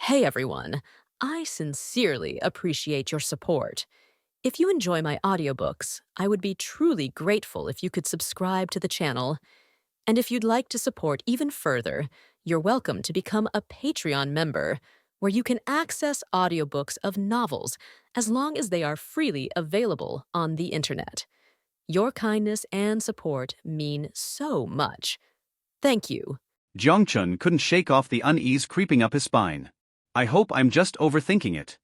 Hey everyone, I sincerely appreciate your support. If you enjoy my audiobooks, I would be truly grateful if you could subscribe to the channel. And if you'd like to support even further, you're welcome to become a Patreon member, where you can access audiobooks of novels as long as they are freely available on the internet. Your kindness and support mean so much. Thank you. Jiang Chen couldn't shake off the unease creeping up his spine. I hope I'm just overthinking it.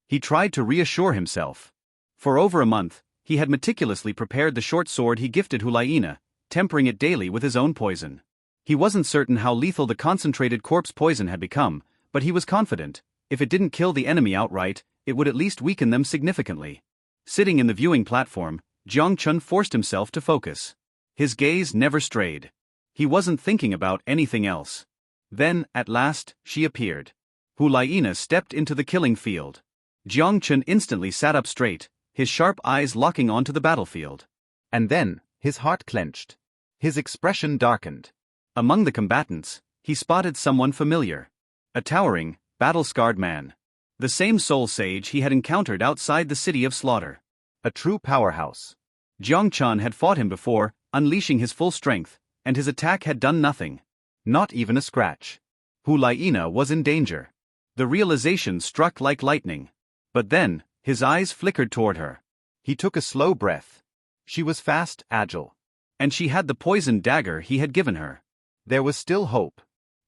He tried to reassure himself. For over a month, he had meticulously prepared the short sword he gifted Hulaina, tempering it daily with his own poison. He wasn't certain how lethal the concentrated corpse poison had become, but he was confident, if it didn't kill the enemy outright, it would at least weaken them significantly. Sitting in the viewing platform, Jiang Chen forced himself to focus. His gaze never strayed. He wasn't thinking about anything else. Then, at last, she appeared. Hulaina stepped into the killing field. Jiang Chen instantly sat up straight, his sharp eyes locking onto the battlefield. And then, his heart clenched. His expression darkened. Among the combatants, he spotted someone familiar. A towering, battle-scarred man. The same soul sage he had encountered outside the city of slaughter. A true powerhouse. Jiang Chen had fought him before, unleashing his full strength, and his attack had done nothing. Not even a scratch. Hulaina was in danger. The realization struck like lightning. But then, his eyes flickered toward her. He took a slow breath. She was fast, agile. And she had the poisoned dagger he had given her. There was still hope.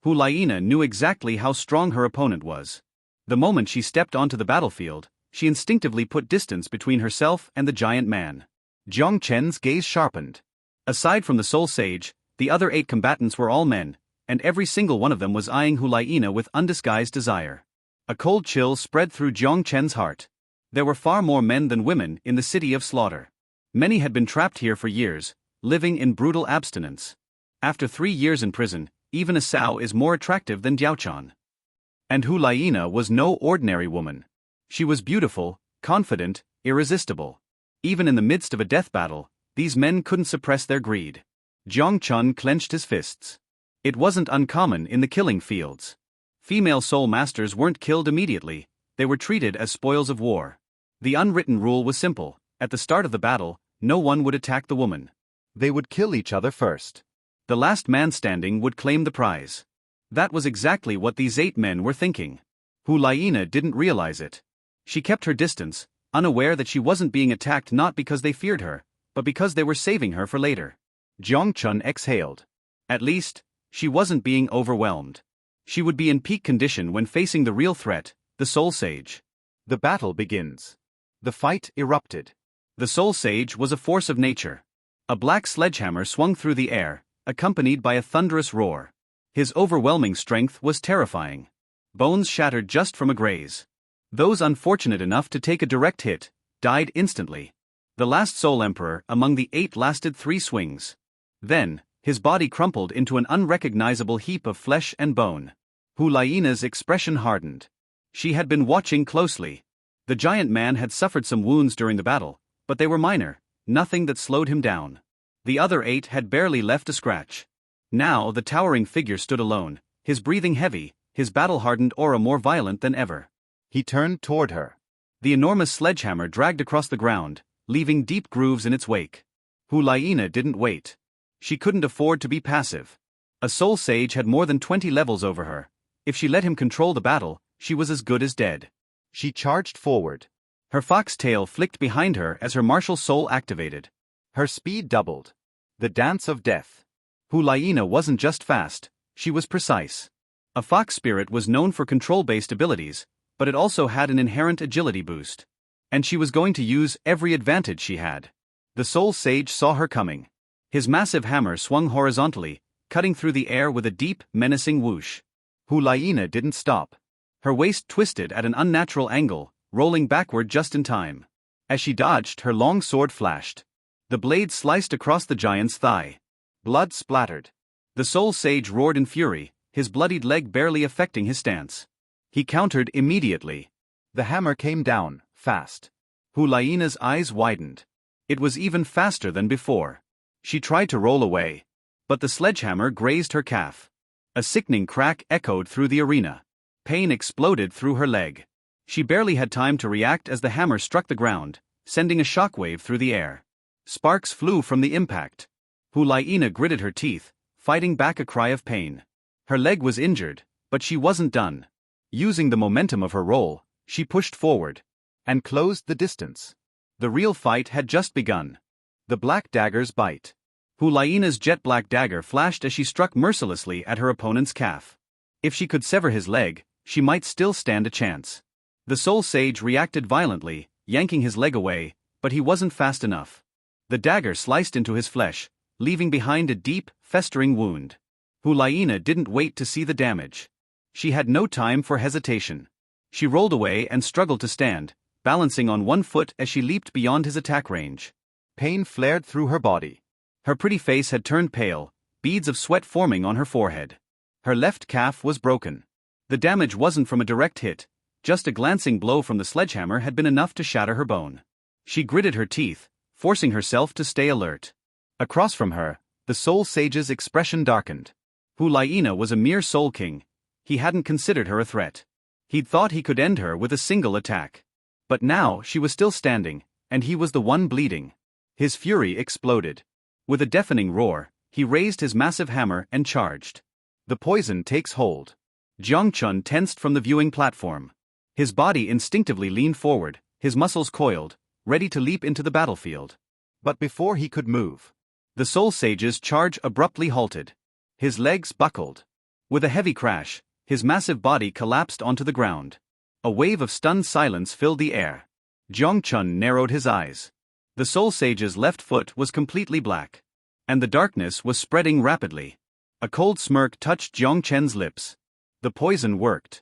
Hulaina knew exactly how strong her opponent was. The moment she stepped onto the battlefield, she instinctively put distance between herself and the giant man. Jiang Chen's gaze sharpened. Aside from the soul sage, the other 8 combatants were all men, and every single one of them was eyeing Hulaina with undisguised desire. A cold chill spread through Jiang Chen's heart. There were far more men than women in the city of slaughter. Many had been trapped here for years, living in brutal abstinence. After 3 years in prison, even a sow is more attractive than Diaochan. And Hulaina was no ordinary woman. She was beautiful, confident, irresistible. Even in the midst of a death battle, these men couldn't suppress their greed. Jiang Chen clenched his fists. It wasn't uncommon in the killing fields. Female soul masters weren't killed immediately, they were treated as spoils of war. The unwritten rule was simple: at the start of the battle, no one would attack the woman. They would kill each other first. The last man standing would claim the prize. That was exactly what these 8 men were thinking. Hulaina didn't realize it. She kept her distance, unaware that she wasn't being attacked not because they feared her, but because they were saving her for later. Jiang Chen exhaled. At least, she wasn't being overwhelmed. She would be in peak condition when facing the real threat, the soul sage. The battle begins. The fight erupted. The soul sage was a force of nature. A black sledgehammer swung through the air, accompanied by a thunderous roar. His overwhelming strength was terrifying. Bones shattered just from a graze. Those unfortunate enough to take a direct hit died instantly. The last soul emperor among the 8 lasted 3 swings. Then, his body crumpled into an unrecognizable heap of flesh and bone. Hulaina's expression hardened. She had been watching closely. The giant man had suffered some wounds during the battle, but they were minor, nothing that slowed him down. The other 8 had barely left a scratch. Now the towering figure stood alone, his breathing heavy, his battle-hardened aura more violent than ever. He turned toward her. The enormous sledgehammer dragged across the ground, leaving deep grooves in its wake. Hulaina didn't wait. She couldn't afford to be passive. A soul sage had more than 20 levels over her. If she let him control the battle, she was as good as dead. She charged forward. Her fox tail flicked behind her as her martial soul activated. Her speed doubled. The dance of death. Hulaina wasn't just fast, she was precise. A fox spirit was known for control-based abilities, but it also had an inherent agility boost. And she was going to use every advantage she had. The soul sage saw her coming. His massive hammer swung horizontally, cutting through the air with a deep, menacing whoosh. Hulaina didn't stop. Her waist twisted at an unnatural angle, rolling backward just in time. As she dodged, her long sword flashed. The blade sliced across the giant's thigh. Blood splattered. The soul sage roared in fury, his bloodied leg barely affecting his stance. He countered immediately. The hammer came down, fast. Hulaina's eyes widened. It was even faster than before. She tried to roll away. But the sledgehammer grazed her calf. A sickening crack echoed through the arena. Pain exploded through her leg. She barely had time to react as the hammer struck the ground, sending a shockwave through the air. Sparks flew from the impact. Hulaina gritted her teeth, fighting back a cry of pain. Her leg was injured, but she wasn't done. Using the momentum of her roll, she pushed forward and closed the distance. The real fight had just begun. The black dagger's bite. Hulaina's jet-black dagger flashed as she struck mercilessly at her opponent's calf. If she could sever his leg, she might still stand a chance. The soul sage reacted violently, yanking his leg away, but he wasn't fast enough. The dagger sliced into his flesh, leaving behind a deep, festering wound. Hulaina didn't wait to see the damage. She had no time for hesitation. She rolled away and struggled to stand, balancing on one foot as she leaped beyond his attack range. Pain flared through her body. Her pretty face had turned pale, beads of sweat forming on her forehead. Her left calf was broken. The damage wasn't from a direct hit, just a glancing blow from the sledgehammer had been enough to shatter her bone. She gritted her teeth, forcing herself to stay alert. Across from her, the soul sage's expression darkened. Hulaina was a mere soul king. He hadn't considered her a threat. He'd thought he could end her with a single attack. But now she was still standing, and he was the one bleeding. His fury exploded. With a deafening roar, he raised his massive hammer and charged. The poison takes hold. Jiang Chen tensed from the viewing platform. His body instinctively leaned forward, his muscles coiled, ready to leap into the battlefield. But before he could move, the soul sage's charge abruptly halted. His legs buckled. With a heavy crash, his massive body collapsed onto the ground. A wave of stunned silence filled the air. Jiang Chen narrowed his eyes. The soul sage's left foot was completely black. And the darkness was spreading rapidly. A cold smirk touched Jiang Chen's lips. The poison worked.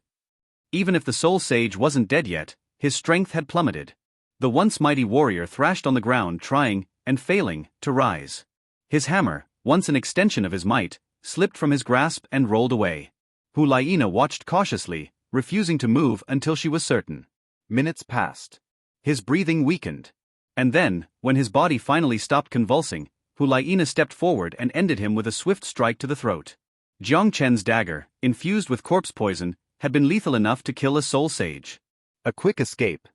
Even if the soul sage wasn't dead yet, his strength had plummeted. The once mighty warrior thrashed on the ground trying, and failing, to rise. His hammer, once an extension of his might, slipped from his grasp and rolled away. Hulaina watched cautiously, refusing to move until she was certain. Minutes passed. His breathing weakened. And then, when his body finally stopped convulsing, Hulaina stepped forward and ended him with a swift strike to the throat. Jiang Chen's dagger, infused with corpse poison, had been lethal enough to kill a soul sage. A quick escape.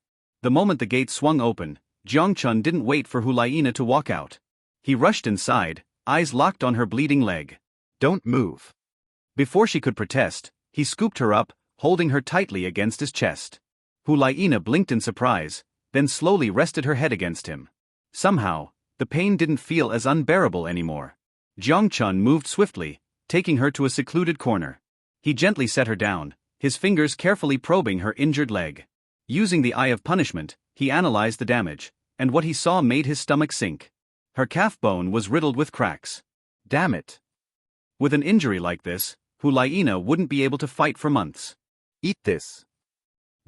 The moment the gate swung open, Jiang Chen didn't wait for Hulaina to walk out. He rushed inside, eyes locked on her bleeding leg. Don't move. Before she could protest, he scooped her up, holding her tightly against his chest. Hulaina blinked in surprise, then slowly rested her head against him. Somehow, the pain didn't feel as unbearable anymore. Jiang Chen moved swiftly, taking her to a secluded corner. He gently set her down, his fingers carefully probing her injured leg. Using the eye of punishment, he analyzed the damage, and what he saw made his stomach sink. Her calf bone was riddled with cracks. Damn it. With an injury like this, Hulaina wouldn't be able to fight for months. Eat this.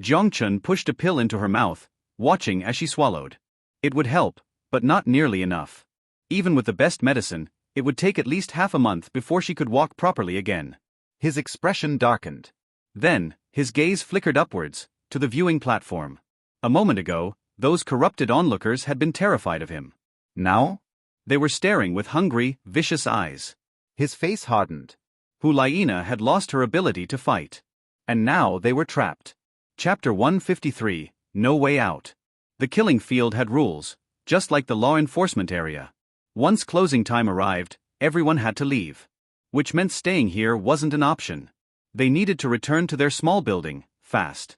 Jiang Chen pushed a pill into her mouth, watching as she swallowed. It would help, but not nearly enough. Even with the best medicine, it would take at least half a month before she could walk properly again. His expression darkened. Then, his gaze flickered upwards, to the viewing platform. A moment ago, those corrupted onlookers had been terrified of him. Now? They were staring with hungry, vicious eyes. His face hardened. Hulaina had lost her ability to fight. And now they were trapped. Chapter 153, No Way Out. The killing field had rules, just like the law enforcement area. Once closing time arrived, everyone had to leave. Which meant staying here wasn't an option. They needed to return to their small building, fast.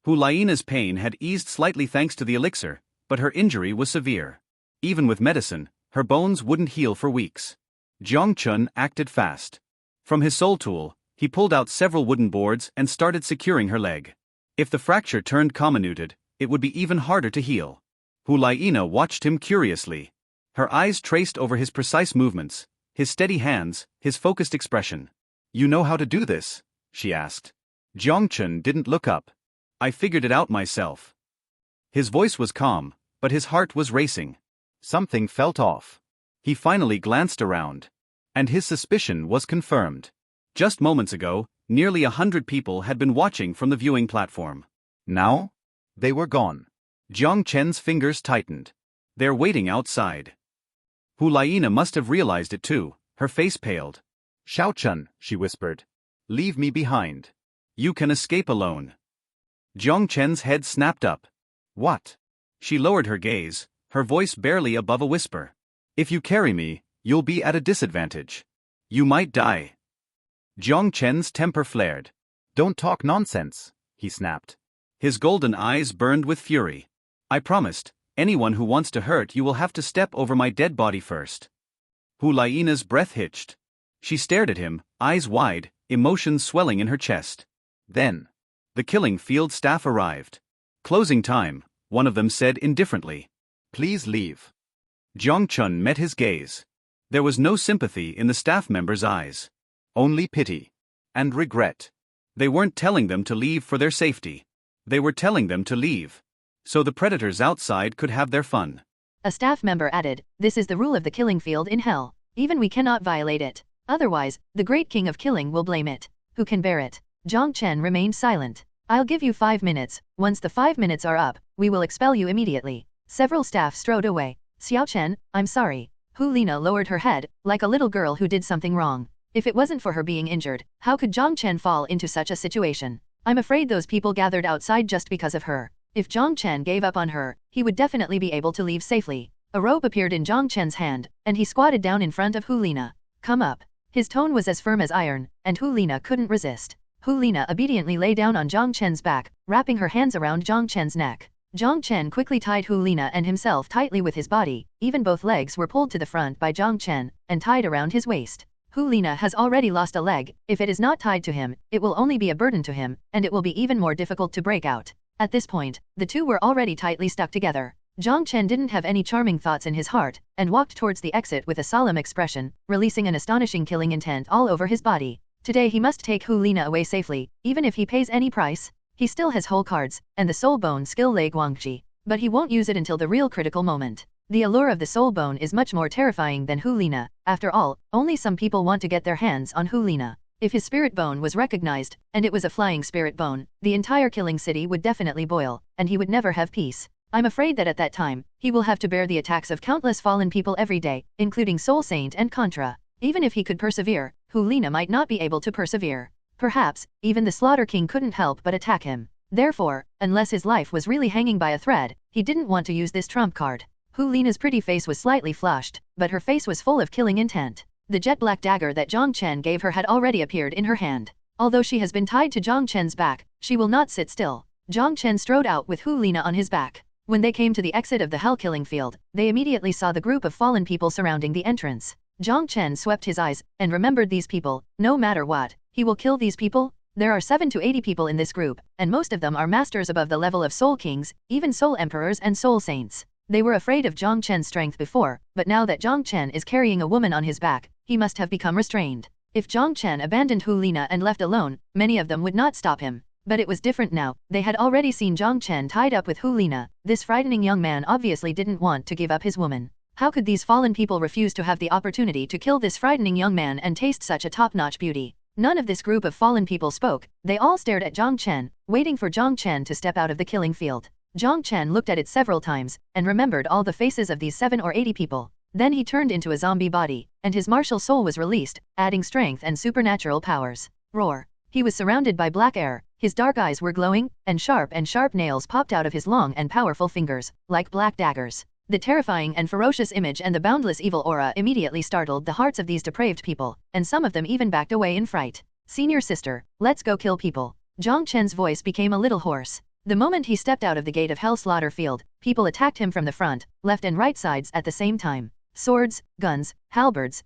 Hulaina's pain had eased slightly thanks to the elixir, but her injury was severe. Even with medicine, her bones wouldn't heal for weeks. Jiang Chen acted fast. From his soul tool, he pulled out several wooden boards and started securing her leg. If the fracture turned comminuted, it would be even harder to heal. Hulaina watched him curiously. Her eyes traced over his precise movements, his steady hands, his focused expression. "You know how to do this?" she asked. Jiang Chen didn't look up. "I figured it out myself." His voice was calm, but his heart was racing. Something felt off. He finally glanced around. And his suspicion was confirmed. Just moments ago, nearly 100 people had been watching from the viewing platform. Now? They were gone. Jiang Chen's fingers tightened. "They're waiting outside." Hulaina must have realized it too, her face paled. "Xiaoxue," she whispered. "Leave me behind." You can escape alone. Jiang Chen's head snapped up. What? She lowered her gaze, her voice barely above a whisper. If you carry me, you'll be at a disadvantage. You might die. Jiang Chen's temper flared. Don't talk nonsense, he snapped. His golden eyes burned with fury. I promised, anyone who wants to hurt you will have to step over my dead body first. Hulaina's breath hitched. She stared at him, eyes wide, emotions swelling in her chest. Then, the killing field staff arrived. Closing time, one of them said indifferently. Please leave. Jiang Chen met his gaze. There was no sympathy in the staff member's eyes. Only pity. And regret. They weren't telling them to leave for their safety. They were telling them to leave. So the predators outside could have their fun. A staff member added, "This is the rule of the killing field in hell. Even we cannot violate it. Otherwise, the great king of killing will blame it. Who can bear it?" Jiang Chen remained silent. "I'll give you 5 minutes. Once the 5 minutes are up, we will expel you immediately." Several staff strode away. "Xiaoxue, I'm sorry." Lina lowered her head, like a little girl who did something wrong. If it wasn't for her being injured, how could Jiang Chen fall into such a situation? I'm afraid those people gathered outside just because of her. If Jiang Chen gave up on her, he would definitely be able to leave safely. A rope appeared in Jiang Chen's hand, and he squatted down in front of Lina. "Come up." His tone was as firm as iron, and Lina couldn't resist. Lina obediently lay down on Jiang Chen's back, wrapping her hands around Jiang Chen's neck. Jiang Chen quickly tied Lina and himself tightly with his body, even both legs were pulled to the front by Jiang Chen, and tied around his waist. Lina has already lost a leg. If it is not tied to him, it will only be a burden to him, and it will be even more difficult to break out. At this point, the two were already tightly stuck together. Jiang Chen didn't have any charming thoughts in his heart, and walked towards the exit with a solemn expression, releasing an astonishing killing intent all over his body. Today he must take Lina away safely, even if he pays any price. He still has whole cards, and the soul bone skill Lei Guangji, but he won't use it until the real critical moment. The allure of the soul bone is much more terrifying than Lina. After all, only some people want to get their hands on Lina. If his spirit bone was recognized, and it was a flying spirit bone, the entire killing city would definitely boil, and he would never have peace. I'm afraid that at that time, he will have to bear the attacks of countless fallen people every day, including Soul Saint and Contra. Even if he could persevere, Lina might not be able to persevere. Perhaps, even the Slaughter King couldn't help but attack him. Therefore, unless his life was really hanging by a thread, he didn't want to use this trump card. Lina's pretty face was slightly flushed, but her face was full of killing intent. The jet-black dagger that Jiang Chen gave her had already appeared in her hand. Although she has been tied to Jiang Chen's back, she will not sit still. Jiang Chen strode out with Lina on his back. When they came to the exit of the hell killing field, they immediately saw the group of fallen people surrounding the entrance. Jiang Chen swept his eyes, and remembered these people. No matter what, he will kill these people. There are 7 to 80 people in this group, and most of them are masters above the level of Soul Kings, even Soul Emperors and Soul Saints. They were afraid of Jiang Chen's strength before, but now that Jiang Chen is carrying a woman on his back, he must have become restrained. If Jiang Chen abandoned Lina and left alone, many of them would not stop him. But it was different now. They had already seen Jiang Chen tied up with Lina. This frightening young man obviously didn't want to give up his woman. How could these fallen people refuse to have the opportunity to kill this frightening young man and taste such a top-notch beauty? None of this group of fallen people spoke. They all stared at Jiang Chen, waiting for Jiang Chen to step out of the killing field. Jiang Chen looked at it several times, and remembered all the faces of these 7 or 80 people. Then he turned into a zombie body, and his martial soul was released, adding strength and supernatural powers. Roar. He was surrounded by black air, his dark eyes were glowing, and sharp nails popped out of his long and powerful fingers, like black daggers. The terrifying and ferocious image and the boundless evil aura immediately startled the hearts of these depraved people, and some of them even backed away in fright. "Senior sister, let's go kill people." Jiang Chen's voice became a little hoarse. The moment he stepped out of the gate of Hell Slaughter Field, people attacked him from the front, left and right sides at the same time. Swords, guns, halberds,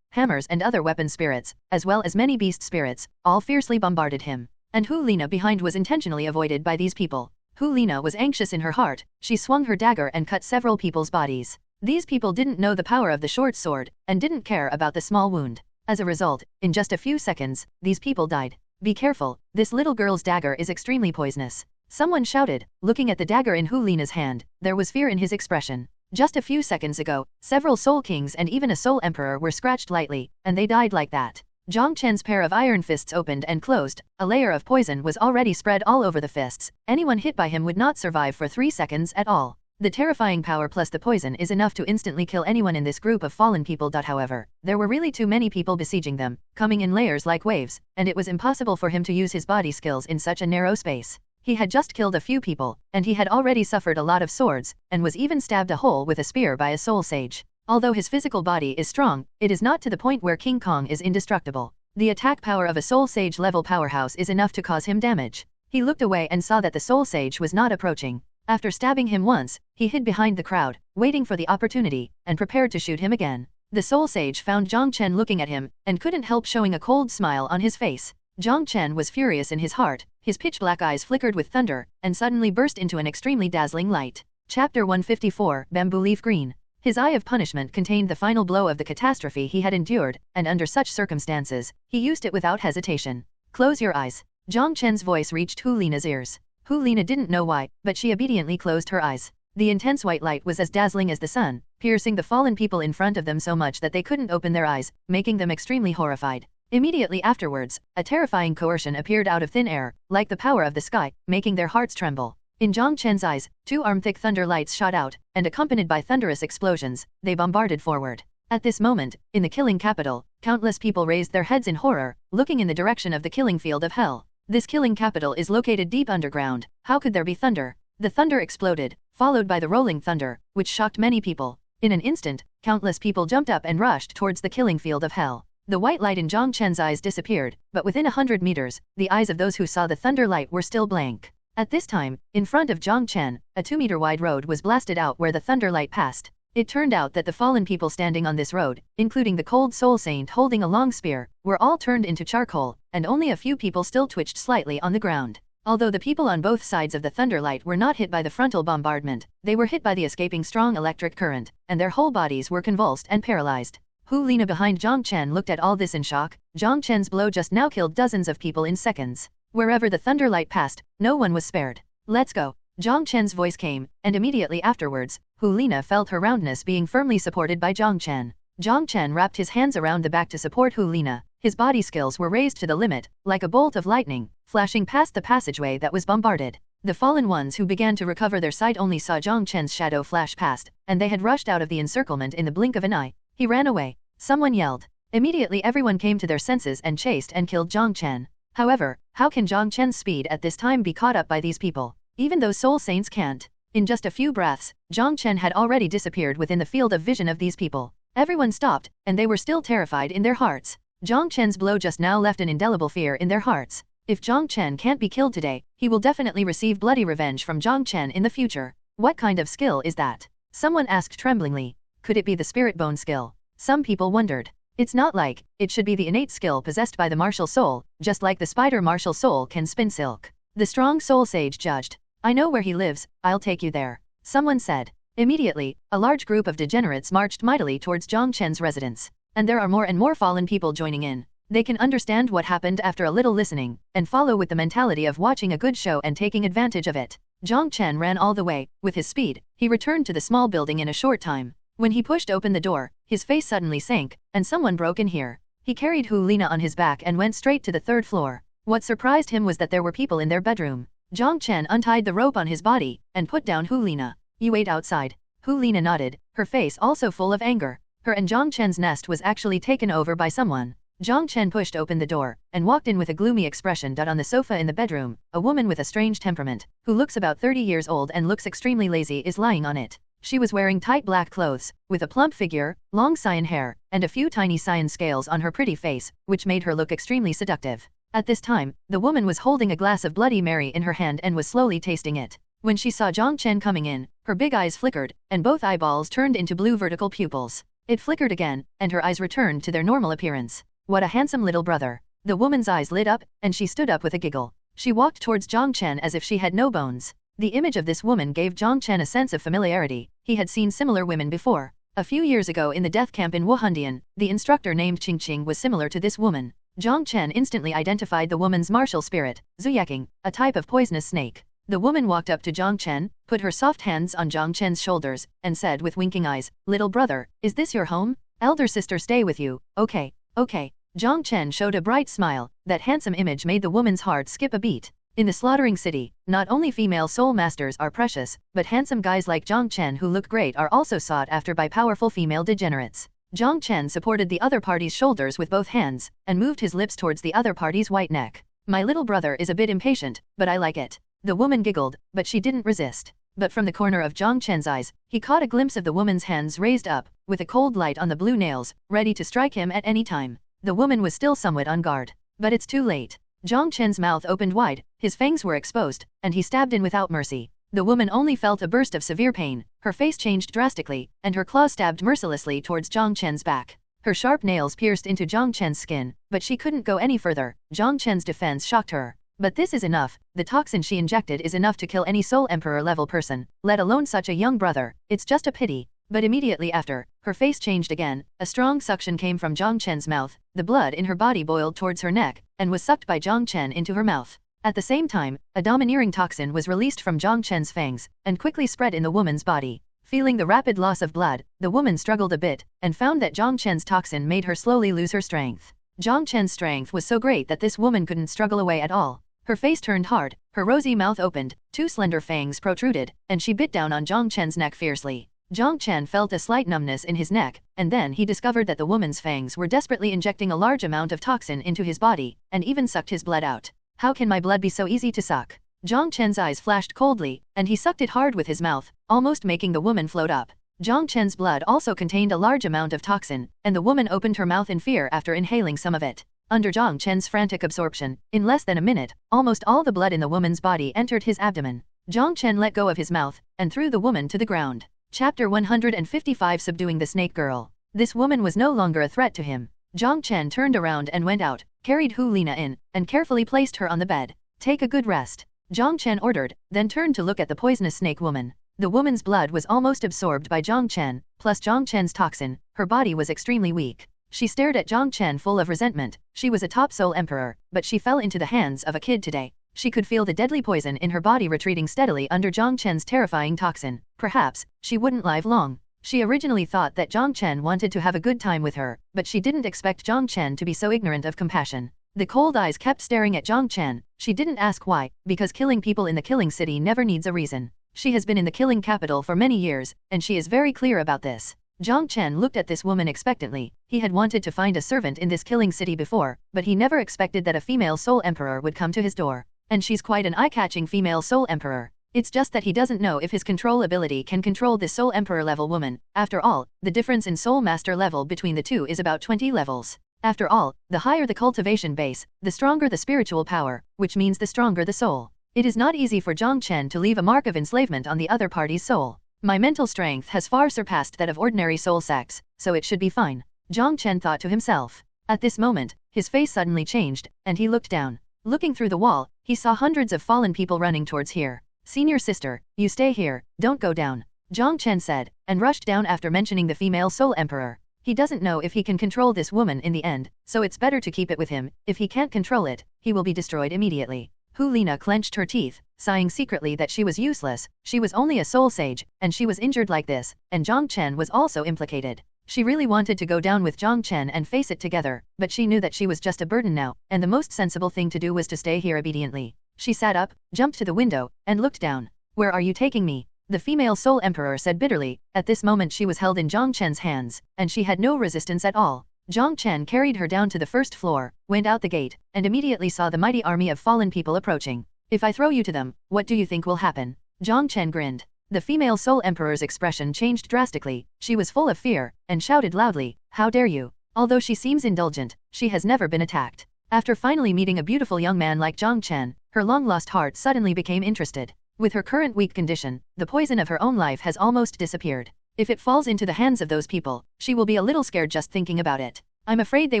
hammers and other weapon spirits, as well as many beast spirits, all fiercely bombarded him. And Lina behind was intentionally avoided by these people. Lina was anxious in her heart. She swung her dagger and cut several people's bodies. These people didn't know the power of the short sword, and didn't care about the small wound. As a result, in just a few seconds, these people died. "Be careful, this little girl's dagger is extremely poisonous." Someone shouted, looking at the dagger in Lina's hand. There was fear in his expression. Just a few seconds ago, several Soul Kings and even a Soul Emperor were scratched lightly, and they died like that. Jiang Chen's pair of iron fists opened and closed. A layer of poison was already spread all over the fists. Anyone hit by him would not survive for 3 seconds at all. The terrifying power plus the poison is enough to instantly kill anyone in this group of fallen people. However, there were really too many people besieging them, coming in layers like waves, and it was impossible for him to use his body skills in such a narrow space. He had just killed a few people, and he had already suffered a lot of swords, and was even stabbed a hole with a spear by a soul sage. Although his physical body is strong, it is not to the point where King Kong is indestructible. The attack power of a soul sage level powerhouse is enough to cause him damage. He looked away and saw that the soul sage was not approaching. After stabbing him once, he hid behind the crowd, waiting for the opportunity, and prepared to shoot him again. The soul sage found Jiang Chen looking at him, and couldn't help showing a cold smile on his face. Jiang Chen was furious in his heart, his pitch-black eyes flickered with thunder, and suddenly burst into an extremely dazzling light. Chapter 154, Bamboo Leaf Green. His eye of punishment contained the final blow of the catastrophe he had endured, and under such circumstances, he used it without hesitation. Close your eyes. Jiang Chen's voice reached Hu Lina's ears. Hu Lina didn't know why, but she obediently closed her eyes. The intense white light was as dazzling as the sun, piercing the fallen people in front of them so much that they couldn't open their eyes, making them extremely horrified. Immediately afterwards, a terrifying coercion appeared out of thin air, like the power of the sky, making their hearts tremble. In Jiang Chen's eyes, 2 arm-thick thunder lights shot out, and accompanied by thunderous explosions, they bombarded forward. At this moment, in the killing capital, countless people raised their heads in horror, looking in the direction of the killing field of hell. This killing capital is located deep underground. How could there be thunder? The thunder exploded, followed by the rolling thunder, which shocked many people. In an instant, countless people jumped up and rushed towards the killing field of hell. The white light in Jiang Chen's eyes disappeared, but within 100 meters, the eyes of those who saw the thunder light were still blank. At this time, in front of Jiang Chen, a 2-meter-wide road was blasted out where the thunder light passed. It turned out that the fallen people standing on this road, including the cold soul saint holding a long spear, were all turned into charcoal, and only a few people still twitched slightly on the ground. Although the people on both sides of the thunder light were not hit by the frontal bombardment, they were hit by the escaping strong electric current, and their whole bodies were convulsed and paralyzed. Hu Lina behind Jiang Chen looked at all this in shock. Jiang Chen's blow just now killed dozens of people in seconds. Wherever the thunder light passed, no one was spared. Let's go. Jiang Chen's voice came, and immediately afterwards, Hu Lina felt her roundness being firmly supported by Jiang Chen. Jiang Chen wrapped his hands around the back to support Hu Lina. His body skills were raised to the limit, like a bolt of lightning, flashing past the passageway that was bombarded. The fallen ones who began to recover their sight only saw Jiang Chen's shadow flash past, and they had rushed out of the encirclement in the blink of an eye. He ran away. Someone yelled. Immediately everyone came to their senses and chased and killed Jiang Chen. However, how can Jiang Chen's speed at this time be caught up by these people? Even though soul saints can't. In just a few breaths, Jiang Chen had already disappeared within the field of vision of these people. Everyone stopped, and they were still terrified in their hearts. Jiang Chen's blow just now left an indelible fear in their hearts. If Jiang Chen can't be killed today, he will definitely receive bloody revenge from Jiang Chen in the future. What kind of skill is that? Someone asked tremblingly. Could it be the spirit bone skill? Some people wondered. It's not like, it should be the innate skill possessed by the martial soul, just like the spider martial soul can spin silk. The strong soul sage judged. I know where he lives, I'll take you there. Someone said. Immediately, a large group of degenerates marched mightily towards Jiang Chen's residence. And there are more and more fallen people joining in. They can understand what happened after a little listening, and follow with the mentality of watching a good show and taking advantage of it. Jiang Chen ran all the way. With his speed, he returned to the small building in a short time. When he pushed open the door, his face suddenly sank, and someone broke in here. He carried Hu Lina on his back and went straight to the 3rd floor. What surprised him was that there were people in their bedroom. Jiang Chen untied the rope on his body, and put down Hu Lina. You wait outside. Hu Lina nodded, her face also full of anger. Her and Jiang Chen's nest was actually taken over by someone. Jiang Chen pushed open the door, and walked in with a gloomy expression. On the sofa in the bedroom, a woman with a strange temperament, who looks about 30 years old and looks extremely lazy, is lying on it. She was wearing tight black clothes, with a plump figure, long cyan hair, and a few tiny cyan scales on her pretty face, which made her look extremely seductive. At this time, the woman was holding a glass of Bloody Mary in her hand and was slowly tasting it. When she saw Jiang Chen coming in, her big eyes flickered, and both eyeballs turned into blue vertical pupils. It flickered again, and her eyes returned to their normal appearance. What a handsome little brother. The woman's eyes lit up, and she stood up with a giggle. She walked towards Jiang Chen as if she had no bones. The image of this woman gave Jiang Chen a sense of familiarity. He had seen similar women before. A few years ago in the death camp in Wuhandian, the instructor named Qing was similar to this woman. Jiang Chen instantly identified the woman's martial spirit, Zuyaking, a type of poisonous snake. The woman walked up to Jiang Chen, put her soft hands on Jiang Chen's shoulders, and said with winking eyes, "Little brother, is this your home? Elder sister stay with you, okay, okay." Jiang Chen showed a bright smile. That handsome image made the woman's heart skip a beat. In the slaughtering city, not only female soul masters are precious, but handsome guys like Jiang Chen who look great are also sought after by powerful female degenerates. Jiang Chen supported the other party's shoulders with both hands, and moved his lips towards the other party's white neck. My little brother is a bit impatient, but I like it. The woman giggled, but she didn't resist. But from the corner of Jiang Chen's eyes, he caught a glimpse of the woman's hands raised up, with a cold light on the blue nails, ready to strike him at any time. The woman was still somewhat on guard. But it's too late. Jiang Chen's mouth opened wide, his fangs were exposed, and he stabbed in without mercy. The woman only felt a burst of severe pain, her face changed drastically, and her claws stabbed mercilessly towards Jiang Chen's back. Her sharp nails pierced into Jiang Chen's skin, but she couldn't go any further. Jiang Chen's defense shocked her. But this is enough. The toxin she injected is enough to kill any Soul Emperor level person, let alone such a young brother. It's just a pity. But immediately after, her face changed again, a strong suction came from Jiang Chen's mouth, the blood in her body boiled towards her neck, and was sucked by Jiang Chen into her mouth. At the same time, a domineering toxin was released from Jiang Chen's fangs, and quickly spread in the woman's body. Feeling the rapid loss of blood, the woman struggled a bit, and found that Jiang Chen's toxin made her slowly lose her strength. Jiang Chen's strength was so great that this woman couldn't struggle away at all. Her face turned hard, her rosy mouth opened, two slender fangs protruded, and she bit down on Jiang Chen's neck fiercely. Jiang Chen felt a slight numbness in his neck, and then he discovered that the woman's fangs were desperately injecting a large amount of toxin into his body, and even sucked his blood out. How can my blood be so easy to suck? Jiang Chen's eyes flashed coldly, and he sucked it hard with his mouth, almost making the woman float up. Jiang Chen's blood also contained a large amount of toxin, and the woman opened her mouth in fear after inhaling some of it. Under Jiang Chen's frantic absorption, in less than a minute, almost all the blood in the woman's body entered his abdomen. Jiang Chen let go of his mouth, and threw the woman to the ground. Chapter 155 Subduing the Snake Girl. This woman was no longer a threat to him. Jiang Chen turned around and went out, carried Hu Lina in, and carefully placed her on the bed. Take a good rest, Jiang Chen ordered, then turned to look at the poisonous snake woman. The woman's blood was almost absorbed by Jiang Chen, plus Jiang Chen's toxin, her body was extremely weak. She stared at Jiang Chen full of resentment. She was a top soul emperor, but she fell into the hands of a kid today. She could feel the deadly poison in her body retreating steadily under Jiang Chen's terrifying toxin. Perhaps, she wouldn't live long. She originally thought that Jiang Chen wanted to have a good time with her, but she didn't expect Jiang Chen to be so ignorant of compassion. The cold eyes kept staring at Jiang Chen. She didn't ask why, because killing people in the killing city never needs a reason. She has been in the killing capital for many years, and she is very clear about this. Jiang Chen looked at this woman expectantly. He had wanted to find a servant in this killing city before, but he never expected that a female soul emperor would come to his door. And she's quite an eye-catching female soul emperor. It's just that he doesn't know if his control ability can control this soul emperor level woman. After all, the difference in soul master level between the two is about 20 levels. After all, the higher the cultivation base, the stronger the spiritual power, which means the stronger the soul. It is not easy for Jiang Chen to leave a mark of enslavement on the other party's soul. My mental strength has far surpassed that of ordinary soul sacks, so it should be fine, Jiang Chen thought to himself. At this moment, his face suddenly changed, and he looked down. Looking through the wall, he saw hundreds of fallen people running towards here. Senior sister, you stay here, don't go down, Jiang Chen said, and rushed down after mentioning the female soul emperor. He doesn't know if he can control this woman in the end, so it's better to keep it with him. If he can't control it, he will be destroyed immediately. Hu Lina clenched her teeth, sighing secretly that she was useless. She was only a soul sage, and she was injured like this, and Jiang Chen was also implicated. She really wanted to go down with Jiang Chen and face it together, but she knew that she was just a burden now, and the most sensible thing to do was to stay here obediently. She sat up, jumped to the window, and looked down. Where are you taking me? The female soul emperor said bitterly. At this moment she was held in Jiang Chen's hands, and she had no resistance at all. Jiang Chen carried her down to the first floor, went out the gate, and immediately saw the mighty army of fallen people approaching. If I throw you to them, what do you think will happen? Jiang Chen grinned. The female soul emperor's expression changed drastically. She was full of fear, and shouted loudly, how dare you? Although she seems indulgent, she has never been attacked. After finally meeting a beautiful young man like Jiang Chen, her long-lost heart suddenly became interested. With her current weak condition, the poison of her own life has almost disappeared. If it falls into the hands of those people, she will be a little scared just thinking about it. I'm afraid they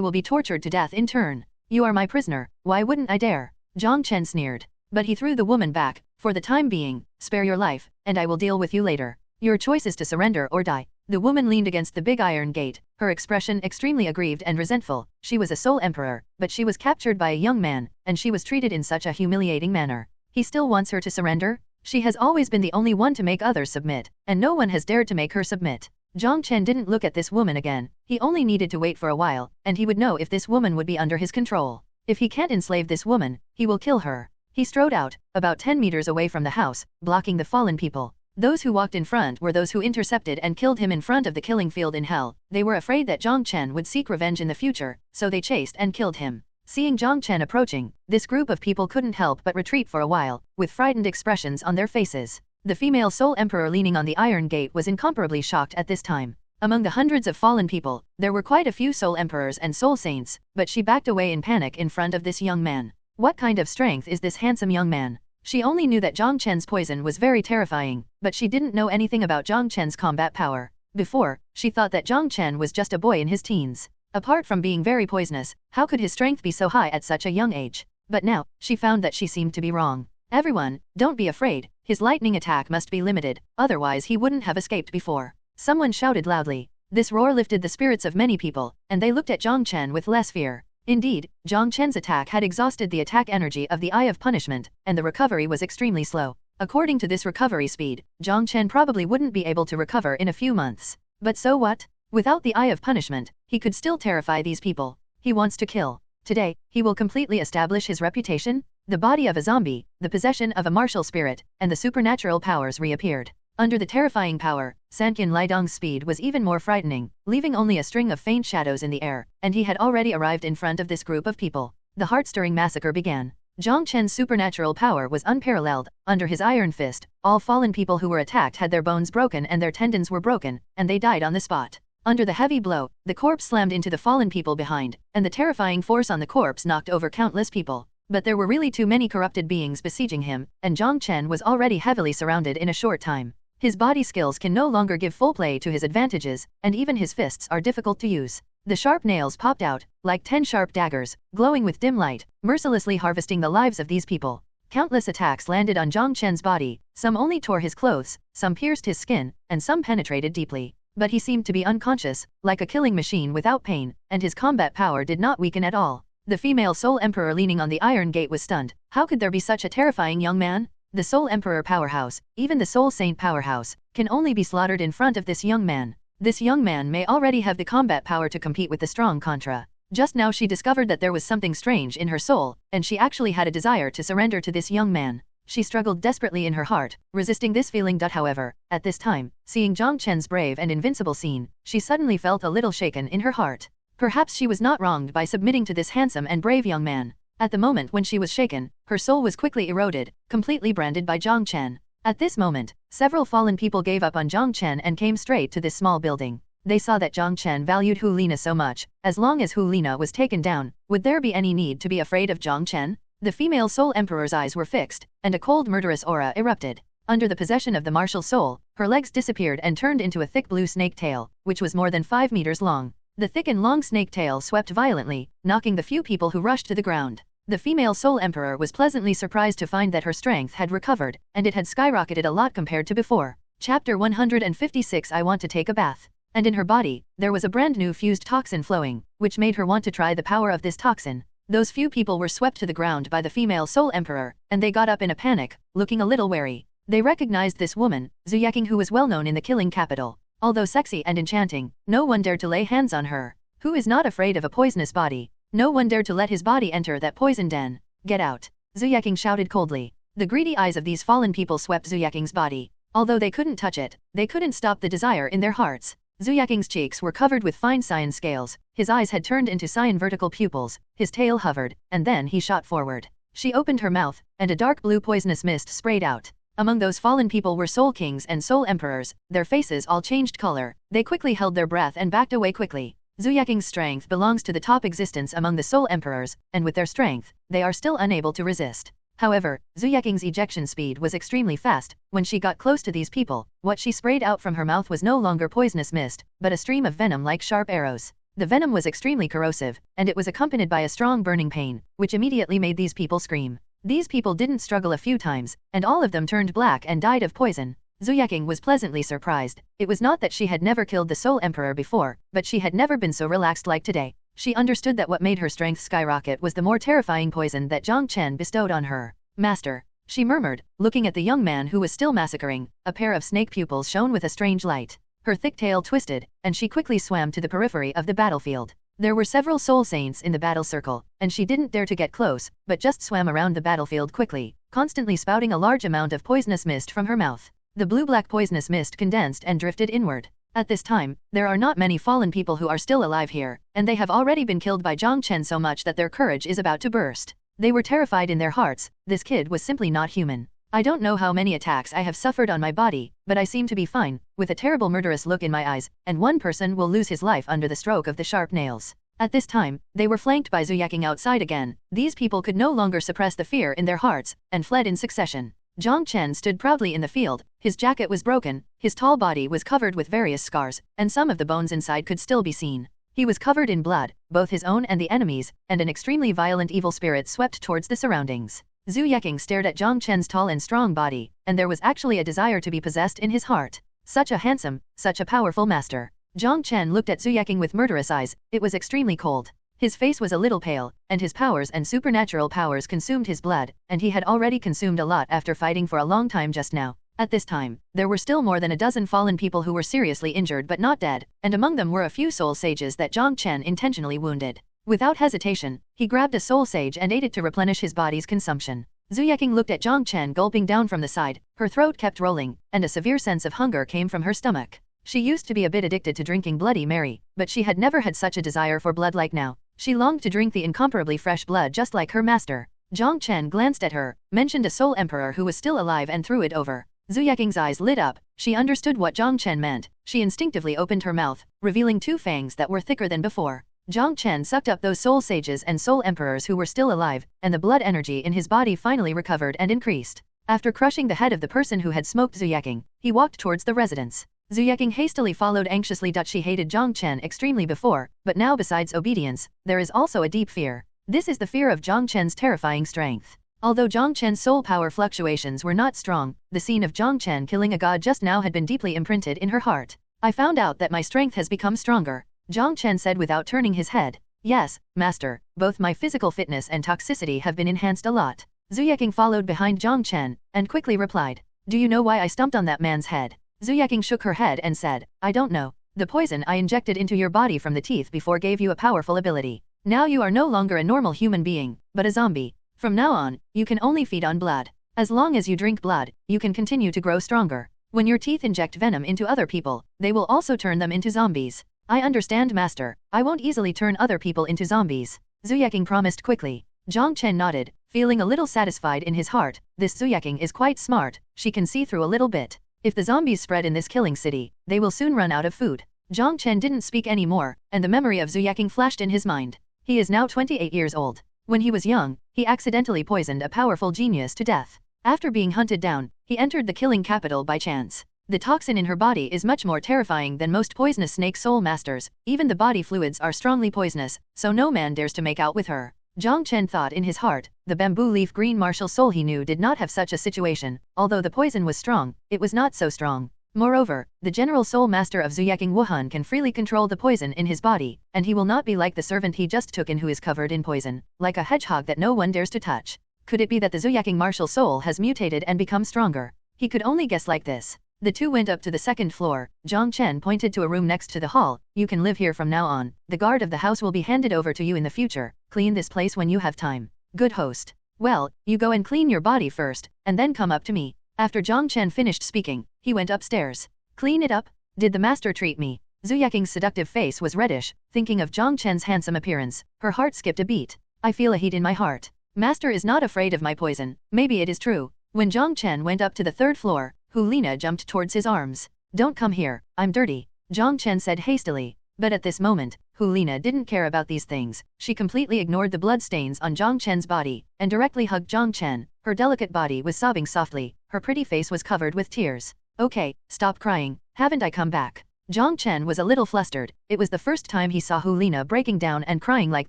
will be tortured to death in turn. You are my prisoner, why wouldn't I dare? Jiang Chen sneered. But he threw the woman back. For the time being, spare your life, and I will deal with you later. Your choice is to surrender or die. The woman leaned against the big iron gate, her expression extremely aggrieved and resentful. She was a soul emperor, but she was captured by a young man, and she was treated in such a humiliating manner. He still wants her to surrender? She has always been the only one to make others submit, and no one has dared to make her submit. Jiang Chen didn't look at this woman again. He only needed to wait for a while, and he would know if this woman would be under his control. If he can't enslave this woman, he will kill her. He strode out, about 10 meters away from the house, blocking the fallen people. Those who walked in front were those who intercepted and killed him in front of the killing field in hell. They were afraid that Jiang Chen would seek revenge in the future, so they chased and killed him. Seeing Jiang Chen approaching, this group of people couldn't help but retreat for a while, with frightened expressions on their faces. The female Soul Emperor leaning on the iron gate was incomparably shocked at this time. Among the hundreds of fallen people, there were quite a few Soul Emperors and Soul Saints, but she backed away in panic in front of this young man. What kind of strength is this handsome young man? She only knew that Jiang Chen's poison was very terrifying, but she didn't know anything about Jiang Chen's combat power. Before, she thought that Jiang Chen was just a boy in his teens. Apart from being very poisonous, how could his strength be so high at such a young age? But now, she found that she seemed to be wrong. Everyone, don't be afraid, his lightning attack must be limited, otherwise he wouldn't have escaped before. Someone shouted loudly. This roar lifted the spirits of many people, and they looked at Jiang Chen with less fear. Indeed, Jiang Chen's attack had exhausted the attack energy of the Eye of Punishment, and the recovery was extremely slow. According to this recovery speed, Jiang Chen probably wouldn't be able to recover in a few months. But so what? Without the Eye of Punishment, he could still terrify these people. He wants to kill. Today, he will completely establish his reputation. The body of a zombie, the possession of a martial spirit, and the supernatural powers reappeared. Under the terrifying power, Sanqian Lidong's speed was even more frightening, leaving only a string of faint shadows in the air, and he had already arrived in front of this group of people. The heart-stirring massacre began. Jiang Chen's supernatural power was unparalleled. Under his iron fist, all fallen people who were attacked had their bones broken and their tendons were broken, and they died on the spot. Under the heavy blow, the corpse slammed into the fallen people behind, and the terrifying force on the corpse knocked over countless people. But there were really too many corrupted beings besieging him, and Jiang Chen was already heavily surrounded in a short time. His body skills can no longer give full play to his advantages, and even his fists are difficult to use. The sharp nails popped out, like 10 sharp daggers, glowing with dim light, mercilessly harvesting the lives of these people. Countless attacks landed on Jiang Chen's body, some only tore his clothes, some pierced his skin, and some penetrated deeply. But he seemed to be unconscious, like a killing machine without pain, and his combat power did not weaken at all. The female Soul Emperor leaning on the iron gate was stunned. How could there be such a terrifying young man? The Soul Emperor powerhouse, even the Soul Saint powerhouse, can only be slaughtered in front of this young man. This young man may already have the combat power to compete with the strong Contra. Just now she discovered that there was something strange in her soul, and she actually had a desire to surrender to this young man. She struggled desperately in her heart, resisting this feeling. However, at this time, seeing Jiang Chen's brave and invincible scene, she suddenly felt a little shaken in her heart. Perhaps she was not wronged by submitting to this handsome and brave young man. At the moment when she was shaken, her soul was quickly eroded, completely branded by Jiang Chen. At this moment, several fallen people gave up on Jiang Chen and came straight to this small building. They saw that Jiang Chen valued Hu Lina so much. As long as Hu Lina was taken down, would there be any need to be afraid of Jiang Chen? The female Soul Emperor's eyes were fixed, and a cold murderous aura erupted. Under the possession of the martial soul, her legs disappeared and turned into a thick blue snake tail, which was more than 5 meters long. The thick and long snake tail swept violently, knocking the few people who rushed to the ground. The female Soul Emperor was pleasantly surprised to find that her strength had recovered, and it had skyrocketed a lot compared to before. Chapter 156 I want to take a bath. And in her body, there was a brand new fused toxin flowing, which made her want to try the power of this toxin. Those few people were swept to the ground by the female Soul Emperor, and they got up in a panic, looking a little wary. They recognized this woman, Zhu Yaking, who was well known in the killing capital. Although sexy and enchanting, no one dared to lay hands on her. Who is not afraid of a poisonous body? No one dared to let his body enter that poison den. Get out! Zhu Yaking shouted coldly. The greedy eyes of these fallen people swept Zhu Yaking's body. Although they couldn't touch it, they couldn't stop the desire in their hearts. Zhu Yaking's cheeks were covered with fine cyan scales, his eyes had turned into cyan vertical pupils, his tail hovered, and then he shot forward. She opened her mouth, and a dark blue poisonous mist sprayed out. Among those fallen people were Soul Kings and Soul Emperors. Their faces all changed color. They quickly held their breath and backed away quickly. Zhu Yaking's strength belongs to the top existence among the Soul Emperors, and with their strength, they are still unable to resist. However, Zhu Yaking's ejection speed was extremely fast. When she got close to these people, what she sprayed out from her mouth was no longer poisonous mist, but a stream of venom like sharp arrows. The venom was extremely corrosive, and it was accompanied by a strong burning pain, which immediately made these people scream. These people didn't struggle a few times, and all of them turned black and died of poison. Zhu Yaking was pleasantly surprised. It was not that she had never killed the Soul Emperor before, but she had never been so relaxed like today. She understood that what made her strength skyrocket was the more terrifying poison that Jiang Chen bestowed on her. Master, she murmured, looking at the young man who was still massacring. A pair of snake pupils shone with a strange light. Her thick tail twisted, and she quickly swam to the periphery of the battlefield. There were several soul saints in the battle circle, and she didn't dare to get close, but just swam around the battlefield quickly, constantly spouting a large amount of poisonous mist from her mouth. The blue-black poisonous mist condensed and drifted inward. At this time, there are not many fallen people who are still alive here, and they have already been killed by Jiang Chen so much that their courage is about to burst. They were terrified in their hearts. This kid was simply not human. I don't know how many attacks I have suffered on my body, but I seem to be fine, with a terrible murderous look in my eyes, and one person will lose his life under the stroke of the sharp nails. At this time, they were flanked by Zuyacking outside again. These people could no longer suppress the fear in their hearts, and fled in succession. Jiang Chen stood proudly in the field. His jacket was broken, his tall body was covered with various scars, and some of the bones inside could still be seen. He was covered in blood, both his own and the enemy's, and an extremely violent evil spirit swept towards the surroundings. Zhu Yaking stared at Jiang Chen's tall and strong body, and there was actually a desire to be possessed in his heart. Such a handsome, such a powerful master. Jiang Chen looked at Zhu Yaking with murderous eyes. It was extremely cold. His face was a little pale, and his powers and supernatural powers consumed his blood, and he had already consumed a lot after fighting for a long time just now. At this time, there were still more than a dozen fallen people who were seriously injured but not dead, and among them were a few soul sages that Jiang Chen intentionally wounded. Without hesitation, he grabbed a soul sage and ate it to replenish his body's consumption. Zhu Yaking looked at Jiang Chen gulping down from the side. Her throat kept rolling, and a severe sense of hunger came from her stomach. She used to be a bit addicted to drinking Bloody Mary, but she had never had such a desire for blood like now. She longed to drink the incomparably fresh blood just like her master. Jiang Chen glanced at her, mentioned a soul emperor who was still alive and threw it over. Zhu Yaking's eyes lit up. She understood what Jiang Chen meant. She instinctively opened her mouth, revealing two fangs that were thicker than before. Jiang Chen sucked up those soul sages and soul emperors who were still alive, and the blood energy in his body finally recovered and increased. After crushing the head of the person who had smoked Zhu Yaking, he walked towards the residence. Zhu Yaking hastily followed anxiously. She hated Jiang Chen extremely before, but now besides obedience, there is also a deep fear. This is the fear of Jiang Chen's terrifying strength. Although Jiang Chen's soul power fluctuations were not strong, the scene of Jiang Chen killing a god just now had been deeply imprinted in her heart. I found out that my strength has become stronger, Jiang Chen said without turning his head. Yes, master, both my physical fitness and toxicity have been enhanced a lot. Zhu Yaking followed behind Jiang Chen, and quickly replied. Do you know why I stomped on that man's head? Zhu Yaking shook her head and said, I don't know. The poison I injected into your body from the teeth before gave you a powerful ability. Now you are no longer a normal human being, but a zombie. From now on, you can only feed on blood. As long as you drink blood, you can continue to grow stronger. When your teeth inject venom into other people, they will also turn them into zombies. I understand, master. I won't easily turn other people into zombies. Zhu Yaking promised quickly. Jiang Chen nodded, feeling a little satisfied in his heart. This Zhu Yaking is quite smart. She can see through a little bit. If the zombies spread in this killing city, they will soon run out of food. Jiang Chen didn't speak anymore, and the memory of Zhu Yaking flashed in his mind. He is now 28 years old. When he was young, he accidentally poisoned a powerful genius to death. After being hunted down, he entered the killing capital by chance. The toxin in her body is much more terrifying than most poisonous snake soul masters. Even the body fluids are strongly poisonous, so no man dares to make out with her. Jiang Chen thought in his heart. The bamboo leaf green martial soul he knew did not have such a situation. Although the poison was strong, it was not so strong. Moreover, the general soul master of Zhu Yaking Wuhan can freely control the poison in his body, and he will not be like the servant he just took in who is covered in poison, like a hedgehog that no one dares to touch. Could it be that the Zhu Yaking martial soul has mutated and become stronger? He could only guess like this. The two went up to the second floor. Jiang Chen pointed to a room next to the hall. You can live here from now on. The guard of the house will be handed over to you in the future. Clean this place when you have time. Good host. Well, you go and clean your body first, and then come up to me. After Jiang Chen finished speaking, he went upstairs. Clean it up? Did the master treat me? Zhu Yaking's seductive face was reddish. Thinking of Jiang Chen's handsome appearance, her heart skipped a beat. I feel a heat in my heart. Master is not afraid of my poison. Maybe it is true. When Jiang Chen went up to the third floor, Hulina jumped towards his arms. Don't come here, I'm dirty, Jiang Chen said hastily. But at this moment, Hulina didn't care about these things. She completely ignored the blood stains on Jiang Chen's body, and directly hugged Jiang Chen. Her delicate body was sobbing softly. Her pretty face was covered with tears. Okay, stop crying. Haven't I come back? Jiang Chen was a little flustered. It was the first time he saw Hulina breaking down and crying like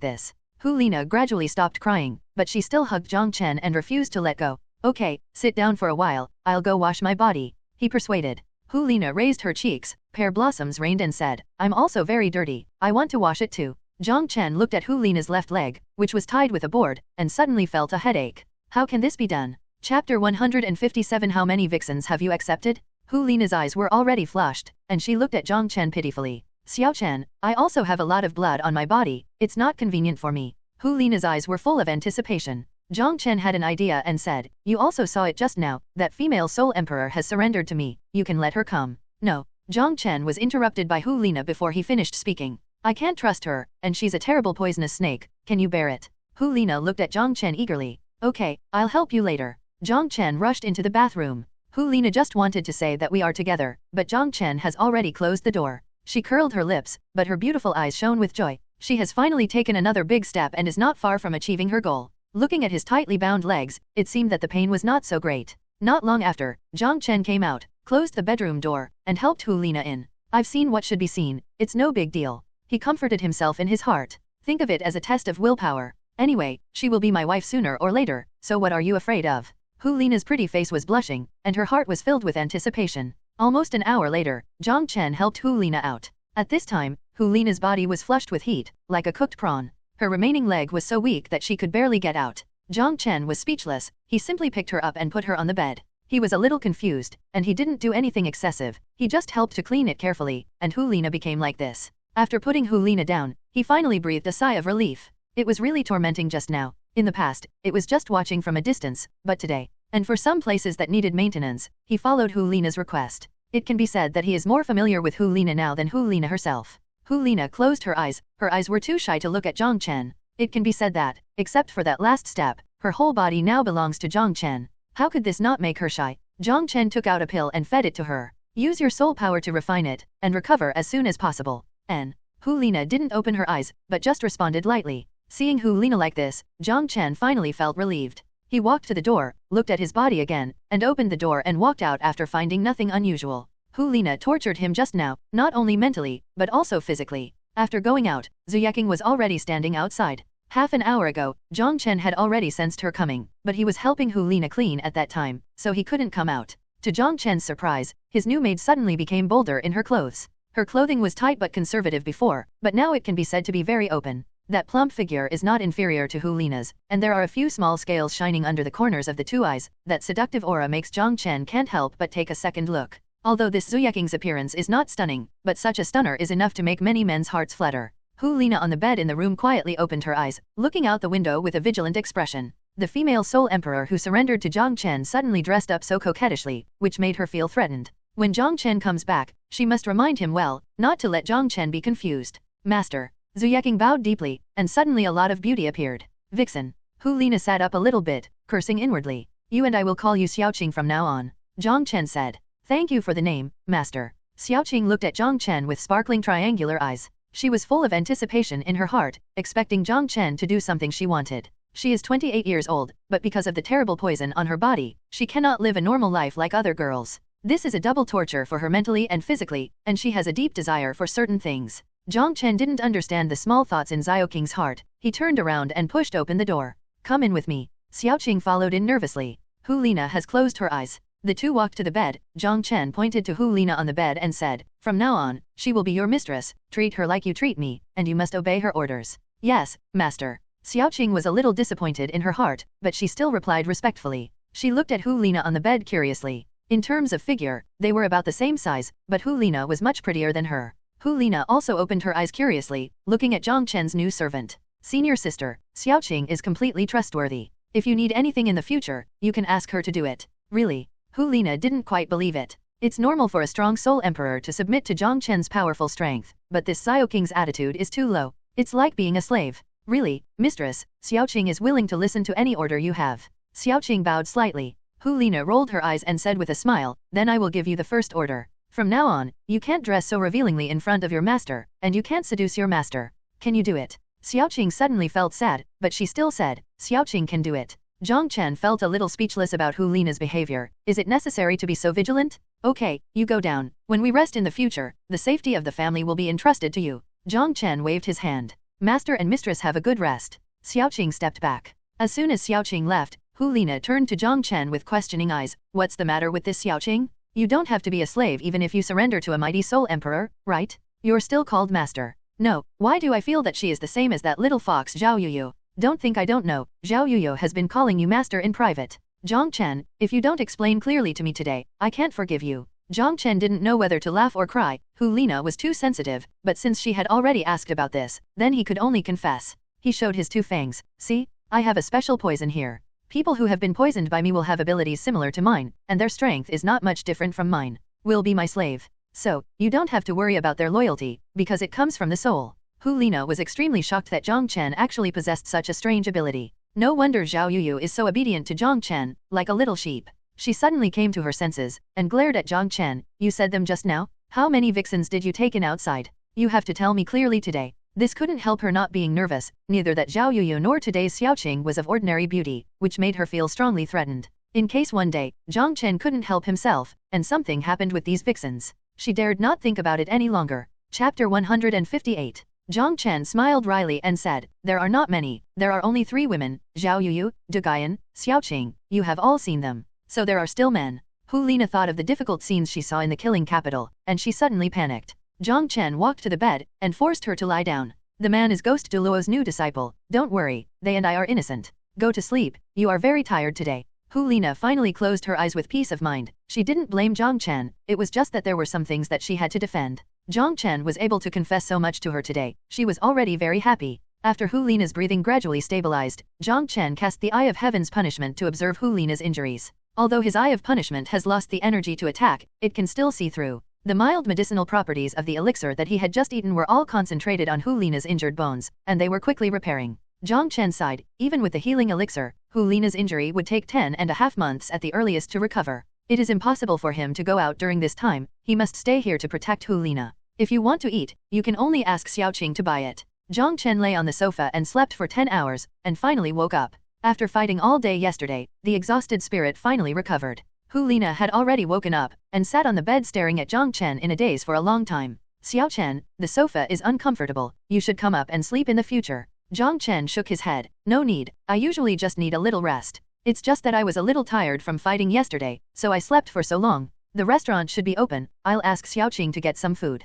this. Hulina gradually stopped crying, but she still hugged Jiang Chen and refused to let go. Okay, sit down for a while, I'll go wash my body, he persuaded. Hulina raised her cheeks, pear blossoms rained and said, I'm also very dirty, I want to wash it too. Jiang Chen looked at Hulina's left leg, which was tied with a board, and suddenly felt a headache. How can this be done? Chapter 157. How many vixens have you accepted? Hulina's eyes were already flushed, and she looked at Jiang Chen pitifully. Xiao Chen, I also have a lot of blood on my body, it's not convenient for me. Hu Lina's eyes were full of anticipation. Jiang Chen had an idea and said, you also saw it just now, that female soul emperor has surrendered to me, you can let her come. No. Jiang Chen was interrupted by Hu Lina before he finished speaking. I can't trust her, and she's a terrible poisonous snake, can you bear it? Hu Lina looked at Jiang Chen eagerly. Okay, I'll help you later. Jiang Chen rushed into the bathroom. Hu Lina just wanted to say that we are together, but Jiang Chen has already closed the door. She curled her lips, but her beautiful eyes shone with joy. She has finally taken another big step and is not far from achieving her goal. Looking at his tightly bound legs, it seemed that the pain was not so great. Not long after, Jiang Chen came out, closed the bedroom door, and helped Hu Lina in. I've seen what should be seen, it's no big deal. He comforted himself in his heart. Think of it as a test of willpower. Anyway, she will be my wife sooner or later, so what are you afraid of? Hu Lina's pretty face was blushing, and her heart was filled with anticipation. Almost an hour later, Jiang Chen helped Hu Lina out. At this time, Hu Lina's body was flushed with heat, like a cooked prawn. Her remaining leg was so weak that she could barely get out. Jiang Chen was speechless, he simply picked her up and put her on the bed. He was a little confused, and he didn't do anything excessive, he just helped to clean it carefully, and Hu Lina became like this. After putting Hu Lina down, he finally breathed a sigh of relief. It was really tormenting just now. In the past, it was just watching from a distance, but today, and for some places that needed maintenance, he followed Hu Lina's request. It can be said that he is more familiar with Hu Lina now than Hu Lina herself. Hu Lina closed her eyes were too shy to look at Jiang Chen. It can be said that, except for that last step, her whole body now belongs to Jiang Chen. How could this not make her shy? Jiang Chen took out a pill and fed it to her. Use your soul power to refine it, and recover as soon as possible. Hu Lina didn't open her eyes, but just responded lightly. Seeing Hu Lina like this, Jiang Chen finally felt relieved. He walked to the door, looked at his body again, and opened the door and walked out after finding nothing unusual. Hu Lina tortured him just now, not only mentally, but also physically. After going out, Zhu Yaking was already standing outside. Half an hour ago, Jiang Chen had already sensed her coming, but he was helping Hu Lina clean at that time, so he couldn't come out. To Jiang Chen's surprise, his new maid suddenly became bolder in her clothes. Her clothing was tight but conservative before, but now it can be said to be very open. That plump figure is not inferior to Hu Lina's, and there are a few small scales shining under the corners of the two eyes. That seductive aura makes Jiang Chen can't help but take a second look. Although this Zhu Yaking's appearance is not stunning, but such a stunner is enough to make many men's hearts flutter. Hu Lina on the bed in the room quietly opened her eyes, looking out the window with a vigilant expression. The female soul emperor who surrendered to Jiang Chen suddenly dressed up so coquettishly, which made her feel threatened. When Jiang Chen comes back, she must remind him well, not to let Jiang Chen be confused. Master. Zhu Yaking bowed deeply, and suddenly a lot of beauty appeared. Vixen. Hu Lina sat up a little bit, cursing inwardly. You and I will call you Xiaoqing from now on. Jiang Chen said. Thank you for the name, Master. Xiaoqing looked at Jiang Chen with sparkling triangular eyes. She was full of anticipation in her heart, expecting Jiang Chen to do something she wanted. She is 28 years old, but because of the terrible poison on her body, she cannot live a normal life like other girls. This is a double torture for her mentally and physically, and she has a deep desire for certain things. Jiang Chen didn't understand the small thoughts in Xiaoqing's heart. He turned around and pushed open the door. Come in with me. Xiaoqing followed in nervously. Hu Lina has closed her eyes. The two walked to the bed. Jiang Chen pointed to Hu Lina on the bed and said, From now on, she will be your mistress. Treat her like you treat me, and you must obey her orders. Yes, Master. Xiaoqing was a little disappointed in her heart, but she still replied respectfully. She looked at Hu Lina on the bed curiously. In terms of figure, they were about the same size, but Hu Lina was much prettier than her. Hu Lina also opened her eyes curiously, looking at Jiang Chen's new servant. Senior sister, Xiaoqing is completely trustworthy. If you need anything in the future, you can ask her to do it. Really? Hu Lina didn't quite believe it. It's normal for a strong soul emperor to submit to Jiang Chen's powerful strength, but this Xiaoqing's attitude is too low. It's like being a slave. Really, mistress, Xiaoqing is willing to listen to any order you have. Xiaoqing bowed slightly. Hu Lina rolled her eyes and said with a smile, Then I will give you the first order. From now on, you can't dress so revealingly in front of your master, and you can't seduce your master. Can you do it? Xiaoqing suddenly felt sad, but she still said, Xiaoqing can do it. Jiang Chen felt a little speechless about Hu Lina's behavior. Is it necessary to be so vigilant? Okay, you go down. When we rest in the future, the safety of the family will be entrusted to you. Jiang Chen waved his hand. Master and mistress have a good rest. Xiaoqing stepped back. As soon as Xiaoqing left, Hu Lina turned to Jiang Chen with questioning eyes. What's the matter with this Xiaoqing? You don't have to be a slave even if you surrender to a mighty soul emperor, right? You're still called master. No, why do I feel that she is the same as that little fox Zhao Yuyu? Don't think I don't know, Zhao Yuyu has been calling you master in private. Jiang Chen, if you don't explain clearly to me today, I can't forgive you. Jiang Chen didn't know whether to laugh or cry. Hu Lina was too sensitive, but since she had already asked about this, then he could only confess. He showed his two fangs. See? I have a special poison here. People who have been poisoned by me will have abilities similar to mine, and their strength is not much different from mine. Will be my slave. So, you don't have to worry about their loyalty, because it comes from the soul. Hu Lina was extremely shocked that Jiang Chen actually possessed such a strange ability. No wonder Zhao Yuyu is so obedient to Jiang Chen, like a little sheep. She suddenly came to her senses, and glared at Jiang Chen. You said them just now? How many vixens did you take in outside? You have to tell me clearly today. This couldn't help her not being nervous, neither that Zhao Yuyu nor today's Xiaoxue was of ordinary beauty, which made her feel strongly threatened. In case one day, Jiang Chen couldn't help himself, and something happened with these vixens. She dared not think about it any longer. Chapter 158. Jiang Chen smiled wryly and said, there are not many, there are only 3 women, Zhao Yuyu, De Guyan, Xiaoxue, you have all seen them. So there are still men. Hu Lina thought of the difficult scenes she saw in the killing capital, and she suddenly panicked. Jiang Chen walked to the bed, and forced her to lie down. The man is Ghost Douluo's new disciple. Don't worry, they and I are innocent. Go to sleep, you are very tired today. Hu Lina finally closed her eyes with peace of mind. She didn't blame Jiang Chen, it was just that there were some things that she had to defend. Jiang Chen was able to confess so much to her today. She was already very happy. After Hu Lina's breathing gradually stabilized, Jiang Chen cast the Eye of Heaven's punishment to observe Hu Lina's injuries. Although his Eye of Punishment has lost the energy to attack, it can still see through. The mild medicinal properties of the elixir that he had just eaten were all concentrated on Hu Lina's injured bones, and they were quickly repairing. Jiang Chen sighed. Even with the healing elixir, Hu Lina's injury would take 10.5 months at the earliest to recover. It is impossible for him to go out during this time, he must stay here to protect Hu Lina. If you want to eat, you can only ask Xiaoxue to buy it. Jiang Chen lay on the sofa and slept for 10 hours, and finally woke up. After fighting all day yesterday, the exhausted spirit finally recovered. Hu Lina had already woken up, and sat on the bed staring at Jiang Chen in a daze for a long time. Xiao Chen, the sofa is uncomfortable, you should come up and sleep in the future. Jiang Chen shook his head. No need, I usually just need a little rest. It's just that I was a little tired from fighting yesterday, so I slept for so long. The restaurant should be open, I'll ask Xiaoxue to get some food.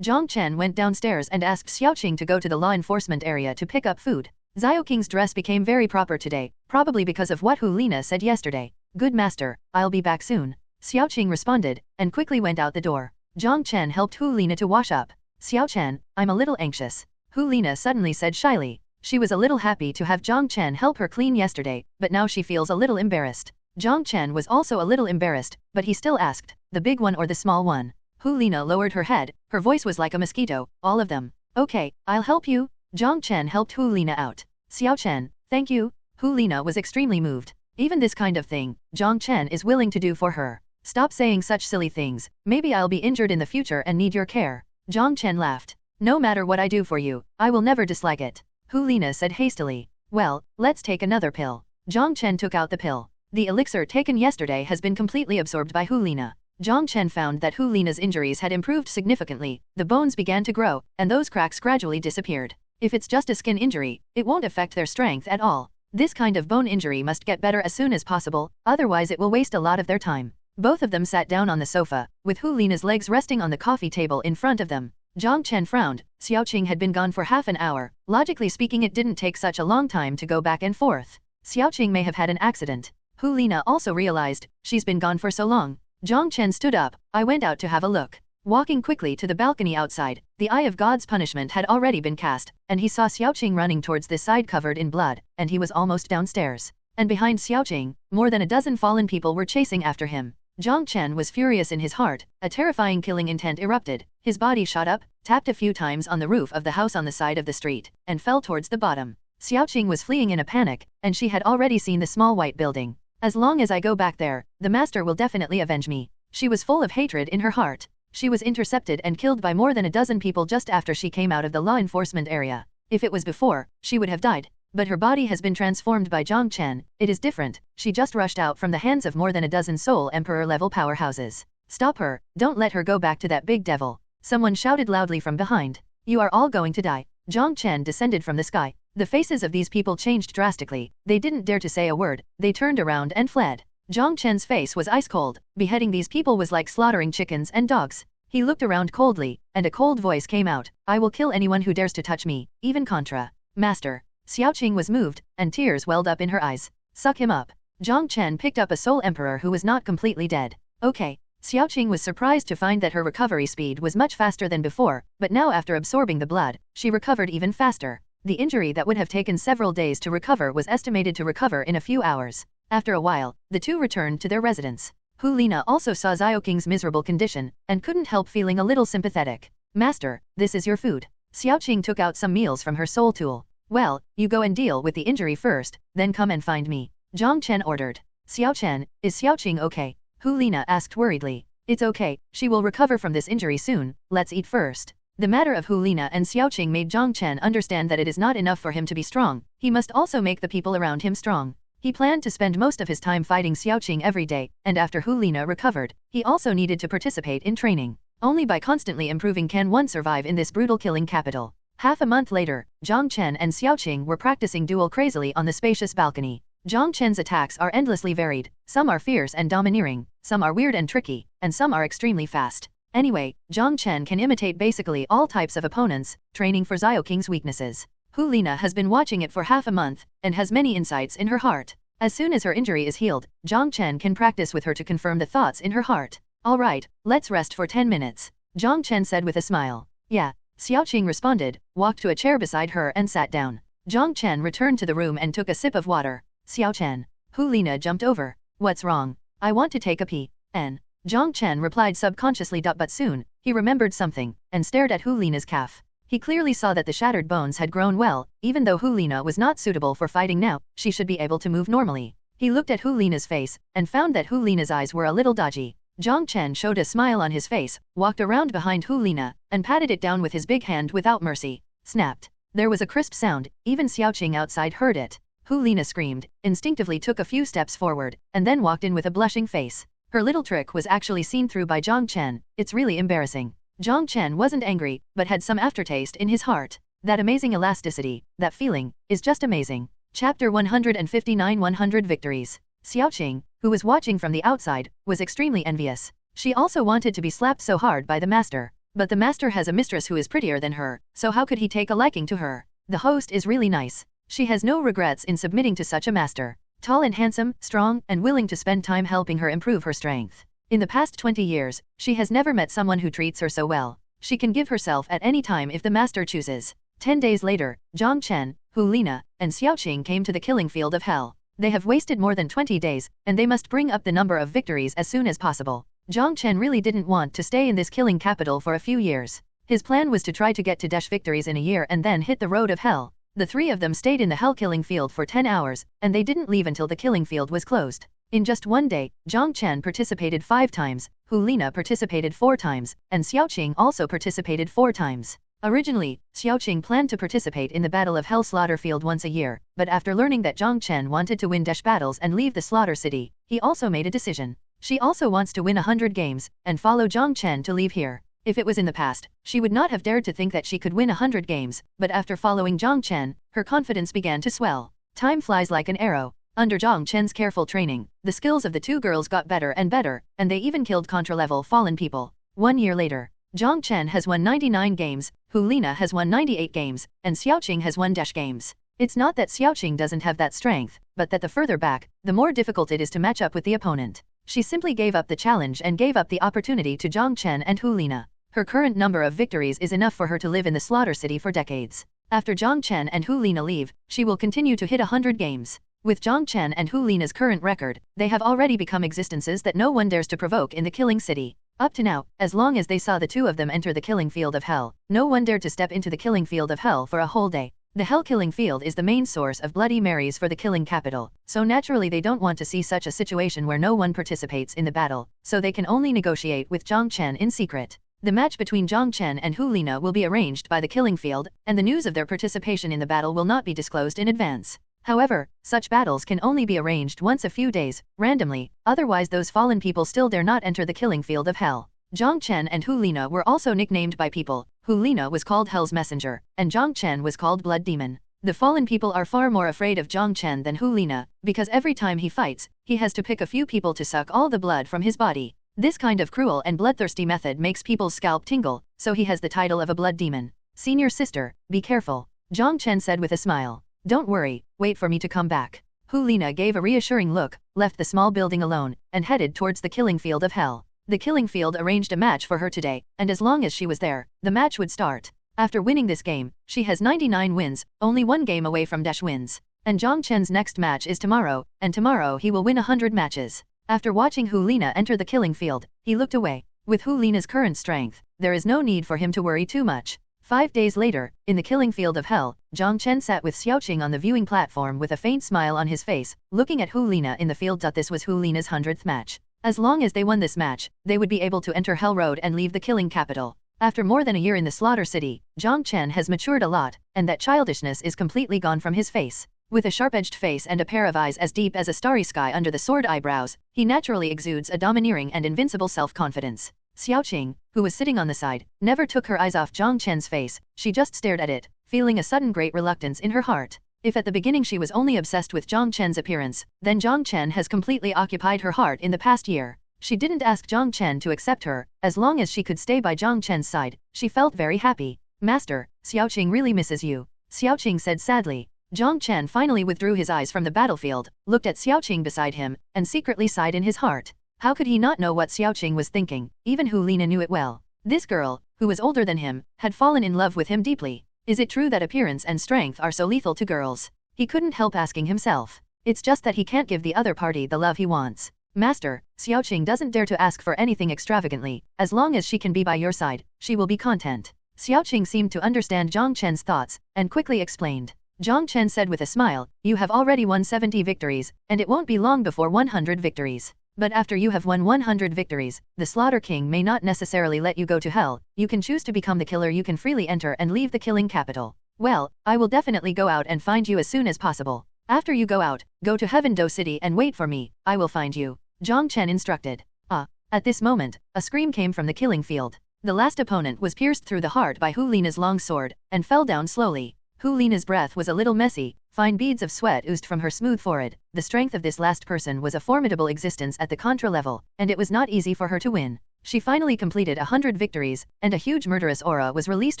Jiang Chen went downstairs and asked Xiaoxue to go to the law enforcement area to pick up food. Xiao King's dress became very proper today, probably because of what Hu Lina said yesterday. Good master, I'll be back soon. Xiaoxue responded, and quickly went out the door. Jiang Chen helped Hu Lina to wash up. Xiao Chen, I'm a little anxious. Hu Lina suddenly said shyly. She was a little happy to have Jiang Chen help her clean yesterday, but now she feels a little embarrassed. Jiang Chen was also a little embarrassed, but he still asked, the big one or the small one? Hu Lina lowered her head, her voice was like a mosquito, all of them. Okay, I'll help you. Jiang Chen helped Hu Lina out. Xiao Chen, thank you. Hu Lina was extremely moved. Even this kind of thing, Jiang Chen is willing to do for her. Stop saying such silly things, maybe I'll be injured in the future and need your care. Jiang Chen laughed. No matter what I do for you, I will never dislike it. Hu Lina said hastily. Well, let's take another pill. Jiang Chen took out the pill. The elixir taken yesterday has been completely absorbed by Hu Lina. Jiang Chen found that Hu Lina's injuries had improved significantly, the bones began to grow, and those cracks gradually disappeared. If it's just a skin injury, it won't affect their strength at all. This kind of bone injury must get better as soon as possible, otherwise it will waste a lot of their time. Both of them sat down on the sofa, with Hu Lina's legs resting on the coffee table in front of them. Jiang Chen frowned. Xiaoxue had been gone for half an hour. Logically speaking, it didn't take such a long time to go back and forth. Xiaoxue may have had an accident. Hu Lina also realized, she's been gone for so long. Jiang Chen stood up. I went out to have a look. Walking quickly to the balcony outside, the Eye of God's punishment had already been cast, and he saw Xiaoxue running towards this side covered in blood, and he was almost downstairs. And behind Xiaoxue, more than a dozen fallen people were chasing after him. Jiang Chen was furious in his heart, a terrifying killing intent erupted. His body shot up, tapped a few times on the roof of the house on the side of the street, and fell towards the bottom. Xiaoxue was fleeing in a panic, and she had already seen the small white building. As long as I go back there, the master will definitely avenge me. She was full of hatred in her heart. She was intercepted and killed by more than a dozen people just after she came out of the law enforcement area. If it was before, she would have died. But her body has been transformed by Jiang Chen. It is different. She just rushed out from the hands of more than a dozen Soul Emperor-level powerhouses. Stop her, don't let her go back to that big devil. Someone shouted loudly from behind. You are all going to die. Jiang Chen descended from the sky. The faces of these people changed drastically. They didn't dare to say a word. They turned around and fled. Jiang Chen's face was ice cold. Beheading these people was like slaughtering chickens and dogs. He looked around coldly, and a cold voice came out. I will kill anyone who dares to touch me, even Contra. Master. Xiaoxue was moved, and tears welled up in her eyes. Suck him up. Jiang Chen picked up a Soul Emperor who was not completely dead. Okay. Xiaoqing was surprised to find that her recovery speed was much faster than before, but now after absorbing the blood, she recovered even faster. The injury that would have taken several days to recover was estimated to recover in a few hours. After a while, the two returned to their residence. Hu Lina also saw Xiaoqing's miserable condition, and couldn't help feeling a little sympathetic. Master, this is your food. Xiaoqing took out some meals from her soul tool. Well, you go and deal with the injury first, then come and find me. Jiang Chen ordered. Xiao Chen, is Xiaoqing okay? Hu Lina asked worriedly. It's okay, she will recover from this injury soon, let's eat first. The matter of Hu Lina and Xiaoqing made Jiang Chen understand that it is not enough for him to be strong, he must also make the people around him strong. He planned to spend most of his time fighting Xiaoqing every day, and after Hu Lina recovered, he also needed to participate in training. Only by constantly improving can one survive in this brutal killing capital. Half a month later, Jiang Chen and Xiaoqing were practicing duel crazily on the spacious balcony. Jiang Chen's attacks are endlessly varied, some are fierce and domineering, some are weird and tricky, and some are extremely fast. Anyway, Jiang Chen can imitate basically all types of opponents, training for Xiaoqing's weaknesses. Hu Lina has been watching it for half a month, and has many insights in her heart. As soon as her injury is healed, Jiang Chen can practice with her to confirm the thoughts in her heart. Alright, let's rest for 10 minutes. Jiang Chen said with a smile. Yeah. Xiaoqing responded, walked to a chair beside her and sat down. Jiang Chen returned to the room and took a sip of water. Xiao Chen. Hu Lina jumped over. What's wrong? I want to take a pee. Jiang Chen replied subconsciously. But soon, he remembered something, and stared at Hu Lina's calf. He clearly saw that the shattered bones had grown well, even though Hu Lina was not suitable for fighting now, she should be able to move normally. He looked at Hu Lina's face, and found that Hu Lina's eyes were a little dodgy. Jiang Chen showed a smile on his face, walked around behind Hu Lina, and patted it down with his big hand without mercy. Snapped. There was a crisp sound, even Xiaoqing outside heard it. Hu Lina screamed, instinctively took a few steps forward, and then walked in with a blushing face. Her little trick was actually seen through by Jiang Chen. It's really embarrassing. Jiang Chen wasn't angry, but had some aftertaste in his heart. That amazing elasticity, that feeling, is just amazing. Chapter 159 100 Victories. Xiaoqing, who was watching from the outside, was extremely envious. She also wanted to be slapped so hard by the master. But the master has a mistress who is prettier than her, so how could he take a liking to her? The host is really nice. She has no regrets in submitting to such a master. Tall and handsome, strong, and willing to spend time helping her improve her strength. In the past 20 years, she has never met someone who treats her so well. She can give herself at any time if the master chooses. 10 days later, Jiang Chen, Hu Lina, and Xiaoqing came to the killing field of hell. They have wasted more than 20 days, and they must bring up the number of victories as soon as possible. Jiang Chen really didn't want to stay in this killing capital for a few years. His plan was to try to get to dash victories in a year and then hit the road of hell. The three of them stayed in the hell killing field for 10 hours, and they didn't leave until the killing field was closed. In just one day, Jiang Chen participated 5 times, Hu Lina participated 4 times, and Xiaoqing also participated 4 times. Originally, Xiaoqing planned to participate in the Battle of Hell Slaughter Field once a year, but after learning that Jiang Chen wanted to win dash battles and leave the Slaughter City, he also made a decision. She also wants to win 100 games, and follow Jiang Chen to leave here. If it was in the past, she would not have dared to think that she could win 100 games, but after following Jiang Chen, her confidence began to swell. Time flies like an arrow. Under Jiang Chen's careful training, the skills of the two girls got better and better, and they even killed contra-level fallen people. 1 year later, Jiang Chen has won 99 games, Hu Lina has won 98 games, and Xiaoqing has won dash games. It's not that Xiaoqing doesn't have that strength, but that the further back, the more difficult it is to match up with the opponent. She simply gave up the challenge and gave up the opportunity to Jiang Chen and Hu Lina. Her current number of victories is enough for her to live in the Slaughter City for decades. After Jiang Chen and Hu Lina leave, she will continue to hit 100 games. With Jiang Chen and Hu Lina's current record, they have already become existences that no one dares to provoke in the killing city. Up to now, as long as they saw the two of them enter the killing field of hell, no one dared to step into the killing field of hell for a whole day. The hell killing field is the main source of Bloody Marys for the killing capital, so naturally they don't want to see such a situation where no one participates in the battle, so they can only negotiate with Jiang Chen in secret. The match between Jiang Chen and Hu Lina will be arranged by the killing field, and the news of their participation in the battle will not be disclosed in advance. However, such battles can only be arranged once a few days, randomly, otherwise those fallen people still dare not enter the killing field of hell. Jiang Chen and Hu Lina were also nicknamed by people. Hu Lina was called Hell's Messenger, and Jiang Chen was called Blood Demon. The fallen people are far more afraid of Jiang Chen than Hu Lina, because every time he fights, he has to pick a few people to suck all the blood from his body. This kind of cruel and bloodthirsty method makes people's scalp tingle, so he has the title of a blood demon. Senior sister, be careful, Jiang Chen said with a smile. Don't worry, wait for me to come back. Hu Lina gave a reassuring look, left the small building alone, and headed towards the killing field of hell. The killing field arranged a match for her today, and as long as she was there, the match would start. After winning this game, she has 99 wins, only one game away from dash wins. And Jiang Chen's next match is tomorrow, and tomorrow he will win 100 matches. After watching Hu Lina enter the killing field, he looked away. With Hu Lina's current strength, there is no need for him to worry too much. 5 days later, in the killing field of hell, Jiang Chen sat with Xiaoxue on the viewing platform with a faint smile on his face, looking at Hu Lina in the field. This was Hu Lina's 100th match. As long as they won this match, they would be able to enter Hell Road and leave the killing capital. After more than a year in the Slaughter City, Jiang Chen has matured a lot, and that childishness is completely gone from his face. With a sharp-edged face and a pair of eyes as deep as a starry sky under the sword eyebrows, he naturally exudes a domineering and invincible self-confidence. Xiaoxue, who was sitting on the side, never took her eyes off Jiang Chen's face, she just stared at it, feeling a sudden great reluctance in her heart. If at the beginning she was only obsessed with Jiang Chen's appearance, then Jiang Chen has completely occupied her heart in the past year. She didn't ask Jiang Chen to accept her, as long as she could stay by Jiang Chen's side, she felt very happy. Master, Xiaoxue really misses you, Xiaoxue said sadly. Jiang Chen finally withdrew his eyes from the battlefield, looked at Xiaoxue beside him, and secretly sighed in his heart. How could he not know what Xiaoxue was thinking? Even Hu Lina knew it well. This girl, who was older than him, had fallen in love with him deeply. Is it true that appearance and strength are so lethal to girls? He couldn't help asking himself. It's just that he can't give the other party the love he wants. Master, Xiaoxue doesn't dare to ask for anything extravagantly. As long as she can be by your side, she will be content. Xiaoxue seemed to understand Jiang Chen's thoughts, and quickly explained. Jiang Chen said with a smile, you have already won 70 victories, and it won't be long before 100 victories. But after you have won 100 victories, the Slaughter King may not necessarily let you go to hell. You can choose to become the killer. You can freely enter and leave the killing capital. Well, I will definitely go out and find you as soon as possible. After you go out, go to Heaven Do City and wait for me. I will find you, Jiang Chen instructed. At this moment, a scream came from the killing field. The last opponent was pierced through the heart by Hu Lina's long sword, and fell down slowly. Hu Lina's breath was a little messy, fine beads of sweat oozed from her smooth forehead. The strength of this last person was a formidable existence at the Contra level, and it was not easy for her to win. She finally completed 100 victories, and a huge murderous aura was released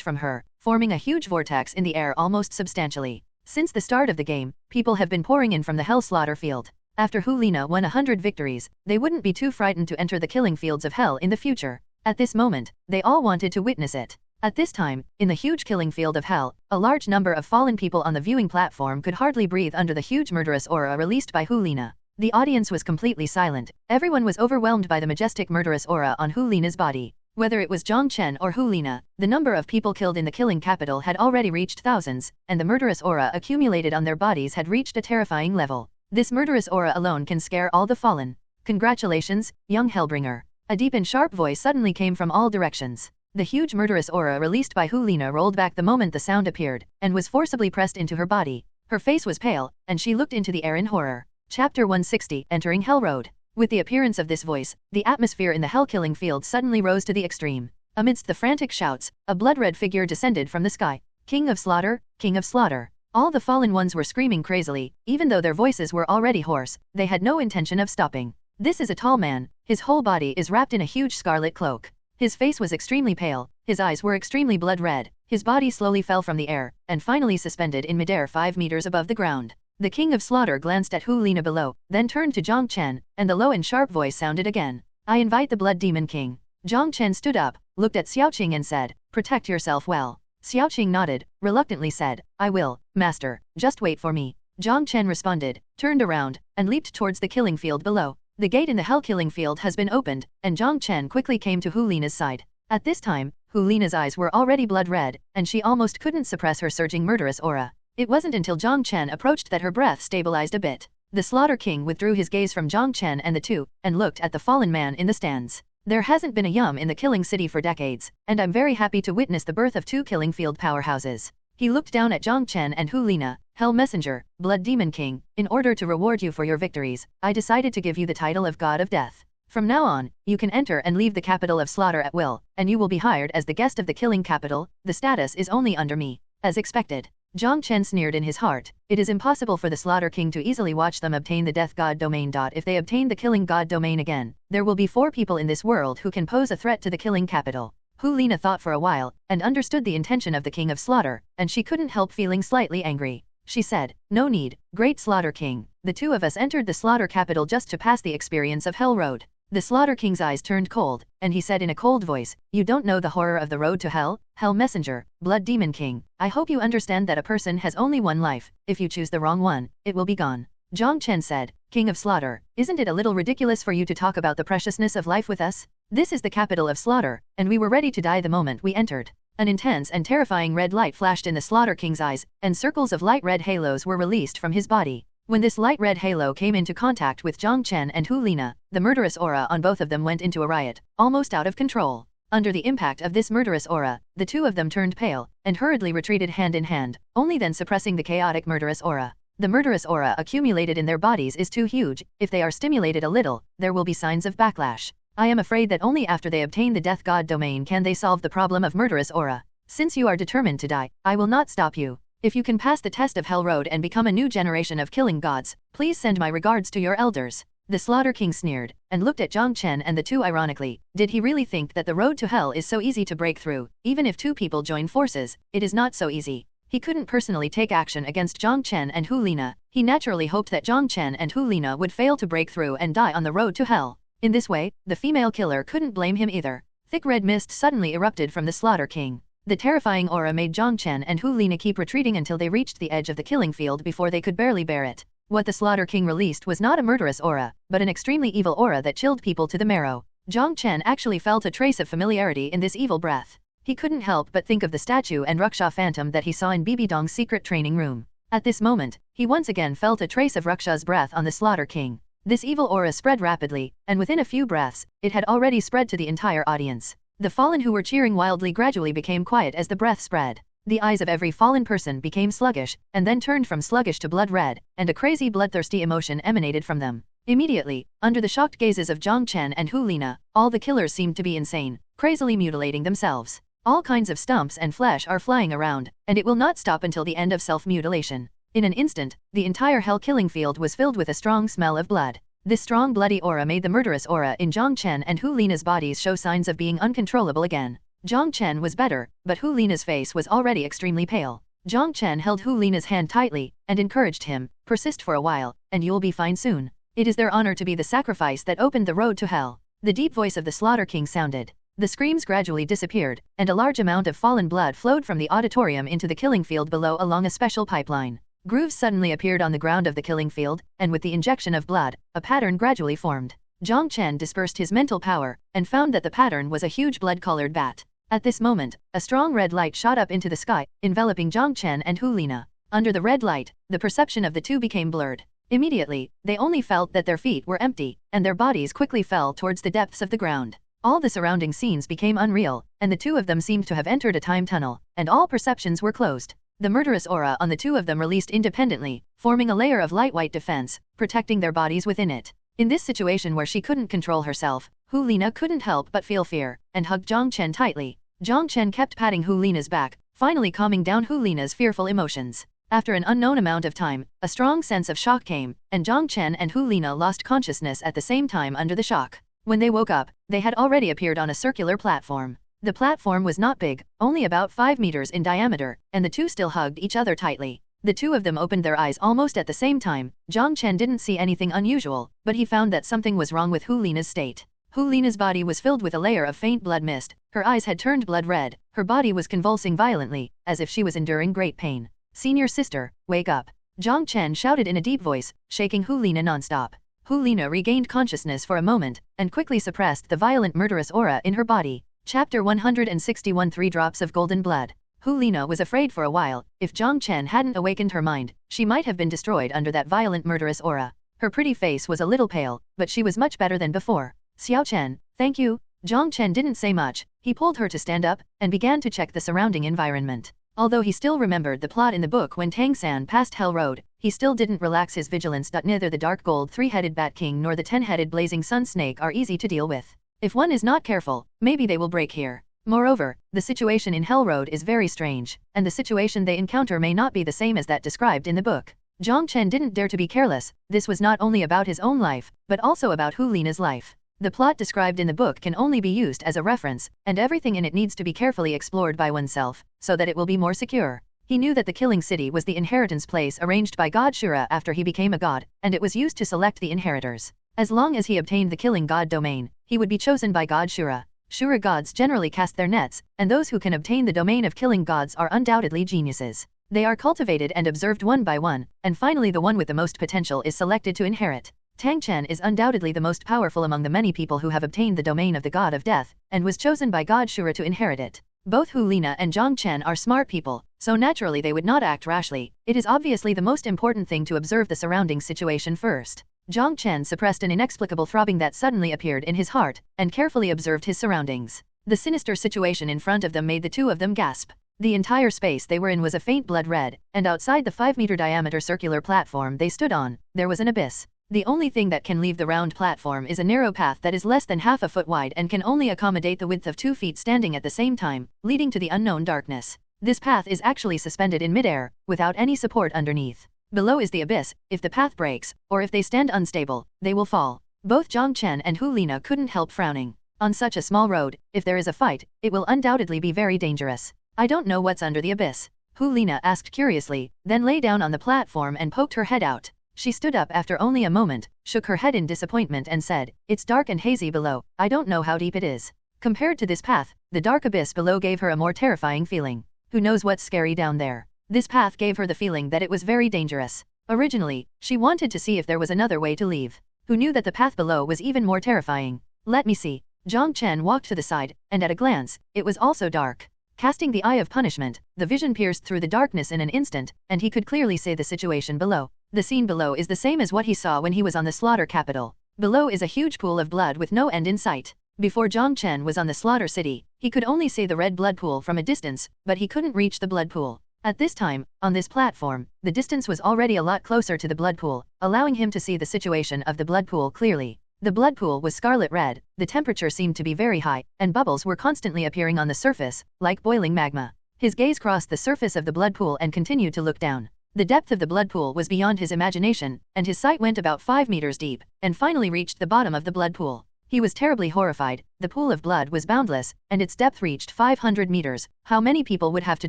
from her, forming a huge vortex in the air almost substantially. Since the start of the game, people have been pouring in from the Hell Slaughter field. After Hu Lina won 100 victories, they wouldn't be too frightened to enter the killing fields of hell in the future. At this moment, they all wanted to witness it. At this time, in the huge killing field of hell, a large number of fallen people on the viewing platform could hardly breathe under the huge murderous aura released by Hu Lina. The audience was completely silent. Everyone was overwhelmed by the majestic murderous aura on Hu Lina's body. Whether it was Jiang Chen or Hu Lina, the number of people killed in the killing capital had already reached thousands, and the murderous aura accumulated on their bodies had reached a terrifying level. This murderous aura alone can scare all the fallen. Congratulations, young Hellbringer. A deep and sharp voice suddenly came from all directions. The huge murderous aura released by Hu Lina rolled back the moment the sound appeared, and was forcibly pressed into her body. Her face was pale, and she looked into the air in horror. Chapter 160, Entering Hell Road. With the appearance of this voice, the atmosphere in the hell-killing field suddenly rose to the extreme. Amidst the frantic shouts, a blood-red figure descended from the sky. King of Slaughter, King of Slaughter. All the fallen ones were screaming crazily. Even though their voices were already hoarse, they had no intention of stopping. This is a tall man. His whole body is wrapped in a huge scarlet cloak. His face was extremely pale, his eyes were extremely blood-red, his body slowly fell from the air, and finally suspended in midair 5 meters above the ground. The King of Slaughter glanced at Hu Lina below, then turned to Jiang Chen, and the low and sharp voice sounded again. I invite the Blood Demon King. Jiang Chen stood up, looked at Xiaoxue and said, protect yourself well. Xiaoxue nodded, reluctantly said, I will, Master, just wait for me. Jiang Chen responded, turned around, and leaped towards the killing field below. The gate in the hell killing field has been opened, and Jiang Chen quickly came to Hu Lina's side. At this time, Hu Lina's eyes were already blood-red, and she almost couldn't suppress her surging murderous aura. It wasn't until Jiang Chen approached that her breath stabilized a bit. The Slaughter King withdrew his gaze from Jiang Chen and the two, and looked at the fallen man in the stands. There hasn't been a yum in the killing city for decades, and I'm very happy to witness the birth of 2 killing field powerhouses. He looked down at Jiang Chen and Hu Lina. Hell Messenger, Blood Demon King, in order to reward you for your victories, I decided to give you the title of God of Death. From now on, you can enter and leave the capital of Slaughter at will, and you will be hired as the guest of the killing capital. The status is only under me. As expected. Jiang Chen sneered in his heart. It is impossible for the Slaughter King to easily watch them obtain the Death God domain. If they obtain the Killing God domain again, there will be 4 people in this world who can pose a threat to the killing capital. Hu Lina thought for a while, and understood the intention of the King of Slaughter, and she couldn't help feeling slightly angry. She said, no need, Great Slaughter King. The 2 of us entered the Slaughter capital just to pass the experience of Hell Road. The Slaughter King's eyes turned cold, and he said in a cold voice, "You don't know the horror of the road to hell, Hell Messenger, Blood Demon King. I hope you understand that a person has only one life. If you choose the wrong one, it will be gone." Jiang Chen said, "King of Slaughter, isn't it a little ridiculous for you to talk about the preciousness of life with us? This is the capital of slaughter, and we were ready to die the moment we entered." An intense and terrifying red light flashed in the Slaughter King's eyes, and circles of light red halos were released from his body. When this light red halo came into contact with Jiang Chen and Hu Lina, the murderous aura on both of them went into a riot, almost out of control. Under the impact of this murderous aura, the two of them turned pale, and hurriedly retreated hand in hand, only then suppressing the chaotic murderous aura. The murderous aura accumulated in their bodies is too huge. If they are stimulated a little, there will be signs of backlash. I am afraid that only after they obtain the Death God domain can they solve the problem of murderous aura. Since you are determined to die, I will not stop you. If you can pass the test of Hell Road and become a new generation of killing gods, please send my regards to your elders." The Slaughter King sneered, and looked at Jiang Chen and the two ironically. Did he really think that the road to hell is so easy to break through? Even if two people join forces, it is not so easy. He couldn't personally take action against Jiang Chen and Hu Lina. He naturally hoped that Jiang Chen and Hu Lina would fail to break through and die on the road to hell. In this way, the female killer couldn't blame him either. Thick red mist suddenly erupted from the Slaughter King. The terrifying aura made Jiang Chen and Hu Lina keep retreating until they reached the edge of the killing field before they could barely bear it. What the Slaughter King released was not a murderous aura, but an extremely evil aura that chilled people to the marrow. Jiang Chen actually felt a trace of familiarity in this evil breath. He couldn't help but think of the statue and Ruksha phantom that he saw in Bibi Dong's secret training room. At this moment, he once again felt a trace of Ruksha's breath on the Slaughter King. This evil aura spread rapidly, and within a few breaths, it had already spread to the entire audience. The fallen who were cheering wildly gradually became quiet as the breath spread. The eyes of every fallen person became sluggish, and then turned from sluggish to blood red, and a crazy bloodthirsty emotion emanated from them. Immediately, under the shocked gazes of Jiang Chen and Hu Lina, all the killers seemed to be insane, crazily mutilating themselves. All kinds of stumps and flesh are flying around, and it will not stop until the end of self-mutilation. In an instant, the entire hell killing field was filled with a strong smell of blood. This strong bloody aura made the murderous aura in Jiang Chen and Hu Lina's bodies show signs of being uncontrollable again. Jiang Chen was better, but Hu Lina's face was already extremely pale. Jiang Chen held Hu Lina's hand tightly, and encouraged him, "Persist for a while, and you'll be fine soon. It is their honor to be the sacrifice that opened the road to hell." The deep voice of the Slaughter King sounded. The screams gradually disappeared, and a large amount of fallen blood flowed from the auditorium into the killing field below along a special pipeline. Grooves suddenly appeared on the ground of the killing field, and with the injection of blood, a pattern gradually formed. Jiang Chen dispersed his mental power, and found that the pattern was a huge blood-colored bat. At this moment, a strong red light shot up into the sky, enveloping Jiang Chen and Hu Lina. Under the red light, the perception of the two became blurred. Immediately, they only felt that their feet were empty, and their bodies quickly fell towards the depths of the ground. All the surrounding scenes became unreal, and the two of them seemed to have entered a time tunnel, and all perceptions were closed. The murderous aura on the two of them released independently, forming a layer of light white defense, protecting their bodies within it. In this situation where she couldn't control herself, Hu Lina couldn't help but feel fear, and hugged Jiang Chen tightly. Jiang Chen kept patting Hu Lina's back, finally calming down Hu Lina's fearful emotions. After an unknown amount of time, a strong sense of shock came, and Jiang Chen and Hu Lina lost consciousness at the same time under the shock. When they woke up, they had already appeared on a circular platform. The platform was not big, only about 5 meters in diameter, and the two still hugged each other tightly. The two of them opened their eyes almost at the same time. Jiang Chen didn't see anything unusual, but he found that something was wrong with Hu Lina's state. Hu Lina's body was filled with a layer of faint blood mist, her eyes had turned blood red, her body was convulsing violently, as if she was enduring great pain. "Senior sister, wake up!" Jiang Chen shouted in a deep voice, shaking Hu Lina nonstop. Hu Lina regained consciousness for a moment, and quickly suppressed the violent murderous aura in her body. Chapter 161 3 Drops of Golden Blood. Hu Lina was afraid for a while. If Jiang Chen hadn't awakened her mind, she might have been destroyed under that violent murderous aura. Her pretty face was a little pale, but she was much better than before. "Xiaoxue, thank you." Jiang Chen didn't say much. He pulled her to stand up, and began to check the surrounding environment. Although he still remembered the plot in the book when Tang San passed Hell Road, he still didn't relax his vigilance. Neither the dark gold 3-headed Bat King nor the 10-headed blazing sun snake are easy to deal with. If one is not careful, maybe they will break here. Moreover, the situation in Hell Road is very strange, and the situation they encounter may not be the same as that described in the book. Jiang Chen didn't dare to be careless. This was not only about his own life, but also about Hu Lina's life. The plot described in the book can only be used as a reference, and everything in it needs to be carefully explored by oneself, so that it will be more secure. He knew that the killing city was the inheritance place arranged by God Shura after he became a god, and it was used to select the inheritors. As long as he obtained the killing god domain, he would be chosen by God Shura. Shura gods generally cast their nets, and those who can obtain the domain of killing gods are undoubtedly geniuses. They are cultivated and observed one by one, and finally the one with the most potential is selected to inherit. Tang Chen is undoubtedly the most powerful among the many people who have obtained the domain of the god of death, and was chosen by God Shura to inherit it. Both Hu Lina and Jiang Chen are smart people, so naturally they would not act rashly. It is obviously the most important thing to observe the surrounding situation first. Jiang Chen suppressed an inexplicable throbbing that suddenly appeared in his heart, and carefully observed his surroundings. The sinister situation in front of them made the two of them gasp. The entire space they were in was a faint blood red, and outside the 5-meter diameter circular platform they stood on, there was an abyss. The only thing that can leave the round platform is a narrow path that is less than half a foot wide and can only accommodate the width of 2 feet standing at the same time, leading to the unknown darkness. This path is actually suspended in midair, without any support underneath. Below is the abyss. If the path breaks, or if they stand unstable, they will fall. Both Jiang Chen and Hu Lina couldn't help frowning. On such a small road, if there is a fight, it will undoubtedly be very dangerous. I don't know what's under the abyss, Hu Lina asked curiously, then lay down on the platform and poked her head out. She stood up after only a moment, shook her head in disappointment and said, "It's dark and hazy below, I don't know how deep it is." Compared to this path, the dark abyss below gave her a more terrifying feeling. Who knows what's scary down there? This path gave her the feeling that it was very dangerous. Originally, she wanted to see if there was another way to leave. Who knew that the path below was even more terrifying? Let me see. Jiang Chen walked to the side, and at a glance, it was also dark. Casting the eye of punishment, the vision pierced through the darkness in an instant, and he could clearly see the situation below. The scene below is the same as what he saw when he was on the slaughter capital. Below is a huge pool of blood with no end in sight. Before Jiang Chen was on the slaughter city, he could only see the red blood pool from a distance, but he couldn't reach the blood pool. At this time, on this platform, the distance was already a lot closer to the blood pool, allowing him to see the situation of the blood pool clearly. The blood pool was scarlet red, the temperature seemed to be very high, and bubbles were constantly appearing on the surface, like boiling magma. His gaze crossed the surface of the blood pool and continued to look down. The depth of the blood pool was beyond his imagination, and his sight went about 5 meters deep, and finally reached the bottom of the blood pool. He was terribly horrified. The pool of blood was boundless, and its depth reached 500 meters. How many people would have to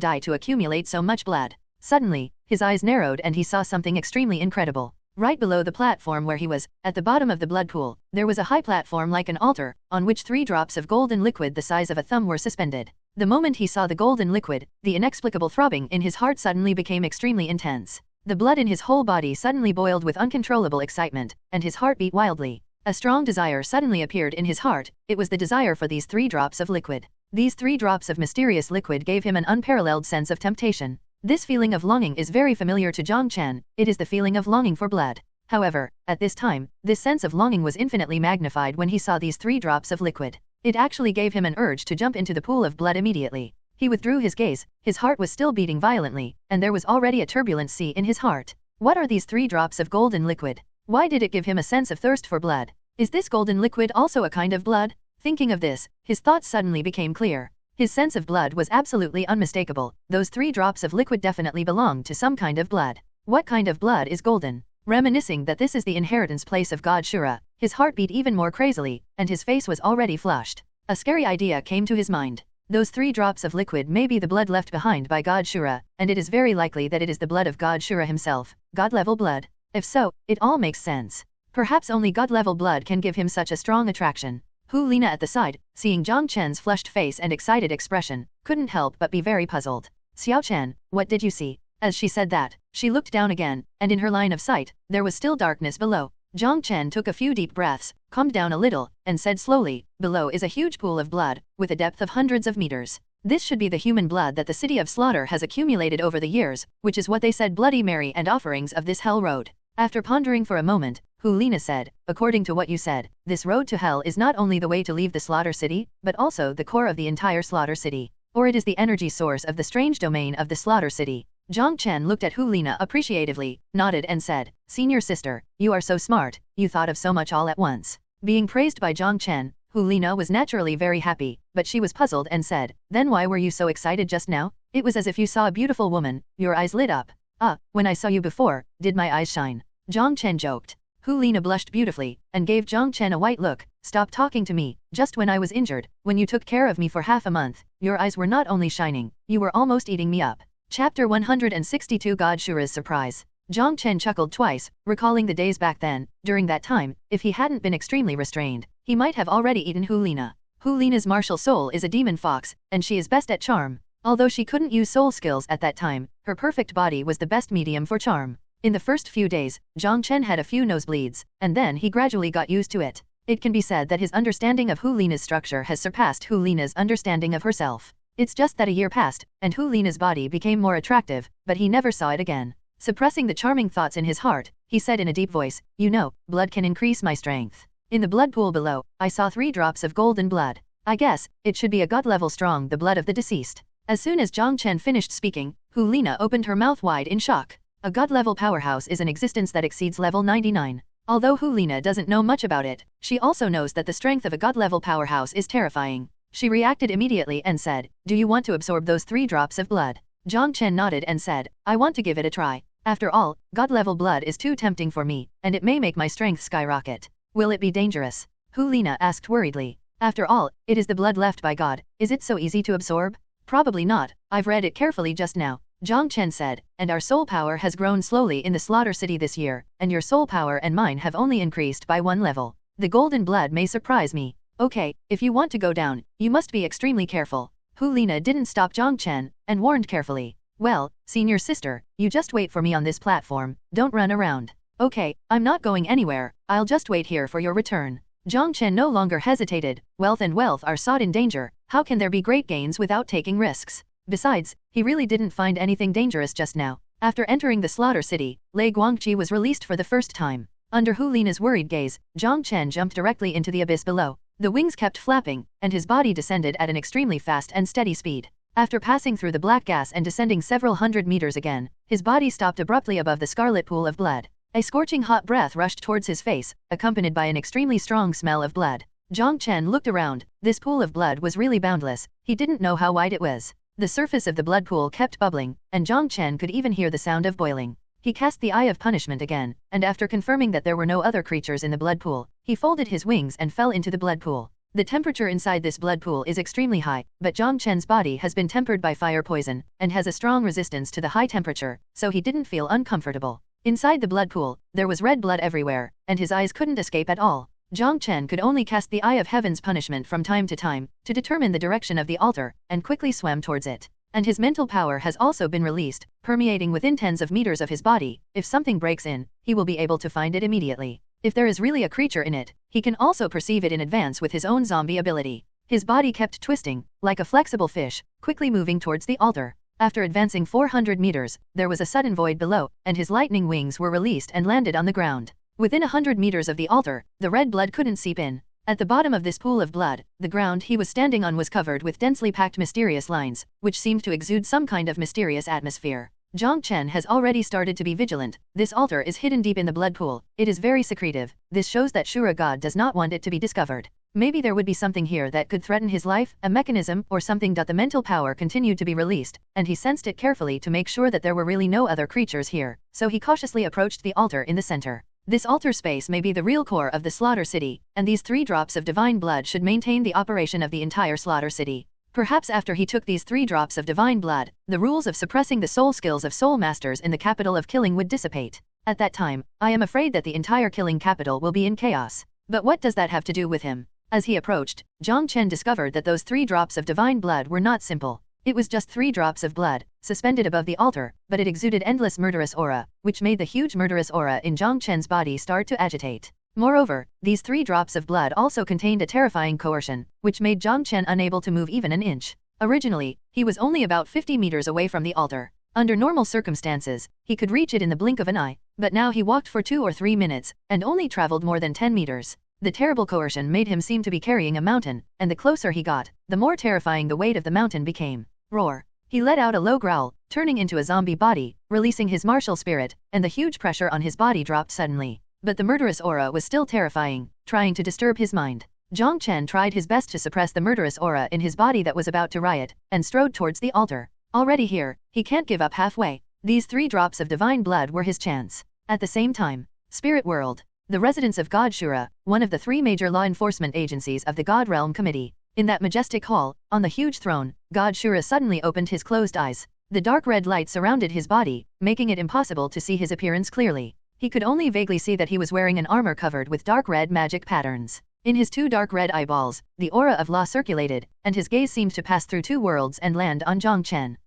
die to accumulate so much blood? Suddenly, his eyes narrowed and he saw something extremely incredible. Right below the platform where he was, at the bottom of the blood pool, there was a high platform like an altar, on which 3 drops of golden liquid the size of a thumb were suspended. The moment he saw the golden liquid, the inexplicable throbbing in his heart suddenly became extremely intense. The blood in his whole body suddenly boiled with uncontrollable excitement, and his heart beat wildly. A strong desire suddenly appeared in his heart. It was the desire for these 3 drops of liquid. These 3 drops of mysterious liquid gave him an unparalleled sense of temptation. This feeling of longing is very familiar to Jiang Chen. It is the feeling of longing for blood. However, at this time, this sense of longing was infinitely magnified when he saw these 3 drops of liquid. It actually gave him an urge to jump into the pool of blood immediately. He withdrew his gaze, his heart was still beating violently, and there was already a turbulent sea in his heart. What are these 3 drops of golden liquid? Why did it give him a sense of thirst for blood? Is this golden liquid also a kind of blood? Thinking of this, his thoughts suddenly became clear. His sense of blood was absolutely unmistakable. Those 3 drops of liquid definitely belonged to some kind of blood. What kind of blood is golden? Reminiscing that this is the inheritance place of God Shura, his heart beat even more crazily, and his face was already flushed. A scary idea came to his mind. Those 3 drops of liquid may be the blood left behind by God Shura, and it is very likely that it is the blood of God Shura himself, God-level blood. If so, it all makes sense. Perhaps only God-level blood can give him such a strong attraction. Hu Lina at the side, seeing Jiang Chen's flushed face and excited expression, couldn't help but be very puzzled. "Xiaoxue, what did you see?" As she said that, she looked down again, and in her line of sight, there was still darkness below. Jiang Chen took a few deep breaths, calmed down a little, and said slowly, "Below is a huge pool of blood, with a depth of hundreds of meters. This should be the human blood that the city of slaughter has accumulated over the years, which is what they said Bloody Mary and offerings of this hell road." After pondering for a moment, Hu Lina said, "According to what you said, this road to hell is not only the way to leave the slaughter city, but also the core of the entire slaughter city. Or it is the energy source of the strange domain of the slaughter city." Jiang Chen looked at Hu Lina appreciatively, nodded and said, "Senior sister, you are so smart, you thought of so much all at once." Being praised by Jiang Chen, Hu Lina was naturally very happy, but she was puzzled and said, "Then why were you so excited just now? It was as if you saw a beautiful woman, your eyes lit up." "Ah, when I saw you before, did my eyes shine?" Jiang Chen joked. Hu Lina blushed beautifully, and gave Jiang Chen a white look. "Stop talking to me, just when I was injured, when you took care of me for half a month, your eyes were not only shining, you were almost eating me up." Chapter 162 God Shura's Surprise. Jiang Chen chuckled twice, recalling the days back then. During that time, if he hadn't been extremely restrained, he might have already eaten Hu Lina. Hu Lina's martial soul is a demon fox, and she is best at charm. Although she couldn't use soul skills at that time, her perfect body was the best medium for charm. In the first few days, Jiang Chen had a few nosebleeds, and then he gradually got used to it. It can be said that his understanding of Hu Lina's structure has surpassed Hu Lina's understanding of herself. It's just that a year passed, and Hu Lina's body became more attractive, but he never saw it again. Suppressing the charming thoughts in his heart, he said in a deep voice, "You know, blood can increase my strength. In the blood pool below, I saw 3 drops of golden blood. I guess, it should be a god level strong, the blood of the deceased." As soon as Jiang Chen finished speaking, Hu Lina opened her mouth wide in shock. A god level powerhouse is an existence that exceeds level 99. Although Hu Lina doesn't know much about it, she also knows that the strength of a god level powerhouse is terrifying. She reacted immediately and said, "Do you want to absorb those 3 drops of blood?" Jiang Chen nodded and said, "I want to give it a try. After all, god level blood is too tempting for me, and it may make my strength skyrocket. Will it be dangerous?" Hu Lina asked worriedly. "After all, it is the blood left by God. Is it so easy to absorb?" "Probably not. I've read it carefully just now," Jiang Chen said, "and our soul power has grown slowly in the Slaughter City this year, and your soul power and mine have only increased by 1 level. The golden blood may surprise me. Okay, if you want to go down, you must be extremely careful." Hu Lina didn't stop Jiang Chen, and warned carefully, "Well, senior sister, you just wait for me on this platform, don't run around." "Okay, I'm not going anywhere, I'll just wait here for your return." Jiang Chen no longer hesitated. Wealth and wealth are sought in danger. How can there be great gains without taking risks? Besides, he really didn't find anything dangerous just now. After entering the Slaughter City, Lei Guangqi was released for the first time. Under Hu Lina's worried gaze, Jiang Chen jumped directly into the abyss below. The wings kept flapping, and his body descended at an extremely fast and steady speed. After passing through the black gas and descending several hundred meters again, his body stopped abruptly above the scarlet pool of blood. A scorching hot breath rushed towards his face, accompanied by an extremely strong smell of blood. Jiang Chen looked around. This pool of blood was really boundless. He didn't know how wide it was. The surface of the blood pool kept bubbling, and Jiang Chen could even hear the sound of boiling. He cast the Eye of Punishment again, and after confirming that there were no other creatures in the blood pool, he folded his wings and fell into the blood pool. The temperature inside this blood pool is extremely high, but Jiang Chen's body has been tempered by fire poison, and has a strong resistance to the high temperature, so he didn't feel uncomfortable. Inside the blood pool, there was red blood everywhere, and his eyes couldn't escape at all. Jiang Chen could only cast the Eye of Heaven's Punishment from time to time, to determine the direction of the altar, and quickly swam towards it. And his mental power has also been released, permeating within tens of meters of his body. If something breaks in, he will be able to find it immediately. If there is really a creature in it, he can also perceive it in advance with his own zombie ability. His body kept twisting, like a flexible fish, quickly moving towards the altar. After advancing 400 meters, there was a sudden void below, and his lightning wings were released and landed on the ground. Within 100 meters of the altar, the red blood couldn't seep in. At the bottom of this pool of blood, the ground he was standing on was covered with densely packed mysterious lines, which seemed to exude some kind of mysterious atmosphere. Jiang Chen has already started to be vigilant. This altar is hidden deep in the blood pool. It is very secretive. This shows that Shura God does not want it to be discovered. Maybe there would be something here that could threaten his life, a mechanism or something. The mental power continued to be released, and he sensed it carefully to make sure that there were really no other creatures here, so he cautiously approached the altar in the center. This altar space may be the real core of the Slaughter City, and these 3 drops of divine blood should maintain the operation of the entire Slaughter City. Perhaps after he took these 3 drops of divine blood, the rules of suppressing the soul skills of soul masters in the capital of killing would dissipate. At that time, I am afraid that the entire killing capital will be in chaos. But what does that have to do with him? As he approached, Jiang Chen discovered that those 3 drops of divine blood were not simple. It was just 3 drops of blood, suspended above the altar, but it exuded endless murderous aura, which made the huge murderous aura in Jiang Chen's body start to agitate. Moreover, these 3 drops of blood also contained a terrifying coercion, which made Jiang Chen unable to move even an inch. Originally, he was only about 50 meters away from the altar. Under normal circumstances, he could reach it in the blink of an eye, but now he walked for 2 or 3 minutes, and only traveled more than 10 meters. The terrible coercion made him seem to be carrying a mountain, and the closer he got, the more terrifying the weight of the mountain became. Roar. He let out a low growl, turning into a zombie body, releasing his martial spirit, and the huge pressure on his body dropped suddenly. But the murderous aura was still terrifying, trying to disturb his mind. Jiang Chen tried his best to suppress the murderous aura in his body that was about to riot, and strode towards the altar. Already here, he can't give up halfway. These 3 drops of divine blood were his chance. At the same time, Spirit World. The residence of God Shura, one of the 3 major law enforcement agencies of the God Realm Committee. In that majestic hall, on the huge throne, God Shura suddenly opened his closed eyes. The dark red light surrounded his body, making it impossible to see his appearance clearly. He could only vaguely see that he was wearing an armor covered with dark red magic patterns. In his two dark red eyeballs, the aura of law circulated, and his gaze seemed to pass through two worlds and land on Jiang Chen.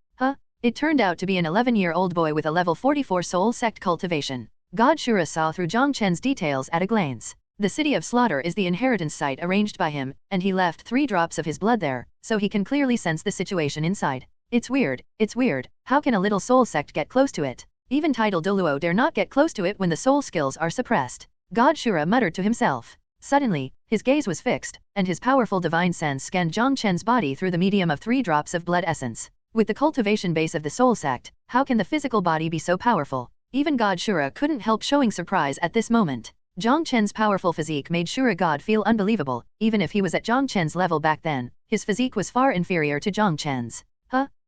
It turned out to be an 11-year-old boy with a level 44 soul sect cultivation. God Shura saw through Jiang Chen's details at a glance. The city of slaughter is the inheritance site arranged by him, and he left 3 drops of his blood there, so he can clearly sense the situation inside. It's weird. How can a little soul sect get close to it? Even titled Douluo dare not get close to it when the soul skills are suppressed. God Shura muttered to himself. Suddenly, his gaze was fixed, and his powerful divine sense scanned Jiang Chen's body through the medium of 3 drops of blood essence. With the cultivation base of the soul sect, how can the physical body be so powerful? Even God Shura couldn't help showing surprise at this moment. Jiang Chen's powerful physique made Shura God feel unbelievable. Even if he was at Jiang Chen's level back then, his physique was far inferior to Jiang Chen's.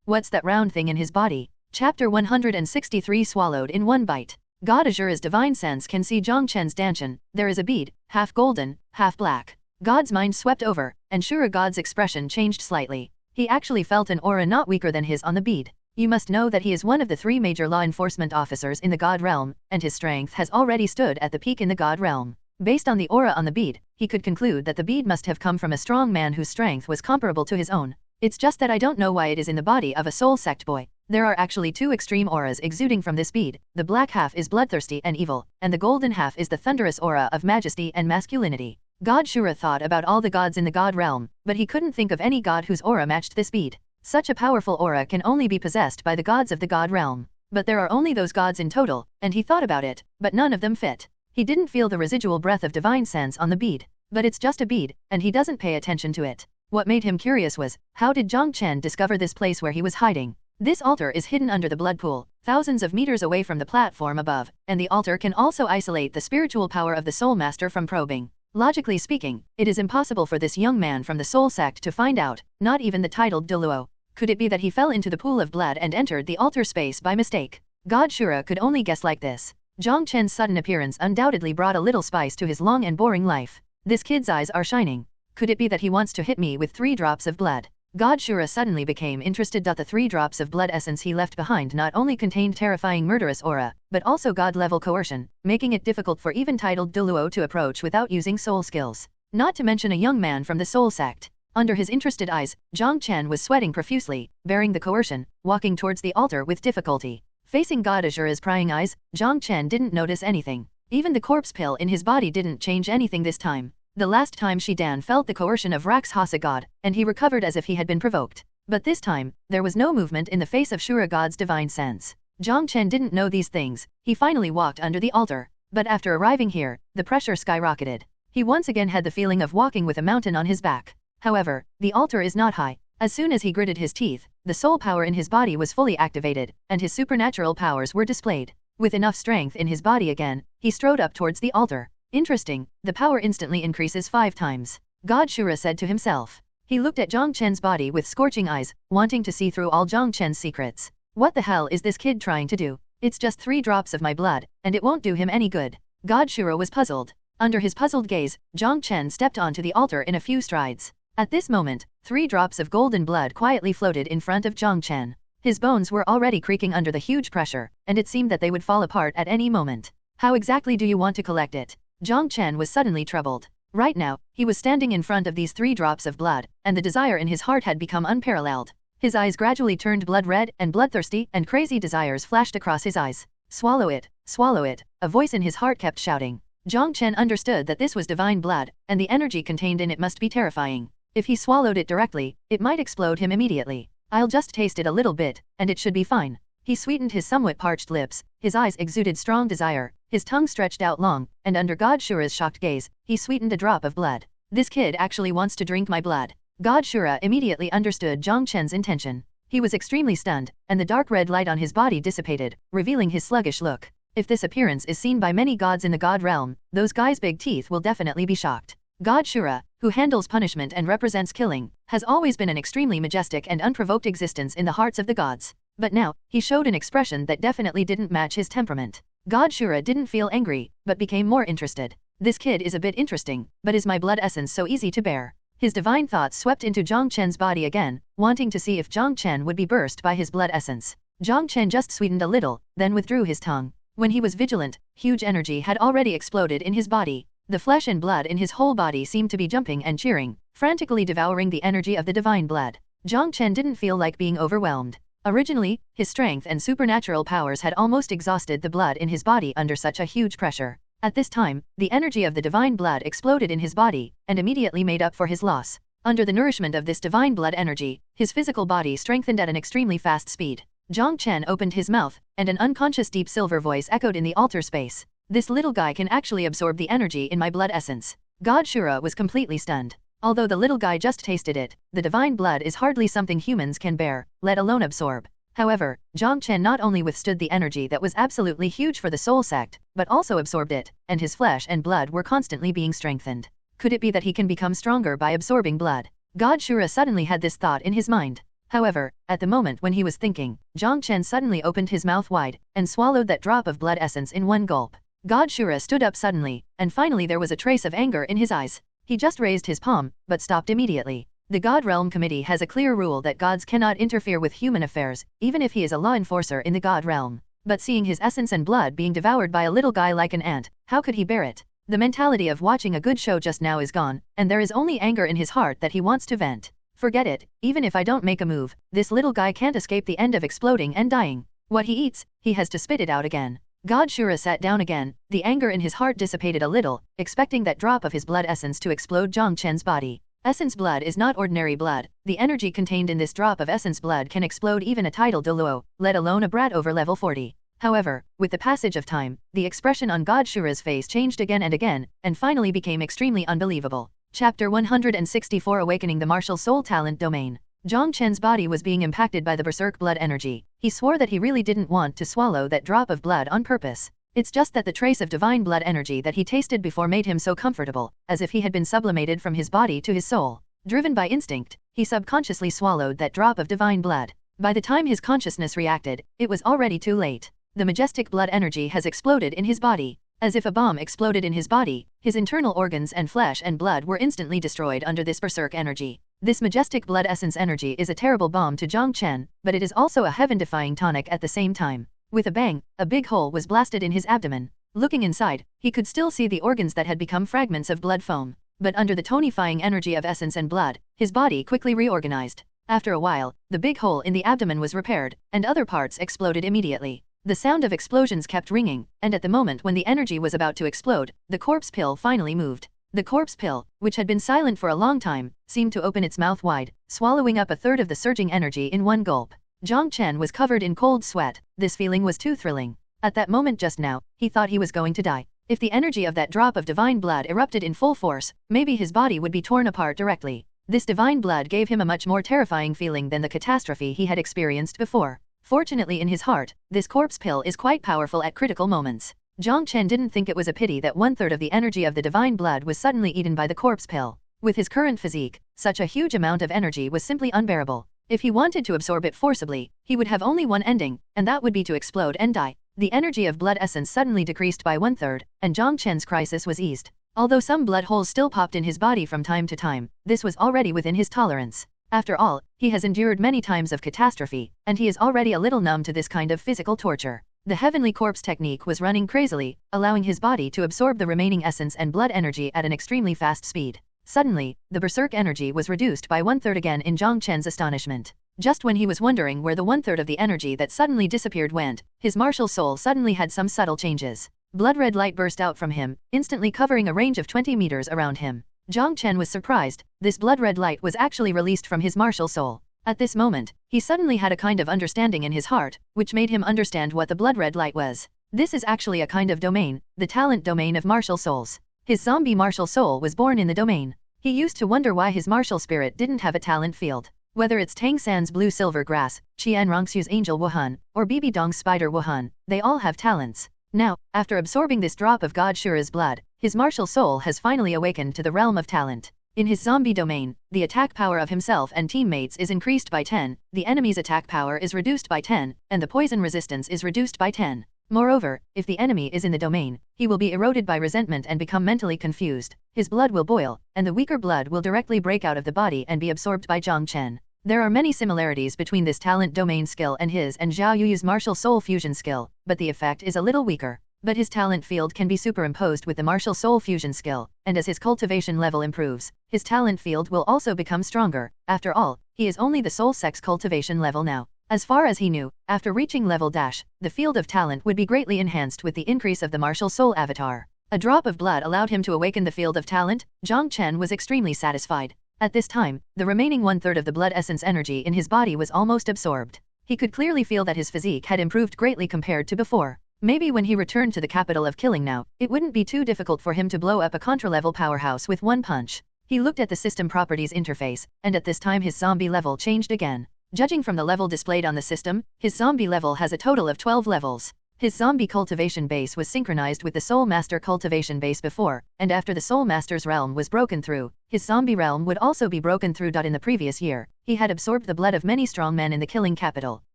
What's that round thing in his body? Chapter 163 Swallowed in one bite. God Azura's divine sense can see Jiang Chen's danchan. There is a bead, half golden, half black. God's mind swept over, and Shura God's expression changed slightly. He actually felt an aura not weaker than his on the bead. You must know that he is one of the 3 major law enforcement officers in the God realm, and his strength has already stood at the peak in the God realm. Based on the aura on the bead, he could conclude that the bead must have come from a strong man whose strength was comparable to his own. It's just that I don't know why it is in the body of a soul sect boy. There are actually 2 extreme auras exuding from this bead. The black half is bloodthirsty and evil, and the golden half is the thunderous aura of majesty and masculinity. God Shura thought about all the gods in the God realm, but he couldn't think of any god whose aura matched this bead. Such a powerful aura can only be possessed by the gods of the God realm. But there are only those gods in total, and he thought about it, but none of them fit. He didn't feel the residual breath of divine sense on the bead. But it's just a bead, and he doesn't pay attention to it. What made him curious was, how did Jiang Chen discover this place where he was hiding? This altar is hidden under the blood pool, thousands of meters away from the platform above, and the altar can also isolate the spiritual power of the soul master from probing. Logically speaking, it is impossible for this young man from the soul sect to find out, not even the titled Douluo. Could it be that he fell into the pool of blood and entered the altar space by mistake? God Shura could only guess like this. Jiang Chen's sudden appearance undoubtedly brought a little spice to his long and boring life. This kid's eyes are shining. Could it be that he wants to hit me with 3 drops of blood? God Shura suddenly became interested. The 3 drops of blood essence he left behind not only contained terrifying murderous aura, but also god-level coercion, making it difficult for even titled Douluo to approach without using soul skills. Not to mention a young man from the soul sect. Under his interested eyes, Jiang Chen was sweating profusely, bearing the coercion, walking towards the altar with difficulty. Facing God Azura's prying eyes, Jiang Chen didn't notice anything. Even the corpse pill in his body didn't change anything this time. The last time Shidan felt the coercion of Rax Hasa God, and he recovered as if he had been provoked. But this time, there was no movement in the face of Shura God's divine sense. Jiang Chen didn't know these things. He finally walked under the altar. But after arriving here, the pressure skyrocketed. He once again had the feeling of walking with a mountain on his back. However, the altar is not high. As soon as he gritted his teeth, the soul power in his body was fully activated, and his supernatural powers were displayed. With enough strength in his body again, he strode up towards the altar. Interesting, the power instantly increases 5 times. God Shura said to himself. He looked at Jiang Chen's body with scorching eyes, wanting to see through all Jiang Chen's secrets. What the hell is this kid trying to do? It's just 3 drops of my blood, and it won't do him any good. God Shura was puzzled. Under his puzzled gaze, Jiang Chen stepped onto the altar in a few strides. At this moment, 3 drops of golden blood quietly floated in front of Jiang Chen. His bones were already creaking under the huge pressure, and it seemed that they would fall apart at any moment. How exactly do you want to collect it? Jiang Chen was suddenly troubled. Right now, he was standing in front of these 3 drops of blood, and the desire in his heart had become unparalleled. His eyes gradually turned blood red and bloodthirsty, and crazy desires flashed across his eyes. Swallow it, a voice in his heart kept shouting. Jiang Chen understood that this was divine blood, and the energy contained in it must be terrifying. If he swallowed it directly, it might explode him immediately. I'll just taste it a little bit, and it should be fine. He sweetened his somewhat parched lips, his eyes exuded strong desire, his tongue stretched out long, and under God Shura's shocked gaze, he sweetened a drop of blood. This kid actually wants to drink my blood. God Shura immediately understood Jiang Chen's intention. He was extremely stunned, and the dark red light on his body dissipated, revealing his sluggish look. If this appearance is seen by many gods in the God realm, those guys' big teeth will definitely be shocked. God Shura, who handles punishment and represents killing, has always been an extremely majestic and unprovoked existence in the hearts of the gods. But now, he showed an expression that definitely didn't match his temperament. God Shura didn't feel angry, but became more interested. This kid is a bit interesting, but is my blood essence so easy to bear? His divine thoughts swept into Jiang Chen's body again, wanting to see if Jiang Chen would be burst by his blood essence. Jiang Chen just sweetened a little, then withdrew his tongue. When he was vigilant, huge energy had already exploded in his body. The flesh and blood in his whole body seemed to be jumping and cheering, frantically devouring the energy of the divine blood. Jiang Chen didn't feel like being overwhelmed. Originally, his strength and supernatural powers had almost exhausted the blood in his body under such a huge pressure. At this time, the energy of the divine blood exploded in his body, and immediately made up for his loss. Under the nourishment of this divine blood energy, his physical body strengthened at an extremely fast speed. Jiang Chen opened his mouth, and an unconscious deep silver voice echoed in the altar space. This little guy can actually absorb the energy in my blood essence. God Shura was completely stunned. Although the little guy just tasted it, the divine blood is hardly something humans can bear, let alone absorb. However, Jiang Chen not only withstood the energy that was absolutely huge for the soul sect, but also absorbed it, and his flesh and blood were constantly being strengthened. Could it be that he can become stronger by absorbing blood? God Shura suddenly had this thought in his mind. However, at the moment when he was thinking, Jiang Chen suddenly opened his mouth wide, and swallowed that drop of blood essence in one gulp. God Shura stood up suddenly, and finally there was a trace of anger in his eyes. He just raised his palm, but stopped immediately. The God Realm Committee has a clear rule that gods cannot interfere with human affairs, even if he is a law enforcer in the God Realm. But seeing his essence and blood being devoured by a little guy like an ant, how could he bear it? The mentality of watching a good show just now is gone, and there is only anger in his heart that he wants to vent. Forget it, even if I don't make a move, this little guy can't escape the end of exploding and dying. What he eats, he has to spit it out again. God Shura sat down again, the anger in his heart dissipated a little, expecting that drop of his blood essence to explode Jiang Chen's body. Essence blood is not ordinary blood. The energy contained in this drop of essence blood can explode even a title Douluo, let alone a brat over level 40. However, with the passage of time, the expression on God Shura's face changed again, and finally became extremely unbelievable. Chapter 164 Awakening the Martial Soul Talent Domain. Jiang Chen's body was being impacted by the berserk blood energy. He swore that he really didn't want to swallow that drop of blood on purpose. It's just that the trace of divine blood energy that he tasted before made him so comfortable, as if he had been sublimated from his body to his soul. Driven by instinct, he subconsciously swallowed that drop of divine blood. By the time his consciousness reacted, it was already too late. The majestic blood energy has exploded in his body. As if a bomb exploded in his body, his internal organs and flesh and blood were instantly destroyed under this berserk energy. This majestic blood essence energy is a terrible bomb to Jiang Chen, but it is also a heaven-defying tonic at the same time. With a bang, a big hole was blasted in his abdomen. Looking inside, he could still see the organs that had become fragments of blood foam. But under the tonifying energy of essence and blood, his body quickly reorganized. After a while, the big hole in the abdomen was repaired, and other parts exploded immediately. The sound of explosions kept ringing, and at the moment when the energy was about to explode, the corpse pill finally moved. The corpse pill, which had been silent for a long time, seemed to open its mouth wide, swallowing up a third of the surging energy in one gulp. Jiang Chen was covered in cold sweat. This feeling was too thrilling. At that moment just now, he thought he was going to die. If the energy of that drop of divine blood erupted in full force, maybe his body would be torn apart directly. This divine blood gave him a much more terrifying feeling than the catastrophe he had experienced before. Fortunately in his heart, this corpse pill is quite powerful at critical moments. Jiang Chen didn't think it was a pity that one-third of the energy of the divine blood was suddenly eaten by the corpse pill. With his current physique, such a huge amount of energy was simply unbearable. If he wanted to absorb it forcibly, he would have only one ending, and that would be to explode and die. The energy of blood essence suddenly decreased by one-third, and Jiang Chen's crisis was eased. Although some blood holes still popped in his body from time to time, this was already within his tolerance. After all, he has endured many times of catastrophe, and he is already a little numb to this kind of physical torture. The heavenly corpse technique was running crazily, allowing his body to absorb the remaining essence and blood energy at an extremely fast speed. Suddenly, the berserk energy was reduced by one-third again in Jiang Chen's astonishment. Just when he was wondering where the one-third of the energy that suddenly disappeared went, his martial soul suddenly had some subtle changes. Blood-red light burst out from him, instantly covering a range of 20 meters around him. Jiang Chen was surprised. This blood-red light was actually released from his martial soul. At this moment, he suddenly had a kind of understanding in his heart, which made him understand what the blood-red light was. This is actually a kind of domain, the talent domain of martial souls. His zombie martial soul was born in the domain. He used to wonder why his martial spirit didn't have a talent field. Whether it's Tang San's blue-silver grass, Qian Rongxu's angel Wuhan, or Bibi Dong's spider Wuhan, they all have talents. Now, after absorbing this drop of God Shura's blood, his martial soul has finally awakened to the realm of talent. In his zombie domain, the attack power of himself and teammates is increased by 10, the enemy's attack power is reduced by 10, and the poison resistance is reduced by 10. Moreover, if the enemy is in the domain, he will be eroded by resentment and become mentally confused. His blood will boil, and the weaker blood will directly break out of the body and be absorbed by Jiang Chen. There are many similarities between this talent domain skill and his and Zhao Yu's martial soul fusion skill, but the effect is a little weaker. But his talent field can be superimposed with the martial soul fusion skill, and as his cultivation level improves, his talent field will also become stronger. After all, he is only the soul sex cultivation level now. As far as he knew, after reaching level dash, the field of talent would be greatly enhanced with the increase of the martial soul avatar. A drop of blood allowed him to awaken the field of talent. Jiang Chen was extremely satisfied. At this time, the remaining one-third of the blood essence energy in his body was almost absorbed. He could clearly feel that his physique had improved greatly compared to before. Maybe when he returned to the capital of killing now, it wouldn't be too difficult for him to blow up a contra-level powerhouse with one punch. He looked at the system properties interface, and at this time his zombie level changed again. Judging from the level displayed on the system, his zombie level has a total of 12 levels. His zombie cultivation base was synchronized with the Soul Master cultivation base before, and after the Soul Master's realm was broken through, his zombie realm would also be broken through. In the previous year, he had absorbed the blood of many strong men in the killing capital,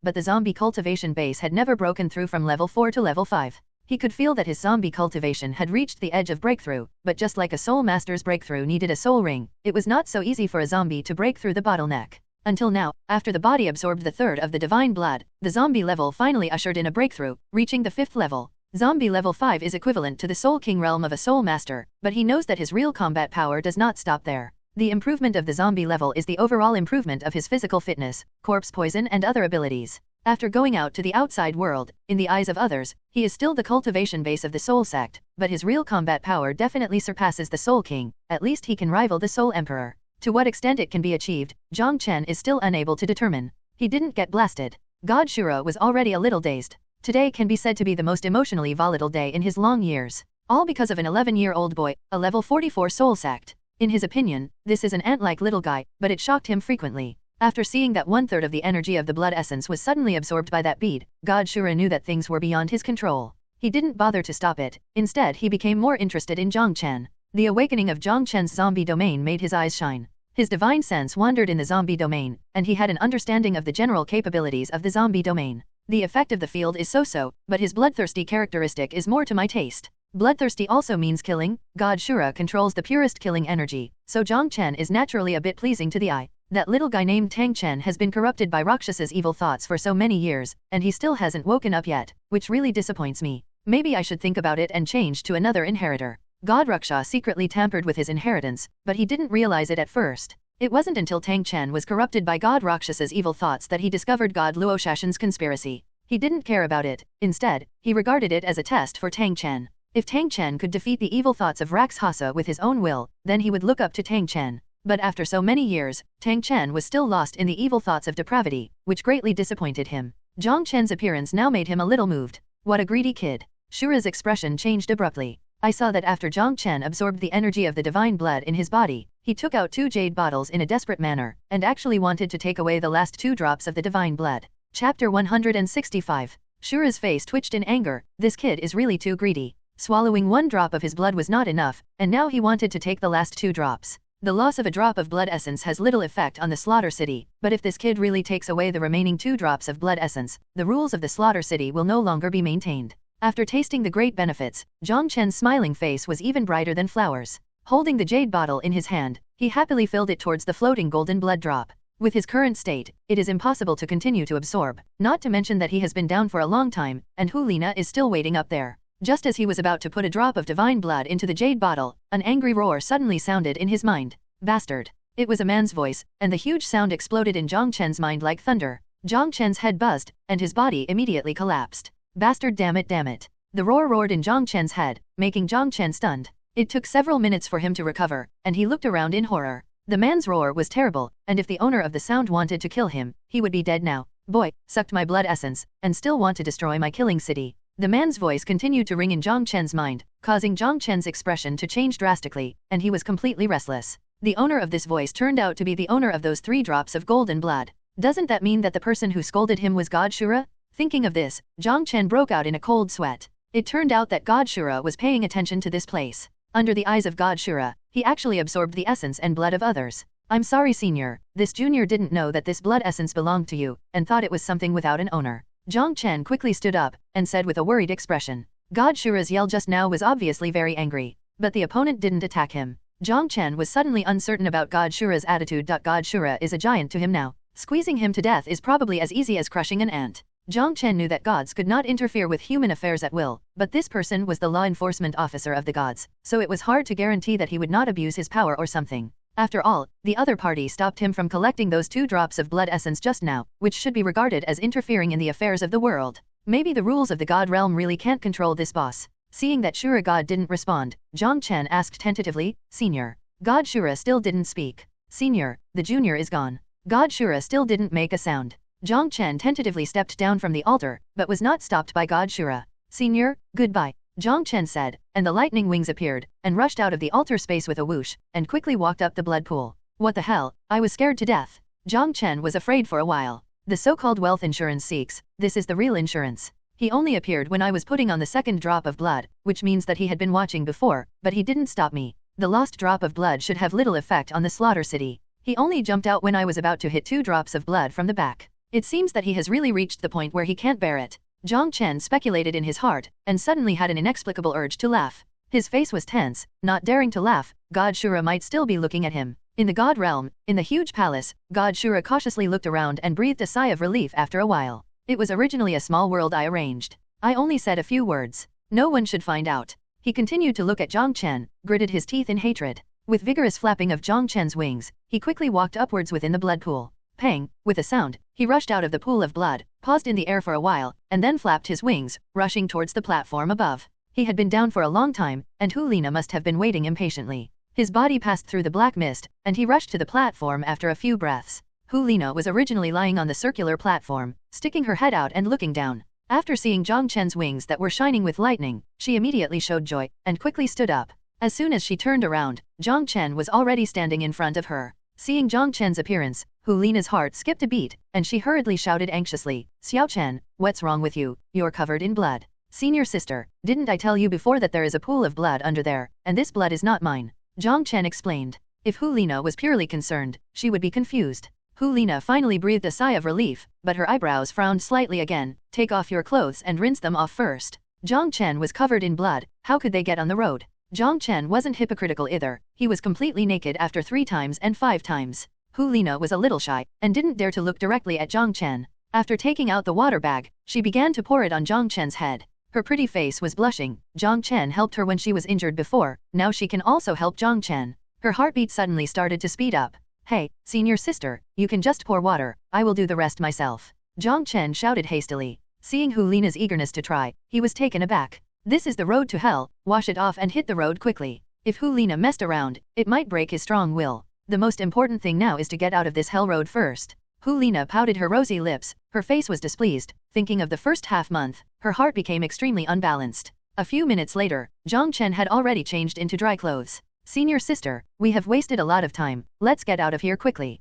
but the zombie cultivation base had never broken through from level 4 to level 5. He could feel that his zombie cultivation had reached the edge of breakthrough, but just like a Soul Master's breakthrough needed a soul ring, it was not so easy for a zombie to break through the bottleneck. Until now, after the body absorbed the third of the divine blood, the zombie level finally ushered in a breakthrough, reaching the 5th level. Zombie level 5 is equivalent to the Soul King realm of a Soul Master, but he knows that his real combat power does not stop there. The improvement of the zombie level is the overall improvement of his physical fitness, corpse poison and other abilities. After going out to the outside world, in the eyes of others, he is still the cultivation base of the Soul Sect, but his real combat power definitely surpasses the Soul King. At least he can rival the Soul Emperor. To what extent it can be achieved, Jiang Chen is still unable to determine. He didn't get blasted. God Shura was already a little dazed. Today can be said to be the most emotionally volatile day in his long years. All because of an 11-year-old boy, a level 44 soul sect. In his opinion, this is an ant-like little guy, but it shocked him frequently. After seeing that one-third of the energy of the blood essence was suddenly absorbed by that bead, God Shura knew that things were beyond his control. He didn't bother to stop it. Instead, he became more interested in Jiang Chen. The awakening of Jiang Chen's zombie domain made his eyes shine. His divine sense wandered in the zombie domain, and he had an understanding of the general capabilities of the zombie domain. The effect of the field is so-so, but his bloodthirsty characteristic is more to my taste. Bloodthirsty also means killing. God Shura controls the purest killing energy, so Jiang Chen is naturally a bit pleasing to the eye. That little guy named Tang Chen has been corrupted by Rakshasa's evil thoughts for so many years, and he still hasn't woken up yet, which really disappoints me. Maybe I should think about it and change to another inheritor. God Raksha secretly tampered with his inheritance, but he didn't realize it at first. It wasn't until Tang Chen was corrupted by God Rakshasa's evil thoughts that he discovered God Luo Shashan's conspiracy. He didn't care about it. Instead, he regarded it as a test for Tang Chen. If Tang Chen could defeat the evil thoughts of Rakshasa with his own will, then he would look up to Tang Chen. But after so many years, Tang Chen was still lost in the evil thoughts of depravity, which greatly disappointed him. Jiang Chen's appearance now made him a little moved. What a greedy kid. Shura's expression changed abruptly. I saw that after Jiang Chen absorbed the energy of the divine blood in his body, he took out 2 jade bottles in a desperate manner, and actually wanted to take away the last 2 drops of the divine blood. Chapter 165. Shura's face twitched in anger. This kid is really too greedy. Swallowing 1 drop of his blood was not enough, and now he wanted to take the last 2 drops. The loss of a drop of blood essence has little effect on the slaughter city, but if this kid really takes away the remaining 2 drops of blood essence, the rules of the slaughter city will no longer be maintained. After tasting the great benefits, Jiang Chen's smiling face was even brighter than flowers. Holding the jade bottle in his hand, he happily filled it towards the floating golden blood drop. With his current state, it is impossible to continue to absorb, not to mention that he has been down for a long time, and Hulina is still waiting up there. Just as he was about to put a drop of divine blood into the jade bottle, an angry roar suddenly sounded in his mind. Bastard! It was a man's voice, and the huge sound exploded in Jiang Chen's mind like thunder. Jiang Chen's head buzzed, and his body immediately collapsed. Bastard, damn it, damn it. The roar roared in Jiang Chen's head, making Jiang Chen stunned. It took several minutes for him to recover, and he looked around in horror. The man's roar was terrible, and if the owner of the sound wanted to kill him, he would be dead now. Boy, sucked my blood essence, and still want to destroy my killing city. The man's voice continued to ring in Jiang Chen's mind, causing Jiang Chen's expression to change drastically, and he was completely restless. The owner of this voice turned out to be the owner of those 3 drops of golden blood. Doesn't that mean that the person who scolded him was God Shura? Thinking of this, Jiang Chen broke out in a cold sweat. It turned out that God Shura was paying attention to this place. Under the eyes of God Shura, he actually absorbed the essence and blood of others. I'm sorry, senior, this junior didn't know that this blood essence belonged to you, and thought it was something without an owner. Jiang Chen quickly stood up, and said with a worried expression. God Shura's yell just now was obviously very angry, but the opponent didn't attack him. Jiang Chen was suddenly uncertain about God Shura's attitude. God Shura is a giant to him now. Squeezing him to death is probably as easy as crushing an ant. Jiang Chen knew that gods could not interfere with human affairs at will, but this person was the law enforcement officer of the gods, so it was hard to guarantee that he would not abuse his power or something. After all, the other party stopped him from collecting those 2 drops of blood essence just now, which should be regarded as interfering in the affairs of the world. Maybe the rules of the god realm really can't control this boss. Seeing that Shura God didn't respond, Jiang Chen asked tentatively, Senior. God Shura still didn't speak. Senior, the junior is gone. God Shura still didn't make a sound. Jiang Chen tentatively stepped down from the altar, but was not stopped by God Shura. Senior, goodbye, Jiang Chen said, and the lightning wings appeared, and rushed out of the altar space with a whoosh, and quickly walked up the blood pool. What the hell, I was scared to death. Jiang Chen was afraid for a while. The so-called wealth insurance seeks, this is the real insurance. He only appeared when I was putting on the 2nd drop of blood, which means that he had been watching before, but he didn't stop me. The lost drop of blood should have little effect on the slaughter city. He only jumped out when I was about to hit 2 drops of blood from the back. It seems that he has really reached the point where he can't bear it. Jiang Chen speculated in his heart, and suddenly had an inexplicable urge to laugh. His face was tense, not daring to laugh. God Shura might still be looking at him. In the god realm, in the huge palace, God Shura cautiously looked around and breathed a sigh of relief after a while. It was originally a small world I arranged. I only said a few words. No one should find out. He continued to look at Jiang Chen, gritted his teeth in hatred. With vigorous flapping of Jiang Chen's wings, he quickly walked upwards within the blood pool. Pang, with a sound, he rushed out of the pool of blood, paused in the air for a while, and then flapped his wings, rushing towards the platform above. He had been down for a long time, and Hulina must have been waiting impatiently. His body passed through the black mist, and he rushed to the platform after a few breaths. Hulina was originally lying on the circular platform, sticking her head out and looking down. After seeing Jiang Chen's wings that were shining with lightning, she immediately showed joy, and quickly stood up. As soon as she turned around, Jiang Chen was already standing in front of her. Seeing Jiang Chen's appearance, Hulina's heart skipped a beat, and she hurriedly shouted anxiously, Xiaoxue, what's wrong with you? You're covered in blood. Senior sister, didn't I tell you before that there is a pool of blood under there, and this blood is not mine? Jiang Chen explained. If Hulina was purely concerned, she would be confused. Hulina finally breathed a sigh of relief, but her eyebrows frowned slightly again. Take off your clothes and rinse them off first. Jiang Chen was covered in blood, how could they get on the road? Jiang Chen wasn't hypocritical either, he was completely naked after 3 times and 5 times. Hulina was a little shy, and didn't dare to look directly at Jiang Chen. After taking out the water bag, she began to pour it on Jiang Chen's head. Her pretty face was blushing. Jiang Chen helped her when she was injured before, now she can also help Jiang Chen. Her heartbeat suddenly started to speed up. Hey, senior sister, you can just pour water, I will do the rest myself. Jiang Chen shouted hastily. Seeing Hulina's eagerness to try, he was taken aback. This is the road to hell, wash it off and hit the road quickly. If Hulina messed around, it might break his strong will. The most important thing now is to get out of this hell road first. Hulina pouted her rosy lips, her face was displeased, thinking of the first half-month, her heart became extremely unbalanced. A few minutes later, Jiang Chen had already changed into dry clothes. Senior sister, we have wasted a lot of time, let's get out of here quickly.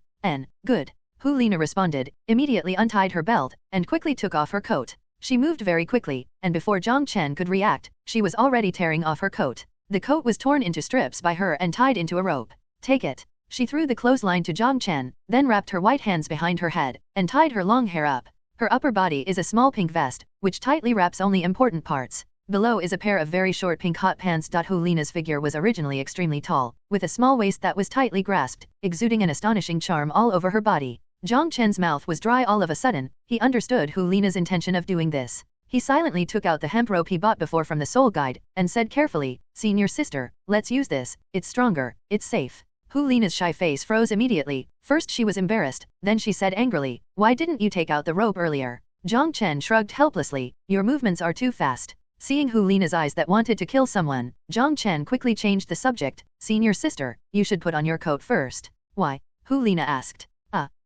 Good. Hulina responded, immediately untied her belt, and quickly took off her coat. She moved very quickly, and before Jiang Chen could react, she was already tearing off her coat. The coat was torn into strips by her and tied into a rope. Take it. She threw the clothesline to Jiang Chen, then wrapped her white hands behind her head, and tied her long hair up. Her upper body is a small pink vest, which tightly wraps only important parts. Below is a pair of very short pink hot pants. Hulina's figure was originally extremely tall, with a small waist that was tightly grasped, exuding an astonishing charm all over her body. Jiang Chen's mouth was dry all of a sudden, he understood Hulina's intention of doing this. He silently took out the hemp rope he bought before from the soul guide, and said carefully, Senior sister, let's use this, it's stronger, it's safe. Hulina's shy face froze immediately. First she was embarrassed, then she said angrily, why didn't you take out the rope earlier? Jiang Chen shrugged helplessly, your movements are too fast. Seeing Hulina's eyes that wanted to kill someone, Jiang Chen quickly changed the subject, Senior sister, you should put on your coat first. Why? Hulina asked.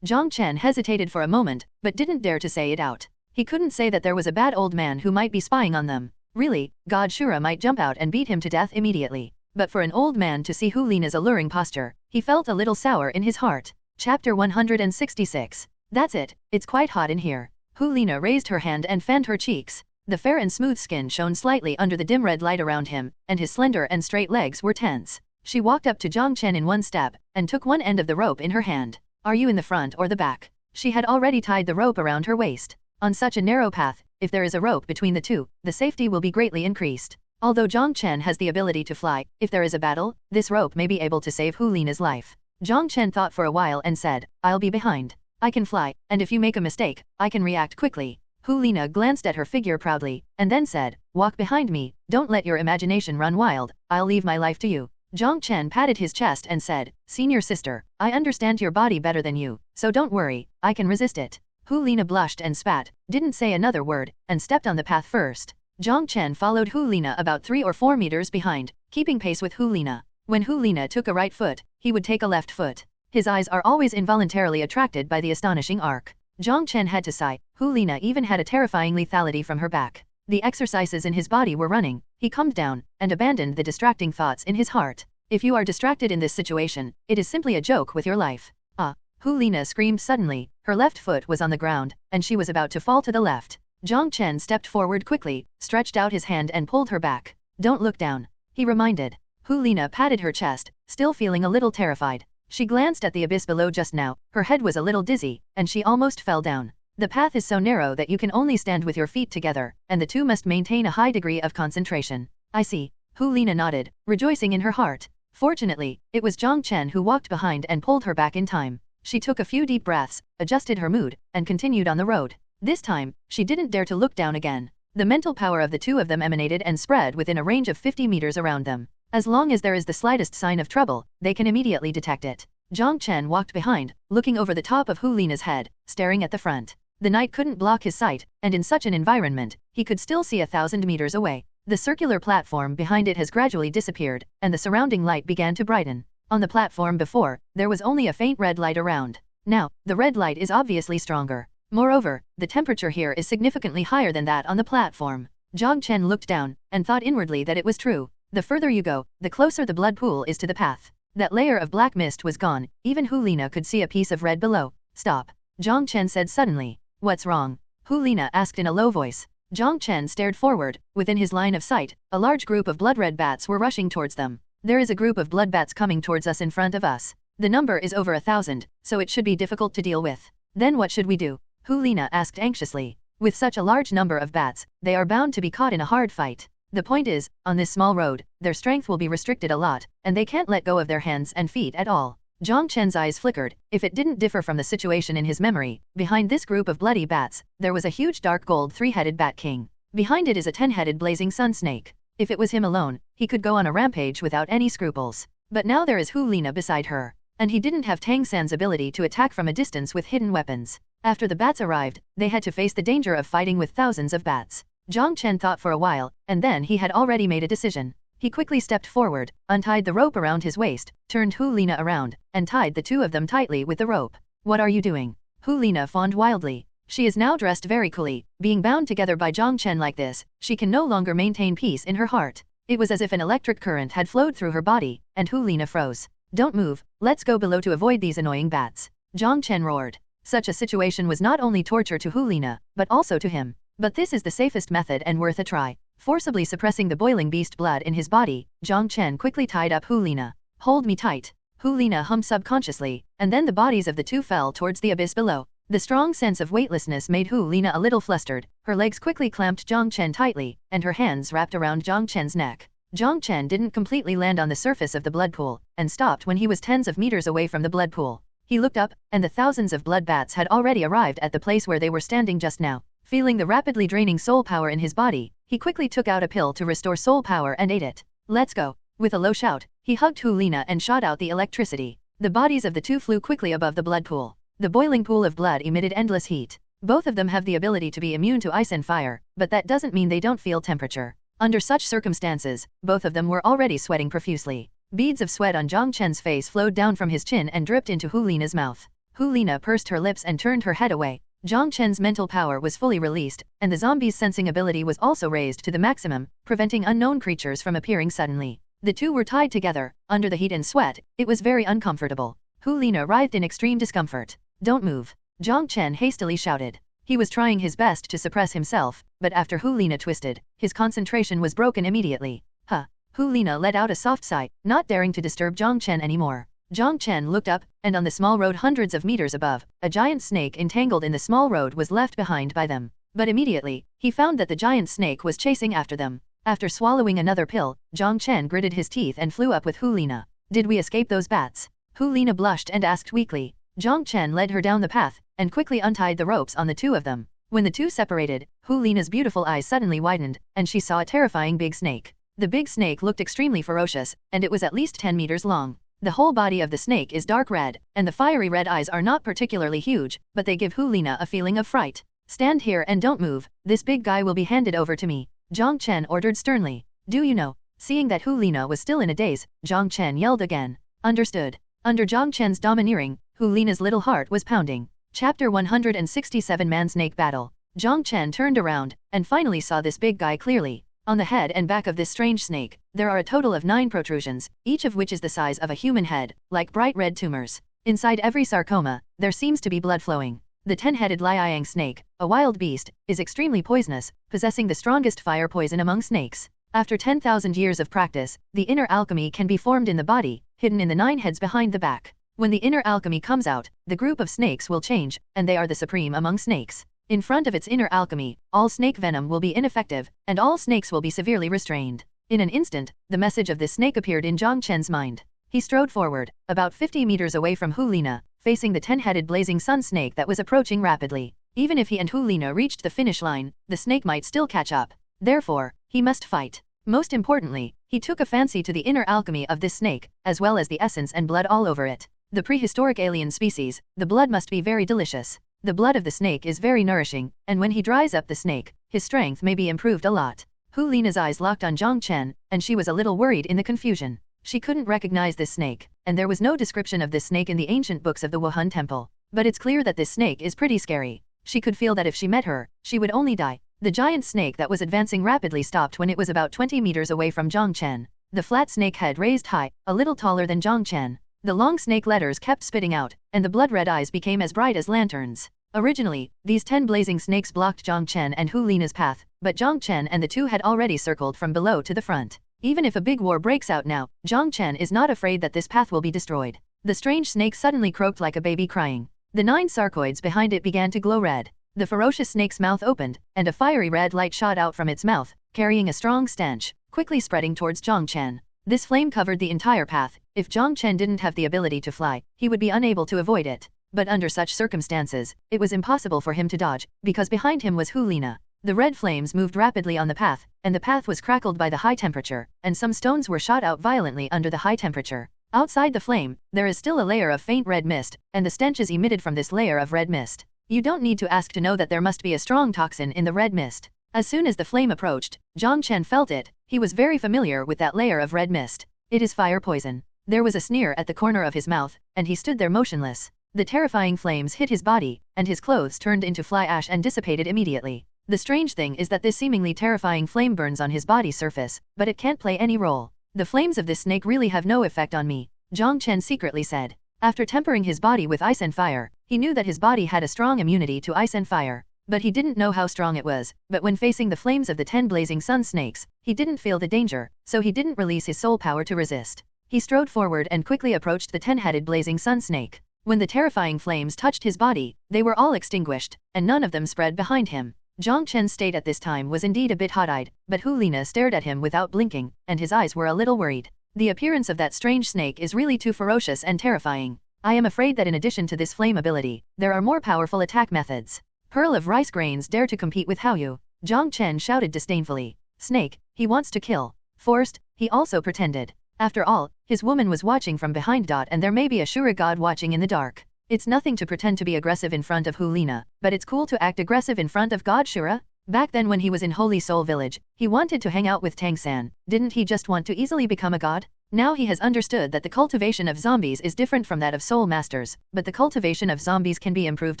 Jiang Chen hesitated for a moment, but didn't dare to say it out. He couldn't say that there was a bad old man who might be spying on them. Really, God Shura might jump out and beat him to death immediately. But for an old man to see Hulina's alluring posture, he felt a little sour in his heart. Chapter 166. That's it, it's quite hot in here. Hulina raised her hand and fanned her cheeks. The fair and smooth skin shone slightly under the dim red light around him, and his slender and straight legs were tense. She walked up to Jiang Chen in one step, and took one end of the rope in her hand. Are you in the front or the back? She had already tied the rope around her waist. On such a narrow path, if there is a rope between the two, the safety will be greatly increased. Although Jiang Chen has the ability to fly, if there is a battle, this rope may be able to save Hulina's life. Jiang Chen thought for a while and said, I'll be behind. I can fly, and if you make a mistake, I can react quickly. Hu Lina glanced at her figure proudly, and then said, walk behind me, don't let your imagination run wild, I'll leave my life to you. Jiang Chen patted his chest and said, senior sister, I understand your body better than you, so don't worry, I can resist it. Hu Lina blushed and spat, didn't say another word, and stepped on the path first. Jiang Chen followed Hu Lina about 3 or 4 meters behind, keeping pace with Hu Lina. When Hu Lina took a right foot, he would take a left foot. His eyes are always involuntarily attracted by the astonishing arc. Jiang Chen had to sigh. Hu Lina even had a terrifying lethality from her back. The exercises in his body were running. He calmed down, and abandoned the distracting thoughts in his heart. If you are distracted in this situation, it is simply a joke with your life. Ah! Hu Lina screamed suddenly. Her left foot was on the ground, and she was about to fall to the left. Jiang Chen stepped forward quickly, stretched out his hand and pulled her back. Don't look down, he reminded. Hu Lina patted her chest, still feeling a little terrified. She glanced at the abyss below just now, her head was a little dizzy, and she almost fell down. The path is so narrow that you can only stand with your feet together, and the two must maintain a high degree of concentration. I see. Hu Lina nodded, rejoicing in her heart. Fortunately, it was Jiang Chen who walked behind and pulled her back in time. She took a few deep breaths, adjusted her mood, and continued on the road. This time, she didn't dare to look down again. The mental power of the two of them emanated and spread within a range of 50 meters around them. As long as there is the slightest sign of trouble, they can immediately detect it. Jiang Chen walked behind, looking over the top of Hu Lina's head, staring at the front. The night couldn't block his sight, and in such an environment, he could still see 1,000 meters away. The circular platform behind it has gradually disappeared, and the surrounding light began to brighten. On the platform before, there was only a faint red light around. Now, the red light is obviously stronger. Moreover, the temperature here is significantly higher than that on the platform. Jiang Chen looked down, and thought inwardly that it was true. The further you go, the closer the blood pool is to the path. That layer of black mist was gone, even Hu Lina could see a piece of red below. Stop. Jiang Chen said suddenly. What's wrong? Hu Lina asked in a low voice. Jiang Chen stared forward. Within his line of sight, a large group of blood-red bats were rushing towards them. There is a group of blood bats coming towards us in front of us. The number is over 1,000, so it should be difficult to deal with. Then what should we do? Hu Lina asked anxiously. With such a large number of bats, they are bound to be caught in a hard fight. The point is, on this small road, their strength will be restricted a lot, and they can't let go of their hands and feet at all. Jiang Chen's eyes flickered. If it didn't differ from the situation in his memory, behind this group of bloody bats, there was a huge dark gold 3-headed bat king. Behind it is a 10-headed blazing sun snake. If it was him alone, he could go on a rampage without any scruples. But now there is Hu Lina beside her. And he didn't have Tang San's ability to attack from a distance with hidden weapons. After the bats arrived, they had to face the danger of fighting with thousands of bats. Jiang Chen thought for a while, and then he had already made a decision. He quickly stepped forward, untied the rope around his waist, turned Hu Lina around, and tied the two of them tightly with the rope. What are you doing? Hu Lina fawned wildly. She is now dressed very coolly. Being bound together by Jiang Chen like this, she can no longer maintain peace in her heart. It was as if an electric current had flowed through her body, and Hu Lina froze. Don't move, let's go below to avoid these annoying bats. Jiang Chen roared. Such a situation was not only torture to Hu Lina, but also to him. But this is the safest method and worth a try. Forcibly suppressing the boiling beast blood in his body, Jiang Chen quickly tied up Hu Lina. Hold me tight. Hu Lina hummed subconsciously, and then the bodies of the two fell towards the abyss below. The strong sense of weightlessness made Hu Lina a little flustered. Her legs quickly clamped Jiang Chen tightly, and her hands wrapped around Jiang Chen's neck. Jiang Chen didn't completely land on the surface of the blood pool, and stopped when he was tens of meters away from the blood pool. He looked up, and the thousands of blood bats had already arrived at the place where they were standing just now. Feeling the rapidly draining soul power in his body, he quickly took out a pill to restore soul power and ate it. Let's go. With a low shout, he hugged Hu Lina and shot out the electricity. The bodies of the two flew quickly above the blood pool. The boiling pool of blood emitted endless heat. Both of them have the ability to be immune to ice and fire, but that doesn't mean they don't feel temperature. Under such circumstances, both of them were already sweating profusely. Beads of sweat on Jiang Chen's face flowed down from his chin and dripped into Hu Lina's mouth. Hu Lina pursed her lips and turned her head away. Jiang Chen's mental power was fully released, and the zombie's sensing ability was also raised to the maximum, preventing unknown creatures from appearing suddenly. The two were tied together, under the heat and sweat. It was very uncomfortable. Hu Lina writhed in extreme discomfort. Don't move. Jiang Chen hastily shouted. He was trying his best to suppress himself, but after Hu Lina twisted, his concentration was broken immediately. Huh. Hu Lina let out a soft sigh, not daring to disturb Jiang Chen anymore. Jiang Chen looked up, and on the small road hundreds of meters above, a giant snake entangled in the small road was left behind by them. But immediately, he found that the giant snake was chasing after them. After swallowing another pill, Jiang Chen gritted his teeth and flew up with Hu Lina. Did we escape those bats? Hu Lina blushed and asked weakly. Jiang Chen led her down the path, and quickly untied the ropes on the two of them. When the two separated, Hu Lina's beautiful eyes suddenly widened, and she saw a terrifying big snake. The big snake looked extremely ferocious, and it was at least 10 meters long. The whole body of the snake is dark red, and the fiery red eyes are not particularly huge, but they give Hu Lina a feeling of fright. Stand here and don't move, this big guy will be handed over to me, Jiang Chen ordered sternly. Do you know? Seeing that Hu Lina was still in a daze, Jiang Chen yelled again. Understood. Under Jiang Chen's domineering, Hu Lina's little heart was pounding. Chapter 167 Man-Snake Battle. Jiang Chen turned around, and finally saw this big guy clearly. On the head and back of this strange snake, there are a total of 9 protrusions, each of which is the size of a human head, like bright red tumors. Inside every sarcoma, there seems to be blood flowing. The 10-headed Liang snake, a wild beast, is extremely poisonous, possessing the strongest fire poison among snakes. After 10,000 years of practice, the inner alchemy can be formed in the body, hidden in the 9 heads behind the back. When the inner alchemy comes out, the group of snakes will change, and they are the supreme among snakes. In front of its inner alchemy, all snake venom will be ineffective, and all snakes will be severely restrained. In an instant, the message of this snake appeared in Jiang Chen's mind. He strode forward, about 50 meters away from Hu Lina, facing the 10-headed blazing sun snake that was approaching rapidly. Even if he and Hu Lina reached the finish line, the snake might still catch up. Therefore, he must fight. Most importantly, he took a fancy to the inner alchemy of this snake, as well as the essence and blood all over it. The prehistoric alien species, the blood must be very delicious. The blood of the snake is very nourishing, and when he dries up the snake, his strength may be improved a lot. Hu Lina's eyes locked on Jiang Chen, and she was a little worried in the confusion. She couldn't recognize this snake, and there was no description of this snake in the ancient books of the Wuhan Temple. But it's clear that this snake is pretty scary. She could feel that if she met her, she would only die. The giant snake that was advancing rapidly stopped when it was about 20 meters away from Jiang Chen. The flat snake head raised high, a little taller than Jiang Chen. The long snake letters kept spitting out, and the blood-red eyes became as bright as lanterns. Originally, these 10 blazing snakes blocked Jiang Chen and Hu Lina's path, but Jiang Chen and the two had already circled from below to the front. Even if a big war breaks out now, Jiang Chen is not afraid that this path will be destroyed. The strange snake suddenly croaked like a baby crying. The 9 sarcoids behind it began to glow red. The ferocious snake's mouth opened, and a fiery red light shot out from its mouth, carrying a strong stench, quickly spreading towards Jiang Chen. This flame covered the entire path. If Jiang Chen didn't have the ability to fly, he would be unable to avoid it. But under such circumstances, it was impossible for him to dodge, because behind him was Hu Lina. The red flames moved rapidly on the path, and the path was crackled by the high temperature, and some stones were shot out violently under the high temperature. Outside the flame, there is still a layer of faint red mist, and the stench is emitted from this layer of red mist. You don't need to ask to know that there must be a strong toxin in the red mist. As soon as the flame approached, Jiang Chen felt it. He was very familiar with that layer of red mist. It is fire poison. There was a sneer at the corner of his mouth, and he stood there motionless. The terrifying flames hit his body, and his clothes turned into fly ash and dissipated immediately. The strange thing is that this seemingly terrifying flame burns on his body surface, but it can't play any role. The flames of this snake really have no effect on me, Jiang Chen secretly said. After tempering his body with ice and fire, he knew that his body had a strong immunity to ice and fire. But he didn't know how strong it was. But when facing the flames of the 10 blazing sun snakes, he didn't feel the danger, so he didn't release his soul power to resist. He strode forward and quickly approached the 10-headed blazing sun snake. When the terrifying flames touched his body, they were all extinguished, and none of them spread behind him. Jiang Chen's state at this time was indeed a bit hot-eyed, but Hu Lina stared at him without blinking, and his eyes were a little worried. The appearance of that strange snake is really too ferocious and terrifying. I am afraid that in addition to this flame ability, there are more powerful attack methods. Pearl of rice grains dare to compete with Haoyu, Jiang Chen shouted disdainfully. Snake, he wants to kill. Forced, he also pretended. After all, his woman was watching from behind. And there may be a Shura god watching in the dark. It's nothing to pretend to be aggressive in front of Hu Lina, but it's cool to act aggressive in front of God Shura. Back then when he was in Holy Soul Village, he wanted to hang out with Tang San. Didn't he just want to easily become a god? Now he has understood that the cultivation of zombies is different from that of soul masters, but the cultivation of zombies can be improved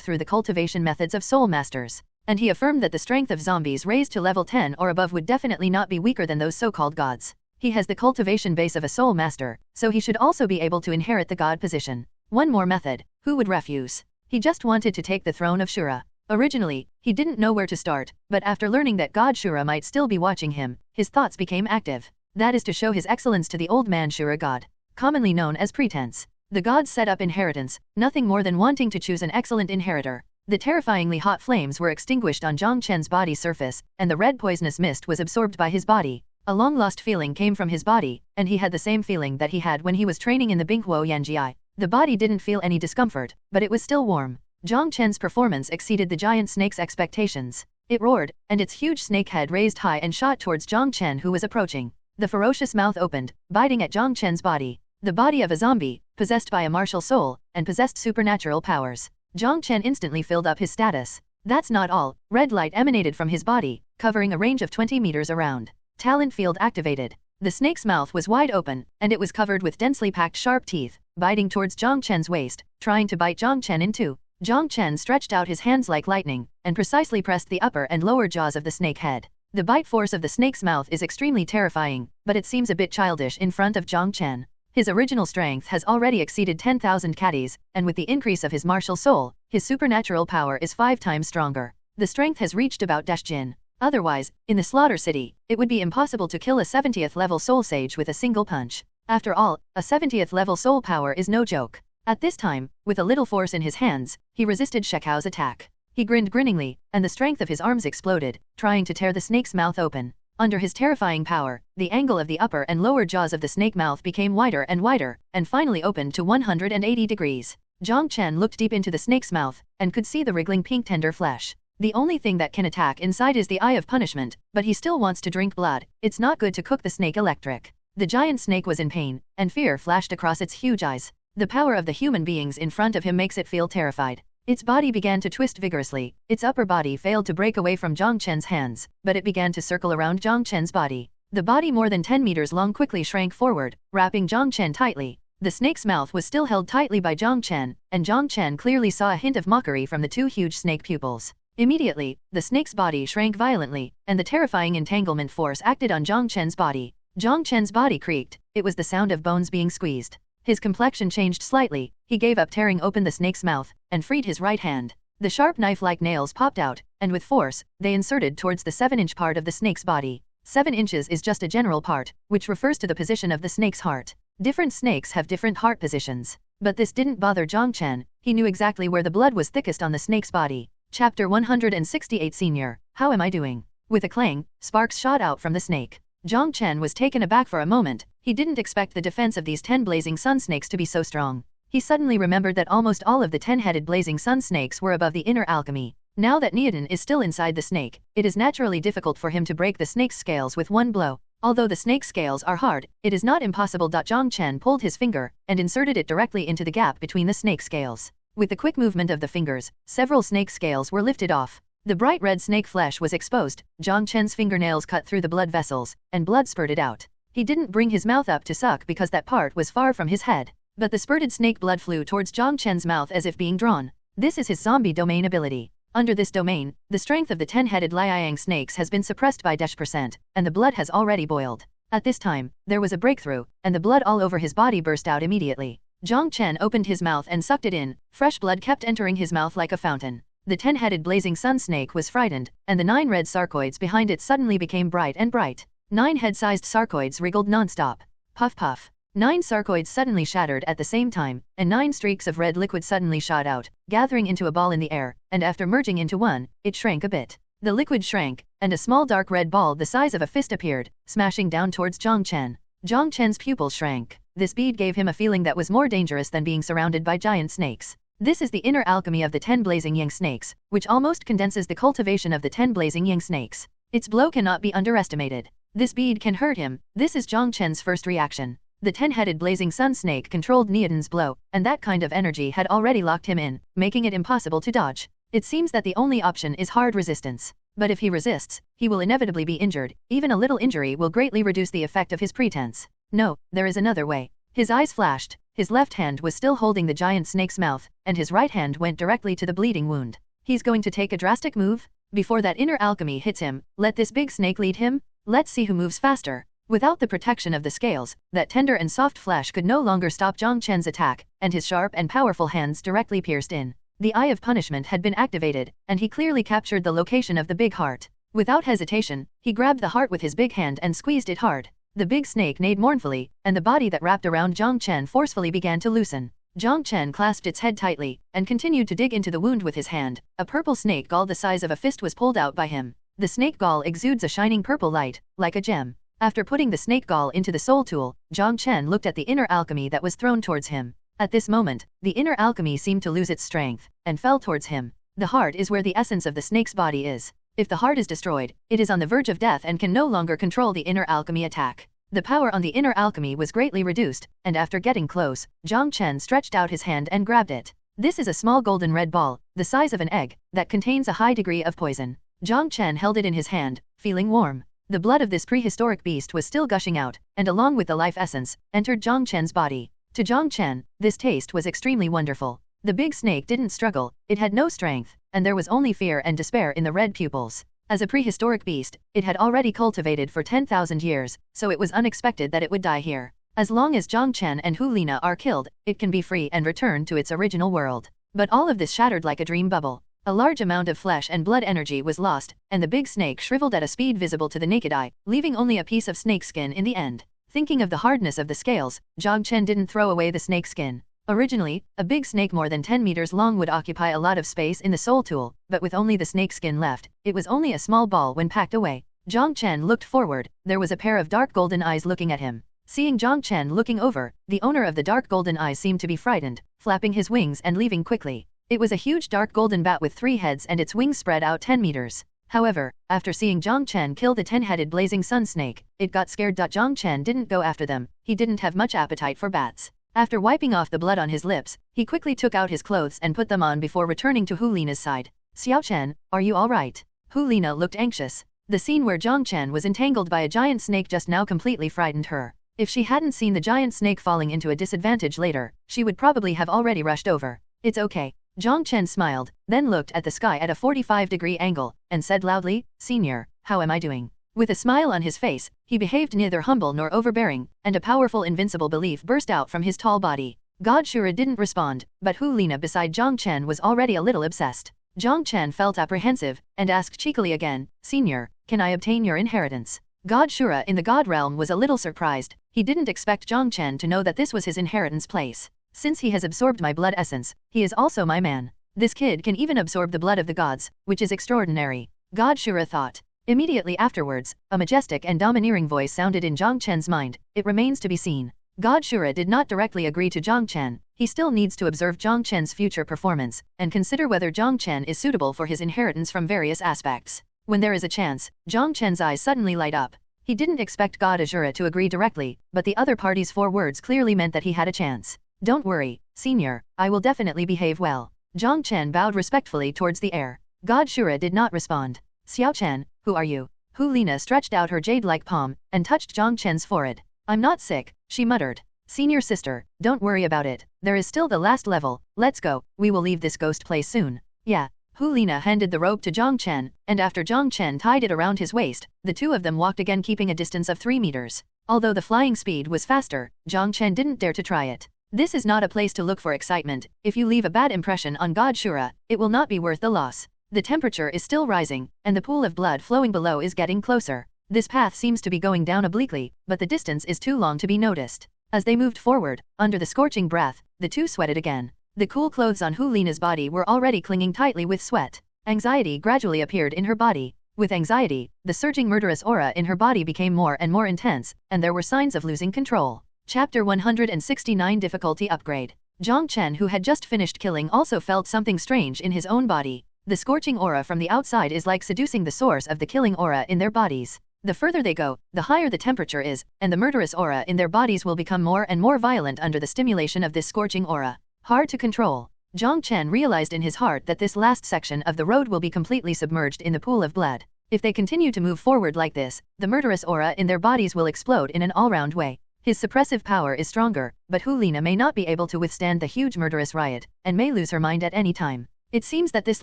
through the cultivation methods of soul masters. And he affirmed that the strength of zombies raised to level 10 or above would definitely not be weaker than those so-called gods. He has the cultivation base of a soul master, so he should also be able to inherit the god position. One more method, who would refuse? He just wanted to take the throne of Shura. Originally, he didn't know where to start, but after learning that God Shura might still be watching him, his thoughts became active. That is to show his excellence to the old man Shura god, commonly known as pretense. The gods set up inheritance, nothing more than wanting to choose an excellent inheritor. The terrifyingly hot flames were extinguished on Jiang Chen's body surface, and the red poisonous mist was absorbed by his body. A long-lost feeling came from his body, and he had the same feeling that he had when he was training in the Binghuo Yanjiai. The body didn't feel any discomfort, but it was still warm. Jiang Chen's performance exceeded the giant snake's expectations. It roared, and its huge snake head raised high and shot towards Jiang Chen, who was approaching. The ferocious mouth opened, biting at Jiang Chen's body. The body of a zombie, possessed by a martial soul, and possessed supernatural powers. Jiang Chen instantly filled up his status. That's not all, red light emanated from his body, covering a range of 20 meters around. Talent field activated. The snake's mouth was wide open, and it was covered with densely packed sharp teeth, biting towards Jiang Chen's waist, trying to bite Jiang Chen in two. Jiang Chen stretched out his hands like lightning, and precisely pressed the upper and lower jaws of the snake head. The bite force of the snake's mouth is extremely terrifying, but it seems a bit childish in front of Jiang Chen. His original strength has already exceeded 10,000 catties, and with the increase of his martial soul, his supernatural power is 5 times stronger. The strength has reached about Jin. Otherwise, in the Slaughter City, it would be impossible to kill a 70th level soul sage with a single punch. After all, a 70th level soul power is no joke. At this time, with a little force in his hands, he resisted Xiaoxue's attack. He grinned grinningly, and the strength of his arms exploded, trying to tear the snake's mouth open. Under his terrifying power, the angle of the upper and lower jaws of the snake mouth became wider, and finally opened to 180 degrees. Jiang Chen looked deep into the snake's mouth, and could see the wriggling pink tender flesh. The only thing that can attack inside is the eye of punishment, but he still wants to drink blood. It's not good to cook the snake electric. The giant snake was in pain, and fear flashed across its huge eyes. The power of the human beings in front of him makes it feel terrified. Its body began to twist vigorously. Its upper body failed to break away from Jiang Chen's hands, but it began to circle around Jiang Chen's body. The body more than 10 meters long quickly shrank forward, wrapping Jiang Chen tightly. The snake's mouth was still held tightly by Jiang Chen, and Jiang Chen clearly saw a hint of mockery from the 2 huge snake pupils. Immediately, the snake's body shrank violently, and the terrifying entanglement force acted on Jiang Chen's body. Jiang Chen's body creaked. It was the sound of bones being squeezed. His complexion changed slightly. He gave up tearing open the snake's mouth, and freed his right hand. The sharp knife-like nails popped out, and with force, they inserted towards the 7-inch part of the snake's body. 7 inches is just a general part, which refers to the position of the snake's heart. Different snakes have different heart positions. But this didn't bother Jiang Chen. He knew exactly where the blood was thickest on the snake's body. Chapter 168 Senior, How am I doing? With a clang, sparks shot out from the snake. Jiang Chen was taken aback for a moment. He didn't expect the defense of these 10 blazing sun snakes to be so strong. He suddenly remembered that almost all of the 10-headed blazing sun snakes were above the inner alchemy. Now that Neodon is still inside the snake, it is naturally difficult for him to break the snake's scales with one blow. Although the snake's scales are hard, it is not impossible. Jiang Chen pulled his finger and inserted it directly into the gap between the snake scales. With the quick movement of the fingers, several snake scales were lifted off. The bright red snake flesh was exposed. Jiang Chen's fingernails cut through the blood vessels, and blood spurted out. He didn't bring his mouth up to suck because that part was far from his head. But the spurted snake blood flew towards Jiang Chen's mouth as if being drawn. This is his zombie domain ability. Under this domain, the strength of the 10-headed Liang snakes has been suppressed by %, and the blood has already boiled. At this time, there was a breakthrough, and the blood all over his body burst out immediately. Jiang Chen opened his mouth and sucked it in. Fresh blood kept entering his mouth like a fountain. The 10-headed blazing sun snake was frightened, and the 9 red sarcoids behind it suddenly became bright and bright. 9 head-sized sarcoids wriggled non-stop. Puff puff. 9 sarcoids suddenly shattered at the same time, and 9 streaks of red liquid suddenly shot out, gathering into a ball in the air, and after merging into one, it shrank a bit. The liquid shrank, and a small dark red ball the size of a fist appeared, smashing down towards Jiang Chen. Jiang Chen's pupils shrank. This bead gave him a feeling that was more dangerous than being surrounded by giant snakes. This is the inner alchemy of the 10 blazing yang snakes, which almost condenses the cultivation of the 10 blazing yang snakes. Its blow cannot be underestimated. This bead can hurt him. This is Jiang Chen's first reaction. The 10-headed blazing sun snake controlled Neodon's blow, and that kind of energy had already locked him in, making it impossible to dodge. It seems that the only option is hard resistance. But if he resists, he will inevitably be injured. Even a little injury will greatly reduce the effect of his pretense. No, there is another way. His eyes flashed. His left hand was still holding the giant snake's mouth, and his right hand went directly to the bleeding wound. He's going to take a drastic move? Before that inner alchemy hits him, let this big snake lead him? Let's see who moves faster. Without the protection of the scales, that tender and soft flesh could no longer stop Jiang Chen's attack, and his sharp and powerful hands directly pierced in. The Eye of Punishment had been activated, and he clearly captured the location of the big heart. Without hesitation, he grabbed the heart with his big hand and squeezed it hard. The big snake neighed mournfully, and the body that wrapped around Jiang Chen forcefully began to loosen. Jiang Chen clasped its head tightly, and continued to dig into the wound with his hand. A purple snake gall the size of a fist was pulled out by him. The snake gall exudes a shining purple light, like a gem. After putting the snake gall into the soul tool, Jiang Chen looked at the inner alchemy that was thrown towards him. At this moment, the inner alchemy seemed to lose its strength, and fell towards him. The heart is where the essence of the snake's body is. If the heart is destroyed, it is on the verge of death and can no longer control the inner alchemy attack. The power on the inner alchemy was greatly reduced, and after getting close, Jiang Chen stretched out his hand and grabbed it. This is a small golden red ball, the size of an egg, that contains a high degree of poison. Jiang Chen held it in his hand, feeling warm. The blood of this prehistoric beast was still gushing out, and along with the life essence, entered Jiang Chen's body. To Jiang Chen, this taste was extremely wonderful. The big snake didn't struggle, it had no strength, and there was only fear and despair in the red pupils. As a prehistoric beast, it had already cultivated for 10,000 years, so it was unexpected that it would die here. As long as Jiang Chen and Hu Lina are killed, it can be free and return to its original world. But all of this shattered like a dream bubble. A large amount of flesh and blood energy was lost, and the big snake shriveled at a speed visible to the naked eye, leaving only a piece of snake skin in the end. Thinking of the hardness of the scales, Jiang Chen didn't throw away the snake skin. Originally, a big snake more than 10 meters long would occupy a lot of space in the soul tool, but with only the snake skin left, it was only a small ball when packed away. Jiang Chen looked forward, there was a pair of dark golden eyes looking at him. Seeing Jiang Chen looking over, the owner of the dark golden eyes seemed to be frightened, flapping his wings and leaving quickly. It was a huge dark golden bat with 3 heads and its wings spread out 10 meters. However, after seeing Jiang Chen kill the 10-headed blazing sun snake, it got scared. Jiang Chen didn't go after them, he didn't have much appetite for bats. After wiping off the blood on his lips, he quickly took out his clothes and put them on before returning to Hu Lina's side. Xiaoxue, are you alright? Hu Lina looked anxious. The scene where Jiang Chen was entangled by a giant snake just now completely frightened her. If she hadn't seen the giant snake falling into a disadvantage later, she would probably have already rushed over. It's okay. Jiang Chen smiled, then looked at the sky at a 45-degree angle, and said loudly, Senior, how am I doing? With a smile on his face, he behaved neither humble nor overbearing, and a powerful invincible belief burst out from his tall body. God Shura didn't respond, but Hu Lina beside Jiang Chen was already a little obsessed. Jiang Chen felt apprehensive, and asked cheekily again, Senior, can I obtain your inheritance? God Shura in the God realm was a little surprised, he didn't expect Jiang Chen to know that this was his inheritance place. Since he has absorbed my blood essence, he is also my man. This kid can even absorb the blood of the gods, which is extraordinary. God Shura thought. Immediately afterwards, a majestic and domineering voice sounded in Jiang Chen's mind, it remains to be seen. God Shura did not directly agree to Jiang Chen, he still needs to observe Jiang Chen's future performance, and consider whether Jiang Chen is suitable for his inheritance from various aspects. When there is a chance, Jiang Chen's eyes suddenly light up. He didn't expect God Ashura to agree directly, but the other party's 4 words clearly meant that he had a chance. Don't worry, Senior, I will definitely behave well. Jiang Chen bowed respectfully towards the air. God Shura did not respond. Xiaoxue, who are you? Hu Lina stretched out her jade-like palm, and touched Jiang Chen's forehead. I'm not sick, she muttered. Senior sister, don't worry about it, there is still the last level, let's go, we will leave this ghost place soon. Yeah. Hu Lina handed the rope to Jiang Chen, and after Jiang Chen tied it around his waist, the two of them walked again keeping a distance of 3 meters. Although the flying speed was faster, Jiang Chen didn't dare to try it. This is not a place to look for excitement, if you leave a bad impression on God Shura, it will not be worth the loss. The temperature is still rising, and the pool of blood flowing below is getting closer. This path seems to be going down obliquely, but the distance is too long to be noticed. As they moved forward, under the scorching breath, the two sweated again. The cool clothes on Hu Lina's body were already clinging tightly with sweat. Anxiety gradually appeared in her body. With anxiety, the surging murderous aura in her body became more and more intense, and there were signs of losing control. Chapter 169 Difficulty Upgrade. Jiang Chen, who had just finished killing, also felt something strange in his own body. The scorching aura from the outside is like seducing the source of the killing aura in their bodies. The further they go, the higher the temperature is, and the murderous aura in their bodies will become more and more violent under the stimulation of this scorching aura. Hard to control. Jiang Chen realized in his heart that this last section of the road will be completely submerged in the pool of blood. If they continue to move forward like this, the murderous aura in their bodies will explode in an all-round way. His suppressive power is stronger, but Hu Lina may not be able to withstand the huge murderous riot, and may lose her mind at any time. It seems that this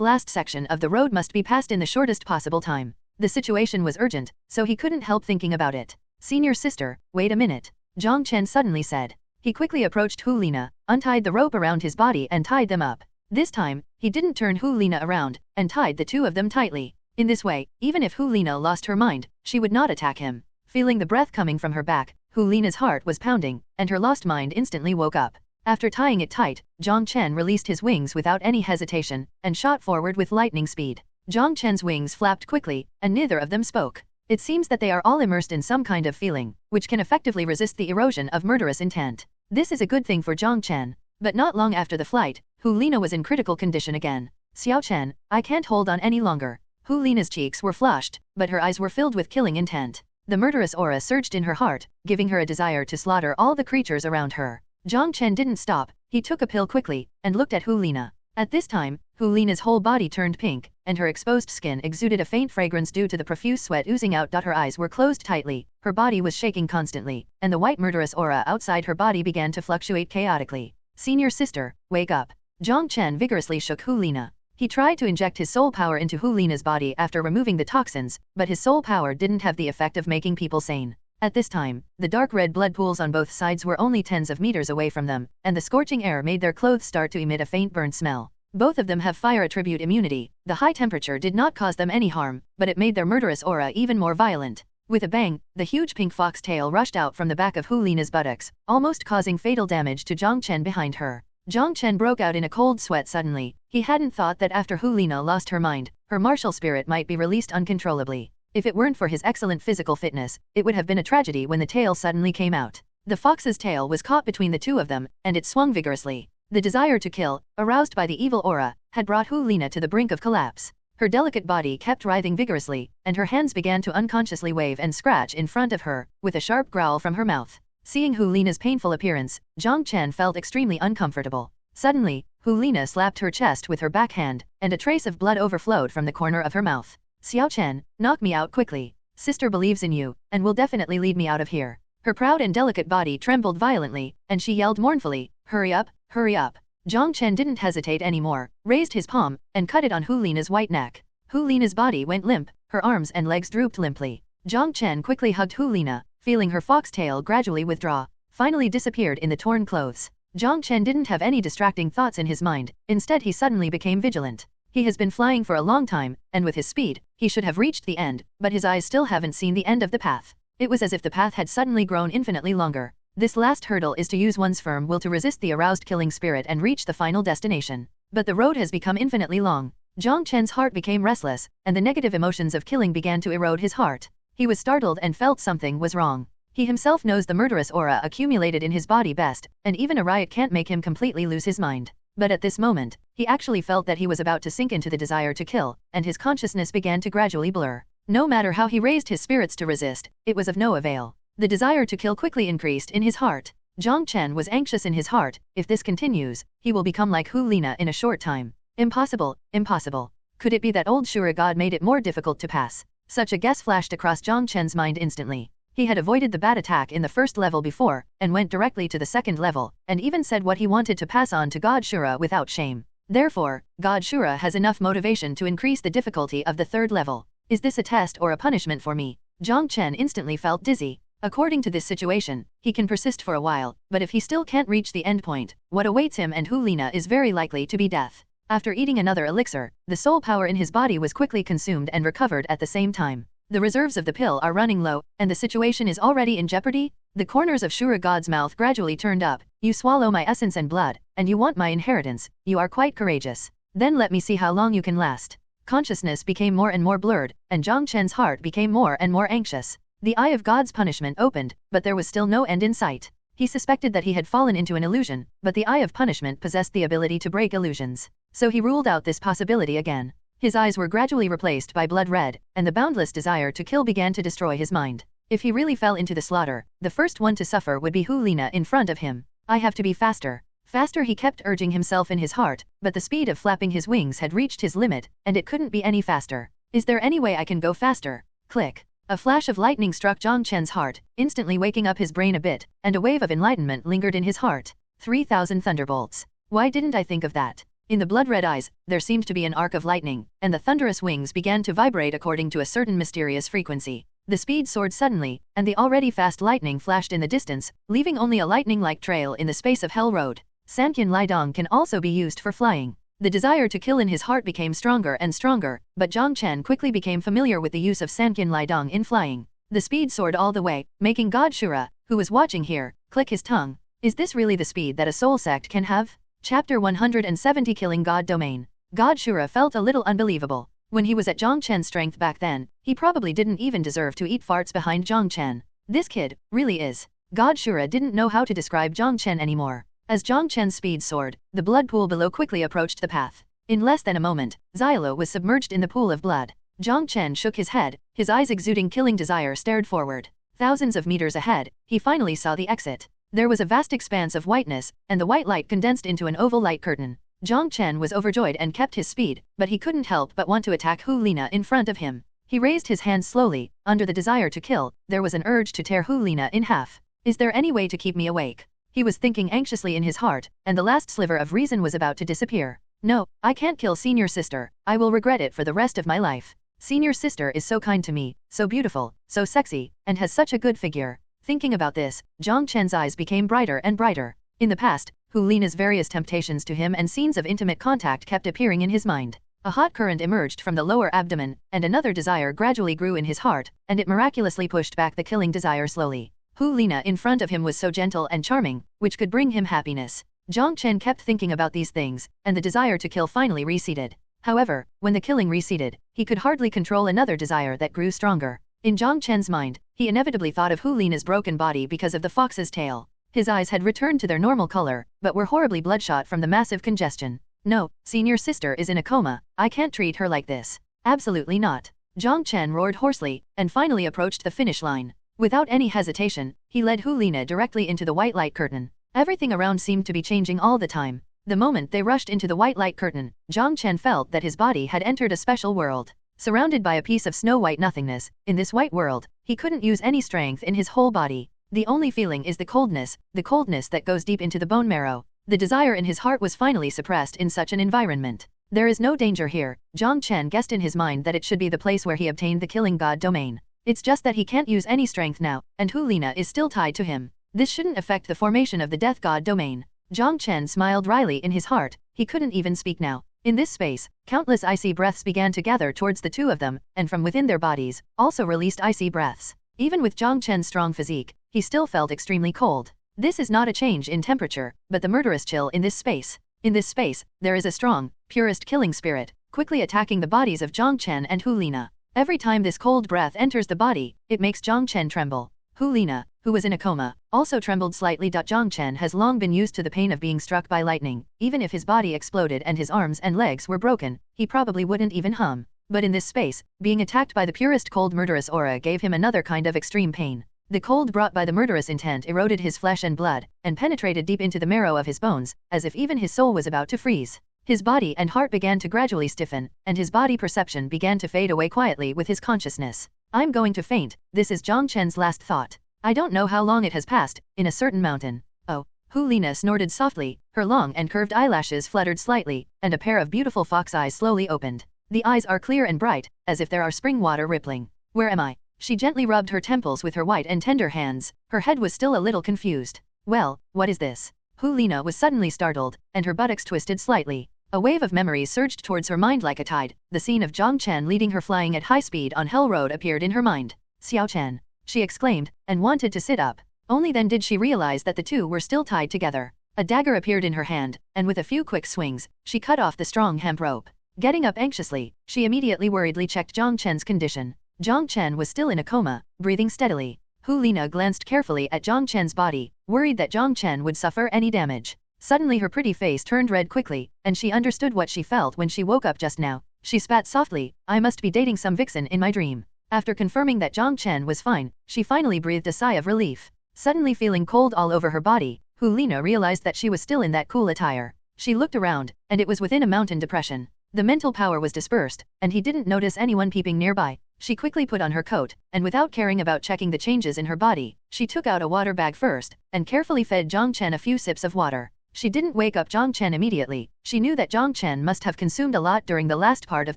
last section of the road must be passed in the shortest possible time. The situation was urgent, so he couldn't help thinking about it. Senior sister, wait a minute. Jiang Chen suddenly said. He quickly approached Hu Lina, untied the rope around his body and tied them up. This time, he didn't turn Hu Lina around, and tied the two of them tightly. In this way, even if Hu Lina lost her mind, she would not attack him. Feeling the breath coming from her back, Hu Lina's heart was pounding, and her lost mind instantly woke up. After tying it tight, Jiang Chen released his wings without any hesitation, and shot forward with lightning speed. Jiang Chen's wings flapped quickly, and neither of them spoke. It seems that they are all immersed in some kind of feeling, which can effectively resist the erosion of murderous intent. This is a good thing for Jiang Chen. But not long after the flight, Hu Lina was in critical condition again. Xiao Chen, I can't hold on any longer. Hu Lina's cheeks were flushed, but her eyes were filled with killing intent. The murderous aura surged in her heart, giving her a desire to slaughter all the creatures around her. Jiang Chen didn't stop, he took a pill quickly, and looked at Hu Lina. At this time, Hu Lina's whole body turned pink, and her exposed skin exuded a faint fragrance due to the profuse sweat oozing out. Her eyes were closed tightly, her body was shaking constantly, and the white murderous aura outside her body began to fluctuate chaotically. Senior sister, wake up. Jiang Chen vigorously shook Hu Lina. He tried to inject his soul power into Hu Lina's body after removing the toxins, but his soul power didn't have the effect of making people sane. At this time, the dark red blood pools on both sides were only tens of meters away from them, and the scorching air made their clothes start to emit a faint burnt smell. Both of them have fire attribute immunity. The high temperature did not cause them any harm, but it made their murderous aura even more violent. With a bang, the huge pink fox tail rushed out from the back of Hu Lina's buttocks, almost causing fatal damage to Jiang Chen behind her. Jiang Chen broke out in a cold sweat suddenly. He hadn't thought that after Hu Lina lost her mind, her martial spirit might be released uncontrollably. If it weren't for his excellent physical fitness, it would have been a tragedy when the tail suddenly came out. The fox's tail was caught between the two of them, and it swung vigorously. The desire to kill, aroused by the evil aura, had brought Hu Lina to the brink of collapse. Her delicate body kept writhing vigorously, and her hands began to unconsciously wave and scratch in front of her, with a sharp growl from her mouth. Seeing Hu Lina's painful appearance, Jiang Chen felt extremely uncomfortable. Suddenly, Hu Lina slapped her chest with her backhand, and a trace of blood overflowed from the corner of her mouth. Xiao Chen, knock me out quickly. Sister believes in you, and will definitely lead me out of here. Her proud and delicate body trembled violently, and she yelled mournfully, hurry up, hurry up. Jiang Chen didn't hesitate anymore, raised his palm, and cut it on Hu Lina's white neck. Hu Lina's body went limp, her arms and legs drooped limply. Jiang Chen quickly hugged Hu Lina, feeling her foxtail gradually withdraw, finally disappeared in the torn clothes. Jiang Chen didn't have any distracting thoughts in his mind, instead he suddenly became vigilant. He has been flying for a long time, and with his speed, he should have reached the end, but his eyes still haven't seen the end of the path. It was as if the path had suddenly grown infinitely longer. This last hurdle is to use one's firm will to resist the aroused killing spirit and reach the final destination. But the road has become infinitely long. Jiang Chen's heart became restless, and the negative emotions of killing began to erode his heart. He was startled and felt something was wrong. He himself knows the murderous aura accumulated in his body best, and even a riot can't make him completely lose his mind. But at this moment, he actually felt that he was about to sink into the desire to kill, and his consciousness began to gradually blur. No matter how he raised his spirits to resist, it was of no avail. The desire to kill quickly increased in his heart. Jiang Chen was anxious in his heart. If this continues, he will become like Hu Lina in a short time. Impossible, impossible. Could it be that old Shura God made it more difficult to pass? Such a guess flashed across Jiang Chen's mind instantly. He had avoided the bad attack in the first level before, and went directly to the second level, and even said what he wanted to pass on to God Shura without shame. Therefore, God Shura has enough motivation to increase the difficulty of the third level. Is this a test or a punishment for me? Jiang Chen instantly felt dizzy. According to this situation, he can persist for a while, but if he still can't reach the end point, what awaits him and Hu Lina is very likely to be death. After eating another elixir, the soul power in his body was quickly consumed and recovered at the same time. The reserves of the pill are running low, and the situation is already in jeopardy? The corners of Shura God's mouth gradually turned up. You swallow my essence and blood, and you want my inheritance. You are quite courageous. Then let me see how long you can last. Consciousness became more and more blurred, and Jiang Chen's heart became more and more anxious. The eye of God's punishment opened, but there was still no end in sight. He suspected that he had fallen into an illusion, but the eye of punishment possessed the ability to break illusions. So he ruled out this possibility again. His eyes were gradually replaced by blood red, and the boundless desire to kill began to destroy his mind. If he really fell into the slaughter, the first one to suffer would be Hu Lina in front of him. I have to be faster. Faster, he kept urging himself in his heart, but the speed of flapping his wings had reached his limit, and it couldn't be any faster. Is there any way I can go faster? Click. A flash of lightning struck Jiang Chen's heart, instantly waking up his brain a bit, and a wave of enlightenment lingered in his heart. 3,000 thunderbolts. Why didn't I think of that? In the blood-red eyes, there seemed to be an arc of lightning, and the thunderous wings began to vibrate according to a certain mysterious frequency. The speed soared suddenly, and the already fast lightning flashed in the distance, leaving only a lightning-like trail in the space of Hell Road. Sanqian Lidong can also be used for flying. The desire to kill in his heart became stronger and stronger, but Jiang Chen quickly became familiar with the use of Sanqian Lidong in flying. The speed soared all the way, making God Shura, who was watching here, click his tongue. Is this really the speed that a soul sect can have? Chapter 170 Killing God Domain. God Shura felt a little unbelievable. When he was at Jiang Chen's strength back then, he probably didn't even deserve to eat farts behind Jiang Chen. This kid, really is. God Shura didn't know how to describe Jiang Chen anymore. As Jiang Chen's speed soared, the blood pool below quickly approached the path. In less than a moment, Xiaoxue was submerged in the pool of blood. Jiang Chen shook his head, his eyes exuding killing desire stared forward. Thousands of meters ahead, he finally saw the exit. There was a vast expanse of whiteness, and the white light condensed into an oval light curtain. Jiang Chen was overjoyed and kept his speed, but he couldn't help but want to attack Hu Lina in front of him. He raised his hand slowly, under the desire to kill, there was an urge to tear Hu Lina in half. Is there any way to keep me awake? He was thinking anxiously in his heart, and the last sliver of reason was about to disappear. No, I can't kill senior sister, I will regret it for the rest of my life. Senior sister is so kind to me, so beautiful, so sexy, and has such a good figure. Thinking about this, Jiang Chen's eyes became brighter and brighter. In the past, Hu Lina's various temptations to him and scenes of intimate contact kept appearing in his mind. A hot current emerged from the lower abdomen, and another desire gradually grew in his heart, and it miraculously pushed back the killing desire slowly. Hu Lina in front of him was so gentle and charming, which could bring him happiness. Jiang Chen kept thinking about these things, and the desire to kill finally receded. However, when the killing receded, he could hardly control another desire that grew stronger. In Jiang Chen's mind, he inevitably thought of Hu Lina's broken body because of the fox's tail. His eyes had returned to their normal color, but were horribly bloodshot from the massive congestion. No, senior sister is in a coma, I can't treat her like this. Absolutely not. Jiang Chen roared hoarsely, and finally approached the finish line. Without any hesitation, he led Hu Lina directly into the white light curtain. Everything around seemed to be changing all the time. The moment they rushed into the white light curtain, Jiang Chen felt that his body had entered a special world. Surrounded by a piece of snow-white nothingness, in this white world, he couldn't use any strength in his whole body. The only feeling is the coldness that goes deep into the bone marrow. The desire in his heart was finally suppressed in such an environment. There is no danger here, Jiang Chen guessed in his mind that it should be the place where he obtained the killing god domain. It's just that he can't use any strength now, and Hu Lina is still tied to him. This shouldn't affect the formation of the death god domain. Jiang Chen smiled wryly in his heart, he couldn't even speak now. In this space, countless icy breaths began to gather towards the two of them, and from within their bodies, also released icy breaths. Even with Jiang Chen's strong physique, he still felt extremely cold. This is not a change in temperature, but the murderous chill in this space. In this space, there is a strong, purest killing spirit, quickly attacking the bodies of Jiang Chen and Hu Lina. Every time this cold breath enters the body, it makes Jiang Chen tremble. Hu Lina, who was in a coma, also trembled slightly. Jiang Chen has long been used to the pain of being struck by lightning. Even if his body exploded and his arms and legs were broken, he probably wouldn't even hum. But in this space, being attacked by the purest cold murderous aura gave him another kind of extreme pain. The cold brought by the murderous intent eroded his flesh and blood, and penetrated deep into the marrow of his bones, as if even his soul was about to freeze. His body and heart began to gradually stiffen, and his body perception began to fade away quietly with his consciousness. I'm going to faint, this is Jiang Chen's last thought. I don't know how long it has passed, in a certain mountain. Oh. Hu Lina snorted softly, her long and curved eyelashes fluttered slightly, and a pair of beautiful fox eyes slowly opened. The eyes are clear and bright, as if there are spring water rippling. Where am I? She gently rubbed her temples with her white and tender hands, her head was still a little confused. Well, what is this? Hu Lina was suddenly startled, and her buttocks twisted slightly. A wave of memories surged towards her mind like a tide. The scene of Jiang Chen leading her flying at high speed on Hell Road appeared in her mind. Xiaoxue, she exclaimed, and wanted to sit up. Only then did she realize that the two were still tied together. A dagger appeared in her hand, and with a few quick swings, she cut off the strong hemp rope. Getting up anxiously, she immediately worriedly checked Jiang Chen's condition. Jiang Chen was still in a coma, breathing steadily. Hu Lina glanced carefully at Jiang Chen's body, worried that Jiang Chen would suffer any damage. Suddenly her pretty face turned red quickly, and she understood what she felt when she woke up just now. She spat softly, I must be dating some vixen in my dream. After confirming that Jiang Chen was fine, she finally breathed a sigh of relief. Suddenly feeling cold all over her body, Hu Lina realized that she was still in that cool attire. She looked around, and it was within a mountain depression. The mental power was dispersed, and he didn't notice anyone peeping nearby. She quickly put on her coat, and without caring about checking the changes in her body, she took out a water bag first, and carefully fed Jiang Chen a few sips of water. She didn't wake up Jiang Chen immediately. She knew that Jiang Chen must have consumed a lot during the last part of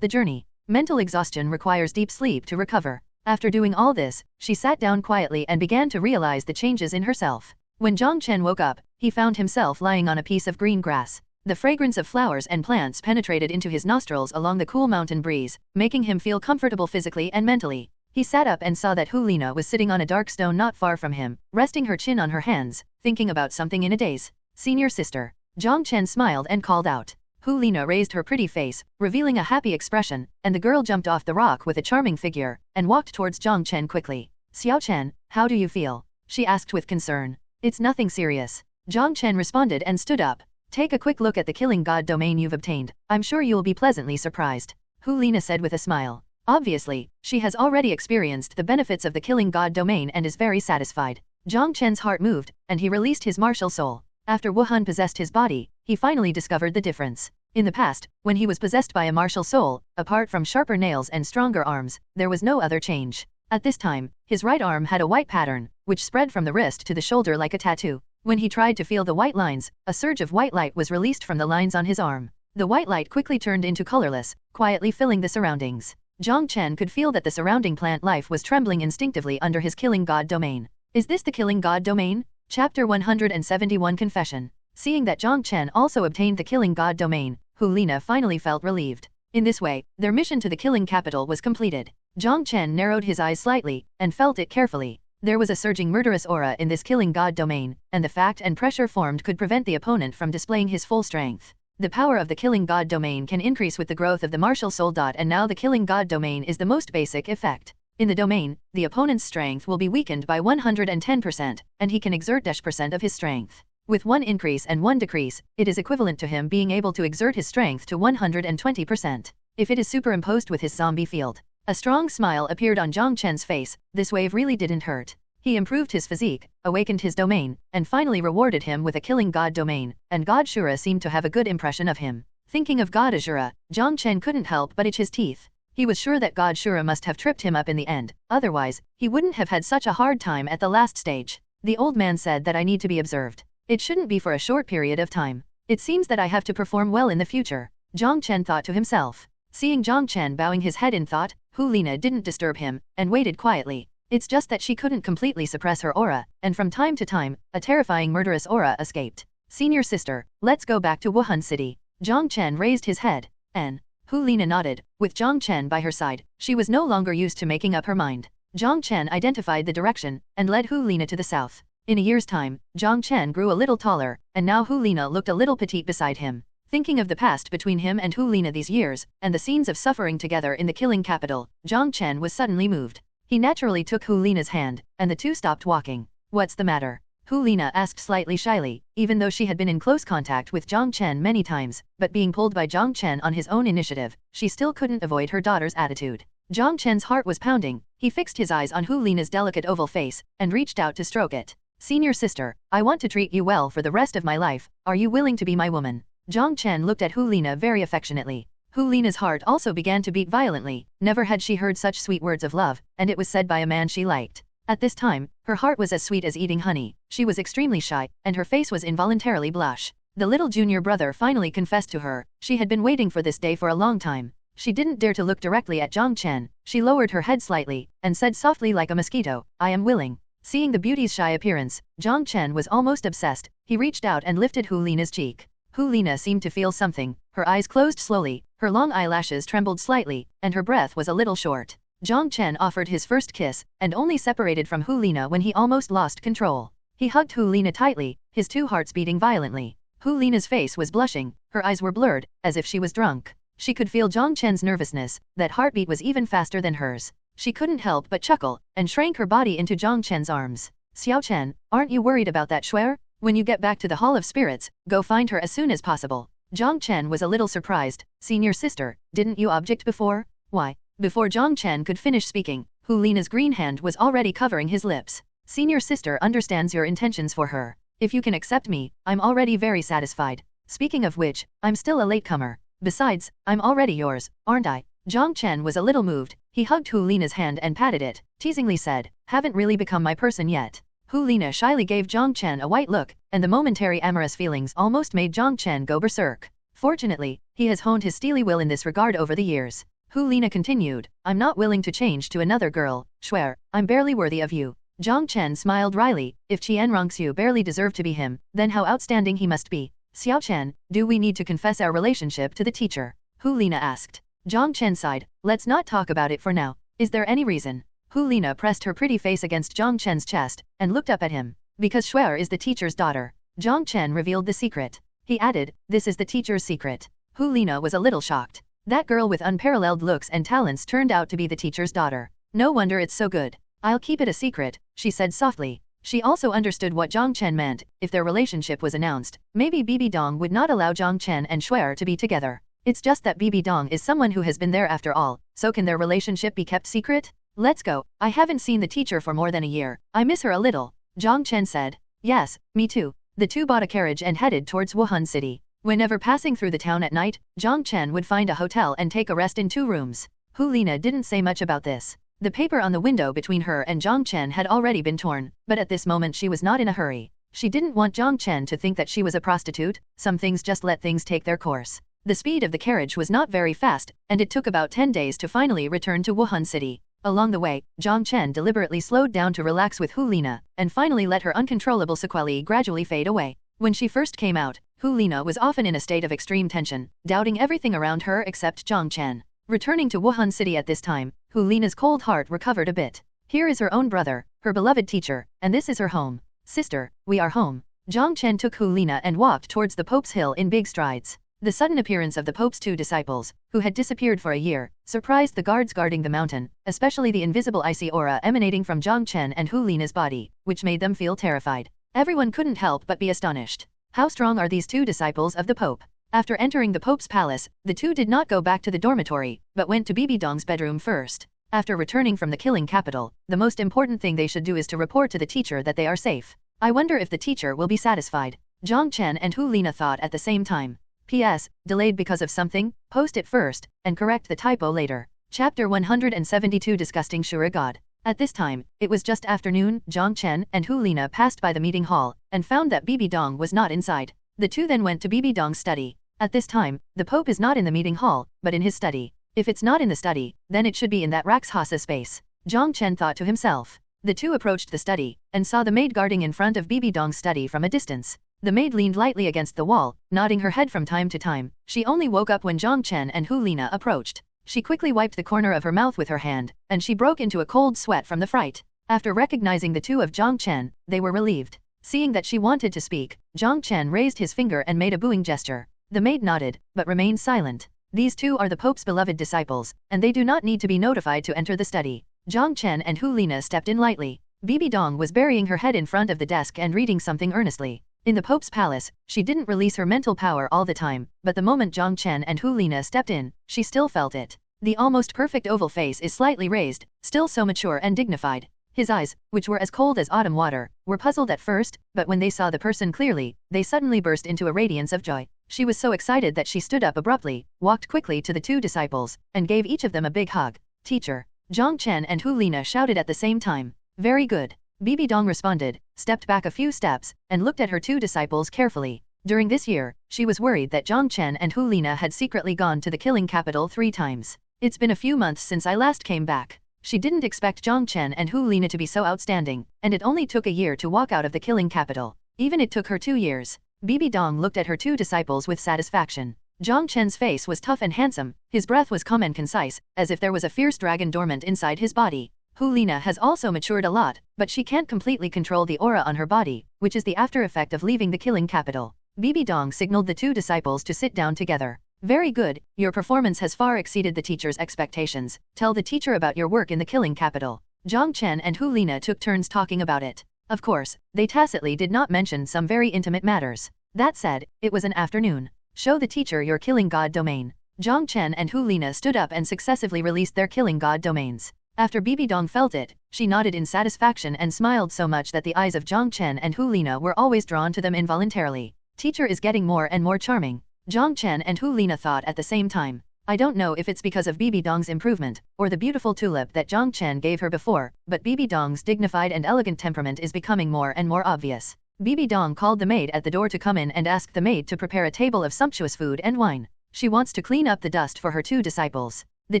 the journey. Mental exhaustion requires deep sleep to recover. After doing all this, she sat down quietly and began to realize the changes in herself. When Jiang Chen woke up, he found himself lying on a piece of green grass. The fragrance of flowers and plants penetrated into his nostrils along the cool mountain breeze, making him feel comfortable physically and mentally. He sat up and saw that Hu Lina was sitting on a dark stone not far from him, resting her chin on her hands, thinking about something in a daze. Senior sister. Jiang Chen smiled and called out. Hu Lina raised her pretty face, revealing a happy expression, and the girl jumped off the rock with a charming figure, and walked towards Jiang Chen quickly. Xiaoxue, how do you feel? She asked with concern. It's nothing serious. Jiang Chen responded and stood up. Take a quick look at the killing god domain you've obtained. I'm sure you'll be pleasantly surprised. Hu Lina said with a smile. Obviously, she has already experienced the benefits of the killing god domain and is very satisfied. Jiang Chen's heart moved, and he released his martial soul. After Wuhan possessed his body, he finally discovered the difference. In the past, when he was possessed by a martial soul, apart from sharper nails and stronger arms, there was no other change. At this time, his right arm had a white pattern, which spread from the wrist to the shoulder like a tattoo. When he tried to feel the white lines, a surge of white light was released from the lines on his arm. The white light quickly turned into colorless, quietly filling the surroundings. Jiang Chen could feel that the surrounding plant life was trembling instinctively under his killing god domain. Is this the killing god domain? Chapter 171 Confession. Seeing that Jiang Chen also obtained the killing god domain, Hu Lina finally felt relieved. In this way, their mission to the killing capital was completed. Jiang Chen narrowed his eyes slightly, and felt it carefully. There was a surging murderous aura in this killing god domain, and the fact and pressure formed could prevent the opponent from displaying his full strength. The power of the killing god domain can increase with the growth of the martial soul. And now the killing god domain is the most basic effect. In the domain, the opponent's strength will be weakened by 110%, and he can exert -% of his strength. With one increase and one decrease, it is equivalent to him being able to exert his strength to 120%. If it is superimposed with his zombie field. A strong smile appeared on Jiang Chen's face. This wave really didn't hurt. He improved his physique, awakened his domain, and finally rewarded him with a killing god domain, and God Shura seemed to have a good impression of him. Thinking of God Ashura, Jiang Chen couldn't help but itch his teeth. He was sure that God Shura must have tripped him up in the end, otherwise, he wouldn't have had such a hard time at the last stage. The old man said that I need to be observed. It shouldn't be for a short period of time. It seems that I have to perform well in the future. Jiang Chen thought to himself. Seeing Jiang Chen bowing his head in thought, Hu Lina didn't disturb him, and waited quietly. It's just that she couldn't completely suppress her aura, and from time to time, a terrifying murderous aura escaped. Senior sister, let's go back to Wuhan City. Jiang Chen raised his head. Hu Lina nodded. With Jiang Chen by her side, she was no longer used to making up her mind. Jiang Chen identified the direction, and led Hu Lina to the south. In a year's time, Jiang Chen grew a little taller, and now Hu Lina looked a little petite beside him. Thinking of the past between him and Hu Lina these years, and the scenes of suffering together in the killing capital, Jiang Chen was suddenly moved. He naturally took Hu Lina's hand, and the two stopped walking. What's the matter? Hu Lina asked slightly shyly, even though she had been in close contact with Jiang Chen many times, but being pulled by Jiang Chen on his own initiative, she still couldn't avoid her daughter's attitude. Jiang Chen's heart was pounding. He fixed his eyes on Hu Lina's delicate oval face, and reached out to stroke it. Senior sister, I want to treat you well for the rest of my life. Are you willing to be my woman? Jiang Chen looked at Hu Lina very affectionately. Hu Lina's heart also began to beat violently. Never had she heard such sweet words of love, and it was said by a man she liked. At this time, her heart was as sweet as eating honey. She was extremely shy, and her face was involuntarily blush. The little junior brother finally confessed to her. She had been waiting for this day for a long time. She didn't dare to look directly at Jiang Chen. She lowered her head slightly, and said softly like a mosquito, I am willing. Seeing the beauty's shy appearance, Jiang Chen was almost obsessed. He reached out and lifted Hu Lina's cheek. Hu Lina seemed to feel something. Her eyes closed slowly, her long eyelashes trembled slightly, and her breath was a little short. Jiang Chen offered his first kiss, and only separated from Hu Lina when he almost lost control. He hugged Hu Lina tightly, his two hearts beating violently. Hu Lina's face was blushing, her eyes were blurred, as if she was drunk. She could feel Jiang Chen's nervousness, that heartbeat was even faster than hers. She couldn't help but chuckle, and shrank her body into Jiang Chen's arms. Xiao Chen, aren't you worried about that Shuer? When you get back to the Hall of Spirits, go find her as soon as possible. Jiang Chen was a little surprised. Senior sister, didn't you object before? Why? Before Jiang Chen could finish speaking, Hu Lina's green hand was already covering his lips. Senior sister understands your intentions for her. If you can accept me, I'm already very satisfied. Speaking of which, I'm still a latecomer. Besides, I'm already yours, aren't I? Jiang Chen was a little moved. He hugged Hu Lina's hand and patted it, teasingly said, haven't really become my person yet. Hu Lina shyly gave Jiang Chen a white look, and the momentary amorous feelings almost made Jiang Chen go berserk. Fortunately, he has honed his steely will in this regard over the years. Hu Lina continued, I'm not willing to change to another girl, Shuer, I'm barely worthy of you. Jiang Chen smiled wryly. If Qian Rongxiu barely deserved to be him, then how outstanding he must be. Xiao Chen, do we need to confess our relationship to the teacher? Hu Lina asked. Jiang Chen sighed, let's not talk about it for now. Is there any reason? Hu Lina pressed her pretty face against Jiang Chen's chest, and looked up at him. Because Shuer is the teacher's daughter. Jiang Chen revealed the secret. He added, this is the teacher's secret. Hu Lina was a little shocked. That girl with unparalleled looks and talents turned out to be the teacher's daughter. No wonder it's so good. I'll keep it a secret, she said softly. She also understood what Jiang Chen meant. If their relationship was announced, maybe Bibi Dong would not allow Jiang Chen and Shuer to be together. It's just that Bibi Dong is someone who has been there after all, so can their relationship be kept secret? Let's go. I haven't seen the teacher for more than a year. I miss her a little. Jiang Chen said. Yes, me too. The two bought a carriage and headed towards Wuhan City. Whenever passing through the town at night, Jiang Chen would find a hotel and take a rest in 2 rooms. Hu Lina didn't say much about this. The paper on the window between her and Jiang Chen had already been torn, but at this moment she was not in a hurry. She didn't want Jiang Chen to think that she was a prostitute. Some things just let things take their course. The speed of the carriage was not very fast, and it took about 10 days to finally return to Wuhan City. Along the way, Jiang Chen deliberately slowed down to relax with Hu Lina, and finally let her uncontrollable sequelae gradually fade away. When she first came out, Hu Lina was often in a state of extreme tension, doubting everything around her except Jiang Chen. Returning to Wuhan City at this time, Hu Lina's cold heart recovered a bit. Here is her own brother, her beloved teacher, and this is her home. Sister, we are home. Jiang Chen took Hu Lina and walked towards the Pope's Hill in big strides. The sudden appearance of the Pope's 2 disciples, who had disappeared for a year, surprised the guards guarding the mountain, especially the invisible icy aura emanating from Jiang Chen and Hu Lina's body, which made them feel terrified. Everyone couldn't help but be astonished. How strong are these 2 disciples of the Pope? After entering the Pope's palace, the 2 did not go back to the dormitory, but went to Bibi Dong's bedroom first. After returning from the killing capital, the most important thing they should do is to report to the teacher that they are safe. I wonder if the teacher will be satisfied. Jiang Chen and Hu Lina thought at the same time. P.S. Delayed because of something? Post it first, and correct the typo later. Chapter 172 Disgusting Sure God. At this time, it was just afternoon. Jiang Chen and Hu Lina passed by the meeting hall, and found that Bibi Dong was not inside. The 2 then went to Bibi Dong's study. At this time, the Pope is not in the meeting hall, but in his study. If it's not in the study, then it should be in that Rakshasa space. Jiang Chen thought to himself. The 2 approached the study, and saw the maid guarding in front of Bibi Dong's study from a distance. The maid leaned lightly against the wall, nodding her head from time to time. She only woke up when Jiang Chen and Hu Lina approached. She quickly wiped the corner of her mouth with her hand, and she broke into a cold sweat from the fright. After recognizing the 2 of Jiang Chen, they were relieved. Seeing that she wanted to speak, Jiang Chen raised his finger and made a booing gesture. The maid nodded, but remained silent. These 2 are the Pope's beloved disciples, and they do not need to be notified to enter the study. Jiang Chen and Hu Lina stepped in lightly. Bibi Dong was burying her head in front of the desk and reading something earnestly. In the Pope's palace, she didn't release her mental power all the time, but the moment Jiang Chen and Hu Lina stepped in, she still felt it. The almost perfect oval face is slightly raised, still so mature and dignified. His eyes, which were as cold as autumn water, were puzzled at first, but when they saw the person clearly, they suddenly burst into a radiance of joy. She was so excited that she stood up abruptly, walked quickly to the 2 disciples, and gave each of them a big hug. Teacher. Jiang Chen and Hu Lina shouted at the same time. Very good. Bibi Dong responded, stepped back a few steps, and looked at her 2 disciples carefully. During this year, she was worried that Jiang Chen and Hu Lina had secretly gone to the killing capital 3 times. It's been a few months since I last came back. She didn't expect Jiang Chen and Hu Lina to be so outstanding, and it only took a year to walk out of the killing capital. Even it took her 2 years. Bibi Dong looked at her 2 disciples with satisfaction. Jiang Chen's face was tough and handsome, his breath was calm and concise, as if there was a fierce dragon dormant inside his body. Hu Lina has also matured a lot, but she can't completely control the aura on her body, which is the after effect of leaving the killing capital. Bibi Dong signaled the 2 disciples to sit down together. Very good, your performance has far exceeded the teacher's expectations. Tell the teacher about your work in the killing capital. Jiang Chen and Hu Lina took turns talking about it. Of course, they tacitly did not mention some very intimate matters. That said, it was an afternoon. Show the teacher your killing god domain. Jiang Chen and Hu Lina stood up and successively released their killing god domains. After Bibi Dong felt it, she nodded in satisfaction and smiled so much that the eyes of Jiang Chen and Hu Lina were always drawn to them involuntarily. Teacher is getting more and more charming. Jiang Chen and Hu Lina thought at the same time. I don't know if it's because of Bibi Dong's improvement, or the beautiful tulip that Jiang Chen gave her before, but Bibi Dong's dignified and elegant temperament is becoming more and more obvious. Bibi Dong called the maid at the door to come in and asked the maid to prepare a table of sumptuous food and wine. She wants to clean up the dust for her 2 disciples. The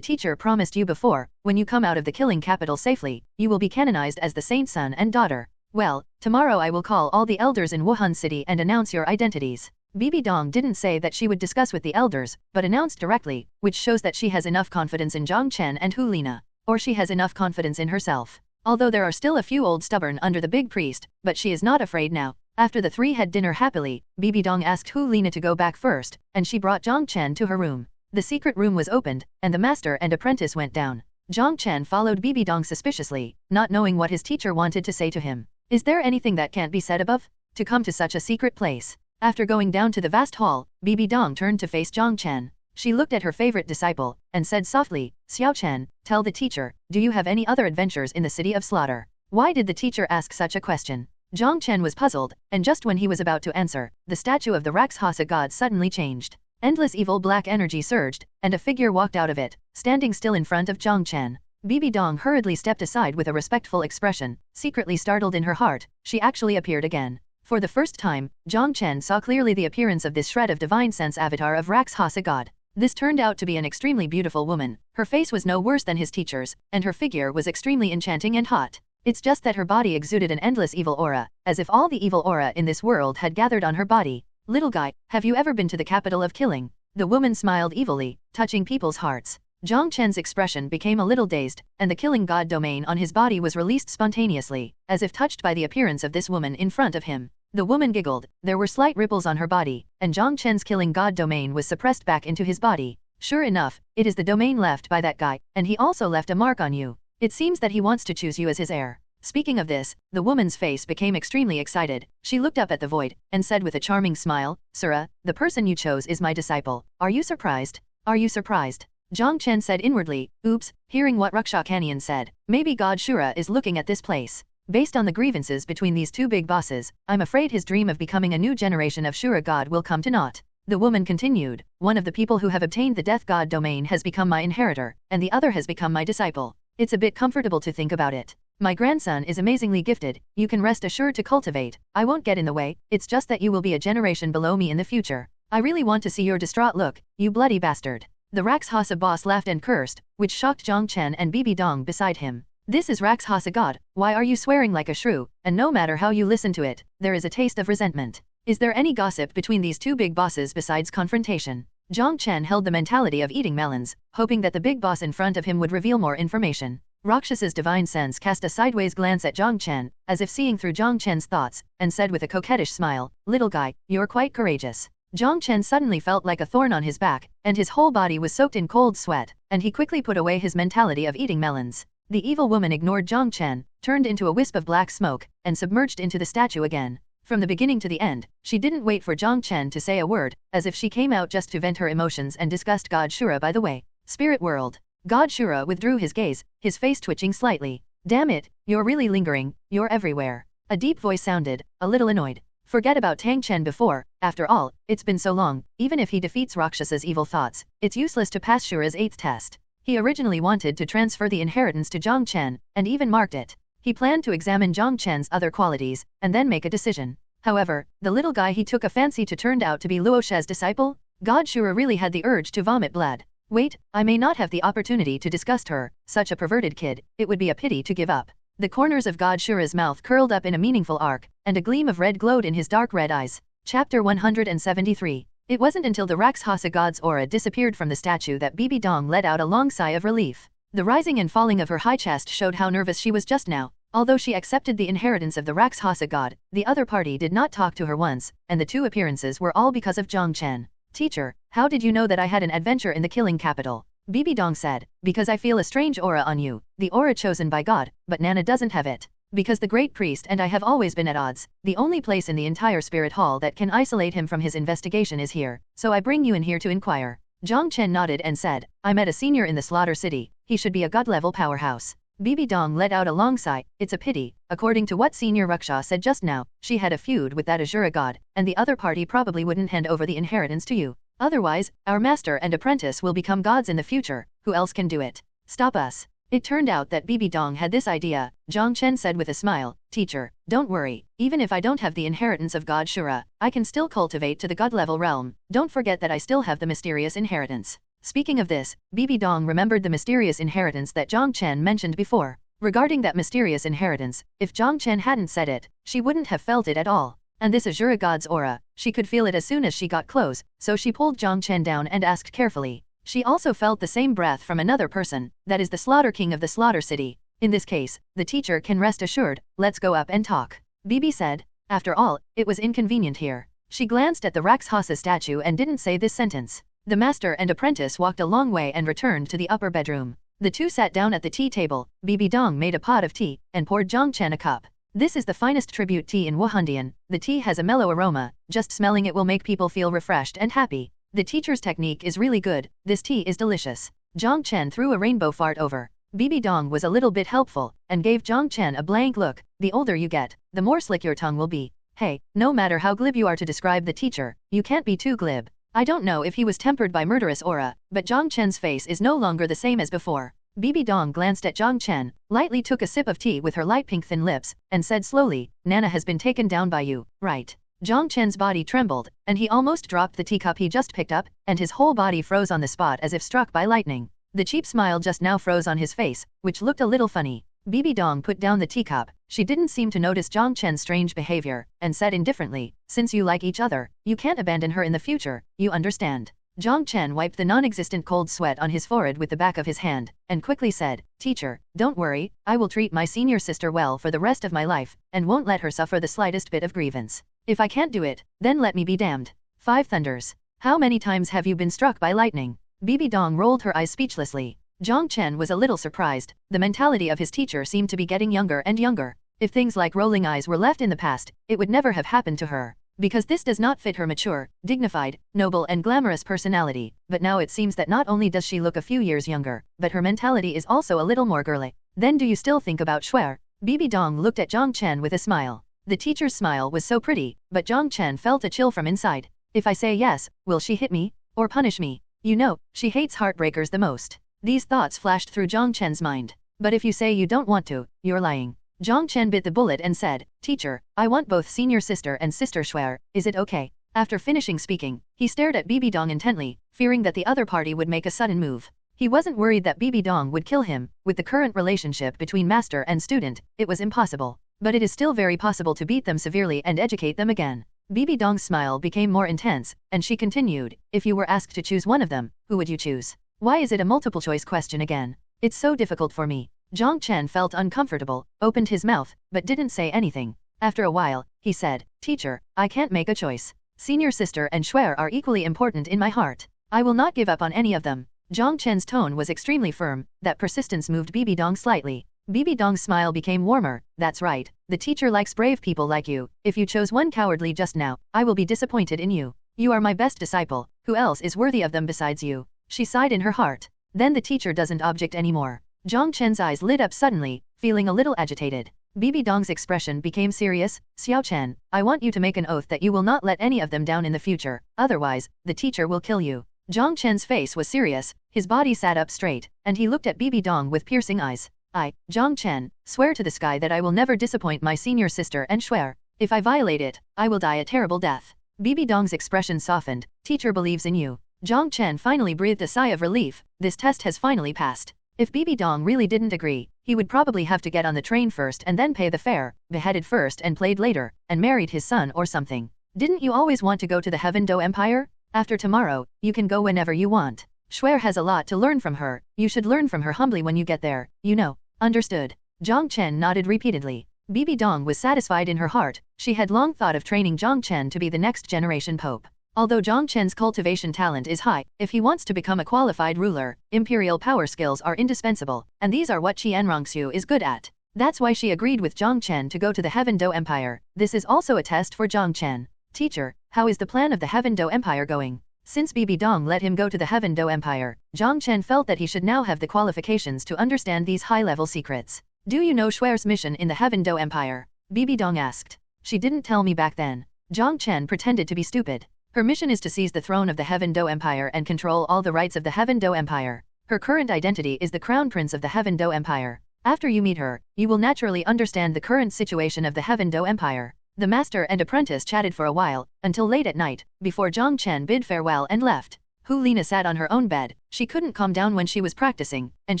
teacher promised you before, when you come out of the killing capital safely, you will be canonized as the saint son and daughter. Well, tomorrow I will call all the elders in Wuhan City and announce your identities. Bibi Dong didn't say that she would discuss with the elders, but announced directly, which shows that she has enough confidence in Jiang Chen and Hu Lina. Or she has enough confidence in herself. Although there are still a few old stubborn under the big priest, but she is not afraid now. After the 3 had dinner happily, Bibi Dong asked Hu Lina to go back first, and she brought Jiang Chen to her room. The secret room was opened, and the master and apprentice went down. Jiang Chen followed Bibi Dong suspiciously, not knowing what his teacher wanted to say to him. Is there anything that can't be said above? To come to such a secret place. After going down to the vast hall, Bibi Dong turned to face Jiang Chen. She looked at her favorite disciple, and said softly, Xiaoxue, tell the teacher, do you have any other adventures in the city of slaughter? Why did the teacher ask such a question? Jiang Chen was puzzled, and just when he was about to answer, the statue of the Rakshasa god suddenly changed. Endless evil black energy surged, and a figure walked out of it, standing still in front of Jiang Chen. Bibi Dong hurriedly stepped aside with a respectful expression, secretly startled in her heart. She actually appeared again. For the first time, Jiang Chen saw clearly the appearance of this shred of divine sense avatar of Rakshasa god. This turned out to be an extremely beautiful woman. Her face was no worse than his teacher's, and her figure was extremely enchanting and hot. It's just that her body exuded an endless evil aura, as if all the evil aura in this world had gathered on her body. Little guy, have you ever been to the capital of killing? The woman smiled evilly, touching people's hearts. Jiang Chen's expression became a little dazed, and the killing god domain on his body was released spontaneously, as if touched by the appearance of this woman in front of him. The woman giggled, there were slight ripples on her body, and Jiang Chen's killing god domain was suppressed back into his body. Sure enough, it is the domain left by that guy, and he also left a mark on you. It seems that he wants to choose you as his heir. Speaking of this, the woman's face became extremely excited. She looked up at the void, and said with a charming smile, Sura, the person you chose is my disciple. Are you surprised? Are you surprised? Jiang Chen said inwardly, oops, hearing what Rakshakanian said. Maybe God Shura is looking at this place. Based on the grievances between these two big bosses, I'm afraid his dream of becoming a new generation of Shura god will come to naught. The woman continued, one of the people who have obtained the death god domain has become my inheritor, and the other has become my disciple. It's a bit comfortable to think about it. My grandson is amazingly gifted, you can rest assured to cultivate. I won't get in the way, it's just that you will be a generation below me in the future. I really want to see your distraught look, you bloody bastard. The Rakshasa boss laughed and cursed, which shocked Jiang Chen and Bibi Dong beside him. This is Rakshasa god, why are you swearing like a shrew, and no matter how you listen to it, there is a taste of resentment. Is there any gossip between these two big bosses besides confrontation? Jiang Chen held the mentality of eating melons, hoping that the big boss in front of him would reveal more information. Rakshasa's divine sense cast a sideways glance at Jiang Chen, as if seeing through Jiang Chen's thoughts, and said with a coquettish smile, little guy, you're quite courageous. Jiang Chen suddenly felt like a thorn on his back, and his whole body was soaked in cold sweat, and he quickly put away his mentality of eating melons. The evil woman ignored Jiang Chen, turned into a wisp of black smoke, and submerged into the statue again. From the beginning to the end, she didn't wait for Jiang Chen to say a word, as if she came out just to vent her emotions and disgust God Shura by the way. Spirit world. God Shura withdrew his gaze, his face twitching slightly. Damn it, you're really lingering, you're everywhere. A deep voice sounded, a little annoyed. Forget about Tang Chen before, after all, it's been so long, even if he defeats Rakshasa's evil thoughts, it's useless to pass Shura's 8th test. He originally wanted to transfer the inheritance to Jiang Chen, and even marked it. He planned to examine Jiang Chen's other qualities, and then make a decision. However, the little guy he took a fancy to turned out to be Luoshe's disciple? God Shura really had the urge to vomit blood. Wait, I may not have the opportunity to disgust her, such a perverted kid, it would be a pity to give up. The corners of God Shura's mouth curled up in a meaningful arc, and a gleam of red glowed in his dark red eyes. Chapter 173. It wasn't until the Rakshasa god's aura disappeared from the statue that Bibi Dong let out a long sigh of relief. The rising and falling of her high chest showed how nervous she was just now. Although she accepted the inheritance of the Rakshasa god, the other party did not talk to her once, and the two appearances were all because of Jiang Chen. Teacher, how did you know that I had an adventure in the killing capital? Bibi Dong said, because I feel a strange aura on you, the aura chosen by God, but Nana doesn't have it. Because the great priest and I have always been at odds, the only place in the entire spirit hall that can isolate him from his investigation is here, so I bring you in here to inquire. Jiang Chen nodded and said, I met a senior in the slaughter city, he should be a god-level powerhouse. Bibi Dong let out a long sigh, it's a pity, according to what Senior Raksha said just now, she had a feud with that Azura god, and the other party probably wouldn't hand over the inheritance to you. Otherwise, our master and apprentice will become gods in the future, who else can do it? Stop us. It turned out that Bibi Dong had this idea, Jiang Chen said with a smile, teacher, don't worry, even if I don't have the inheritance of God Shura, I can still cultivate to the god-level realm, don't forget that I still have the mysterious inheritance. Speaking of this, Bibi Dong remembered the mysterious inheritance that Jiang Chen mentioned before. Regarding that mysterious inheritance, if Jiang Chen hadn't said it, she wouldn't have felt it at all. And this Azura god's aura, she could feel it as soon as she got close, so she pulled Jiang Chen down and asked carefully. She also felt the same breath from another person, that is the Slaughter King of the Slaughter City. In this case, the teacher can rest assured, let's go up and talk. Bibi said. After all, it was inconvenient here. She glanced at the Rakshasa statue and didn't say this sentence. The master and apprentice walked a long way and returned to the upper bedroom. The two sat down at the tea table, Bibi Dong made a pot of tea, and poured Jiang Chen a cup. This is the finest tribute tea in Wuhandian. The tea has a mellow aroma, just smelling it will make people feel refreshed and happy. The teacher's technique is really good, this tea is delicious. Jiang Chen threw a rainbow fart over. Bibi Dong was a little bit helpful, and gave Jiang Chen a blank look. The older you get, the more slick your tongue will be. Hey, no matter how glib you are to describe the teacher, you can't be too glib. I don't know if he was tempered by murderous aura, but Jiang Chen's face is no longer the same as before. Bibi Dong glanced at Jiang Chen, lightly took a sip of tea with her light pink thin lips, and said slowly, Nana has been taken down by you, right? Jiang Chen's body trembled, and he almost dropped the teacup he just picked up, and his whole body froze on the spot as if struck by lightning. The cheap smile just now froze on his face, which looked a little funny. Bibi Dong put down the teacup. She didn't seem to notice Jiang Chen's strange behavior, and said indifferently, since you like each other, you can't abandon her in the future, you understand. Jiang Chen wiped the non-existent cold sweat on his forehead with the back of his hand, and quickly said, Teacher, don't worry, I will treat my senior sister well for the rest of my life, and won't let her suffer the slightest bit of grievance. If I can't do it, then let me be damned. 5 thunders. How many times have you been struck by lightning? Bibi Dong rolled her eyes speechlessly. Jiang Chen was a little surprised. The mentality of his teacher seemed to be getting younger and younger. If things like rolling eyes were left in the past, it would never have happened to her. Because this does not fit her mature, dignified, noble and glamorous personality, but now it seems that not only does she look a few years younger, but her mentality is also a little more girly. Then do you still think about Xiaoxue? Bibi Dong looked at Jiang Chen with a smile. The teacher's smile was so pretty, but Jiang Chen felt a chill from inside. If I say yes, will she hit me? Or punish me? You know, she hates heartbreakers the most. These thoughts flashed through Jiang Chen's mind. But if you say you don't want to, you're lying. Jiang Chen bit the bullet and said, Teacher, I want both senior sister and sister Xiaoxue, is it okay? After finishing speaking, he stared at Bibi Dong intently, fearing that the other party would make a sudden move. He wasn't worried that Bibi Dong would kill him. With the current relationship between master and student, it was impossible. But it is still very possible to beat them severely and educate them again. Bibi Dong's smile became more intense, and she continued, if you were asked to choose one of them, who would you choose? Why is it a multiple choice question again? It's so difficult for me. Jiang Chen felt uncomfortable, opened his mouth, but didn't say anything. After a while, he said, Teacher, I can't make a choice. Senior sister and Xiaoxue are equally important in my heart. I will not give up on any of them. Jiang Chen's tone was extremely firm. That persistence moved Bibi Dong slightly. Bibi Dong's smile became warmer. That's right. The teacher likes brave people like you. If you chose one cowardly just now, I will be disappointed in you. You are my best disciple. Who else is worthy of them besides you? She sighed in her heart. Then the teacher doesn't object anymore. Jiang Chen's eyes lit up suddenly, feeling a little agitated. Bibi Dong's expression became serious. Xiao Chen, I want you to make an oath that you will not let any of them down in the future, otherwise, the teacher will kill you. Jiang Chen's face was serious, his body sat up straight, and he looked at Bibi Dong with piercing eyes. I, Jiang Chen, swear to the sky that I will never disappoint my senior sister and Xiaoxue. If I violate it, I will die a terrible death. Bibi Dong's expression softened. Teacher believes in you. Jiang Chen finally breathed a sigh of relief. This test has finally passed. If Bibi Dong really didn't agree, he would probably have to get on the train first and then pay the fare, beheaded first and played later, and married his son or something. Didn't you always want to go to the Heaven Do Empire? After tomorrow, you can go whenever you want. Xiaoxue has a lot to learn from her. You should learn from her humbly when you get there, you know. Understood. Jiang Chen nodded repeatedly. Bibi Dong was satisfied in her heart. She had long thought of training Jiang Chen to be the next generation pope. Although Jiang Chen's cultivation talent is high, if he wants to become a qualified ruler, imperial power skills are indispensable, and these are what Xianrongxiu is good at. That's why she agreed with Jiang Chen to go to the Heaven Do Empire. This is also a test for Jiang Chen. Teacher, how is the plan of the Heaven Do Empire going? Since Bibi Dong let him go to the Heaven Do Empire, Jiang Chen felt that he should now have the qualifications to understand these high-level secrets. Do you know Xiaoxue's mission in the Heaven Do Empire? Bibi Dong asked. She didn't tell me back then. Jiang Chen pretended to be stupid. Her mission is to seize the throne of the Heaven Do Empire and control all the rights of the Heaven Do Empire. Her current identity is the Crown Prince of the Heaven Do Empire. After you meet her, you will naturally understand the current situation of the Heaven Do Empire. The master and apprentice chatted for a while, until late at night, before Jiang Chen bid farewell and left. Hu Lina sat on her own bed. She couldn't calm down when she was practicing, and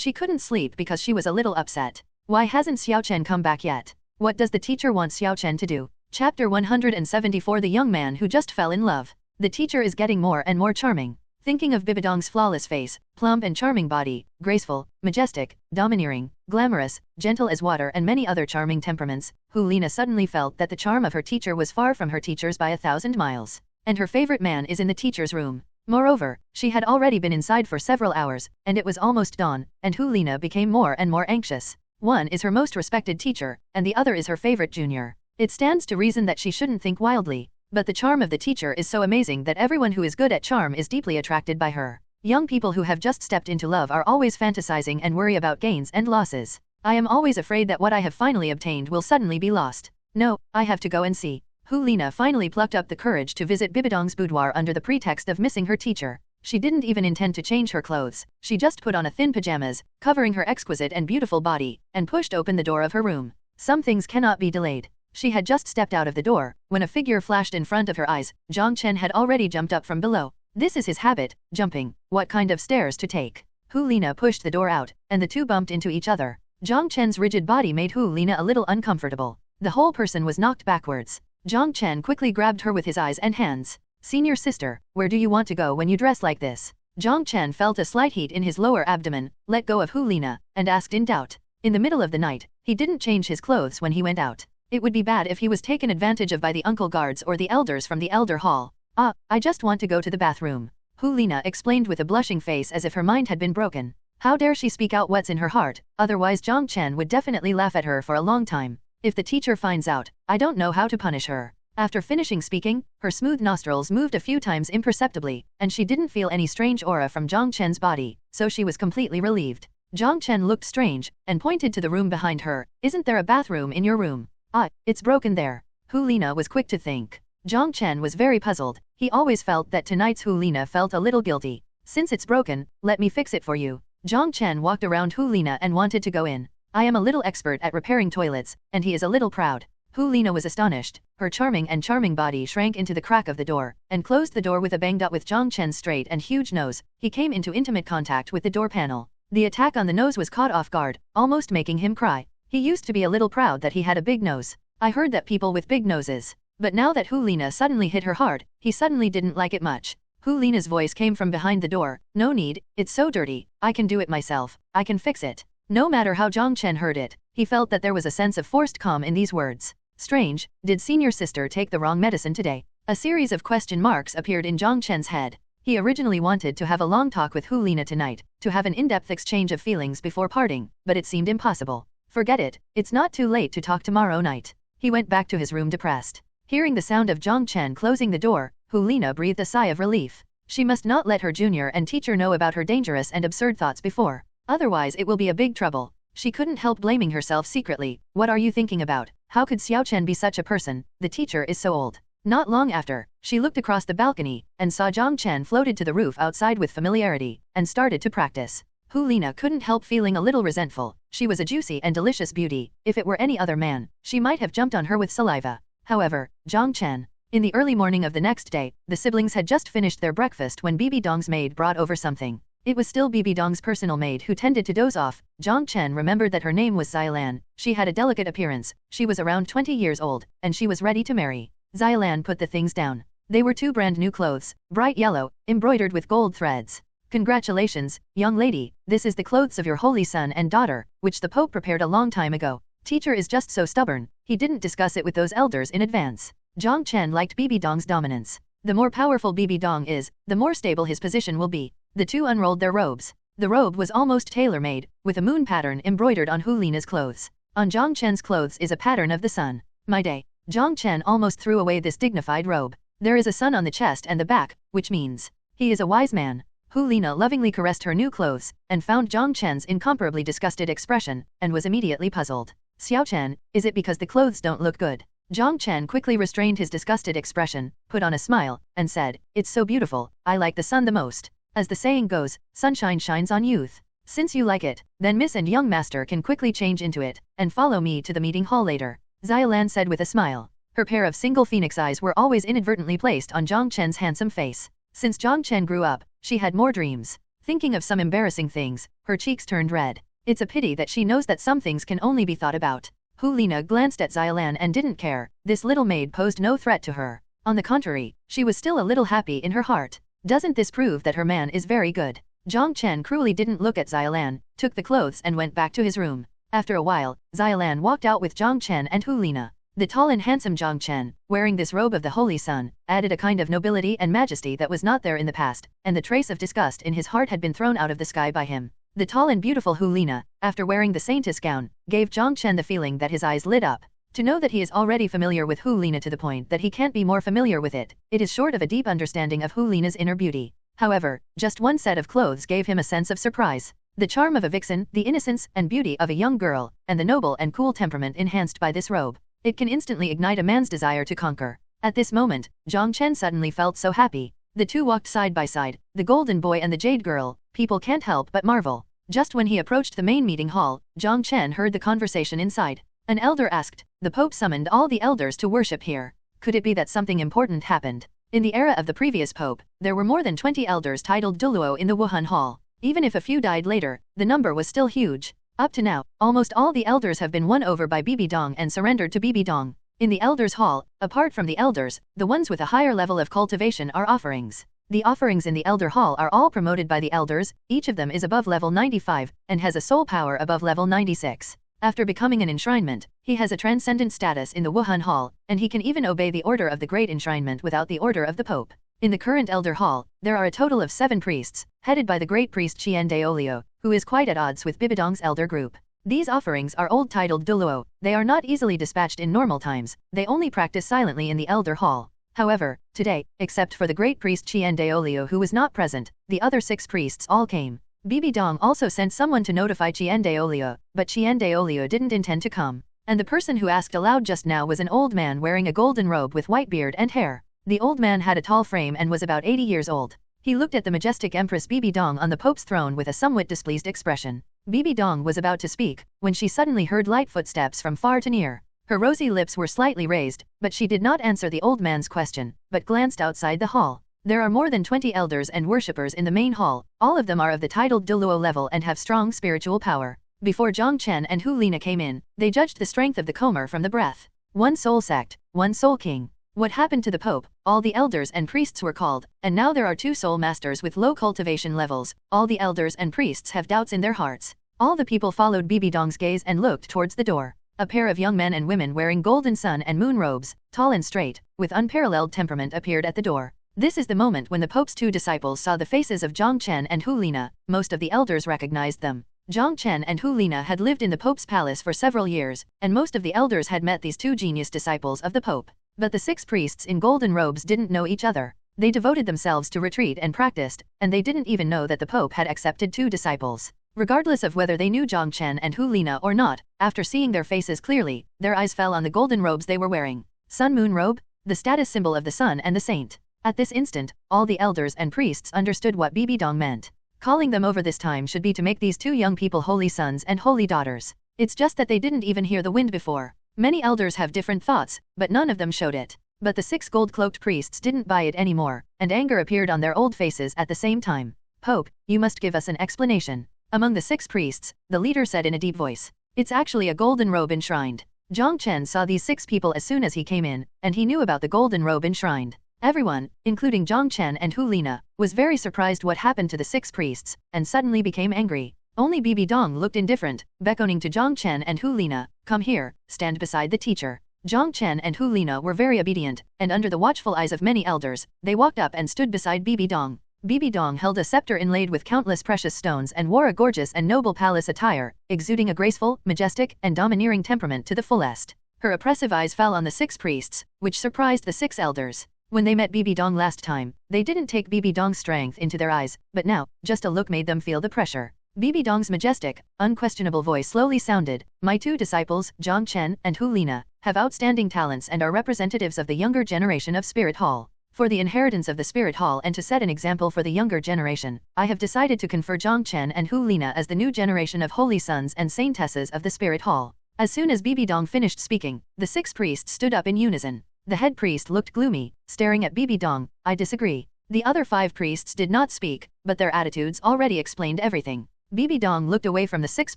she couldn't sleep because she was a little upset. Why hasn't Xiao Chen come back yet? What does the teacher want Xiao Chen to do? Chapter 174 The Young Man Who Just Fell in Love. The teacher is getting more and more charming. Thinking of Bibi Dong's flawless face, plump and charming body, graceful, majestic, domineering, glamorous, gentle as water and many other charming temperaments, Hu Lina suddenly felt that the charm of her teacher was far from her teacher's by 1,000 miles. And her favorite man is in the teacher's room. Moreover, she had already been inside for several hours, and it was almost dawn, and Hu Lina became more and more anxious. One is her most respected teacher, and the other is her favorite junior. It stands to reason that she shouldn't think wildly. But the charm of the teacher is so amazing that everyone who is good at charm is deeply attracted by her. Young people who have just stepped into love are always fantasizing and worry about gains and losses. I am always afraid that what I have finally obtained will suddenly be lost. No, I have to go and see. Hu Lina finally plucked up the courage to visit Bibi Dong's boudoir under the pretext of missing her teacher. She didn't even intend to change her clothes. She just put on a thin pajamas, covering her exquisite and beautiful body, and pushed open the door of her room. Some things cannot be delayed. She had just stepped out of the door, when a figure flashed in front of her eyes. Jiang Chen had already jumped up from below. This is his habit, jumping. What kind of stairs to take? Hu Lina pushed the door out, and the two bumped into each other. Jiang Chen's rigid body made Hu Lina a little uncomfortable. The whole person was knocked backwards. Jiang Chen quickly grabbed her with his eyes and hands. Senior sister, where do you want to go when you dress like this? Jiang Chen felt a slight heat in his lower abdomen, let go of Hu Lina, and asked in doubt. In the middle of the night, he didn't change his clothes when he went out. It would be bad if he was taken advantage of by the uncle guards or the elders from the elder hall. Ah, I just want to go to the bathroom. Hu Lina explained with a blushing face as if her mind had been broken. How dare she speak out what's in her heart, otherwise Jiang Chen would definitely laugh at her for a long time. If the teacher finds out, I don't know how to punish her. After finishing speaking, her smooth nostrils moved a few times imperceptibly, and she didn't feel any strange aura from Jiang Chen's body, so she was completely relieved. Jiang Chen looked strange, and pointed to the room behind her. Isn't there a bathroom in your room? Ah, it's broken there. Hu Lina was quick to think. Jiang Chen was very puzzled. He always felt that tonight's Hu Lina felt a little guilty. Since it's broken, let me fix it for you. Jiang Chen walked around Hu Lina and wanted to go in. I am a little expert at repairing toilets, and he is a little proud. Hu Lina was astonished. Her charming body shrank into the crack of the door, and closed the door with a bang. With Jiang Chen's straight and huge nose, he came into intimate contact with the door panel. The attack on the nose was caught off guard, almost making him cry. He used to be a little proud that he had a big nose. I heard that people with big noses. But now that Hu Lina suddenly hit her hard, he suddenly didn't like it much. Hu Lina's voice came from behind the door. No need, it's so dirty. I can do it myself. I can fix it. No matter how Jiang Chen heard it, he felt that there was a sense of forced calm in these words. Strange, did senior sister take the wrong medicine today? A series of question marks appeared in Jiang Chen's head. He originally wanted to have a long talk with Hu Lina tonight, to have an in-depth exchange of feelings before parting, but it seemed impossible. Forget it, it's not too late to talk tomorrow night. He went back to his room depressed. Hearing the sound of Jiang Chen closing the door, Hu Lina breathed a sigh of relief. She must not let her junior and teacher know about her dangerous and absurd thoughts before. Otherwise it will be a big trouble. She couldn't help blaming herself secretly. What are you thinking about? How could Xiaochen be such a person? The teacher is so old. Not long after, she looked across the balcony, and saw Jiang Chen floated to the roof outside with familiarity, and started to practice. Hu Lina couldn't help feeling a little resentful. She was a juicy and delicious beauty. If it were any other man, she might have jumped on her with saliva. However, Jiang Chen. In the early morning of the next day, the siblings had just finished their breakfast when Bibi Dong's maid brought over something. It was still Bibi Dong's personal maid who tended to doze off. Jiang Chen remembered that her name was Xiaolan. She had a delicate appearance. She was around 20 years old, and she was ready to marry. Xiaolan put the things down. They were two brand new clothes, bright yellow, embroidered with gold threads. Congratulations, young lady, this is the clothes of your holy son and daughter, which the Pope prepared a long time ago. Teacher is just so stubborn, he didn't discuss it with those elders in advance. Jiang Chen liked Bibi Dong's dominance. The more powerful Bibi Dong is, the more stable his position will be. The two unrolled their robes. The robe was almost tailor-made, with a moon pattern embroidered on Hu Lina's clothes. On Jiang Chen's clothes is a pattern of the sun. My day. Jiang Chen almost threw away this dignified robe. There is a sun on the chest and the back, which means he is a wise man. Hu Lina lovingly caressed her new clothes, and found Jiang Chen's incomparably disgusted expression, and was immediately puzzled. Xiaochen, is it because the clothes don't look good? Jiang Chen quickly restrained his disgusted expression, put on a smile, and said, it's so beautiful, I like the sun the most. As the saying goes, sunshine shines on youth. Since you like it, then Miss and young master can quickly change into it, and follow me to the meeting hall later. Xiaolan said with a smile. Her pair of single phoenix eyes were always inadvertently placed on Jiang Chen's handsome face. Since Jiang Chen grew up, she had more dreams. Thinking of some embarrassing things, her cheeks turned red. It's a pity that she knows that some things can only be thought about. Hu Lina glanced at Xiaolan and didn't care. This little maid posed no threat to her. On the contrary, she was still a little happy in her heart. Doesn't this prove that her man is very good? Jiang Chen cruelly didn't look at Xiaolan, took the clothes and went back to his room. After a while, Xiaolan walked out with Jiang Chen and Hu Lina. The tall and handsome Jiang Chen, wearing this robe of the Holy Sun, added a kind of nobility and majesty that was not there in the past, and the trace of disgust in his heart had been thrown out of the sky by him. The tall and beautiful Hulina, after wearing the saintess gown, gave Jiang Chen the feeling that his eyes lit up. To know that he is already familiar with Hulina to the point that he can't be more familiar with it is short of a deep understanding of Hulina's inner beauty. However, just one set of clothes gave him a sense of surprise. The charm of a vixen, the innocence and beauty of a young girl, and the noble and cool temperament enhanced by this robe. It can instantly ignite a man's desire to conquer. At this moment, Jiang Chen suddenly felt so happy. The two walked side by side, the golden boy and the jade girl. People can't help but marvel. Just when he approached the main meeting hall, Jiang Chen heard the conversation inside. An elder asked, "The Pope summoned all the elders to worship here. Could it be that something important happened?" In the era of the previous Pope, there were more than 20 elders titled Douluo in the Wuhan Hall. Even if a few died later, the number was still huge. Up to now, almost all the elders have been won over by Bibi Dong and surrendered to Bibi Dong. In the Elders' Hall, apart from the elders, the ones with a higher level of cultivation are offerings. The offerings in the Elder Hall are all promoted by the elders, each of them is above level 95, and has a soul power above level 96. After becoming an enshrinement, he has a transcendent status in the Wuhan Hall, and he can even obey the order of the Great Enshrinement without the order of the Pope. In the current Elder Hall, there are a total of 7 priests, headed by the great priest Qian Daolio, who is quite at odds with Bibi Dong's elder group. These offerings are old titled Douluo. They are not easily dispatched in normal times, they only practice silently in the Elder Hall. However, today, except for the great priest Qian Daolio who was not present, the other 6 priests all came. Bibi Dong also sent someone to notify Qian Daolio, but Qian Daolio didn't intend to come. And the person who asked aloud just now was an old man wearing a golden robe with white beard and hair. The old man had a tall frame and was about 80 years old. He looked at the majestic Empress Bibi Dong on the Pope's throne with a somewhat displeased expression. Bibi Dong was about to speak, when she suddenly heard light footsteps from far to near. Her rosy lips were slightly raised, but she did not answer the old man's question, but glanced outside the hall. There are more than 20 elders and worshippers in the main hall, all of them are of the titled Douluo level and have strong spiritual power. Before Jiang Chen and Hulina came in, they judged the strength of the Comer from the breath. 1 soul sect, 1 soul king. What happened to the Pope? All the elders and priests were called, and now there are 2 soul masters with low cultivation levels. All the elders and priests have doubts in their hearts. All the people followed Bibi Dong's gaze and looked towards the door. A pair of young men and women wearing golden sun and moon robes, tall and straight, with unparalleled temperament appeared at the door. This is the moment when the Pope's 2 disciples saw the faces of Jiang Chen and Hulina. Most of the elders recognized them. Jiang Chen and Hulina had lived in the Pope's palace for several years, and most of the elders had met these 2 genius disciples of the Pope. But the 6 priests in golden robes didn't know each other. They devoted themselves to retreat and practiced, and they didn't even know that the Pope had accepted 2 disciples. Regardless of whether they knew Jiang Chen and Hulina or not, after seeing their faces clearly, their eyes fell on the golden robes they were wearing. Sun-moon robe? The status symbol of the sun and the saint. At this instant, all the elders and priests understood what Bibi Dong meant. Calling them over this time should be to make these 2 young people holy sons and holy daughters. It's just that they didn't even hear the wind before. Many elders have different thoughts, but none of them showed it. But the 6 gold-cloaked priests didn't buy it anymore, and anger appeared on their old faces at the same time. Pope, you must give us an explanation. Among the 6 priests, the leader said in a deep voice. It's actually a golden robe enshrined. Jiang Chen saw these 6 people as soon as he came in, and he knew about the golden robe enshrined. Everyone, including Jiang Chen and Hulina, was very surprised what happened to the 6 priests, and suddenly became angry. Only Bibi Dong looked indifferent, beckoning to Jiang Chen and Hulina, "Come here, stand beside the teacher." Jiang Chen and Hulina were very obedient, and under the watchful eyes of many elders, they walked up and stood beside Bibi Dong. Bibi Dong held a scepter inlaid with countless precious stones and wore a gorgeous and noble palace attire, exuding a graceful, majestic, and domineering temperament to the fullest. Her oppressive eyes fell on the 6 priests, which surprised the 6 elders. When they met Bibi Dong last time, they didn't take Bibi Dong's strength into their eyes, but now, just a look made them feel the pressure. Bibi Dong's majestic, unquestionable voice slowly sounded, "My 2 disciples, Jiang Chen and Hulina, have outstanding talents and are representatives of the younger generation of Spirit Hall. For the inheritance of the Spirit Hall and to set an example for the younger generation, I have decided to confer Jiang Chen and Hulina as the new generation of holy sons and saintesses of the Spirit Hall." As soon as Bibi Dong finished speaking, the 6 priests stood up in unison. The head priest looked gloomy, staring at Bibi Dong. "I disagree." The other 5 priests did not speak, but their attitudes already explained everything. Bibi Dong looked away from the 6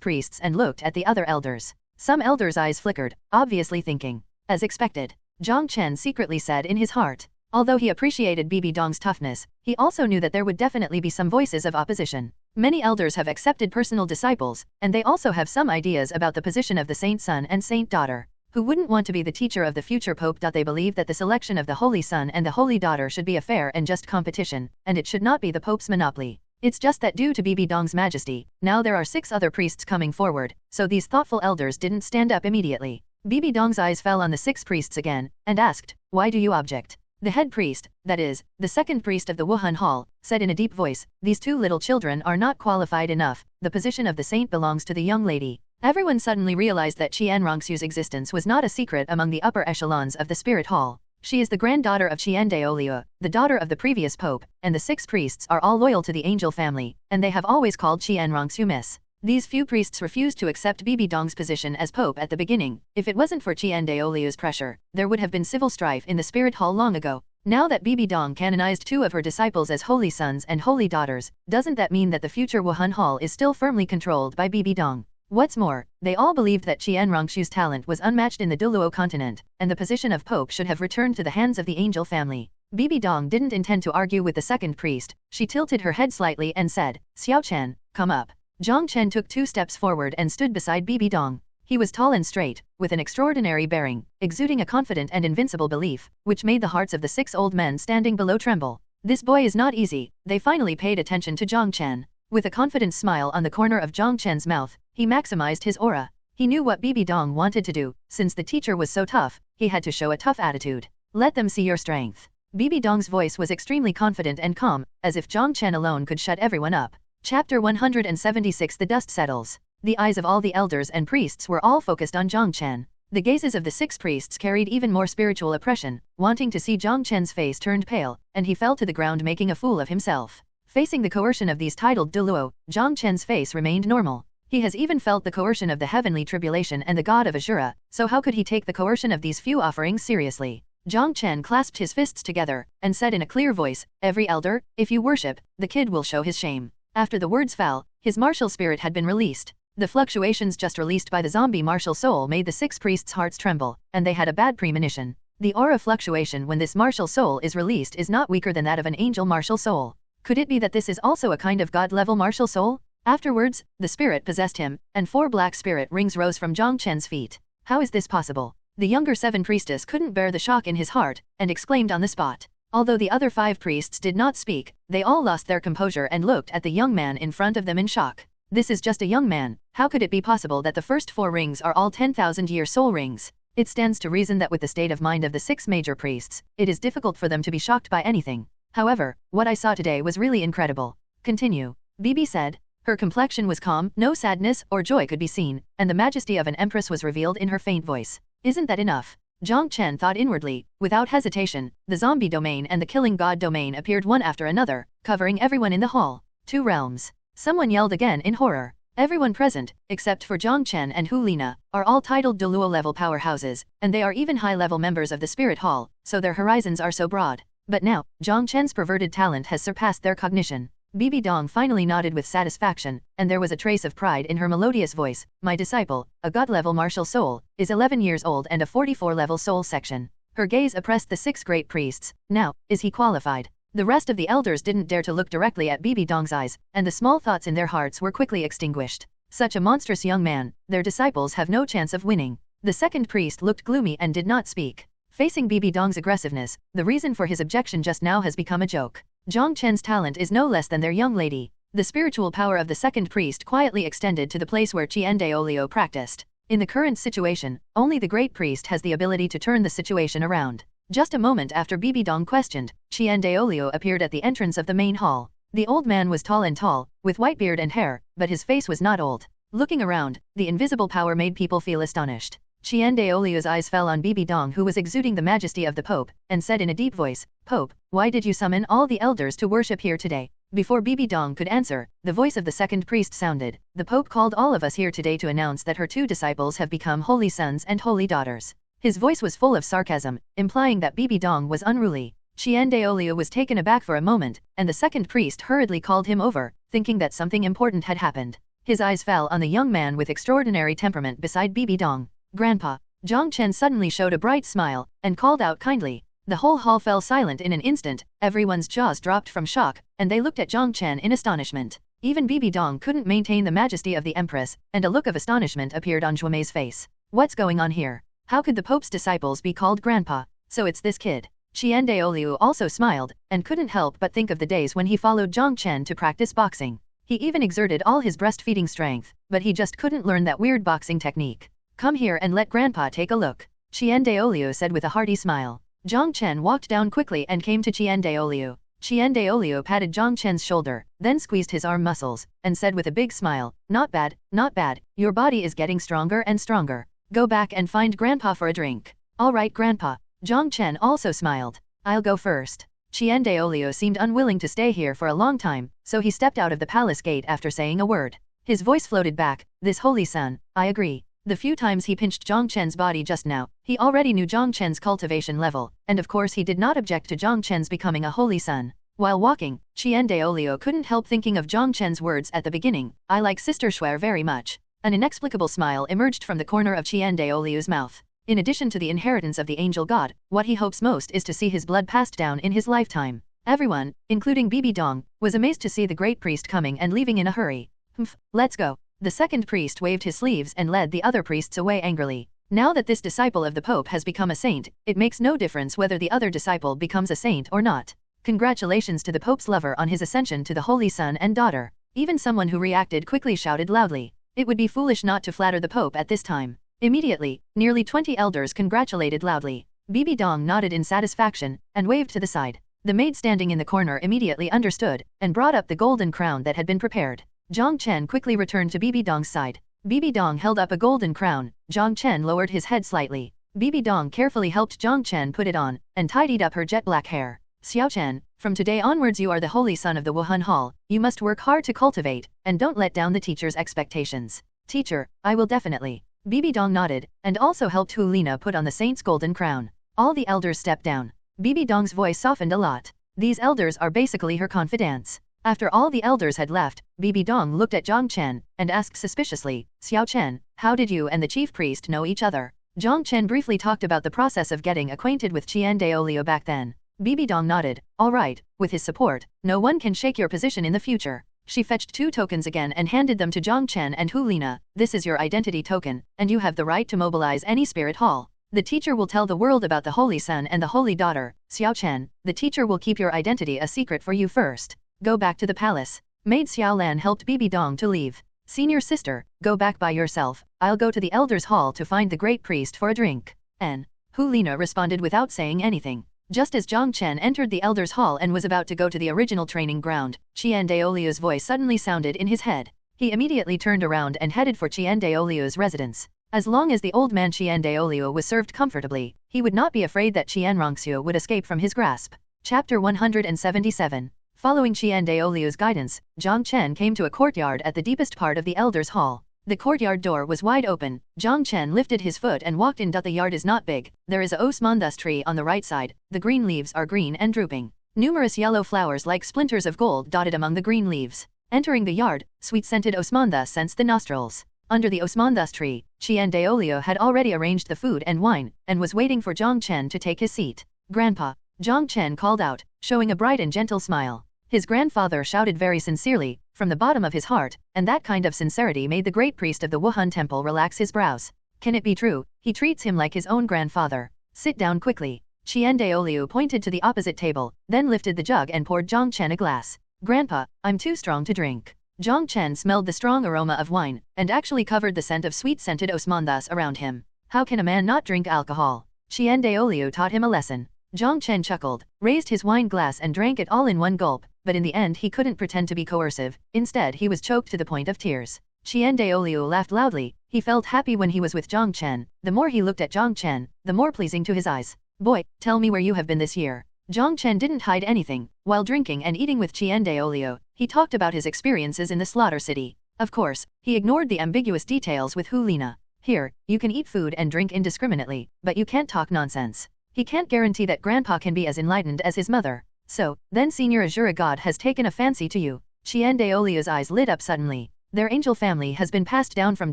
priests and looked at the other elders. Some elders' eyes flickered, obviously thinking. As expected, Jiang Chen secretly said in his heart. Although he appreciated Bibi Dong's toughness, he also knew that there would definitely be some voices of opposition. Many elders have accepted personal disciples, and they also have some ideas about the position of the saint son and saint daughter. Who wouldn't want to be the teacher of the future Pope? They believe that the selection of the holy son and the holy daughter should be a fair and just competition, and it should not be the Pope's monopoly. It's just that due to Bibi Dong's majesty, now there are 6 other priests coming forward, so these thoughtful elders didn't stand up immediately. Bibi Dong's eyes fell on the 6 priests again, and asked, "Why do you object?" The head priest, that is, the second priest of the Wuhan Hall, said in a deep voice, "These 2 little children are not qualified enough, the position of the saint belongs to the young lady." Everyone suddenly realized that Qian Rongxu's existence was not a secret among the upper echelons of the Spirit Hall. She is the granddaughter of Qian Douluo, the daughter of the previous pope, and the 6 priests are all loyal to the angel family, and they have always called Qian Rongxu Miss. These few priests refused to accept Bibi Dong's position as pope at the beginning. If it wasn't for Qian Douluo's pressure, there would have been civil strife in the Spirit Hall long ago. Now that Bibi Dong canonized 2 of her disciples as holy sons and holy daughters, doesn't that mean that the future Wuhan Hall is still firmly controlled by Bibi Dong? What's more, they all believed that Qian Rongxu's talent was unmatched in the Douluo Continent, and the position of pope should have returned to the hands of the angel family. Bibi Dong didn't intend to argue with the second priest. She tilted her head slightly and said, "Xiaoxue, come up." Jiang Chen took 2 steps forward and stood beside Bibi Dong. He was tall and straight, with an extraordinary bearing, exuding a confident and invincible belief, which made the hearts of the 6 old men standing below tremble. This boy is not easy. They finally paid attention to Jiang Chen. With a confident smile on the corner of Jiang Chen's mouth, he maximized his aura. He knew what Bibi Dong wanted to do. Since the teacher was so tough, he had to show a tough attitude. "Let them see your strength." Bibi Dong's voice was extremely confident and calm, as if Jiang Chen alone could shut everyone up. Chapter 176. The dust settles. The eyes of all the elders and priests were all focused on Jiang Chen. The gazes of the 6 priests carried even more spiritual oppression, wanting to see Jiang Chen's face turned pale, and he fell to the ground making a fool of himself. Facing the coercion of these titled Douluo, Jiang Chen's face remained normal. He has even felt the coercion of the heavenly tribulation and the god of Azura, so how could he take the coercion of these few offerings seriously? Jiang Chen clasped his fists together, and said in a clear voice, "Every elder, if you worship, the kid will show his shame." After the words fell, his martial spirit had been released. The fluctuations just released by the zombie martial soul made the 6 priests' hearts tremble, and they had a bad premonition. The aura fluctuation when this martial soul is released is not weaker than that of an angel martial soul. Could it be that this is also a kind of god-level martial soul? Afterwards, the spirit possessed him, and 4 black spirit rings rose from Jiang Chen's feet. How is this possible? The younger 7 priestess couldn't bear the shock in his heart, and exclaimed on the spot. Although the other 5 priests did not speak, they all lost their composure and looked at the young man in front of them in shock. This is just a young man. How could it be possible that the first 4 rings are all 10,000-year soul rings? It stands to reason that with the state of mind of the 6 major priests, it is difficult for them to be shocked by anything. However, what I saw today was really incredible. Continue. Bibi said. Her complexion was calm, no sadness or joy could be seen, and the majesty of an empress was revealed in her faint voice. Isn't that enough? Jiang Chen thought inwardly. Without hesitation, the zombie domain and the killing god domain appeared one after another, covering everyone in the hall. 2 realms. Someone yelled again in horror. Everyone present, except for Jiang Chen and Hu Lina, are all titled Douluo-level powerhouses, and they are even high-level members of the Spirit Hall, so their horizons are so broad. But now, Jiang Chen's perverted talent has surpassed their cognition. Bibi Dong finally nodded with satisfaction, and there was a trace of pride in her melodious voice. "My disciple, a god-level martial soul, is 11 years old and a 44-level soul section." Her gaze oppressed the 6 great priests. Now, is he qualified? The rest of the elders didn't dare to look directly at Bibi Dong's eyes, and the small thoughts in their hearts were quickly extinguished. Such a monstrous young man, their disciples have no chance of winning. The second priest looked gloomy and did not speak. Facing Bibi Dong's aggressiveness, the reason for his objection just now has become a joke. Jiang Chen's talent is no less than their young lady. The spiritual power of the second priest quietly extended to the place where Qian Douluo practiced. In the current situation, only the great priest has the ability to turn the situation around. Just a moment after Bibi Dong questioned, Qian Douluo appeared at the entrance of the main hall. The old man was tall, with white beard and hair, but his face was not old. Looking around, the invisible power made people feel astonished. Qian Douluo's eyes fell on Bibi Dong, who was exuding the majesty of the Pope, and said in a deep voice, "Pope, why did you summon all the elders to worship here today?" Before Bibi Dong could answer, the voice of the second priest sounded. "The Pope called all of us here today to announce that her 2 disciples have become holy sons and holy daughters." His voice was full of sarcasm, implying that Bibi Dong was unruly. Qian Douluo was taken aback for a moment, and the second priest hurriedly called him over, thinking that something important had happened. His eyes fell on the young man with extraordinary temperament beside Bibi Dong. "Grandpa." Jiang Chen suddenly showed a bright smile, and called out kindly. The whole hall fell silent in an instant, everyone's jaws dropped from shock, and they looked at Jiang Chen in astonishment. Even Bibi Dong couldn't maintain the majesty of the empress, and a look of astonishment appeared on Zhuomei's face. What's going on here? How could the Pope's disciples be called grandpa? So it's this kid. Douluo also smiled, and couldn't help but think of the days when he followed Jiang Chen to practice boxing. He even exerted all his breastfeeding strength, but he just couldn't learn that weird boxing technique. Come here and let Grandpa take a look, Douluo said with a hearty smile. Jiang Chen walked down quickly and came to Douluo. Douluo patted Jiang Chen's shoulder, then squeezed his arm muscles, and said with a big smile, not bad, not bad, your body is getting stronger and stronger. Go back and find Grandpa for a drink. All right, Grandpa. Jiang Chen also smiled. I'll go first. Douluo seemed unwilling to stay here for a long time, so he stepped out of the palace gate after saying a word. His voice floated back, this holy son, I agree. The few times he pinched Jiang Chen's body just now, he already knew Jiang Chen's cultivation level, and of course he did not object to Jiang Chen's becoming a holy son. While walking, Douluo couldn't help thinking of Jiang Chen's words at the beginning, I like Sister Xiaoxue very much. An inexplicable smile emerged from the corner of Douluo's mouth. In addition to the inheritance of the angel god, what he hopes most is to see his blood passed down in his lifetime. Everyone, including Bibi Dong, was amazed to see the great priest coming and leaving in a hurry. Humph, let's go. The second priest waved his sleeves and led the other priests away angrily. Now that this disciple of the Pope has become a saint, it makes no difference whether the other disciple becomes a saint or not. Congratulations to the Pope's lover on his ascension to the holy son and daughter. Even someone who reacted quickly shouted loudly. It would be foolish not to flatter the Pope at this time. Immediately, nearly 20 elders congratulated loudly. Bibi Dong nodded in satisfaction, and waved to the side. The maid standing in the corner immediately understood, and brought up the golden crown that had been prepared. Jiang Chen quickly returned to Bibi Dong's side. Bibi Dong held up a golden crown. Jiang Chen lowered his head slightly. Bibi Dong carefully helped Jiang Chen put it on, and tidied up her jet black hair. Xiaoxue, from today onwards you are the holy son of the Wuhan Hall. You must work hard to cultivate, and don't let down the teacher's expectations. Teacher, I will definitely. Bibi Dong nodded, and also helped Hu Lina put on the saint's golden crown. All the elders stepped down. Bibi Dong's voice softened a lot. These elders are basically her confidants. After all the elders had left, Bibi Dong looked at Jiang Chen, and asked suspiciously, Xiaoxue, how did you and the chief priest know each other? Jiang Chen briefly talked about the process of getting acquainted with Douluo back then. Bibi Dong nodded, all right, with his support, no one can shake your position in the future. She fetched 2 tokens again and handed them to Jiang Chen and Hu Lina. This is your identity token, and you have the right to mobilize any spirit hall. The teacher will tell the world about the holy son and the holy daughter. Xiaoxue, the teacher will keep your identity a secret for you first. Go back to the palace. Maid Xiaolan helped Bibi Dong to leave. Senior sister, go back by yourself. I'll go to the elders' hall to find the great priest for a drink. Hu Lina responded without saying anything. Just as Jiang Chen entered the elders' hall and was about to go to the original training ground, Douluo's voice suddenly sounded in his head. He immediately turned around and headed for Douluo's residence. As long as the old man Douluo was served comfortably, he would not be afraid that Xiaoxue would escape from his grasp. Chapter 177. Following Douluo's guidance, Jiang Chen came to a courtyard at the deepest part of the elders' hall. The courtyard door was wide open. Jiang Chen lifted his foot and walked in. The yard is not big. There is a osmanthus tree on the right side. The green leaves are green and drooping. Numerous yellow flowers like splinters of gold dotted among the green leaves. Entering the yard, sweet-scented osmanthus sensed the nostrils. Under the osmanthus tree, Douluo had already arranged the food and wine, and was waiting for Jiang Chen to take his seat. Grandpa, Jiang Chen called out, showing a bright and gentle smile. His grandfather shouted very sincerely, from the bottom of his heart, and that kind of sincerity made the great priest of the Wuhan temple relax his brows. Can it be true? He treats him like his own grandfather. Sit down quickly. Douluo pointed to the opposite table, then lifted the jug and poured Jiang Chen a glass. Grandpa, I'm too strong to drink. Jiang Chen smelled the strong aroma of wine, and actually covered the scent of sweet-scented osmanthus around him. How can a man not drink alcohol? Douluo taught him a lesson. Jiang Chen chuckled, raised his wine glass and drank it all in one gulp, but in the end he couldn't pretend to be coercive. Instead he was choked to the point of tears. Douluo laughed loudly. He felt happy when he was with Jiang Chen. The more he looked at Jiang Chen, the more pleasing to his eyes. Boy, tell me where you have been this year. Jiang Chen didn't hide anything. While drinking and eating with Douluo, he talked about his experiences in the slaughter city. Of course, he ignored the ambiguous details with Hu Lina. Here, you can eat food and drink indiscriminately, but you can't talk nonsense. He can't guarantee that Grandpa can be as enlightened as his mother. So, then Senior Azure God has taken a fancy to you. Douluo's eyes lit up suddenly. Their angel family has been passed down from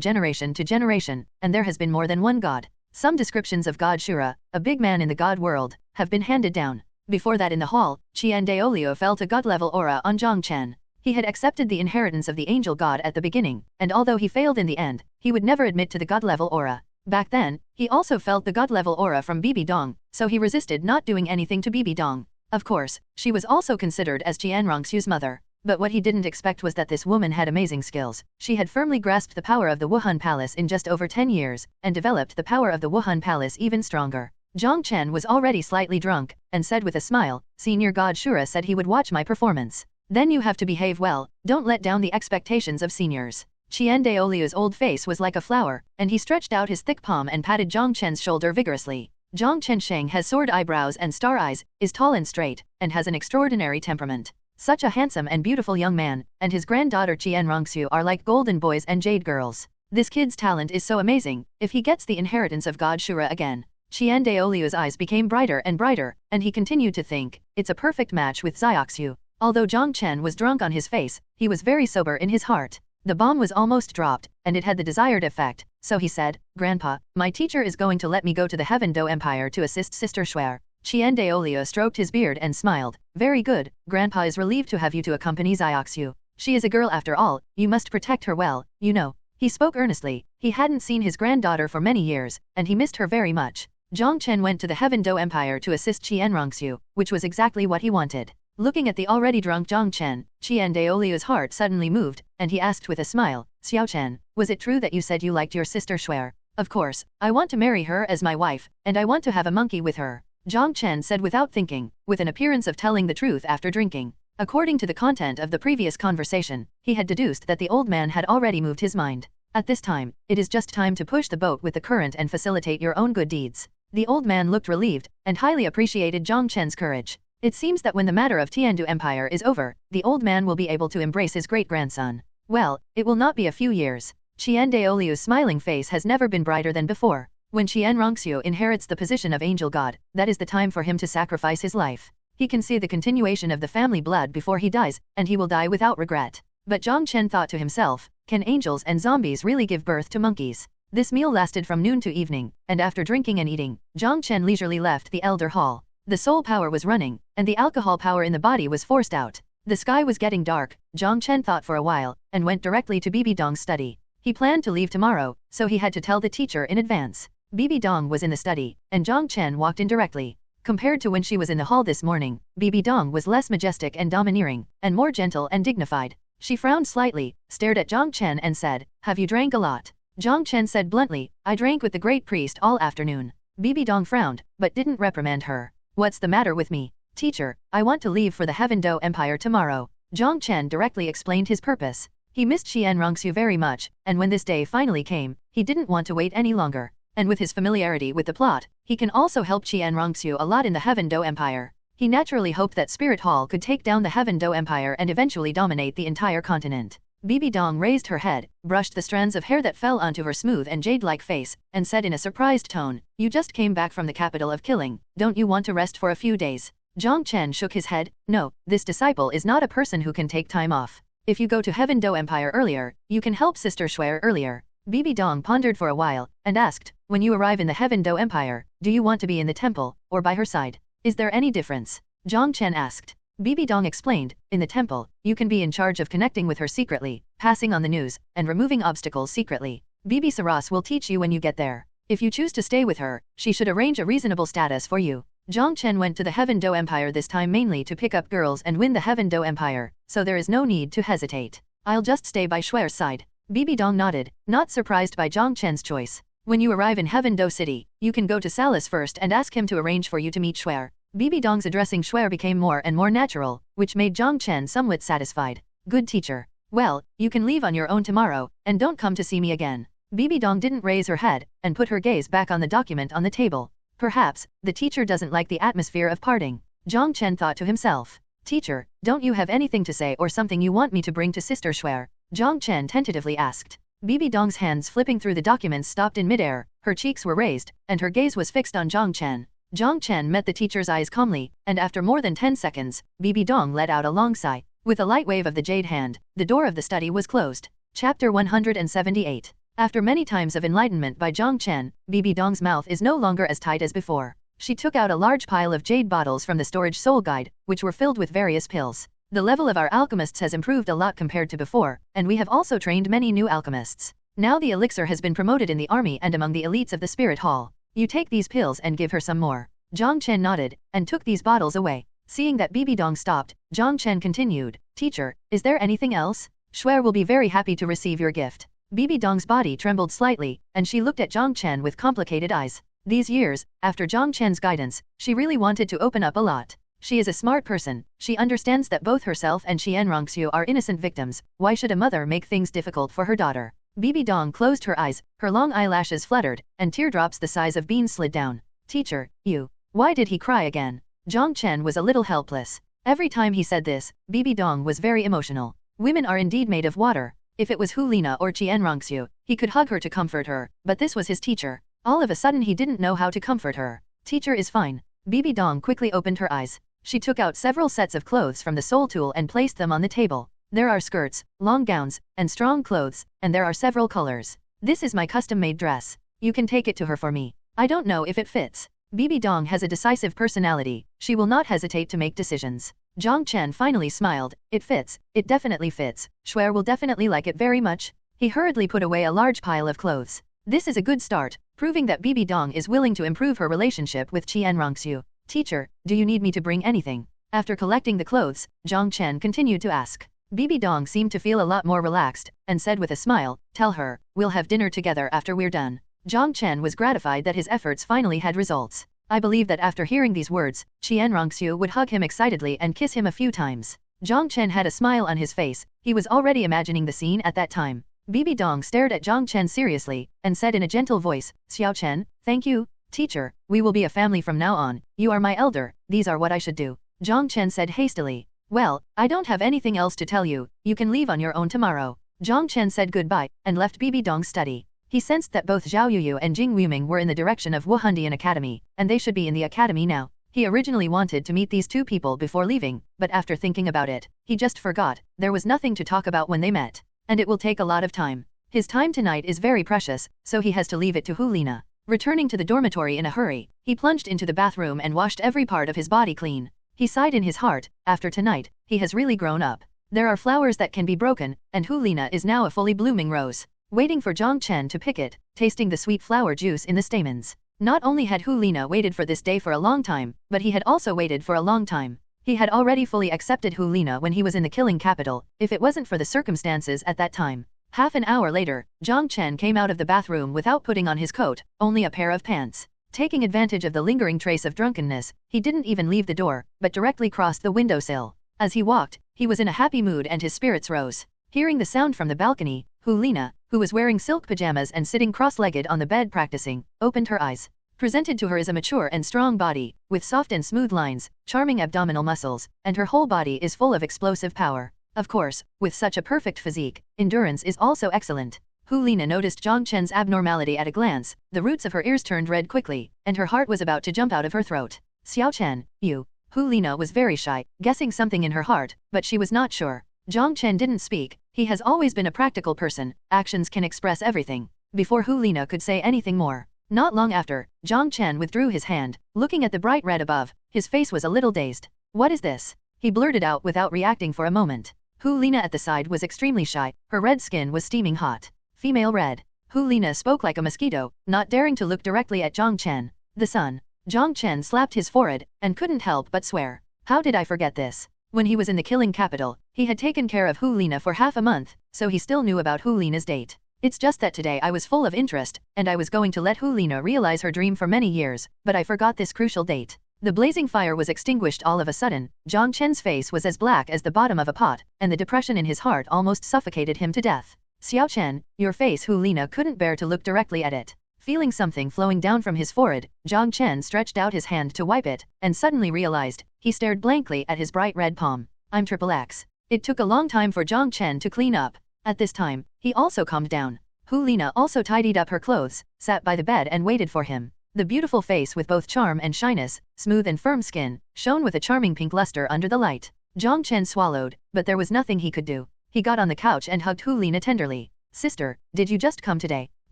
generation to generation, and there has been more than one god. Some descriptions of God Shura, a big man in the god world, have been handed down. Before that in the hall, Douluo felt a god-level aura on Jiang Chen. He had accepted the inheritance of the angel god at the beginning, and although he failed in the end, he would never admit to the god-level aura. Back then, he also felt the god-level aura from Bibi Dong, so he resisted not doing anything to Bibi Dong. Of course, she was also considered as Qianrongxu's mother. But what he didn't expect was that this woman had amazing skills. She had firmly grasped the power of the Wuhan Palace in just over 10 years, and developed the power of the Wuhan Palace even stronger. Jiang Chen was already slightly drunk, and said with a smile, Senior God Shura said he would watch my performance. Then you have to behave well, don't let down the expectations of seniors. Qian Daoliu's old face was like a flower, and he stretched out his thick palm and patted Jiang Chen's shoulder vigorously. Jiang Chen has sword eyebrows and star eyes, is tall and straight, and has an extraordinary temperament. Such a handsome and beautiful young man, and his granddaughter Qianrongxu are like golden boys and jade girls. This kid's talent is so amazing, if he gets the inheritance of God Shura again. Qian Daoliu's eyes became brighter and brighter, and he continued to think, it's a perfect match with Xiaoxue. Although Jiang Chen was drunk on his face, he was very sober in his heart. The bomb was almost dropped, and it had the desired effect, so he said, Grandpa, my teacher is going to let me go to the Heaven Do Empire to assist Sister Xue. Qian Daoliu stroked his beard and smiled. Very good, Grandpa is relieved to have you to accompany Xiaoxue. She is a girl after all, you must protect her well, you know. He spoke earnestly. He hadn't seen his granddaughter for many years, and he missed her very much. Jiang Chen went to the Heaven Do Empire to assist Qianrongxu, which was exactly what he wanted. Looking at the already drunk Jiang Chen, Qian Daoliu's heart suddenly moved, and he asked with a smile, Xiaochen, was it true that you said you liked your sister Xue? Of course, I want to marry her as my wife, and I want to have a monkey with her. Jiang Chen said without thinking, with an appearance of telling the truth after drinking. According to the content of the previous conversation, he had deduced that the old man had already moved his mind. At this time, it is just time to push the boat with the current and facilitate your own good deeds. The old man looked relieved, and highly appreciated Jiang Chen's courage. It seems that when the matter of Tiandu Empire is over, the old man will be able to embrace his great-grandson. Well, it will not be a few years. Qian Daoliu's smiling face has never been brighter than before. When Qianrongxu inherits the position of angel god, that is the time for him to sacrifice his life. He can see the continuation of the family blood before he dies, and he will die without regret. But Jiang Chen thought to himself, can angels and zombies really give birth to monkeys? This meal lasted from noon to evening, and after drinking and eating, Jiang Chen leisurely left the elder hall. The soul power was running, and the alcohol power in the body was forced out. The sky was getting dark. Jiang Chen thought for a while, and went directly to Bibi Dong's study. He planned to leave tomorrow, so he had to tell the teacher in advance. Bibi Dong was in the study, and Jiang Chen walked in directly. Compared to when she was in the hall this morning, Bibi Dong was less majestic and domineering, and more gentle and dignified. She frowned slightly, stared at Jiang Chen and said, have you drank a lot? Jiang Chen said bluntly, I drank with the great priest all afternoon. Bibi Dong frowned, but didn't reprimand her. What's the matter with me? Teacher, I want to leave for the Heaven Do Empire tomorrow. Jiang Chen directly explained his purpose. He missed Qianrongxu very much, and when this day finally came, he didn't want to wait any longer. And with his familiarity with the plot, he can also help Qianrongxu a lot in the Heaven Do Empire. He naturally hoped that Spirit Hall could take down the Heaven Do Empire and eventually dominate the entire continent. Bibi Dong raised her head, brushed the strands of hair that fell onto her smooth and jade-like face, and said in a surprised tone, you just came back from the capital of killing, don't you want to rest for a few days? Jiang Chen shook his head, no, this disciple is not a person who can take time off. If you go to Heaven Do Empire earlier, you can help Sister Xue earlier. Bibi Dong pondered for a while, and asked, when you arrive in the Heaven Do Empire, do you want to be in the temple, or by her side? Is there any difference? Jiang Chen asked. Bibi Dong explained, in the temple, you can be in charge of connecting with her secretly, passing on the news, and removing obstacles secretly. Bibi Saras will teach you when you get there. If you choose to stay with her, she should arrange a reasonable status for you. Jiang Chen went to the Heaven Do Empire this time mainly to pick up girls and win the Heaven Do Empire, so there is no need to hesitate. I'll just stay by Xue's side. Bibi Dong nodded, not surprised by Jiang Chen's choice. When you arrive in Heaven Do City, you can go to Salas first and ask him to arrange for you to meet Xue. Bibi Dong's addressing Xue became more and more natural, which made Jiang Chen somewhat satisfied. Good teacher. Well, you can leave on your own tomorrow, and don't come to see me again. Bibi Dong didn't raise her head, and put her gaze back on the document on the table. Perhaps, the teacher doesn't like the atmosphere of parting. Jiang Chen thought to himself. Teacher, don't you have anything to say or something you want me to bring to Sister Xue? Jiang Chen tentatively asked. Bibi Dong's hands flipping through the documents stopped in midair, her cheeks were raised, and her gaze was fixed on Jiang Chen. Jiang Chen met the teacher's eyes calmly, and after more than 10 seconds, Bibi Dong let out a long sigh. With a light wave of the jade hand, the door of the study was closed. Chapter 178. After many times of enlightenment by Jiang Chen, Bibi Dong's mouth is no longer as tight as before. She took out a large pile of jade bottles from the storage soul guide, which were filled with various pills. The level of our alchemists has improved a lot compared to before, and we have also trained many new alchemists. Now the elixir has been promoted in the army and among the elites of the spirit hall. You take these pills and give her some more. Jiang Chen nodded, and took these bottles away. Seeing that Bibi Dong stopped, Jiang Chen continued, Teacher, is there anything else? Shuer will be very happy to receive your gift. Bibi Dong's body trembled slightly, and she looked at Jiang Chen with complicated eyes. These years, after Jiang Chen's guidance, she really wanted to open up a lot. She is a smart person, she understands that both herself and Xiaoxue are innocent victims, why should a mother make things difficult for her daughter? Bibi Dong closed her eyes, her long eyelashes fluttered, and teardrops the size of beans slid down. Teacher, you. Why did he cry again? Jiang Chen was a little helpless. Every time he said this, Bibi Dong was very emotional. Women are indeed made of water. If it was Hu Lina or Xiaoxue, he could hug her to comfort her, but this was his teacher. All of a sudden he didn't know how to comfort her. Teacher is fine. Bibi Dong quickly opened her eyes. She took out several sets of clothes from the soul tool and placed them on the table. There are skirts, long gowns, and strong clothes, and there are several colors. This is my custom-made dress. You can take it to her for me. I don't know if it fits. Bibi Dong has a decisive personality, she will not hesitate to make decisions. Jiang Chen finally smiled, it fits, it definitely fits, Shuer will definitely like it very much. He hurriedly put away a large pile of clothes. This is a good start, proving that Bibi Dong is willing to improve her relationship with Xiaoxue. Teacher, do you need me to bring anything? After collecting the clothes, Jiang Chen continued to ask. Bibi Dong seemed to feel a lot more relaxed, and said with a smile, tell her, we'll have dinner together after we're done. Jiang Chen was gratified that his efforts finally had results. I believe that after hearing these words, Xiaoxue would hug him excitedly and kiss him a few times. Jiang Chen had a smile on his face, he was already imagining the scene at that time. Bibi Dong stared at Jiang Chen seriously, and said in a gentle voice, Xiao Chen, thank you. Teacher, we will be a family from now on, you are my elder, these are what I should do. Jiang Chen said hastily. Well, I don't have anything else to tell you, you can leave on your own tomorrow. Jiang Chen said goodbye, and left Bibi Dong's study. He sensed that both Zhao Yuyu and Jing Wuming were in the direction of Wuhandian Academy, and they should be in the academy now. He originally wanted to meet these two people before leaving, but after thinking about it, he just forgot, there was nothing to talk about when they met. And it will take a lot of time. His time tonight is very precious, so he has to leave it to Hu Lina. Returning to the dormitory in a hurry, he plunged into the bathroom and washed every part of his body clean. He sighed in his heart, after tonight, he has really grown up. There are flowers that can be broken, and Hu Lina is now a fully blooming rose. Waiting for Jiang Chen to pick it, tasting the sweet flower juice in the stamens. Not only had Hu Lina waited for this day for a long time, but he had also waited for a long time. He had already fully accepted Hu Lina when he was in the killing capital, if it wasn't for the circumstances at that time. Half an hour later, Jiang Chen came out of the bathroom without putting on his coat, only a pair of pants. Taking advantage of the lingering trace of drunkenness, he didn't even leave the door, but directly crossed the windowsill. As he walked, he was in a happy mood and his spirits rose. Hearing the sound from the balcony, Hu Lina, who was wearing silk pajamas and sitting cross-legged on the bed practicing, opened her eyes. Presented to her is a mature and strong body, with soft and smooth lines, charming abdominal muscles, and her whole body is full of explosive power. Of course, with such a perfect physique, endurance is also excellent. Hu Lina noticed Jiang Chen's abnormality at a glance, the roots of her ears turned red quickly, and her heart was about to jump out of her throat. Xiao Chen, you. Hu Lina was very shy, guessing something in her heart, but she was not sure. Jiang Chen didn't speak, he has always been a practical person, actions can express everything. Before Hu Lina could say anything more. Not long after, Jiang Chen withdrew his hand, looking at the bright red above, his face was a little dazed. What is this? He blurted out without reacting for a moment. Hu Lina at the side was extremely shy, her red skin was steaming hot. Female red. Hu Lina spoke like a mosquito, not daring to look directly at Jiang Chen. The sun. Jiang Chen slapped his forehead, and couldn't help but swear. How did I forget this? When he was in the killing capital, he had taken care of Hu Lina for half a month, so he still knew about Hu Lina's date. It's just that today I was full of interest, and I was going to let Hu Lina realize her dream for many years, but I forgot this crucial date. The blazing fire was extinguished all of a sudden, Jiang Chen's face was as black as the bottom of a pot, and the depression in his heart almost suffocated him to death. Xiao Chen, your face. Hu Lina couldn't bear to look directly at it. Feeling something flowing down from his forehead, Jiang Chen stretched out his hand to wipe it, and suddenly realized, he stared blankly at his bright red palm. I'm XXX. It took a long time for Jiang Chen to clean up. At this time, he also calmed down. Hu Lina also tidied up her clothes, sat by the bed and waited for him. The beautiful face with both charm and shyness, smooth and firm skin, shone with a charming pink luster under the light. Jiang Chen swallowed, but there was nothing he could do. He got on the couch and hugged Hu Lina tenderly. Sister, did you just come today?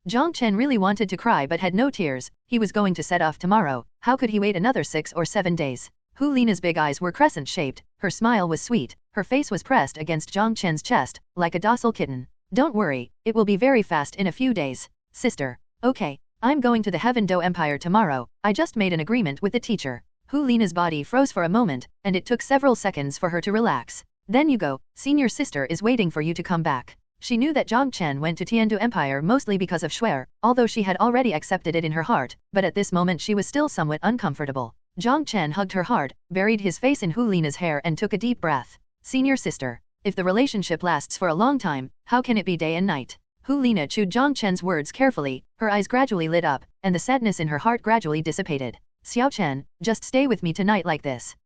Jiang Chen really wanted to cry but had no tears. He was going to set off tomorrow. How could he wait another 6 or 7 days? Hu Lina's big eyes were crescent-shaped, her smile was sweet, her face was pressed against Jiang Chen's chest, like a docile kitten. Don't worry, it will be very fast in a few days. Sister. Okay, I'm going to the Heaven Do Empire tomorrow. I just made an agreement with the teacher. Hu Lina's body froze for a moment, and it took several seconds for her to relax. Then you go, senior sister is waiting for you to come back. She knew that Jiang Chen went to Tiandu Empire mostly because of Shuer, although she had already accepted it in her heart, but at this moment she was still somewhat uncomfortable. Jiang Chen hugged her hard, buried his face in Hu Lina's hair and took a deep breath. Senior sister. If the relationship lasts for a long time, how can it be day and night? Hu Lina chewed Jiang Chen's words carefully, her eyes gradually lit up, and the sadness in her heart gradually dissipated. Xiaochen, just stay with me tonight like this.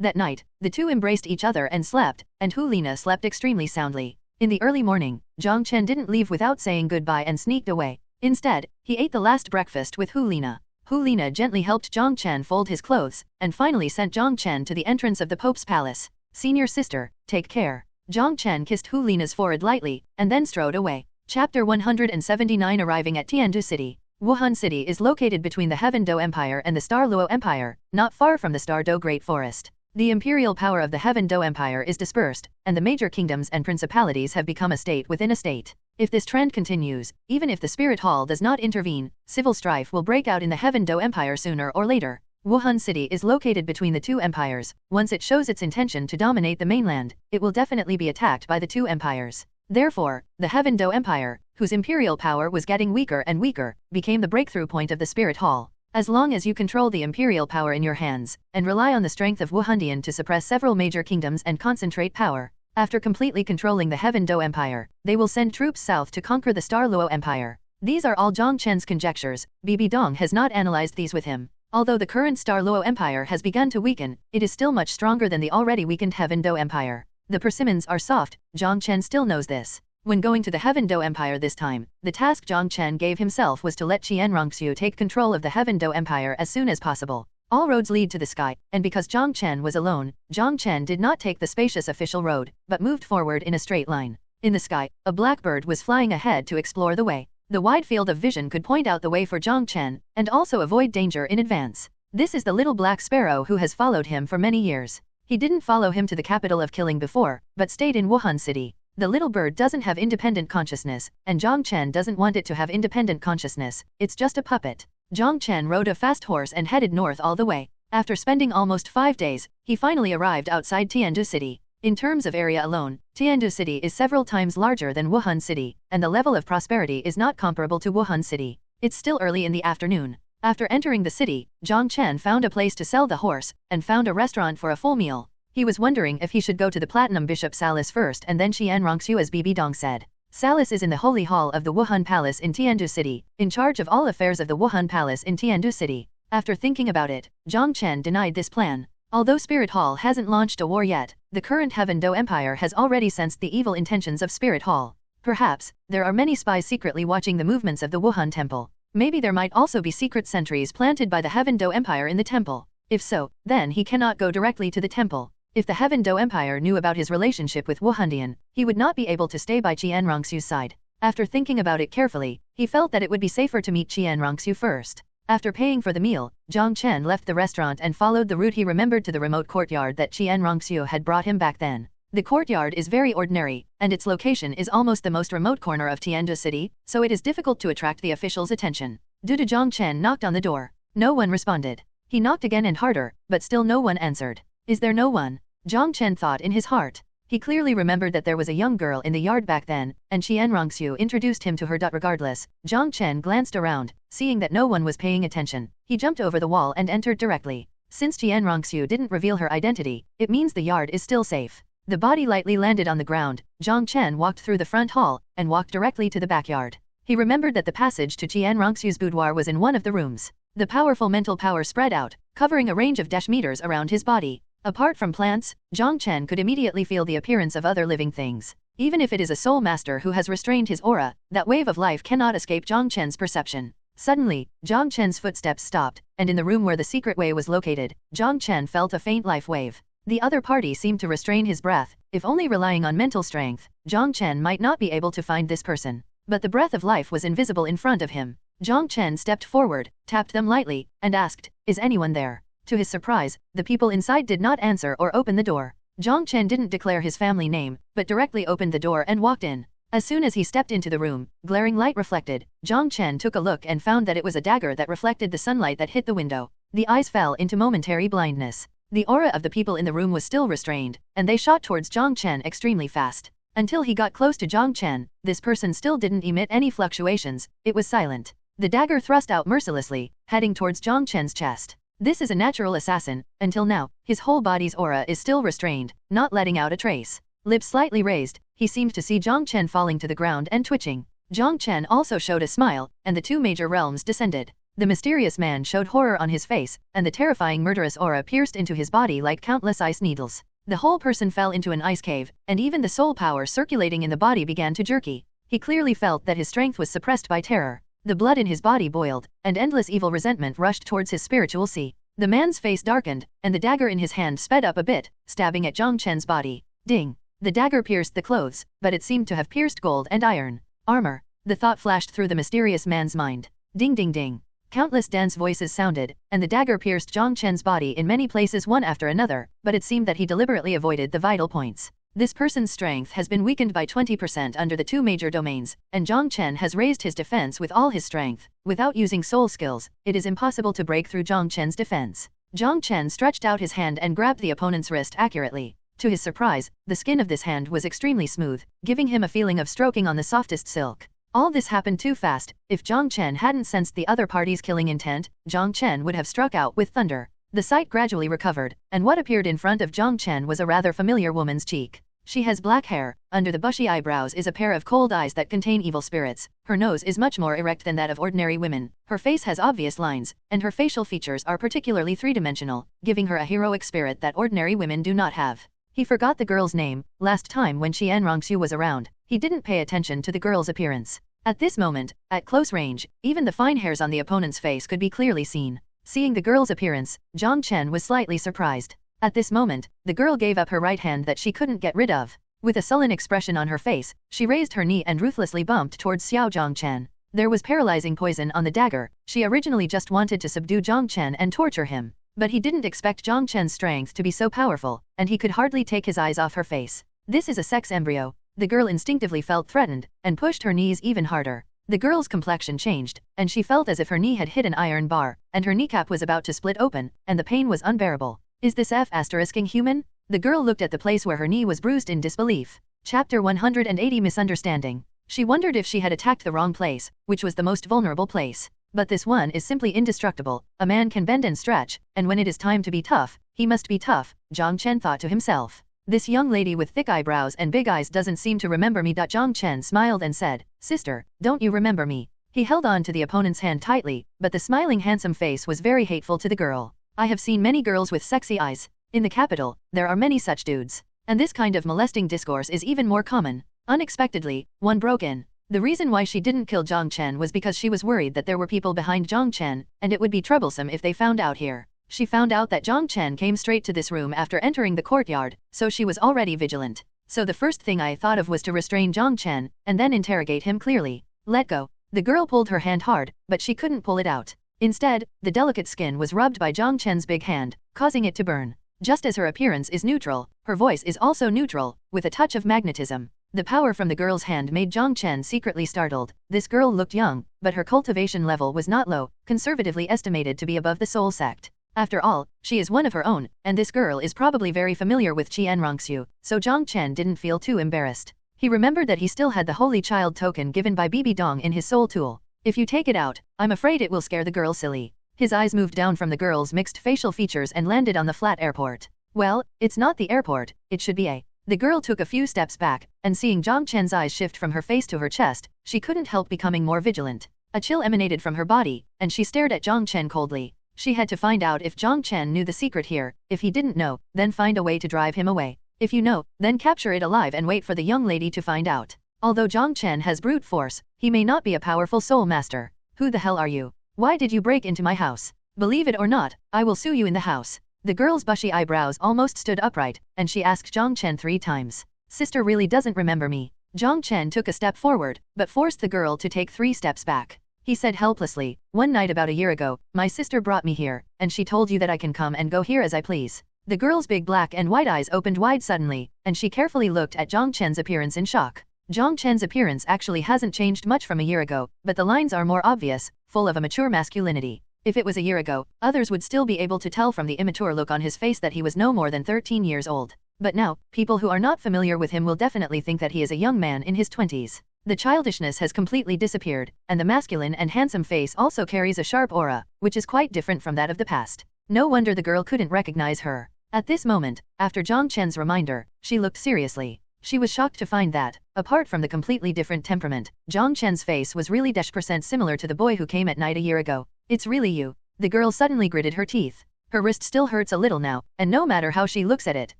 That night, the two embraced each other and slept, and Hu Lina slept extremely soundly. In the early morning, Jiang Chen didn't leave without saying goodbye and sneaked away. Instead, he ate the last breakfast with Hu Lina. Hu Lina gently helped Jiang Chen fold his clothes, and finally sent Jiang Chen to the entrance of the Pope's palace. Senior sister, take care. Jiang Chen kissed Hu Lina's forehead lightly, and then strode away. Chapter 179. Arriving at Tiandu City. Wuhan City is located between the Heaven Do Empire and the Douluo Empire, not far from the Star Do Great Forest. The imperial power of the Heaven Do Empire is dispersed, and the major kingdoms and principalities have become a state within a state. If this trend continues, even if the Spirit Hall does not intervene, civil strife will break out in the Heaven Do Empire sooner or later. Wuhan City is located between the two empires. Once it shows its intention to dominate the mainland, it will definitely be attacked by the two empires. Therefore, the Heaven Do Empire, whose imperial power was getting weaker and weaker, became the breakthrough point of the Spirit Hall. As long as you control the imperial power in your hands, and rely on the strength of Wuhandian to suppress several major kingdoms and concentrate power, after completely controlling the Heaven Do Empire, they will send troops south to conquer the Douluo Empire. These are all Jiang Chen's conjectures. Bibi Dong has not analyzed these with him. Although the current Douluo Empire has begun to weaken, it is still much stronger than the already weakened Heaven Do Empire. The persimmons are soft, Jiang Chen still knows this. When going to the Heaven Do Empire this time, the task Jiang Chen gave himself was to let Xiaoxue take control of the Heaven Do Empire as soon as possible. All roads lead to the sky, and because Jiang Chen was alone, Jiang Chen did not take the spacious official road, but moved forward in a straight line. In the sky, a blackbird was flying ahead to explore the way. The wide field of vision could point out the way for Jiang Chen, and also avoid danger in advance. This is the little black sparrow who has followed him for many years. He didn't follow him to the capital of killing before, but stayed in Wuhan City. The little bird doesn't have independent consciousness, and Jiang Chen doesn't want it to have independent consciousness, it's just a puppet. Jiang Chen rode a fast horse and headed north all the way. After spending almost 5 days, he finally arrived outside Tiandu City. In terms of area alone, Tiandu City is several times larger than Wuhan City, and the level of prosperity is not comparable to Wuhan City. It's still early in the afternoon. After entering the city, Jiang Chen found a place to sell the horse, and found a restaurant for a full meal. He was wondering if he should go to the Platinum Bishop Salis first and then Xiaoxue as Bibi Dong said. Salis is in the Holy Hall of the Wuhan Palace in Tiandu City, in charge of all affairs of the Wuhan Palace in Tiandu City. After thinking about it, Jiang Chen denied this plan. Although Spirit Hall hasn't launched a war yet, the current Heaven Do Empire has already sensed the evil intentions of Spirit Hall. Perhaps, there are many spies secretly watching the movements of the Wuhan Temple. Maybe there might also be secret sentries planted by the Heaven Do Empire in the temple. If so, then he cannot go directly to the temple. If the Heaven Do Empire knew about his relationship with Wuhandian, he would not be able to stay by Xiaoxue's side. After thinking about it carefully, he felt that it would be safer to meet Xiaoxue first. After paying for the meal, Jiang Chen left the restaurant and followed the route he remembered to the remote courtyard that Xiaoxue had brought him back then. The courtyard is very ordinary, and its location is almost the most remote corner of Tiandu City, so it is difficult to attract the officials' attention. Due to Jiang Chen knocked on the door. No one responded. He knocked again and harder, but still no one answered. Is there no one? Jiang Chen thought in his heart. He clearly remembered that there was a young girl in the yard back then, and Xiaoxue introduced him to her. Regardless, Jiang Chen glanced around, seeing that no one was paying attention. He jumped over the wall and entered directly. Since Xiaoxue didn't reveal her identity, it means the yard is still safe. The body lightly landed on the ground. Jiang Chen walked through the front hall, and walked directly to the backyard. He remembered that the passage to Xiaoxue's boudoir was in one of the rooms. The powerful mental power spread out, covering a range of meters around his body. Apart from plants, Jiang Chen could immediately feel the appearance of other living things. Even if it is a soul master who has restrained his aura, that wave of life cannot escape Jiang Chen's perception. Suddenly, Jiang Chen's footsteps stopped, and in the room where the secret way was located, Jiang Chen felt a faint life wave. The other party seemed to restrain his breath. If only relying on mental strength, Jiang Chen might not be able to find this person. But the breath of life was invisible in front of him. Jiang Chen stepped forward, tapped them lightly, and asked, "Is anyone there?" To his surprise, the people inside did not answer or open the door. Jiang Chen didn't declare his family name, but directly opened the door and walked in. As soon as he stepped into the room, glaring light reflected, Jiang Chen took a look and found that it was a dagger that reflected the sunlight that hit the window. The eyes fell into momentary blindness. The aura of the people in the room was still restrained, and they shot towards Jiang Chen extremely fast. Until he got close to Jiang Chen, this person still didn't emit any fluctuations, it was silent. The dagger thrust out mercilessly, heading towards Jiang Chen's chest. This is a natural assassin. Until now, his whole body's aura is still restrained, not letting out a trace. Lips slightly raised, he seemed to see Jiang Chen falling to the ground and twitching. Jiang Chen also showed a smile, and the two major realms descended. The mysterious man showed horror on his face, and the terrifying murderous aura pierced into his body like countless ice needles. The whole person fell into an ice cave, and even the soul power circulating in the body began to jerky. He clearly felt that his strength was suppressed by terror. The blood in his body boiled, and endless evil resentment rushed towards his spiritual sea. The man's face darkened, and the dagger in his hand sped up a bit, stabbing at Jiang Chen's body. Ding! The dagger pierced the clothes, but it seemed to have pierced gold and iron. Armor. The thought flashed through the mysterious man's mind. Ding ding ding. Countless dense voices sounded, and the dagger pierced Jiang Chen's body in many places one after another, but it seemed that he deliberately avoided the vital points. This person's strength has been weakened by 20% under the two major domains, and Jiang Chen has raised his defense with all his strength. Without using soul skills, it is impossible to break through Jiang Chen's defense. Jiang Chen stretched out his hand and grabbed the opponent's wrist accurately. To his surprise, the skin of this hand was extremely smooth, giving him a feeling of stroking on the softest silk. All this happened too fast. If Jiang Chen hadn't sensed the other party's killing intent, Jiang Chen would have struck out with thunder. The sight gradually recovered, and what appeared in front of Jiang Chen was a rather familiar woman's cheek. She has black hair, under the bushy eyebrows is a pair of cold eyes that contain evil spirits, her nose is much more erect than that of ordinary women, her face has obvious lines, and her facial features are particularly three-dimensional, giving her a heroic spirit that ordinary women do not have. He forgot the girl's name. Last time when Xiaoxue was around, he didn't pay attention to the girl's appearance. At this moment, at close range, even the fine hairs on the opponent's face could be clearly seen. Seeing the girl's appearance, Jiang Chen was slightly surprised. At this moment, the girl gave up her right hand that she couldn't get rid of. With a sullen expression on her face, she raised her knee and ruthlessly bumped towards Jiang Chen. There was paralyzing poison on the dagger. She originally just wanted to subdue Jiang Chen and torture him. But he didn't expect Jiang Chen's strength to be so powerful, and he could hardly take his eyes off her face. This is a sex embryo. The girl instinctively felt threatened, and pushed her knees even harder. The girl's complexion changed, and she felt as if her knee had hit an iron bar, and her kneecap was about to split open, and the pain was unbearable. Is this F***ing human? The girl looked at the place where her knee was bruised in disbelief. Chapter 180 Misunderstanding. She wondered if she had attacked the wrong place, which was the most vulnerable place. But this one is simply indestructible. A man can bend and stretch, and when it is time to be tough, he must be tough, Jiang Chen thought to himself. This young lady with thick eyebrows and big eyes doesn't seem to remember me. Jiang Chen smiled and said, "Sister, don't you remember me?" He held on to the opponent's hand tightly, but the smiling handsome face was very hateful to the girl. I have seen many girls with sexy eyes. In the capital, there are many such dudes. And this kind of molesting discourse is even more common. Unexpectedly, one broke in. The reason why she didn't kill Jiang Chen was because she was worried that there were people behind Jiang Chen, and it would be troublesome if they found out here. She found out that Jiang Chen came straight to this room after entering the courtyard, so she was already vigilant. So the first thing I thought of was to restrain Jiang Chen, and then interrogate him clearly. Let go. The girl pulled her hand hard, but she couldn't pull it out. Instead, the delicate skin was rubbed by Jiang Chen's big hand, causing it to burn. Just as her appearance is neutral, her voice is also neutral, with a touch of magnetism. The power from the girl's hand made Jiang Chen secretly startled. This girl looked young, but her cultivation level was not low, conservatively estimated to be above the soul sect. After all, she is one of her own, and this girl is probably very familiar with Xiaoxue, so Jiang Chen didn't feel too embarrassed. He remembered that he still had the Holy Child token given by Bibi Dong in his soul tool. If you take it out, I'm afraid it will scare the girl silly. His eyes moved down from the girl's mixed facial features and landed on the flat airport. Well, it's not the airport, it should be a... The girl took a few steps back, and seeing Jiang Chen's eyes shift from her face to her chest, she couldn't help becoming more vigilant. A chill emanated from her body, and she stared at Jiang Chen coldly. She had to find out if Jiang Chen knew the secret here. If he didn't know, then find a way to drive him away. If you know, then capture it alive and wait for the young lady to find out. Although Jiang Chen has brute force, he may not be a powerful soul master. Who the hell are you? Why did you break into my house? Believe it or not, I will sue you in the house. The girl's bushy eyebrows almost stood upright, and she asked Jiang Chen 3 times. Sister really doesn't remember me. Jiang Chen took a step forward, but forced the girl to take 3 steps back. He said helplessly, "One night about a year ago, my sister brought me here, and she told you that I can come and go here as I please." The girl's big black and white eyes opened wide suddenly, and she carefully looked at Jiang Chen's appearance in shock. Jiang Chen's appearance actually hasn't changed much from a year ago, but the lines are more obvious, full of a mature masculinity. If it was a year ago, others would still be able to tell from the immature look on his face that he was no more than 13 years old. But now, people who are not familiar with him will definitely think that he is a young man in his 20s. The childishness has completely disappeared, and the masculine and handsome face also carries a sharp aura, which is quite different from that of the past. No wonder the girl couldn't recognize her. At this moment, after Jiang Chen's reminder, she looked seriously. She was shocked to find that, apart from the completely different temperament, Jiang Chen's face was really -% similar to the boy who came at night a year ago. It's really you. The girl suddenly gritted her teeth. Her wrist still hurts a little now, and no matter how she looks at it,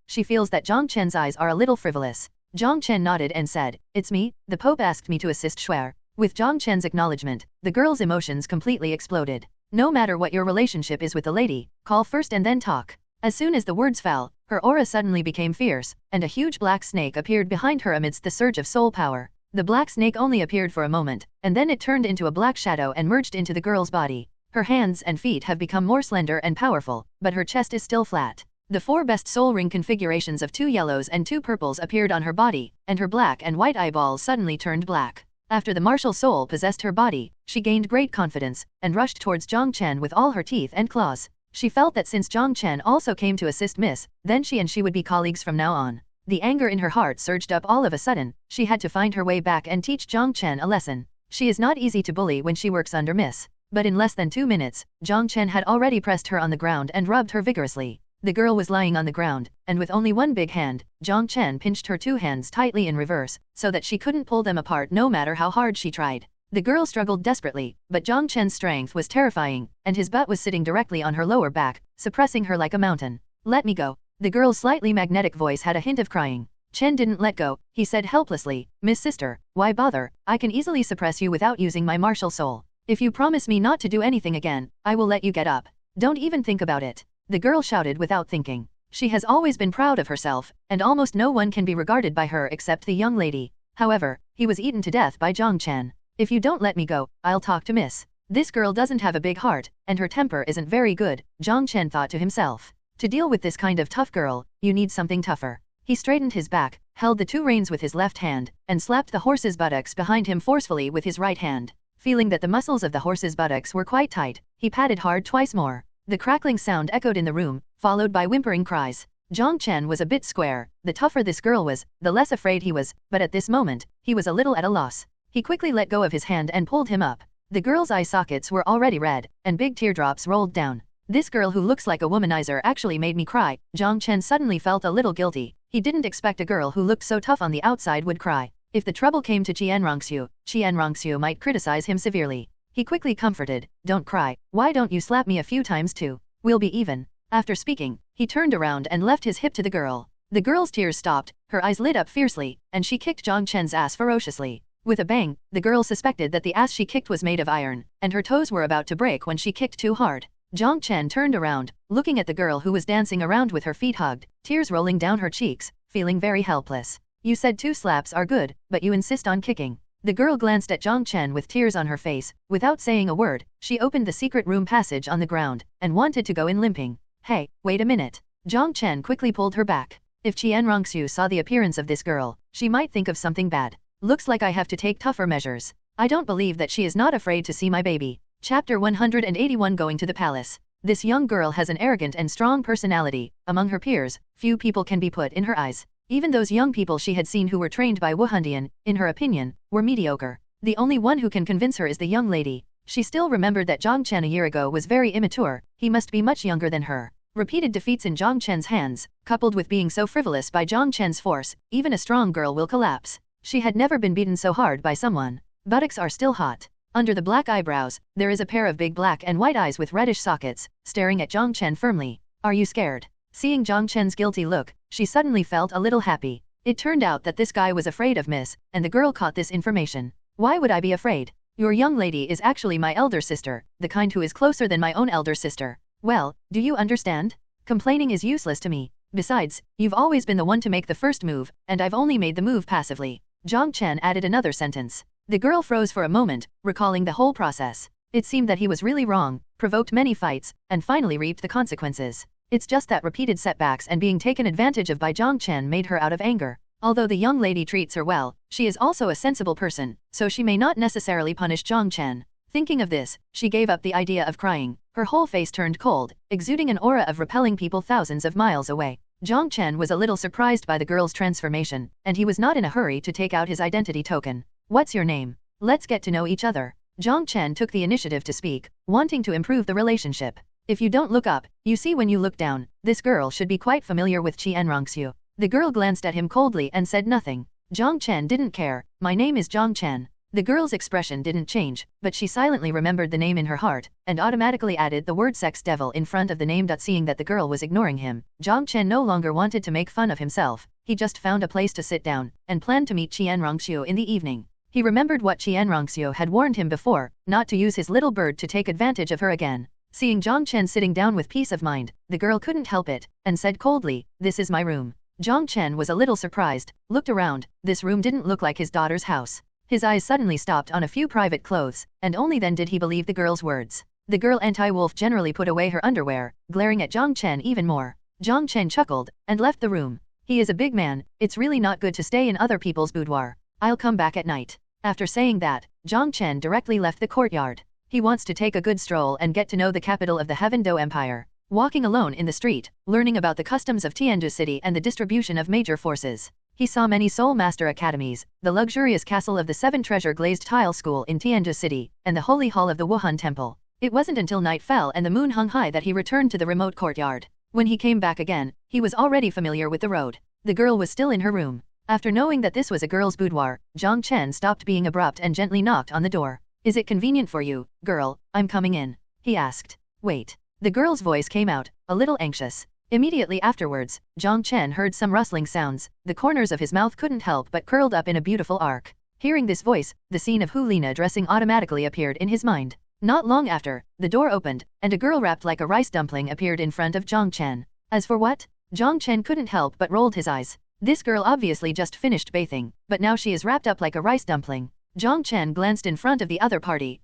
she feels that Jiang Chen's eyes are a little frivolous. Jiang Chen nodded and said, "It's me, the Pope asked me to assist Xuer." With Jiang Chen's acknowledgement, the girl's emotions completely exploded. No matter what your relationship is with the lady, call first and then talk. As soon as the words fell, her aura suddenly became fierce, and a huge black snake appeared behind her amidst the surge of soul power. The black snake only appeared for a moment, and then it turned into a black shadow and merged into the girl's body. Her hands and feet have become more slender and powerful, but her chest is still flat. The 4 best soul ring configurations of 2 yellows and 2 purples appeared on her body, and her black and white eyeballs suddenly turned black. After the martial soul possessed her body, she gained great confidence, and rushed towards Jiang Chen with all her teeth and claws. She felt that since Jiang Chen also came to assist Miss, then she and she would be colleagues from now on. The anger in her heart surged up all of a sudden. She had to find her way back and teach Jiang Chen a lesson. She is not easy to bully when she works under Miss. But in less than 2 minutes, Jiang Chen had already pressed her on the ground and rubbed her vigorously. The girl was lying on the ground, and with only one big hand, Jiang Chen pinched her 2 hands tightly in reverse, so that she couldn't pull them apart no matter how hard she tried. The girl struggled desperately, but Jiang Chen's strength was terrifying, and his butt was sitting directly on her lower back, suppressing her like a mountain. "Let me go." The girl's slightly magnetic voice had a hint of crying. Chen didn't let go. He said helplessly, "Miss Sister, why bother? I can easily suppress you without using my martial soul. If you promise me not to do anything again, I will let you get up. Don't even think about it." The girl shouted without thinking. She has always been proud of herself, and almost no one can be regarded by her except the young lady. However, he was eaten to death by Jiang Chen. "If you don't let me go, I'll talk to Miss." This girl doesn't have a big heart, and her temper isn't very good, Jiang Chen thought to himself. To deal with this kind of tough girl, you need something tougher. He straightened his back, held the 2 reins with his left hand, and slapped the horse's buttocks behind him forcefully with his right hand. Feeling that the muscles of the horse's buttocks were quite tight, he patted hard twice more. The crackling sound echoed in the room, followed by whimpering cries. Jiang Chen was a bit square. The tougher this girl was, the less afraid he was, but at this moment, he was a little at a loss. He quickly let go of his hand and pulled him up. The girl's eye sockets were already red, and big teardrops rolled down. "This girl who looks like a womanizer actually made me cry." Jiang Chen suddenly felt a little guilty. He didn't expect a girl who looked so tough on the outside would cry. If the trouble came to Qianrongxiu might criticize him severely. He quickly comforted, "Don't cry, why don't you slap me a few times too? We'll be even." After speaking, he turned around and left his hip to the girl. The girl's tears stopped, her eyes lit up fiercely, and she kicked Jiang Chen's ass ferociously. With a bang, the girl suspected that the ass she kicked was made of iron, and her toes were about to break when she kicked too hard. Jiang Chen turned around, looking at the girl who was dancing around with her feet hugged, tears rolling down her cheeks, feeling very helpless. "You said 2 slaps are good, but you insist on kicking." The girl glanced at Jiang Chen with tears on her face. Without saying a word, she opened the secret room passage on the ground, and wanted to go in limping. "Hey, wait a minute." Jiang Chen quickly pulled her back. If Qianrongxiu saw the appearance of this girl, she might think of something bad. "Looks like I have to take tougher measures. I don't believe that she is not afraid to see my baby." Chapter 181 Going to the Palace. This young girl has an arrogant and strong personality. Among her peers, few people can be put in her eyes. Even those young people she had seen who were trained by Wuhandian, in her opinion, were mediocre. The only one who can convince her is the young lady. She still remembered that Jiang Chen a year ago was very immature. He must be much younger than her. Repeated defeats in Jiang Chen's hands, coupled with being so frivolous by Jiang Chen's force, even a strong girl will collapse. She had never been beaten so hard by someone. Buttocks are still hot. Under the black eyebrows, there is a pair of big black and white eyes with reddish sockets, staring at Jiang Chen firmly. "Are you scared?" Seeing Jiang Chen's guilty look, she suddenly felt a little happy. It turned out that this guy was afraid of Miss, and the girl caught this information. "Why would I be afraid? Your young lady is actually my elder sister, the kind who is closer than my own elder sister. Well, do you understand? Complaining is useless to me. Besides, you've always been the one to make the first move, and I've only made the move passively." Jiang Chen added another sentence. The girl froze for a moment, recalling the whole process. It seemed that he was really wrong, provoked many fights, and finally reaped the consequences. It's just that repeated setbacks and being taken advantage of by Jiang Chen made her out of anger. Although the young lady treats her well, she is also a sensible person, so she may not necessarily punish Jiang Chen. Thinking of this, she gave up the idea of crying. Her whole face turned cold, exuding an aura of repelling people thousands of miles away. Jiang Chen was a little surprised by the girl's transformation, and he was not in a hurry to take out his identity token. What's your name? Let's get to know each other. Jiang Chen took the initiative to speak, wanting to improve the relationship. If you don't look up, you see when you look down. This girl should be quite familiar with Xiaoxue. The girl glanced at him coldly and said nothing. Jiang Chen didn't care. My name is Jiang Chen. The girl's expression didn't change, but she silently remembered the name in her heart, and automatically added the word sex devil in front of the name. Seeing that the girl was ignoring him, Jiang Chen no longer wanted to make fun of himself. He just found a place to sit down, and planned to meet Xiaoxue in the evening. He remembered what Xiaoxue had warned him before, not to use his little bird to take advantage of her again. Seeing Jiang Chen sitting down with peace of mind, the girl couldn't help it, and said coldly, "This is my room." Jiang Chen was a little surprised, looked around. This room didn't look like his daughter's house. His eyes suddenly stopped on a few private clothes, and only then did he believe the girl's words. The girl anti-wolf generally put away her underwear, glaring at Jiang Chen even more. Jiang Chen chuckled, and left the room. He is a big man, it's really not good to stay in other people's boudoir. I'll come back at night. After saying that, Jiang Chen directly left the courtyard. He wants to take a good stroll and get to know the capital of the Heaven Do Empire. Walking alone in the street, learning about the customs of Tianzhu City and the distribution of major forces. He saw many Soul Master academies, the luxurious castle of the Seven Treasure Glazed Tile School in Tianzhu City, and the Holy Hall of the Wuhan Temple. It wasn't until night fell and the moon hung high that he returned to the remote courtyard. When he came back again, he was already familiar with the road. The girl was still in her room. After knowing that this was a girl's boudoir, Jiang Chen stopped being abrupt and gently knocked on the door. "Is it convenient for you, girl? I'm coming in," he asked. "Wait." The girl's voice came out, a little anxious. Immediately afterwards, Jiang Chen heard some rustling sounds. The corners of his mouth couldn't help but curled up in a beautiful arc. Hearing this voice, the scene of Hu Lina dressing automatically appeared in his mind. Not long after, the door opened, and a girl wrapped like a rice dumpling appeared in front of Jiang Chen. As for what? Jiang Chen couldn't help but rolled his eyes. This girl obviously just finished bathing, but now she is wrapped up like a rice dumpling. Jiang Chen glanced in front of the other party.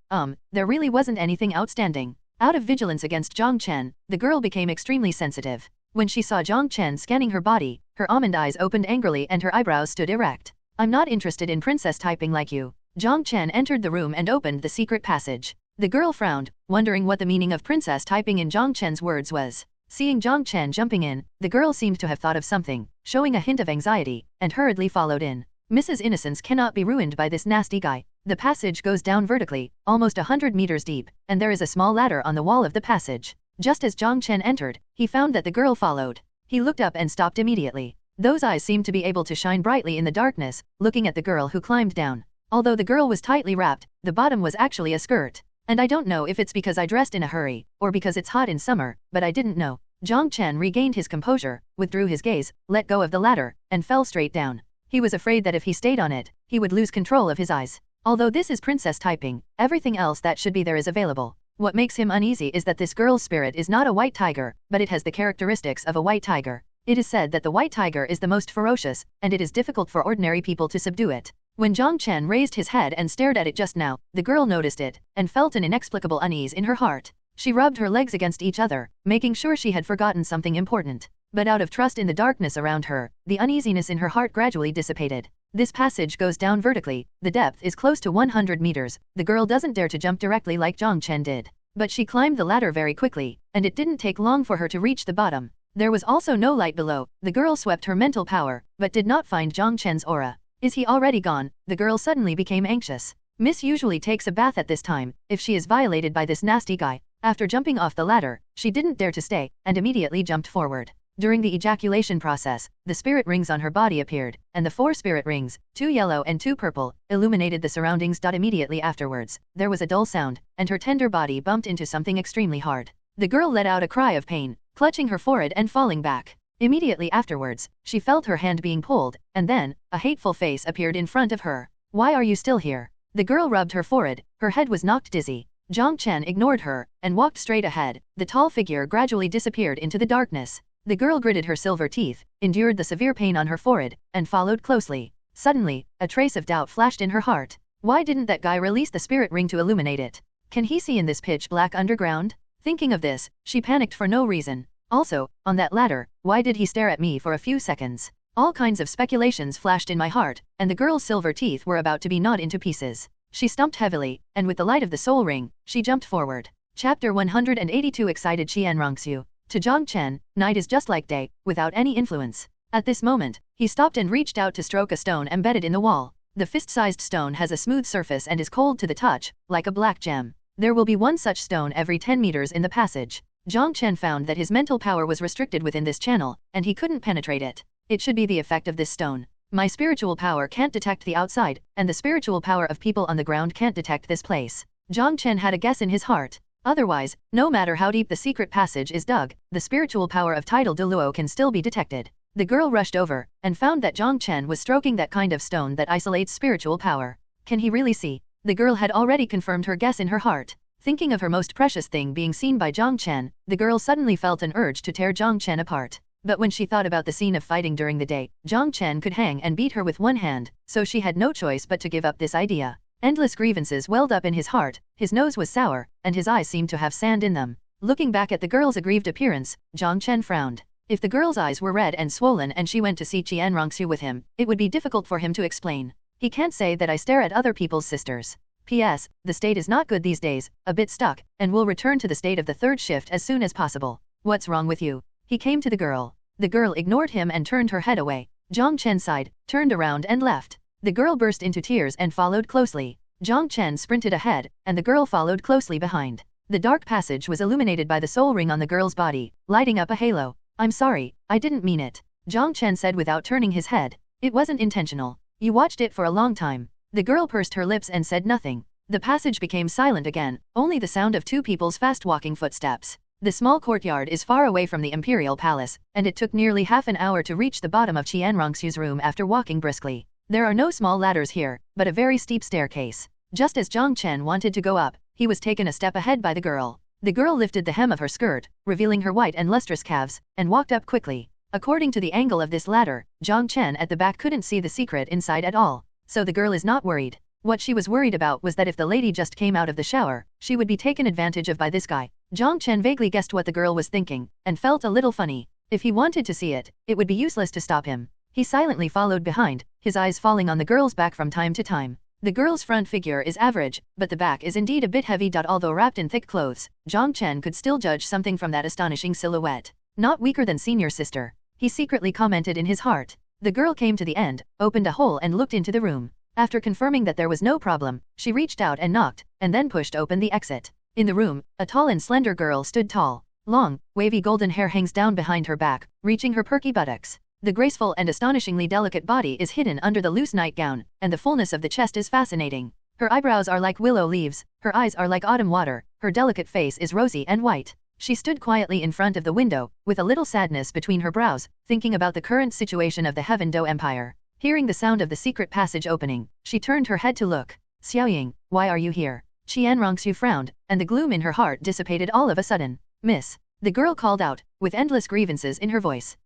There really wasn't anything outstanding. Out of vigilance against Jiang Chen, the girl became extremely sensitive. When she saw Jiang Chen scanning her body, her almond eyes opened angrily and her eyebrows stood erect. "I'm not interested in princess typing like you." Jiang Chen entered the room and opened the secret passage. The girl frowned, wondering what the meaning of princess typing in Jiang Chen's words was. Seeing Jiang Chen jumping in, the girl seemed to have thought of something, showing a hint of anxiety, and hurriedly followed in. Mrs. Innocence cannot be ruined by this nasty guy. The passage goes down vertically, almost 100 meters deep, and there is a small ladder on the wall of the passage. Just as Jiang Chen entered, he found that the girl followed. He looked up and stopped immediately. Those eyes seemed to be able to shine brightly in the darkness, looking at the girl who climbed down. Although the girl was tightly wrapped, the bottom was actually a skirt. And I don't know if it's because I dressed in a hurry, or because it's hot in summer, but I didn't know. Jiang Chen regained his composure, withdrew his gaze, let go of the ladder, and fell straight down. He was afraid that if he stayed on it, he would lose control of his eyes. Although this is princess typing, everything else that should be there is available. What makes him uneasy is that this girl's spirit is not a white tiger, but it has the characteristics of a white tiger. It is said that the white tiger is the most ferocious, and it is difficult for ordinary people to subdue it. When Jiang Chen raised his head and stared at it just now, the girl noticed it, and felt an inexplicable unease in her heart. She rubbed her legs against each other, making sure she had forgotten something important. But out of trust in the darkness around her, the uneasiness in her heart gradually dissipated. This passage goes down vertically, the depth is close to 100 meters, the girl doesn't dare to jump directly like Jiang Chen did. But she climbed the ladder very quickly, and it didn't take long for her to reach the bottom. There was also no light below. The girl swept her mental power, but did not find Jiang Chen's aura. Is he already gone? The girl suddenly became anxious. Miss usually takes a bath at this time, if she is violated by this nasty guy. After jumping off the ladder, she didn't dare to stay, and immediately jumped forward. During the ejaculation process, the spirit rings on her body appeared, and the 4 spirit rings, 2 yellow and 2 purple, illuminated the surroundings. Immediately afterwards, there was a dull sound, and her tender body bumped into something extremely hard. The girl let out a cry of pain, clutching her forehead and falling back. Immediately afterwards, she felt her hand being pulled, and then, a hateful face appeared in front of her. "Why are you still here?" The girl rubbed her forehead, her head was knocked dizzy. Jiang Chen ignored her, and walked straight ahead. The tall figure gradually disappeared into the darkness. The girl gritted her silver teeth, endured the severe pain on her forehead, and followed closely. Suddenly, a trace of doubt flashed in her heart. Why didn't that guy release the spirit ring to illuminate it? Can he see in this pitch black underground? Thinking of this, she panicked for no reason. Also, on that ladder, why did he stare at me for a few seconds? All kinds of speculations flashed in my heart, and the girl's silver teeth were about to be gnawed into pieces. She stumped heavily, and with the light of the soul ring, she jumped forward. Chapter 182 Excited Xianrongxiu. To Jiang Chen, night is just like day, without any influence. At this moment, he stopped and reached out to stroke a stone embedded in the wall. The fist-sized stone has a smooth surface and is cold to the touch, like a black gem. There will be one such stone every 10 meters in the passage. Jiang Chen found that his mental power was restricted within this channel, and he couldn't penetrate it. It should be the effect of this stone. My spiritual power can't detect the outside, and the spiritual power of people on the ground can't detect this place. Jiang Chen had a guess in his heart. Otherwise, no matter how deep the secret passage is dug, the spiritual power of tidal Douluo can still be detected. The girl rushed over, and found that Jiang Chen was stroking that kind of stone that isolates spiritual power. Can he really see? The girl had already confirmed her guess in her heart. Thinking of her most precious thing being seen by Jiang Chen, the girl suddenly felt an urge to tear Jiang Chen apart. But when she thought about the scene of fighting during the day, Jiang Chen could hang and beat her with one hand, so she had no choice but to give up this idea. Endless grievances welled up in his heart, his nose was sour, and his eyes seemed to have sand in them. Looking back at the girl's aggrieved appearance, Jiang Chen frowned. If the girl's eyes were red and swollen and she went to see Xianrongxiu with him, it would be difficult for him to explain. He can't say that I stare at other people's sisters. P.S. The state is not good these days, a bit stuck, and will return to the state of the third shift as soon as possible. What's wrong with you? He came to the girl. The girl ignored him and turned her head away. Jiang Chen sighed, turned around and left. The girl burst into tears and followed closely. Jiang Chen sprinted ahead, and the girl followed closely behind. The dark passage was illuminated by the soul ring on the girl's body, lighting up a halo. I'm sorry, I didn't mean it, Jiang Chen said without turning his head. It wasn't intentional. You watched it for a long time. The girl pursed her lips and said nothing. The passage became silent again, only the sound of two people's fast-walking footsteps. The small courtyard is far away from the imperial palace, and it took nearly half an hour to reach the bottom of Xianrongxiu's room after walking briskly. There are no small ladders here, but a very steep staircase. Just as Jiang Chen wanted to go up, he was taken a step ahead by the girl. The girl lifted the hem of her skirt, revealing her white and lustrous calves, and walked up quickly. According to the angle of this ladder, Jiang Chen at the back couldn't see the secret inside at all, so the girl is not worried. What she was worried about was that if the lady just came out of the shower, she would be taken advantage of by this guy. Jiang Chen vaguely guessed what the girl was thinking, and felt a little funny. If he wanted to see it, it would be useless to stop him. He silently followed behind, his eyes falling on the girl's back from time to time. The girl's front figure is average, but the back is indeed a bit heavy. Although wrapped in thick clothes, Jiang Chen could still judge something from that astonishing silhouette. Not weaker than senior sister, he secretly commented in his heart. The girl came to the end, opened a hole and looked into the room. After confirming that there was no problem, she reached out and knocked, and then pushed open the exit. In the room, a tall and slender girl stood tall. Long, wavy golden hair hangs down behind her back, reaching her perky buttocks. The graceful and astonishingly delicate body is hidden under the loose nightgown, and the fullness of the chest is fascinating. Her eyebrows are like willow leaves, her eyes are like autumn water, her delicate face is rosy and white. She stood quietly in front of the window, with a little sadness between her brows, thinking about the current situation of the Heaven Do Empire. Hearing the sound of the secret passage opening, she turned her head to look. Xiaoying, why are you here? Xianrongxiu frowned, and the gloom in her heart dissipated all of a sudden. Miss, the girl called out, with endless grievances in her voice.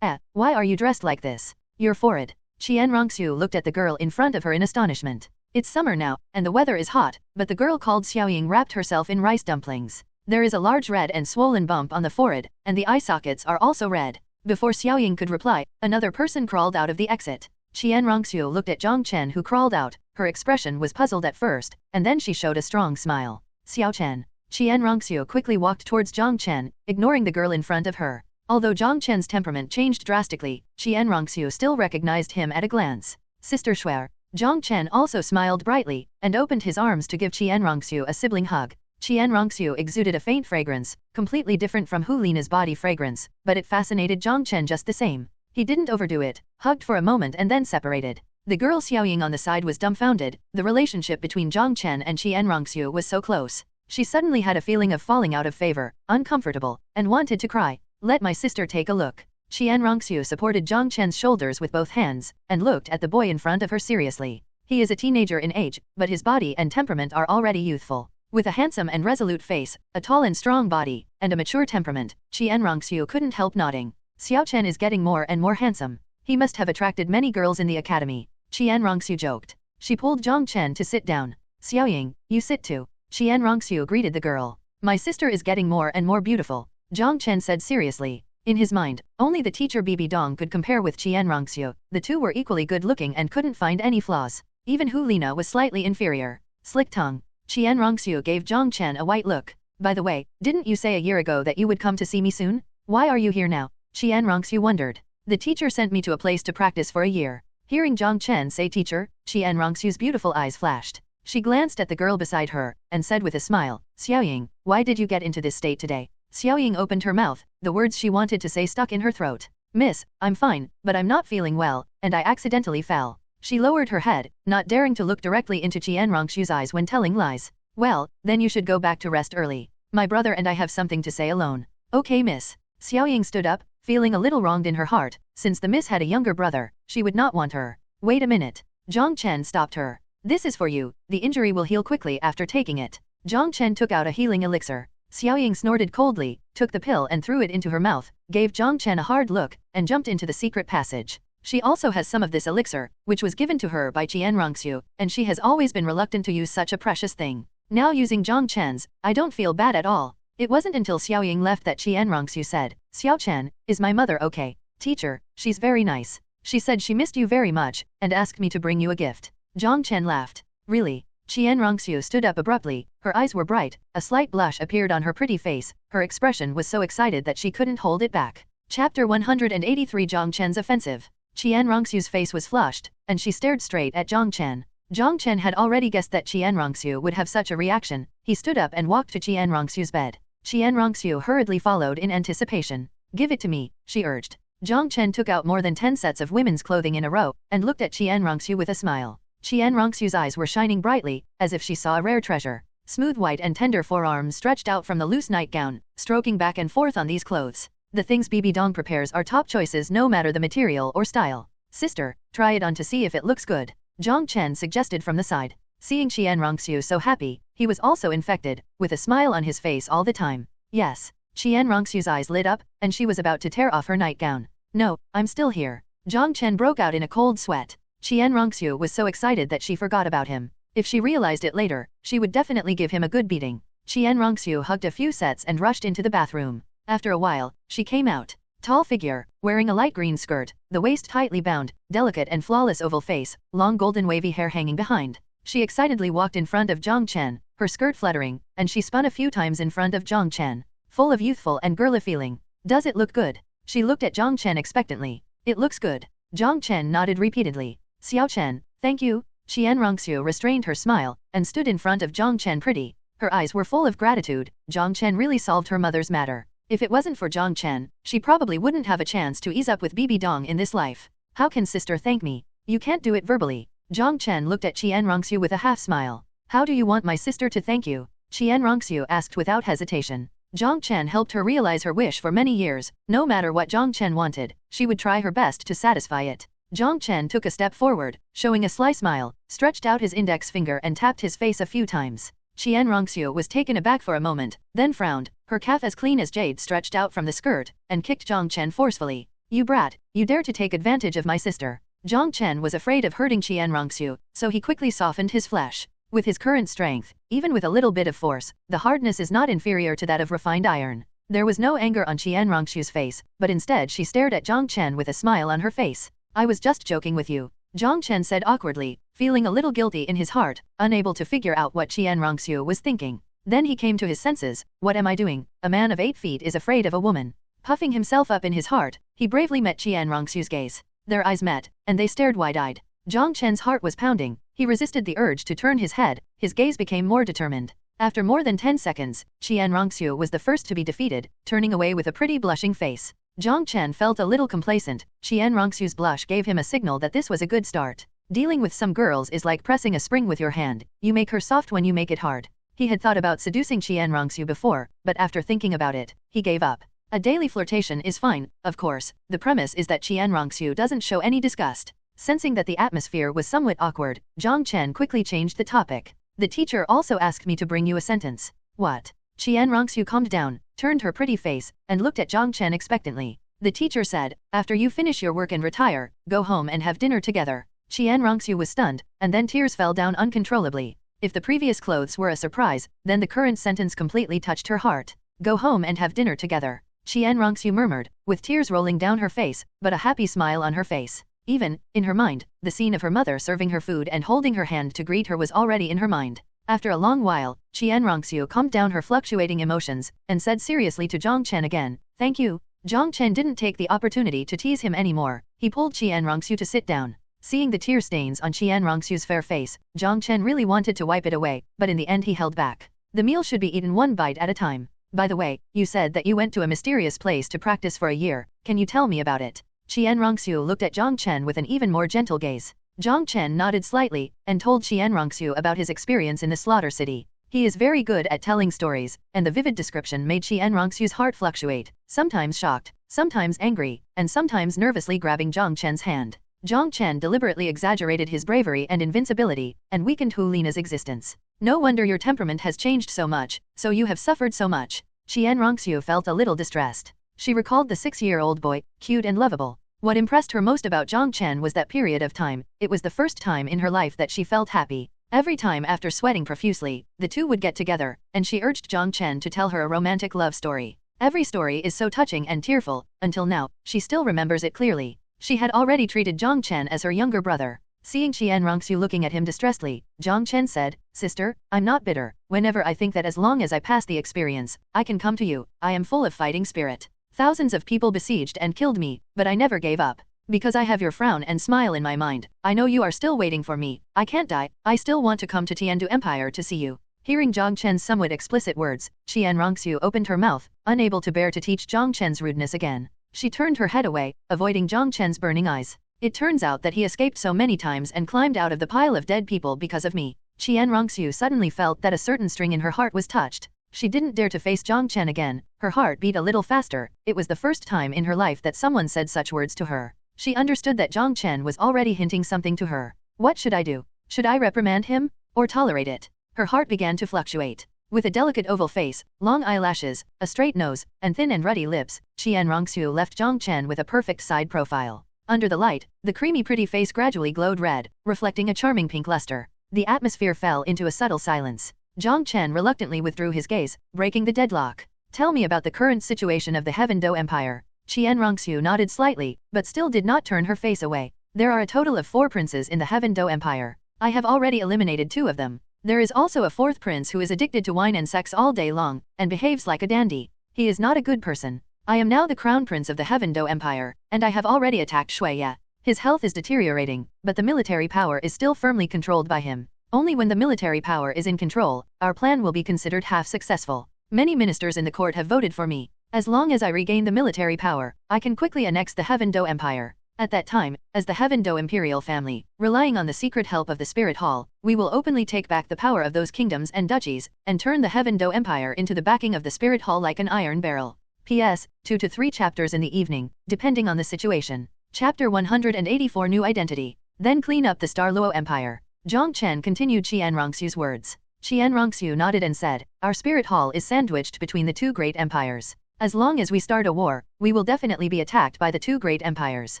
Why are you dressed like this? You're horrid. Xianrongxiu looked at the girl in front of her in astonishment. It's summer now, and the weather is hot, but the girl called Xiaoying wrapped herself in rice dumplings. There is a large red and swollen bump on the forehead, and the eye sockets are also red. Before Xiaoying could reply, another person crawled out of the exit. Xianrongxiu looked at Jiang Chen who crawled out. Her expression was puzzled at first, and then she showed a strong smile. Xiao Chen. Xianrongxiu quickly walked towards Jiang Chen, ignoring the girl in front of her. Although Jiang Chen's temperament changed drastically, Xianrongxiu still recognized him at a glance. Sister Shuer. Jiang Chen also smiled brightly, and opened his arms to give Xianrongxiu a sibling hug. Xianrongxiu exuded a faint fragrance, completely different from Hu Lina's body fragrance, but it fascinated Jiang Chen just the same. He didn't overdo it, hugged for a moment and then separated. The girl Xiaoying on the side was dumbfounded. The relationship between Jiang Chen and Xianrongxiu was so close. She suddenly had a feeling of falling out of favor, uncomfortable, and wanted to cry. Let my sister take a look. Xianrongxiu supported Jiang Chen's shoulders with both hands, and looked at the boy in front of her seriously. He is a teenager in age, but his body and temperament are already youthful. With a handsome and resolute face, a tall and strong body, and a mature temperament, Xianrongxiu couldn't help nodding. Xiao Chen is getting more and more handsome. He must have attracted many girls in the academy. Xianrongxiu joked. She pulled Jiang Chen to sit down. Xiaoying, you sit too. Xianrongxiu greeted the girl. My sister is getting more and more beautiful, Jiang Chen said seriously. In his mind, only the teacher Bibi Dong could compare with Xiaoxue. The two were equally good-looking and couldn't find any flaws. Even Hu Lina was slightly inferior. Slick tongue. Xiaoxue gave Jiang Chen a white look. By the way, didn't you say a year ago that you would come to see me soon? Why are you here now? Xiaoxue wondered. The teacher sent me to a place to practice for a year. Hearing Jiang Chen say teacher, Xiaoxue's beautiful eyes flashed. She glanced at the girl beside her, and said with a smile, Xiaoying, why did you get into this state today? Xiaoying opened her mouth, the words she wanted to say stuck in her throat. Miss, I'm fine, but I'm not feeling well, and I accidentally fell. She lowered her head, not daring to look directly into Xiaoxue's eyes when telling lies. Well, then you should go back to rest early. My brother and I have something to say alone. Okay miss. Xiaoying stood up, feeling a little wronged in her heart. Since the miss had a younger brother, she would not want her. Wait a minute. Jiang Chen stopped her. This is for you, the injury will heal quickly after taking it. Jiang Chen took out a healing elixir. Xiaoying snorted coldly, took the pill and threw it into her mouth, gave Jiang Chen a hard look, and jumped into the secret passage. She also has some of this elixir, which was given to her by Xiaoxue, and she has always been reluctant to use such a precious thing. Now using Jiang Chen's, I don't feel bad at all. It wasn't until Xiaoying left that Xiaoxue said, Xiao Chen, is my mother okay? Teacher, she's very nice. She said she missed you very much, and asked me to bring you a gift. Jiang Chen laughed. Really? Xiaoxue stood up abruptly, her eyes were bright, a slight blush appeared on her pretty face, her expression was so excited that she couldn't hold it back. Chapter 183 Jiang Chen's Offensive. Xiaoxue's face was flushed, and she stared straight at Jiang Chen. Jiang Chen had already guessed that Xiaoxue would have such a reaction. He stood up and walked to Xiaoxue's bed. Xiaoxue hurriedly followed in anticipation. Give it to me, she urged. Jiang Chen took out more than 10 sets of women's clothing in a row, and looked at Xiaoxue with a smile. Xiaoxue's eyes were shining brightly, as if she saw a rare treasure. Smooth white and tender forearms stretched out from the loose nightgown, stroking back and forth on these clothes. The things Bibi Dong prepares are top choices no matter the material or style. Sister, try it on to see if it looks good. Jiang Chen suggested from the side. Seeing Xiaoxue so happy, he was also infected, with a smile on his face all the time. Yes. Xiaoxue's eyes lit up, and she was about to tear off her nightgown. No, I'm still here. Jiang Chen broke out in a cold sweat. Xiaoxue was so excited that she forgot about him. If she realized it later, she would definitely give him a good beating. Xiaoxue hugged a few sets and rushed into the bathroom. After a while, she came out. Tall figure, wearing a light green skirt, the waist tightly bound, delicate and flawless oval face, long golden wavy hair hanging behind. She excitedly walked in front of Jiang Chen, her skirt fluttering, and she spun a few times in front of Jiang Chen. Full of youthful and girly feeling. Does it look good? She looked at Jiang Chen expectantly. It looks good. Jiang Chen nodded repeatedly. Xiao Chen, thank you. Xiaoxue restrained her smile, and stood in front of Jiang Chen pretty. Her eyes were full of gratitude. Jiang Chen really solved her mother's matter. If it wasn't for Jiang Chen, she probably wouldn't have a chance to ease up with Bibi Dong in this life. How can sister thank me? You can't do it verbally. Jiang Chen looked at Xiaoxue with a half smile. How do you want my sister to thank you? Xiaoxue asked without hesitation. Jiang Chen helped her realize her wish for many years. No matter what Jiang Chen wanted, she would try her best to satisfy it. Jiang Chen took a step forward, showing a sly smile, stretched out his index finger and tapped his face a few times. Xiaoxue was taken aback for a moment, then frowned, her calf as clean as jade stretched out from the skirt, and kicked Jiang Chen forcefully. You brat, you dare to take advantage of my sister. Jiang Chen was afraid of hurting Xiaoxue, so he quickly softened his flesh. With his current strength, even with a little bit of force, the hardness is not inferior to that of refined iron. There was no anger on Xiaoxue's face, but instead she stared at Jiang Chen with a smile on her face. I was just joking with you. Jiang Chen said awkwardly, feeling a little guilty in his heart, unable to figure out what Xiaoxue was thinking. Then he came to his senses. What am I doing? A man of 8 feet is afraid of a woman. Puffing himself up in his heart, he bravely met Xiaoxue's gaze. Their eyes met, and they stared wide-eyed. Jiang Chen's heart was pounding. He resisted the urge to turn his head. His gaze became more determined. After more than 10 seconds, Xiaoxue was the first to be defeated, turning away with a pretty blushing face. Jiang Chen felt a little complacent. Xiaoxue's blush gave him a signal that this was a good start. Dealing with some girls is like pressing a spring with your hand. You make her soft when you make it hard. He had thought about seducing Xiaoxue before, but after thinking about it, he gave up. A daily flirtation is fine, of course. The premise is that Xiaoxue doesn't show any disgust. Sensing that the atmosphere was somewhat awkward, Jiang Chen quickly changed the topic. The teacher also asked me to bring you a sentence. What? Xiaoxue calmed down, turned her pretty face, and looked at Jiang Chen expectantly. The teacher said, after you finish your work and retire, go home and have dinner together. Xiaoxue was stunned, and then tears fell down uncontrollably. If the previous clothes were a surprise, then the current sentence completely touched her heart. Go home and have dinner together. Qian Rongxue murmured, with tears rolling down her face, but a happy smile on her face. Even, in her mind, the scene of her mother serving her food and holding her hand to greet her was already in her mind. After a long while, Qian Rongxue calmed down her fluctuating emotions, and said seriously to Jiang Chen again, "Thank you." Jiang Chen didn't take the opportunity to tease him anymore. He pulled Qian Rongxue to sit down. Seeing the tear stains on Qian Rongxue's fair face, Jiang Chen really wanted to wipe it away, but in the end he held back. The meal should be eaten one bite at a time. By the way, you said that you went to a mysterious place to practice for a year. Can you tell me about it? Qian Rongxue looked at Jiang Chen with an even more gentle gaze. Jiang Chen nodded slightly, and told Qian Rongxue about his experience in the slaughter city. He is very good at telling stories, and the vivid description made Qian Rongxue's heart fluctuate, sometimes shocked, sometimes angry, and sometimes nervously grabbing Jiang Chen's hand. Jiang Chen deliberately exaggerated his bravery and invincibility, and weakened Hu Lina's existence. No wonder your temperament has changed so much, so you have suffered so much. Qian Rongxue felt a little distressed. She recalled the 6-year-old boy, cute and lovable. What impressed her most about Jiang Chen was that period of time. It was the first time in her life that she felt happy. Every time after sweating profusely, the two would get together, and she urged Jiang Chen to tell her a romantic love story. Every story is so touching and tearful. Until now, she still remembers it clearly. She had already treated Jiang Chen as her younger brother. Seeing Qian Rongxue looking at him distressedly, Jiang Chen said, "Sister, I'm not bitter. Whenever I think that as long as I pass the experience, I can come to you, I am full of fighting spirit. Thousands of people besieged and killed me, but I never gave up. Because I have your frown and smile in my mind, I know you are still waiting for me. I can't die, I still want to come to Tiandu Empire to see you." Hearing Jiang Chen's somewhat explicit words, Qian Rongxue opened her mouth, unable to bear to teach Jiang Chen's rudeness again. She turned her head away, avoiding Jiang Chen's burning eyes. "It turns out that he escaped so many times and climbed out of the pile of dead people because of me." Qian Rongxue suddenly felt that a certain string in her heart was touched. She didn't dare to face Jiang Chen again. Her heart beat a little faster. It was the first time in her life that someone said such words to her. She understood that Jiang Chen was already hinting something to her. What should I do? Should I reprimand him? Or tolerate it? Her heart began to fluctuate. With a delicate oval face, long eyelashes, a straight nose, and thin and ruddy lips, Qian Rongxue left Jiang Chen with a perfect side profile. Under the light, the creamy pretty face gradually glowed red, reflecting a charming pink luster. The atmosphere fell into a subtle silence. Jiang Chen reluctantly withdrew his gaze, breaking the deadlock. "Tell me about the current situation of the Heaven Do Empire." Qian Rongxue nodded slightly, but still did not turn her face away. "There are a total of 4 princes in the Heaven Do Empire. I have already eliminated 2 of them. There is also a 4th prince who is addicted to wine and sex all day long, and behaves like a dandy. He is not a good person. I am now the crown prince of the Heaven Do Empire, and I have already attacked Xiaoxue. His health is deteriorating, but the military power is still firmly controlled by him. Only when the military power is in control, our plan will be considered half successful. Many ministers in the court have voted for me. As long as I regain the military power, I can quickly annex the Heaven Do Empire. At that time, as the Heaven Do imperial family, relying on the secret help of the Spirit Hall, we will openly take back the power of those kingdoms and duchies, and turn the Heaven Do Empire into the backing of the Spirit Hall like an iron barrel." P.S. 2 to 3 chapters in the evening, depending on the situation. Chapter 184 New Identity. Then clean up the Douluo Empire. Jiang Chen continued Qian Rongxue's words. Qian Rongxue nodded and said, "Our Spirit Hall is sandwiched between the 2 great empires. As long as we start a war, we will definitely be attacked by the 2 great empires.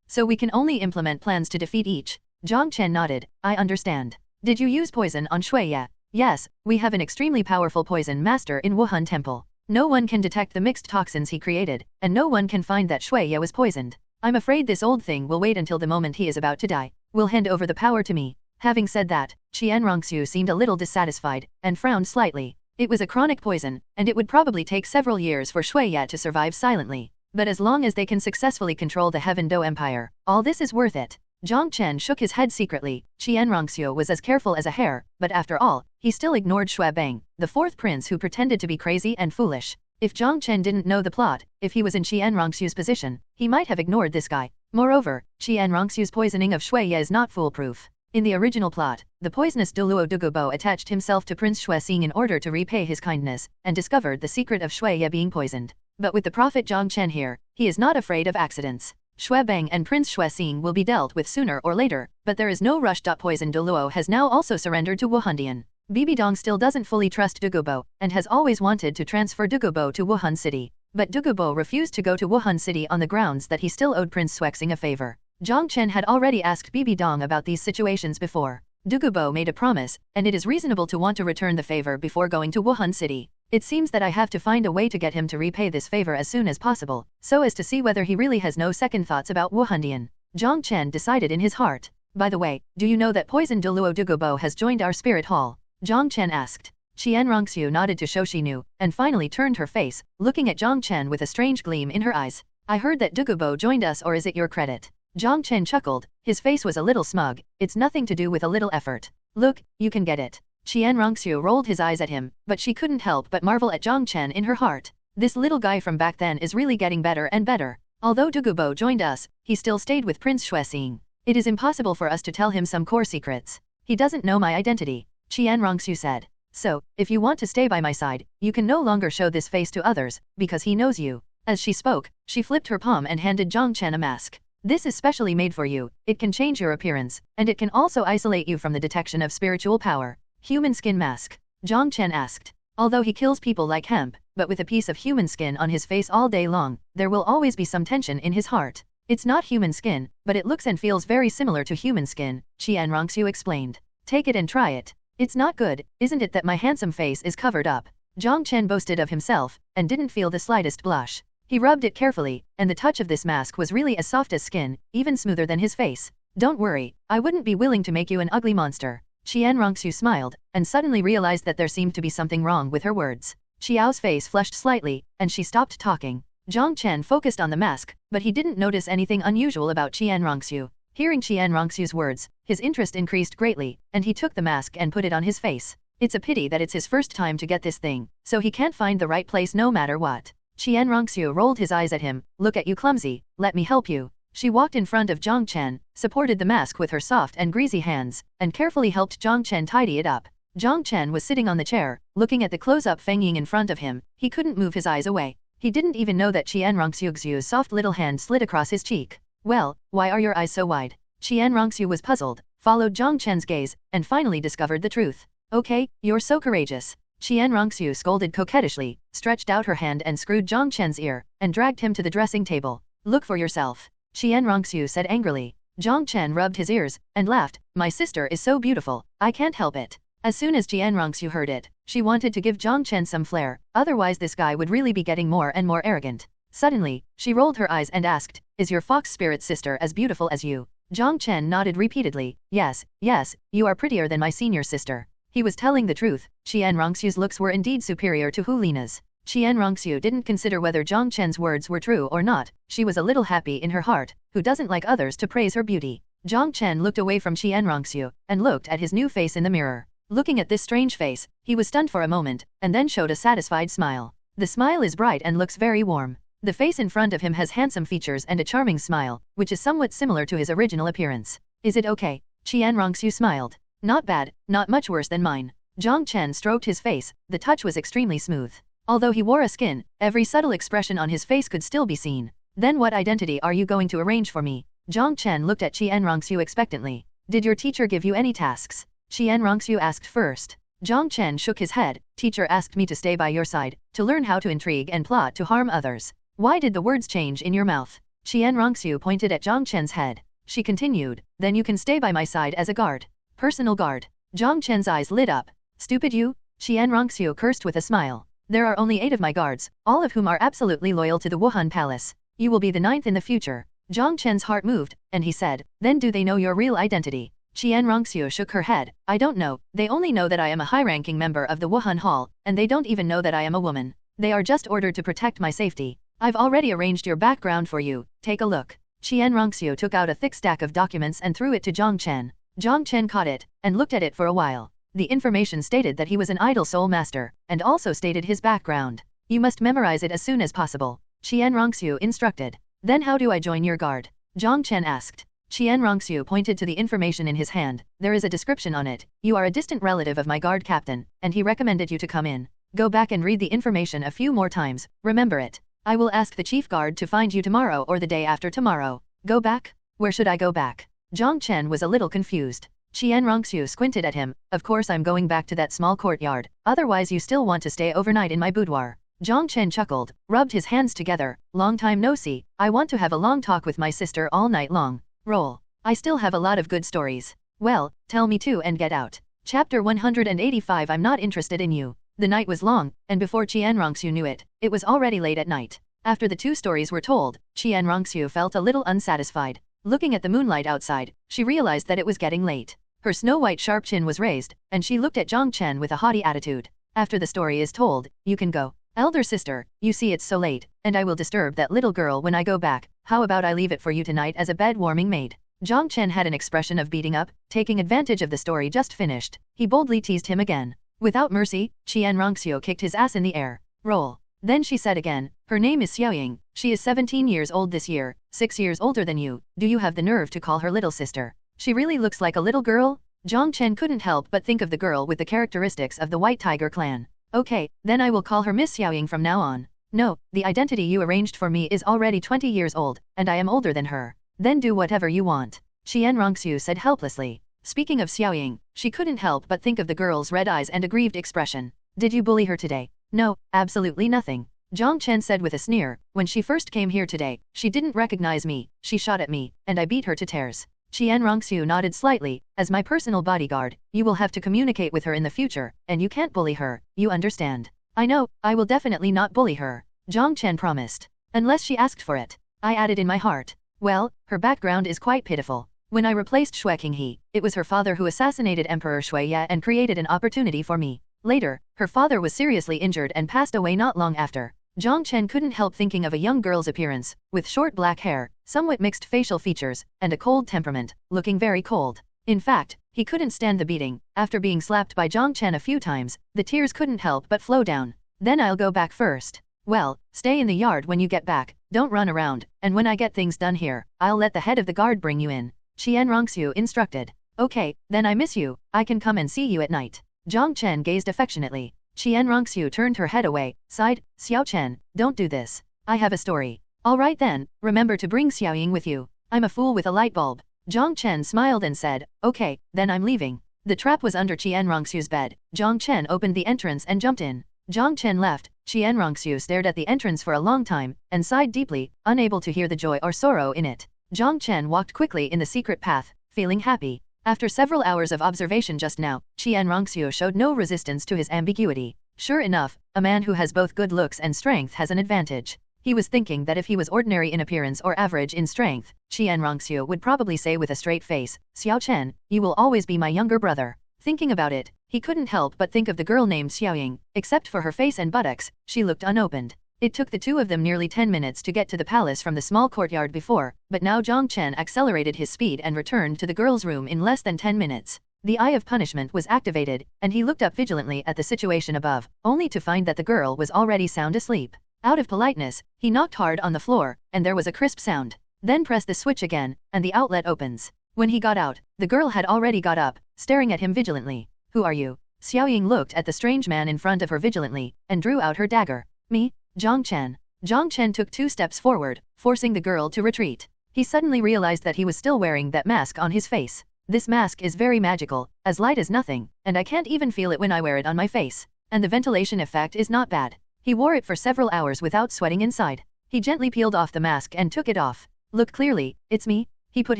So we can only implement plans to defeat each." Jiang Chen nodded. "I understand. Did you use poison on Xiaoxue?" "Yes, we have an extremely powerful poison master in Wuhan Temple. No one can detect the mixed toxins he created, and no one can find that Xiaoxue was poisoned. I'm afraid this old thing will wait until the moment he is about to die. Will hand over the power to me." Having said that, Qian Rongxue seemed a little dissatisfied, and frowned slightly. It was a chronic poison, and it would probably take several years for Xiaoxue to survive silently. But as long as they can successfully control the Heaven Do Empire, all this is worth it. Jiang Chen shook his head secretly. Qian Rongxue was as careful as a hare, but after all, he still ignored Xue Bang, the 4th prince who pretended to be crazy and foolish. If Jiang Chen didn't know the plot, if he was in Qian Rongxue's position, he might have ignored this guy. Moreover, Qian Rongxue's poisoning of Xiaoxue is not foolproof. In the original plot, the poisonous Douluo Dugubo attached himself to Prince Xue Xing in order to repay his kindness, and discovered the secret of Xiaoxue being poisoned. But with the prophet Jiang Chen here, he is not afraid of accidents. Xue Bang and Prince Xue Xing will be dealt with sooner or later, but there is no rush. Poison Douluo has now also surrendered to Wuhandian. Bibi Dong still doesn't fully trust Dugubo, and has always wanted to transfer Dugubo to Wuhan City. But Dugubo refused to go to Wuhan City on the grounds that he still owed Prince Xue Xing a favor. Jiang Chen had already asked Bibi Dong about these situations before. Dugubo made a promise, and it is reasonable to want to return the favor before going to Wuhan City. It seems that I have to find a way to get him to repay this favor as soon as possible, so as to see whether he really has no second thoughts about Wuhandian. Jiang Chen decided in his heart. By the way, do you know that poison Douluo Dugubo has joined our spirit hall? Jiang Chen asked. Qian Rongxiu nodded to show she knew, and finally turned her face, looking at Jiang Chen with a strange gleam in her eyes. I heard that Dugubo joined us, or is it your credit? Jiang Chen chuckled, his face was a little smug. It's nothing to do with a little effort. Look, you can get it. Qian Rongxiu rolled his eyes at him, but she couldn't help but marvel at Jiang Chen in her heart. This little guy from back then is really getting better and better. Although Dugubo joined us, he still stayed with Prince Xuexing. It is impossible for us to tell him some core secrets. He doesn't know my identity, Qian Rongxiu said. So, if you want to stay by my side, you can no longer show this face to others, because he knows you. As she spoke, she flipped her palm and handed Jiang Chen a mask. This is specially made for you. It can change your appearance, and it can also isolate you from the detection of spiritual power. Human skin mask? Jiang Chen asked. Although he kills people like hemp, but with a piece of human skin on his face all day long, there will always be some tension in his heart. It's not human skin, but it looks and feels very similar to human skin, Qian Rongxiu explained. Take it and try it. It's not good, isn't it, that my handsome face is covered up? Jiang Chen boasted of himself, and didn't feel the slightest blush. He rubbed it carefully, and the touch of this mask was really as soft as skin, even smoother than his face. Don't worry, I wouldn't be willing to make you an ugly monster. Qian Rongxiu smiled, and suddenly realized that there seemed to be something wrong with her words. Xiao's face flushed slightly, and she stopped talking. Jiang Chen focused on the mask, but he didn't notice anything unusual about Qian Rongxiu. Hearing Qian Rongxiu's words, his interest increased greatly, and he took the mask and put it on his face. It's a pity that it's his first time to get this thing, so he can't find the right place no matter what. Qian Rongxiu rolled his eyes at him. Look at you, clumsy, let me help you. She walked in front of Jiang Chen, supported the mask with her soft and greasy hands, and carefully helped Jiang Chen tidy it up. Jiang Chen was sitting on the chair, looking at the close-up Feng Ying in front of him. He couldn't move his eyes away. He didn't even know that Qian Rongxiu's soft little hand slid across his cheek. Well, why are your eyes so wide? Qian Rongxiu was puzzled, followed Jiang Chen's gaze, and finally discovered the truth. Okay, you're so courageous. Qian Rongxiu scolded coquettishly, stretched out her hand and screwed Jiang Chen's ear, and dragged him to the dressing table. Look for yourself. Qian Rongxiu said angrily. Jiang Chen rubbed his ears, and laughed. My sister is so beautiful, I can't help it. As soon as Qian Rongxiu heard it, she wanted to give Jiang Chen some flair, otherwise this guy would really be getting more and more arrogant. Suddenly, she rolled her eyes and asked, is your fox spirit sister as beautiful as you? Jiang Chen nodded repeatedly. Yes, yes, you are prettier than my senior sister. He was telling the truth. Qian Rongxiu's looks were indeed superior to Hu Lina's. Qian Rongxiu didn't consider whether Jiang Chen's words were true or not. She was a little happy in her heart. Who doesn't like others to praise her beauty? Jiang Chen looked away from Qian Rongxiu, and looked at his new face in the mirror. Looking at this strange face, he was stunned for a moment, and then showed a satisfied smile. The smile is bright and looks very warm. The face in front of him has handsome features and a charming smile, which is somewhat similar to his original appearance. Is it okay? Qian Rongxiu smiled. Not bad, not much worse than mine. Jiang Chen stroked his face. The touch was extremely smooth. Although he wore a skin, every subtle expression on his face could still be seen. Then what identity are you going to arrange for me? Jiang Chen looked at Qian Rongxiu expectantly. Did your teacher give you any tasks? Qian Rongxiu asked first. Jiang Chen shook his head. Teacher asked me to stay by your side, to learn how to intrigue and plot to harm others. Why did the words change in your mouth? Qian Rongxiu pointed at Jiang Chen's head. She continued, then you can stay by my side as a guard. Personal guard. Jiang Chen's eyes lit up. Stupid you? Qian Rongxiu cursed with a smile. There are only 8 of my guards, all of whom are absolutely loyal to the Wuhan Palace. You will be the 9th in the future. Jiang Chen's heart moved, and he said, then do they know your real identity? Qian Rongxiu shook her head. I don't know, they only know that I am a high-ranking member of the Wuhan Hall, and they don't even know that I am a woman. They are just ordered to protect my safety. I've already arranged your background for you, take a look. Qian Rongxiu took out a thick stack of documents and threw it to Jiang Chen. Jiang Chen caught it, and looked at it for a while. The information stated that he was an idol soul master, and also stated his background. You must memorize it as soon as possible. Qian Rongxiu instructed. Then how do I join your guard? Jiang Chen asked. Qian Rongxiu pointed to the information in his hand. There is a description on it. You are a distant relative of my guard captain, and he recommended you to come in. Go back and read the information a few more times, remember it. I will ask the chief guard to find you tomorrow or the day after tomorrow. Go back? Where should I go back? Jiang Chen was a little confused. Qian Rongxiu squinted at him. Of course I'm going back to that small courtyard, otherwise you still want to stay overnight in my boudoir. Jiang Chen chuckled, rubbed his hands together. Long time no see, I want to have a long talk with my sister all night long. Roll. I still have a lot of good stories. Well, tell me too and get out. Chapter 185 I'm not interested in you. The night was long, and before Qian Rongxiu knew it, it was already late at night. After the two stories were told, Qian Rongxiu felt a little unsatisfied. Looking at the moonlight outside, she realized that it was getting late. Her snow-white sharp chin was raised, and she looked at Jiang Chen with a haughty attitude. After the story is told, you can go. Elder sister, you see it's so late, and I will disturb that little girl when I go back. How about I leave it for you tonight as a bed-warming maid? Jiang Chen had an expression of beating up, taking advantage of the story just finished. He boldly teased him again. Without mercy, Qian Rongxiu kicked his ass in the air. Roll. Then she said again, her name is Xiaoying, she is 17 years old this year, 6 years older than you, do you have the nerve to call her little sister? She really looks like a little girl? Jiang Chen couldn't help but think of the girl with the characteristics of the White Tiger clan. Okay, then I will call her Miss Xiaoying from now on. No, the identity you arranged for me is already 20 years old, and I am older than her. Then do whatever you want. Qian Rongxiu said helplessly. Speaking of Xiaoying, she couldn't help but think of the girl's red eyes and aggrieved expression. Did you bully her today? No, absolutely nothing. Jiang Chen said with a sneer, when she first came here today, she didn't recognize me, she shot at me, and I beat her to tears. Qian Rongxiu nodded slightly. As my personal bodyguard, you will have to communicate with her in the future, and you can't bully her, you understand? I know, I will definitely not bully her. Jiang Chen promised. Unless she asked for it. I added in my heart. Well, her background is quite pitiful. When I replaced Xue Qinghe, it was her father who assassinated Emperor Shuiya and created an opportunity for me. Later, her father was seriously injured and passed away not long after. Jiang Chen couldn't help thinking of a young girl's appearance, with short black hair, somewhat mixed facial features, and a cold temperament, looking very cold. In fact, he couldn't stand the beating. After being slapped by Jiang Chen a few times, the tears couldn't help but flow down. Then I'll go back first. Well, stay in the yard when you get back, don't run around, and when I get things done here, I'll let the head of the guard bring you in. Qian Rongxiu instructed. Okay, then I miss you, I can come and see you at night. Jiang Chen gazed affectionately. Qian Rongxiu turned her head away, sighed, Xiao Chen, don't do this. I have a story. Alright then, remember to bring Xiaoying with you. I'm a fool with a light bulb. Jiang Chen smiled and said, okay, then I'm leaving. The trap was under Qian Rongxiu's bed. Jiang Chen opened the entrance and jumped in. Jiang Chen left. Qian Rongxiu stared at the entrance for a long time, and sighed deeply, unable to hear the joy or sorrow in it. Jiang Chen walked quickly in the secret path, feeling happy. After several hours of observation just now, Qian Rongxiu showed no resistance to his ambiguity. Sure enough, a man who has both good looks and strength has an advantage. He was thinking that if he was ordinary in appearance or average in strength, Qian Rongxiu would probably say with a straight face, Xiao Chen, you will always be my younger brother. Thinking about it, he couldn't help but think of the girl named Xiaoying. Except for her face and buttocks, she looked unopened. It took the two of them nearly 10 minutes to get to the palace from the small courtyard before, but now Jiang Chen accelerated his speed and returned to the girl's room in less than 10 minutes. The eye of punishment was activated, and he looked up vigilantly at the situation above, only to find that the girl was already sound asleep. Out of politeness, he knocked hard on the floor, and there was a crisp sound. Then press the switch again, and the outlet opens. When he got out, the girl had already got up, staring at him vigilantly. Who are you? Xiaoying looked at the strange man in front of her vigilantly, and drew out her dagger. Me? Jiang Chen. Jiang Chen took 2 steps forward, forcing the girl to retreat. He suddenly realized that he was still wearing that mask on his face. This mask is very magical, as light as nothing, and I can't even feel it when I wear it on my face. And the ventilation effect is not bad. He wore it for several hours without sweating inside. He gently peeled off the mask and took it off. Look clearly, it's me. He put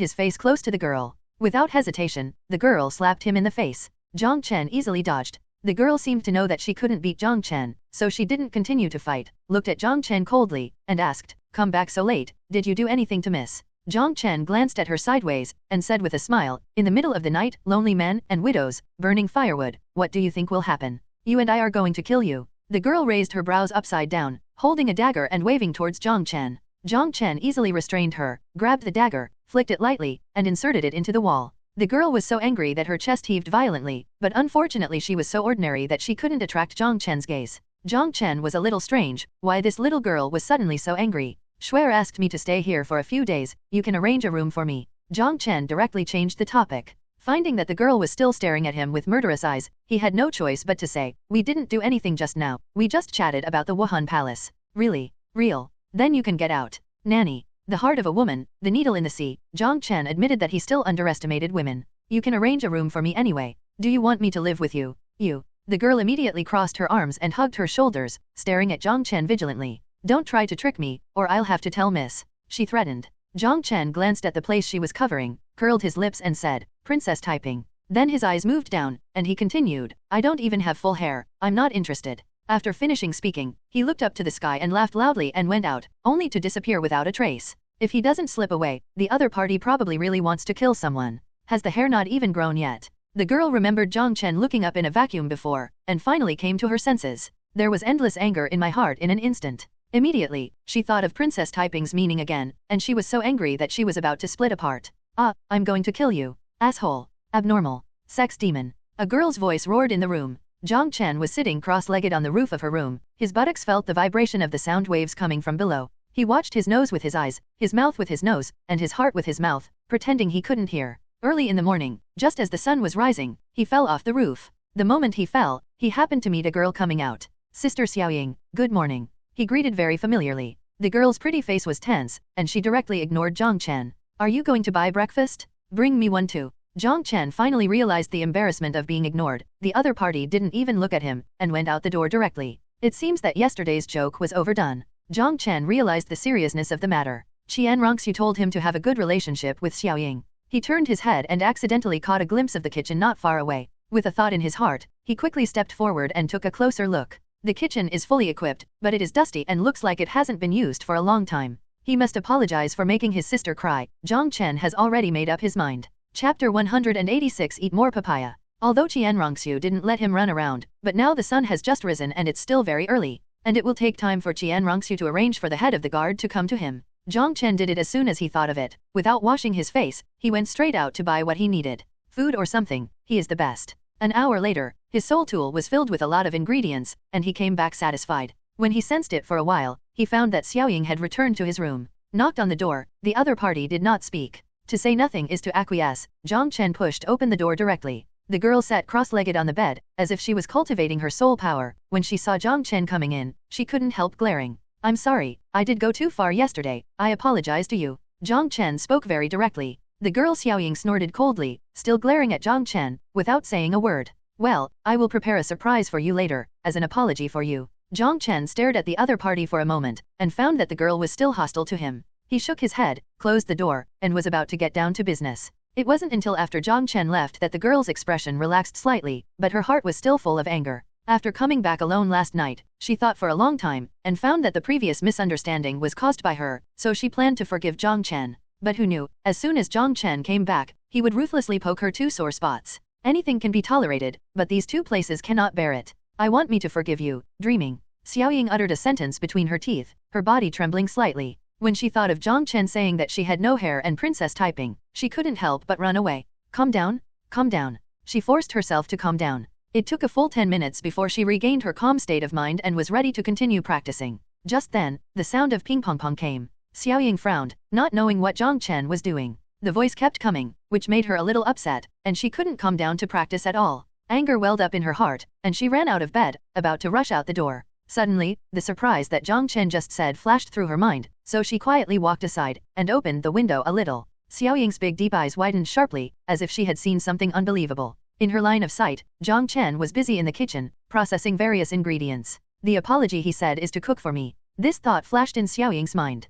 his face close to the girl. Without hesitation, the girl slapped him in the face. Jiang Chen easily dodged. The girl seemed to know that she couldn't beat Jiang Chen, so she didn't continue to fight, looked at Jiang Chen coldly, and asked, come back so late, did you do anything to miss? Jiang Chen glanced at her sideways, and said with a smile, in the middle of the night, lonely men and widows, burning firewood, what do you think will happen? You and I are going to kill you. The girl raised her brows upside down, holding a dagger and waving towards Jiang Chen. Jiang Chen easily restrained her, grabbed the dagger, flicked it lightly, and inserted it into the wall. The girl was so angry that her chest heaved violently, but unfortunately she was so ordinary that she couldn't attract Jiang Chen's gaze. Jiang Chen was a little strange, why this little girl was suddenly so angry. Shuer asked me to stay here for a few days, you can arrange a room for me. Jiang Chen directly changed the topic. Finding that the girl was still staring at him with murderous eyes, he had no choice but to say, we didn't do anything just now, we just chatted about the Wuhan Palace. Really? Real? Then you can get out. Nanny. The heart of a woman, the needle in the sea. Jiang Chen admitted that he still underestimated women. You can arrange a room for me anyway. Do you want me to live with you? You. The girl immediately crossed her arms and hugged her shoulders, staring at Jiang Chen vigilantly. Don't try to trick me, or I'll have to tell Miss. She threatened. Jiang Chen glanced at the place she was covering, curled his lips and said, Princess typing. Then his eyes moved down, and he continued, I don't even have full hair, I'm not interested. After finishing speaking, he looked up to the sky and laughed loudly and went out, only to disappear without a trace. If he doesn't slip away, the other party probably really wants to kill someone. Has the hair not even grown yet? The girl remembered Jiang Chen looking up in a vacuum before, and finally came to her senses. There was endless anger in my heart in an instant. Immediately, she thought of Princess Taiping's meaning again, and she was so angry that she was about to split apart. Ah, I'm going to kill you. Asshole. Abnormal. Sex demon. A girl's voice roared in the room. Jiang Chen was sitting cross-legged on the roof of her room. His buttocks felt the vibration of the sound waves coming from below. He watched his nose with his eyes, his mouth with his nose, and his heart with his mouth, pretending he couldn't hear. Early in the morning, just as the sun was rising, he fell off the roof. The moment he fell, he happened to meet a girl coming out. Sister Xiaoying, good morning. He greeted very familiarly. The girl's pretty face was tense, and she directly ignored Jiang Chen. Are you going to buy breakfast? Bring me one too. Jiang Chen finally realized the embarrassment of being ignored. The other party didn't even look at him, and went out the door directly. It seems that yesterday's joke was overdone. Jiang Chen realized the seriousness of the matter. Xianrongxue told him to have a good relationship with Xiaoying. He turned his head and accidentally caught a glimpse of the kitchen not far away. With a thought in his heart, he quickly stepped forward and took a closer look. The kitchen is fully equipped, but it is dusty and looks like it hasn't been used for a long time. He must apologize for making his sister cry. Jiang Chen has already made up his mind. Chapter 186 Eat More Papaya. Although Qianrongxue didn't let him run around, but now the sun has just risen and it's still very early, and it will take time for Qianrongxue to arrange for the head of the guard to come to him. Jiang Chen did it as soon as he thought of it. Without washing his face, he went straight out to buy what he needed. Food or something, he is the best. An hour later, his soul tool was filled with a lot of ingredients, and he came back satisfied. When he sensed it for a while, he found that Xiaoying had returned to his room. Knocked on the door, the other party did not speak. To say nothing is to acquiesce. Jiang Chen pushed open the door directly. The girl sat cross-legged on the bed, as if she was cultivating her soul power. When she saw Jiang Chen coming in, she couldn't help glaring. I'm sorry, I did go too far yesterday, I apologize to you. Jiang Chen spoke very directly. The girl Xiaoying snorted coldly, still glaring at Jiang Chen, without saying a word. Well, I will prepare a surprise for you later, as an apology for you. Jiang Chen stared at the other party for a moment, and found that the girl was still hostile to him. He shook his head, closed the door, and was about to get down to business. It wasn't until after Jiang Chen left that the girl's expression relaxed slightly, but her heart was still full of anger. After coming back alone last night, she thought for a long time, and found that the previous misunderstanding was caused by her, so she planned to forgive Jiang Chen. But who knew, as soon as Jiang Chen came back, he would ruthlessly poke her two sore spots. Anything can be tolerated, but these two places cannot bear it. I want me to forgive you, dreaming. Xiaoying uttered a sentence between her teeth, her body trembling slightly. When she thought of Jiang Chen saying that she had no hair and Princess Taiping, she couldn't help but run away. Calm down, calm down. She forced herself to calm down. It took a full 10 minutes before she regained her calm state of mind and was ready to continue practicing. Just then, the sound of ping-pong-pong came. Xiaoying frowned, not knowing what Jiang Chen was doing. The voice kept coming, which made her a little upset, and she couldn't calm down to practice at all. Anger welled up in her heart, and she ran out of bed, about to rush out the door. Suddenly, the surprise that Jiang Chen just said flashed through her mind, so she quietly walked aside, and opened the window a little. Xiaoying's big deep eyes widened sharply, as if she had seen something unbelievable. In her line of sight, Jiang Chen was busy in the kitchen, processing various ingredients. The apology he said is to cook for me. This thought flashed in Xiaoying's mind.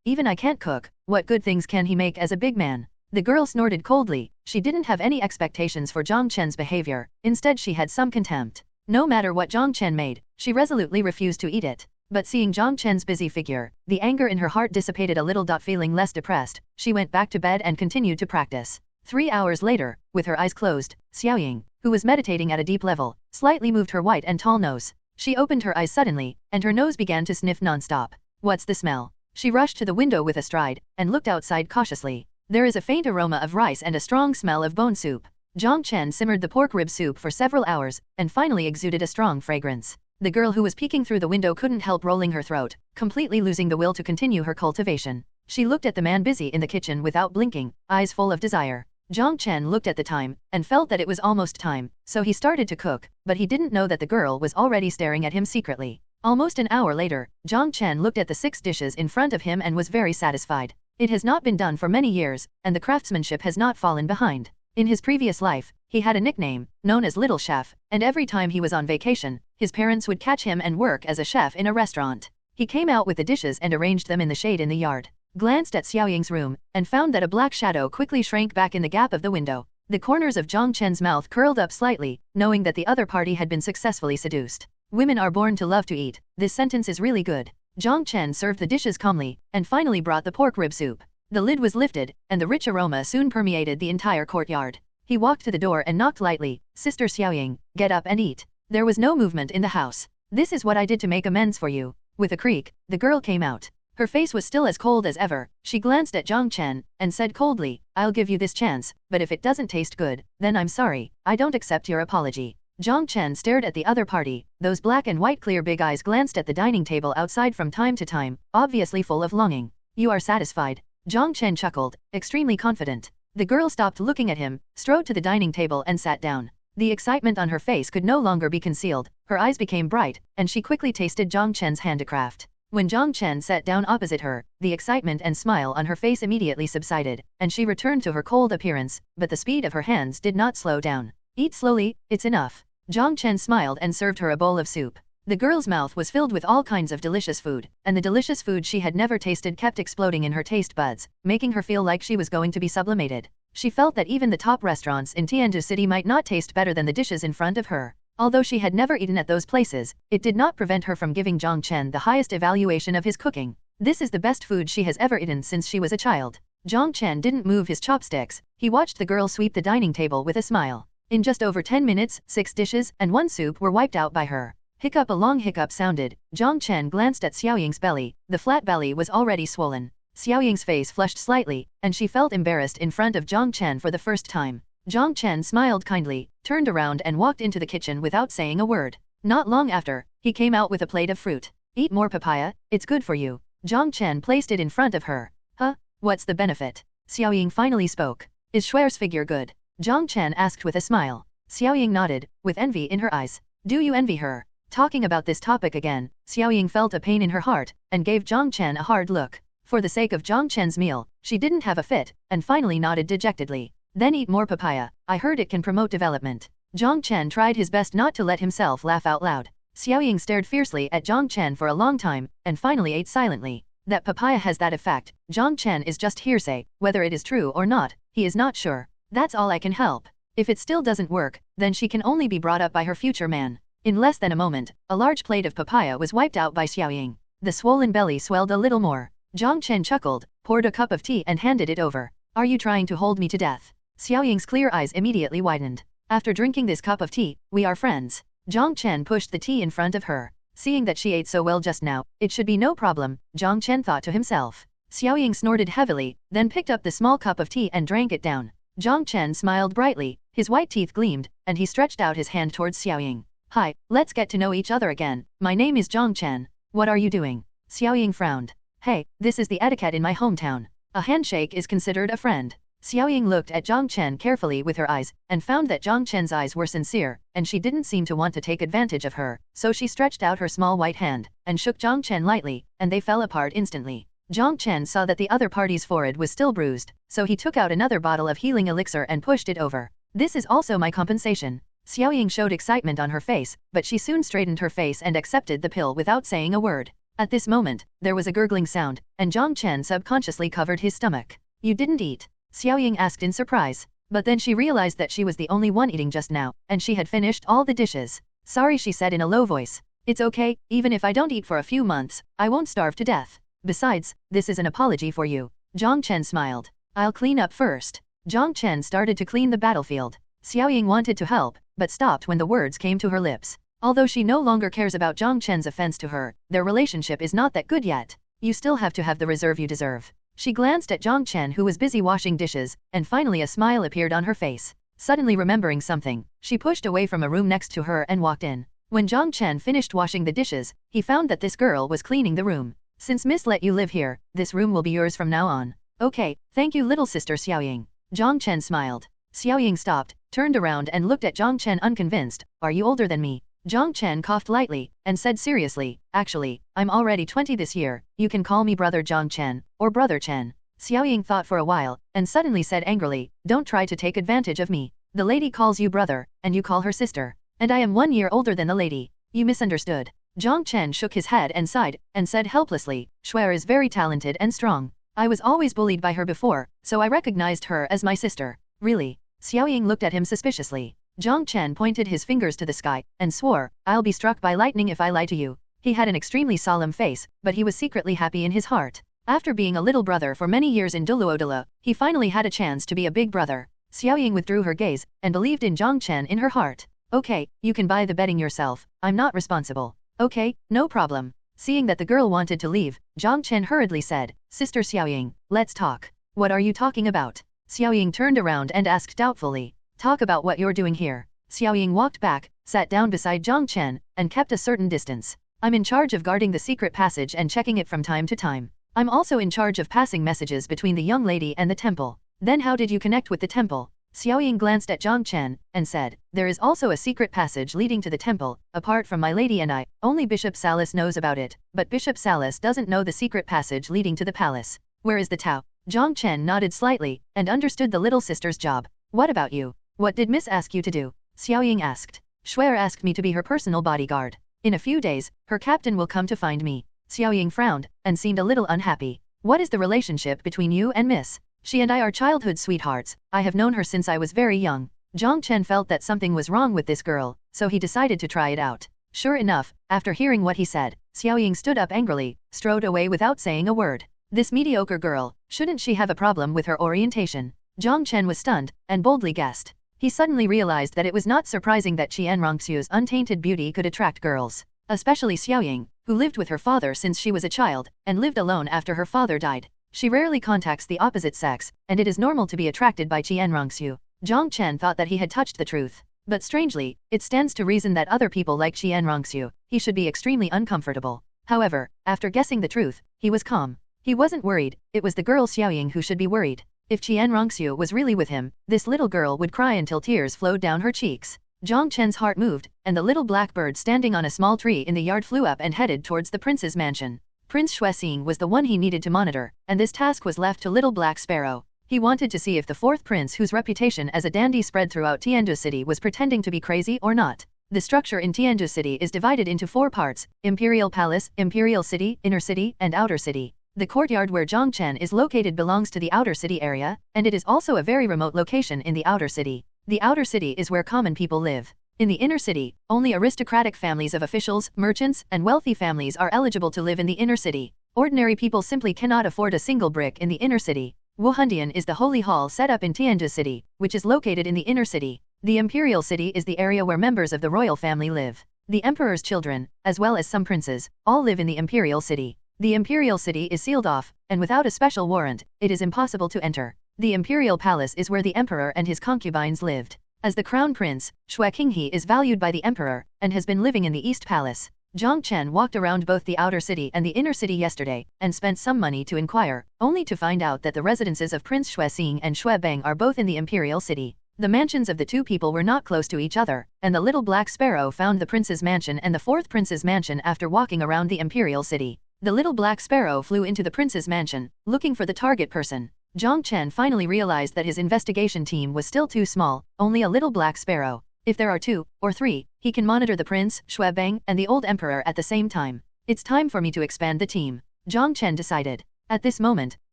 Even I can't cook, what good things can he make as a big man? The girl snorted coldly. She didn't have any expectations for Jiang Chen's behavior, instead she had some contempt. No matter what Jiang Chen made, she resolutely refused to eat it. But seeing Jiang Chen's busy figure, the anger in her heart dissipated a little. Feeling less depressed, she went back to bed and continued to practice. 3 hours later, with her eyes closed, Xiaoying, who was meditating at a deep level, slightly moved her white and tall nose. She opened her eyes suddenly, and her nose began to sniff non-stop. What's the smell? She rushed to the window with a stride, and looked outside cautiously. There is a faint aroma of rice and a strong smell of bone soup. Jiang Chen simmered the pork rib soup for several hours, and finally exuded a strong fragrance. The girl who was peeking through the window couldn't help rolling her throat, completely losing the will to continue her cultivation. She looked at the man busy in the kitchen without blinking, eyes full of desire. Jiang Chen looked at the time, and felt that it was almost time, so he started to cook, but he didn't know that the girl was already staring at him secretly. Almost an hour later, Jiang Chen looked at the 6 dishes in front of him and was very satisfied. It has not been done for many years, and the craftsmanship has not fallen behind. In his previous life, he had a nickname, known as Little Chef, and every time he was on vacation, his parents would catch him and work as a chef in a restaurant. He came out with the dishes and arranged them in the shade in the yard, glanced at Xiaoying's room, and found that a black shadow quickly shrank back in the gap of the window. The corners of Jiang Chen's mouth curled up slightly, knowing that the other party had been successfully seduced. Women are born to love to eat. This sentence is really good. Jiang Chen served the dishes calmly, and finally brought the pork rib soup. The lid was lifted, and the rich aroma soon permeated the entire courtyard. He walked to the door and knocked lightly. Sister Xiaoying, get up and eat. There was no movement in the house. This is what I did to make amends for you. With a creak, the girl came out. Her face was still as cold as ever. She glanced at Jiang Chen, and said coldly, I'll give you this chance, but if it doesn't taste good, then I'm sorry, I don't accept your apology. Jiang Chen stared at the other party. Those black and white clear big eyes glanced at the dining table outside from time to time, obviously full of longing. You are satisfied? Jiang Chen chuckled, extremely confident. The girl stopped looking at him, strode to the dining table and sat down. The excitement on her face could no longer be concealed, her eyes became bright, and she quickly tasted Jiang Chen's handicraft. When Jiang Chen sat down opposite her, the excitement and smile on her face immediately subsided, and she returned to her cold appearance, but the speed of her hands did not slow down. Eat slowly, it's enough. Jiang Chen smiled and served her a bowl of soup. The girl's mouth was filled with all kinds of delicious food, and the delicious food she had never tasted kept exploding in her taste buds, making her feel like she was going to be sublimated. She felt that even the top restaurants in Tianzhu City might not taste better than the dishes in front of her. Although she had never eaten at those places, it did not prevent her from giving Jiang Chen the highest evaluation of his cooking. This is the best food she has ever eaten since she was a child. Jiang Chen didn't move his chopsticks. He watched the girl sweep the dining table with a smile. In just over 10 minutes, 6 dishes and 1 soup were wiped out by her. Hiccup. A long hiccup sounded. Jiang Chen glanced at Xiaoying's belly. The flat belly was already swollen. Xiaoying's face flushed slightly, and she felt embarrassed in front of Jiang Chen for the first time. Jiang Chen smiled kindly, turned around and walked into the kitchen without saying a word. Not long after, he came out with a plate of fruit. Eat more papaya, it's good for you. Jiang Chen placed it in front of her. Huh? What's the benefit? Xiaoying finally spoke. Is Xue's figure good? Jiang Chen asked with a smile. Xiaoying nodded, with envy in her eyes. Do you envy her? Talking about this topic again, Xiaoying felt a pain in her heart, and gave Jiang Chen a hard look. For the sake of Jiang Chen's meal, she didn't have a fit, and finally nodded dejectedly. Then eat more papaya, I heard it can promote development. Jiang Chen tried his best not to let himself laugh out loud. Xiaoying stared fiercely at Jiang Chen for a long time, and finally ate silently. That papaya has that effect. Jiang Chen is just hearsay, whether it is true or not, he is not sure. That's all I can help. If it still doesn't work, then she can only be brought up by her future man. In less than a moment, a large plate of papaya was wiped out by Xiaoying. The swollen belly swelled a little more. Jiang Chen chuckled, poured a cup of tea and handed it over. Are you trying to hold me to death? Xiaoying's clear eyes immediately widened. After drinking this cup of tea, we are friends. Jiang Chen pushed the tea in front of her. Seeing that she ate so well just now, it should be no problem, Jiang Chen thought to himself. Xiaoying snorted heavily, then picked up the small cup of tea and drank it down. Jiang Chen smiled brightly, his white teeth gleamed, and he stretched out his hand towards Xiaoying. Hi, let's get to know each other again. My name is Jiang Chen. What are you doing? Xiaoying frowned. Hey, this is the etiquette in my hometown. A handshake is considered a friend. Xiaoying looked at Jiang Chen carefully with her eyes, and found that Jiang Chen's eyes were sincere, and she didn't seem to want to take advantage of her, so she stretched out her small white hand, and shook Jiang Chen lightly, and they fell apart instantly. Jiang Chen saw that the other party's forehead was still bruised, so he took out another bottle of healing elixir and pushed it over. This is also my compensation. Xiaoying showed excitement on her face, but she soon straightened her face and accepted the pill without saying a word. At this moment, there was a gurgling sound, and Jiang Chen subconsciously covered his stomach. You didn't eat? Xiaoying asked in surprise. But then she realized that she was the only one eating just now, and she had finished all the dishes. Sorry, she said in a low voice. It's okay, even if I don't eat for a few months, I won't starve to death. Besides, this is an apology for you. Jiang Chen smiled. I'll clean up first. Jiang Chen started to clean the battlefield. Xiaoying wanted to help, but stopped when the words came to her lips. Although she no longer cares about Jiang Chen's offense to her, their relationship is not that good yet. You still have to have the reserve you deserve. She glanced at Jiang Chen, who was busy washing dishes, and finally a smile appeared on her face. Suddenly remembering something, she pushed away from a room next to her and walked in. When Jiang Chen finished washing the dishes, he found that this girl was cleaning the room. Since Miss let you live here, this room will be yours from now on. Okay, thank you little sister Xiaoying. Jiang Chen smiled. Xiaoying stopped, turned around and looked at Jiang Chen unconvinced. Are you older than me? Jiang Chen coughed lightly, and said seriously, actually, I'm already 20 this year, you can call me brother Jiang Chen, or brother Chen. Xiaoying thought for a while, and suddenly said angrily, don't try to take advantage of me. The lady calls you brother, and you call her sister. And I am 1 year older than the lady. You misunderstood. Jiang Chen shook his head and sighed, and said helplessly, Xue is very talented and strong. I was always bullied by her before, so I recognized her as my sister. Really? Xiaoying looked at him suspiciously. Jiang Chen pointed his fingers to the sky, and swore, "I'll be struck by lightning if I lie to you." He had an extremely solemn face, but he was secretly happy in his heart. After being a little brother for many years in Douluo, he finally had a chance to be a big brother. Xiaoying withdrew her gaze, and believed in Jiang Chen in her heart. "Okay, you can buy the betting yourself, I'm not responsible." "Okay, no problem." Seeing that the girl wanted to leave, Jiang Chen hurriedly said, "Sister Xiaoying, let's talk." "What are you talking about?" Xiaoying turned around and asked doubtfully. "Talk about what you're doing here." Xiaoying walked back, sat down beside Jiang Chen, and kept a certain distance. "I'm in charge of guarding the secret passage and checking it from time to time. I'm also in charge of passing messages between the young lady and the temple." "Then how did you connect with the temple?" Xiaoying glanced at Jiang Chen, and said, "There is also a secret passage leading to the temple, apart from my lady and I, only Bishop Salis knows about it, but Bishop Salis doesn't know the secret passage leading to the palace." "Where is the Tao?" Jiang Chen nodded slightly, and understood the little sister's job. "What about you? What did Miss ask you to do?" Xiaoying asked. "Shuer asked me to be her personal bodyguard. In a few days, her captain will come to find me." Xiaoying frowned, and seemed a little unhappy. "What is the relationship between you and Miss?" "She and I are childhood sweethearts, I have known her since I was very young." Jiang Chen felt that something was wrong with this girl, so he decided to try it out. Sure enough, after hearing what he said, Xiaoying stood up angrily, strode away without saying a word. This mediocre girl, shouldn't she have a problem with her orientation? Jiang Chen was stunned, and boldly guessed. He suddenly realized that it was not surprising that Qian Rongxu's untainted beauty could attract girls, especially Xiaoying, who lived with her father since she was a child, and lived alone after her father died. She rarely contacts the opposite sex, and it is normal to be attracted by Qian Rongxu. Jiang Chen thought that he had touched the truth. But strangely, it stands to reason that other people like Qian Rongxu, he should be extremely uncomfortable. However, after guessing the truth, he was calm. He wasn't worried, it was the girl Xiaoying who should be worried. If Qian Rongxu was really with him, this little girl would cry until tears flowed down her cheeks. Jiang Chen's heart moved, and the little black bird standing on a small tree in the yard flew up and headed towards the prince's mansion. Prince Xiaoxue was the one he needed to monitor, and this task was left to little black sparrow. He wanted to see if the fourth prince whose reputation as a dandy spread throughout Tianzhu City was pretending to be crazy or not. The structure in Tianzhu City is divided into 4 parts: Imperial Palace, Imperial City, Inner City, and Outer City. The courtyard where Jiang Chen is located belongs to the Outer City area, and it is also a very remote location in the Outer City. The Outer City is where common people live. In the Inner City, only aristocratic families of officials, merchants, and wealthy families are eligible to live in the Inner City. Ordinary people simply cannot afford a single brick in the Inner City. Wuhandian is the holy hall set up in Tianzhu City, which is located in the Inner City. The Imperial City is the area where members of the royal family live. The emperor's children, as well as some princes, all live in the Imperial City. The Imperial City is sealed off, and without a special warrant, it is impossible to enter. The Imperial Palace is where the emperor and his concubines lived. As the crown prince, Shui Qinghe is valued by the emperor, and has been living in the East Palace. Jiang Chen walked around both the outer city and the inner city yesterday, and spent some money to inquire, only to find out that the residences of Prince Xiaoxue and Shui Bang are both in the Imperial City. The mansions of the two people were not close to each other, and the little black sparrow found the prince's mansion and the fourth prince's mansion after walking around the Imperial City. The little black sparrow flew into the prince's mansion, looking for the target person. Jiang Chen finally realized that his investigation team was still too small, only a little black sparrow. If there are 2 or 3, he can monitor the prince, Shui Bang, and the old emperor at the same time. It's time for me to expand the team, Jiang Chen decided. At this moment,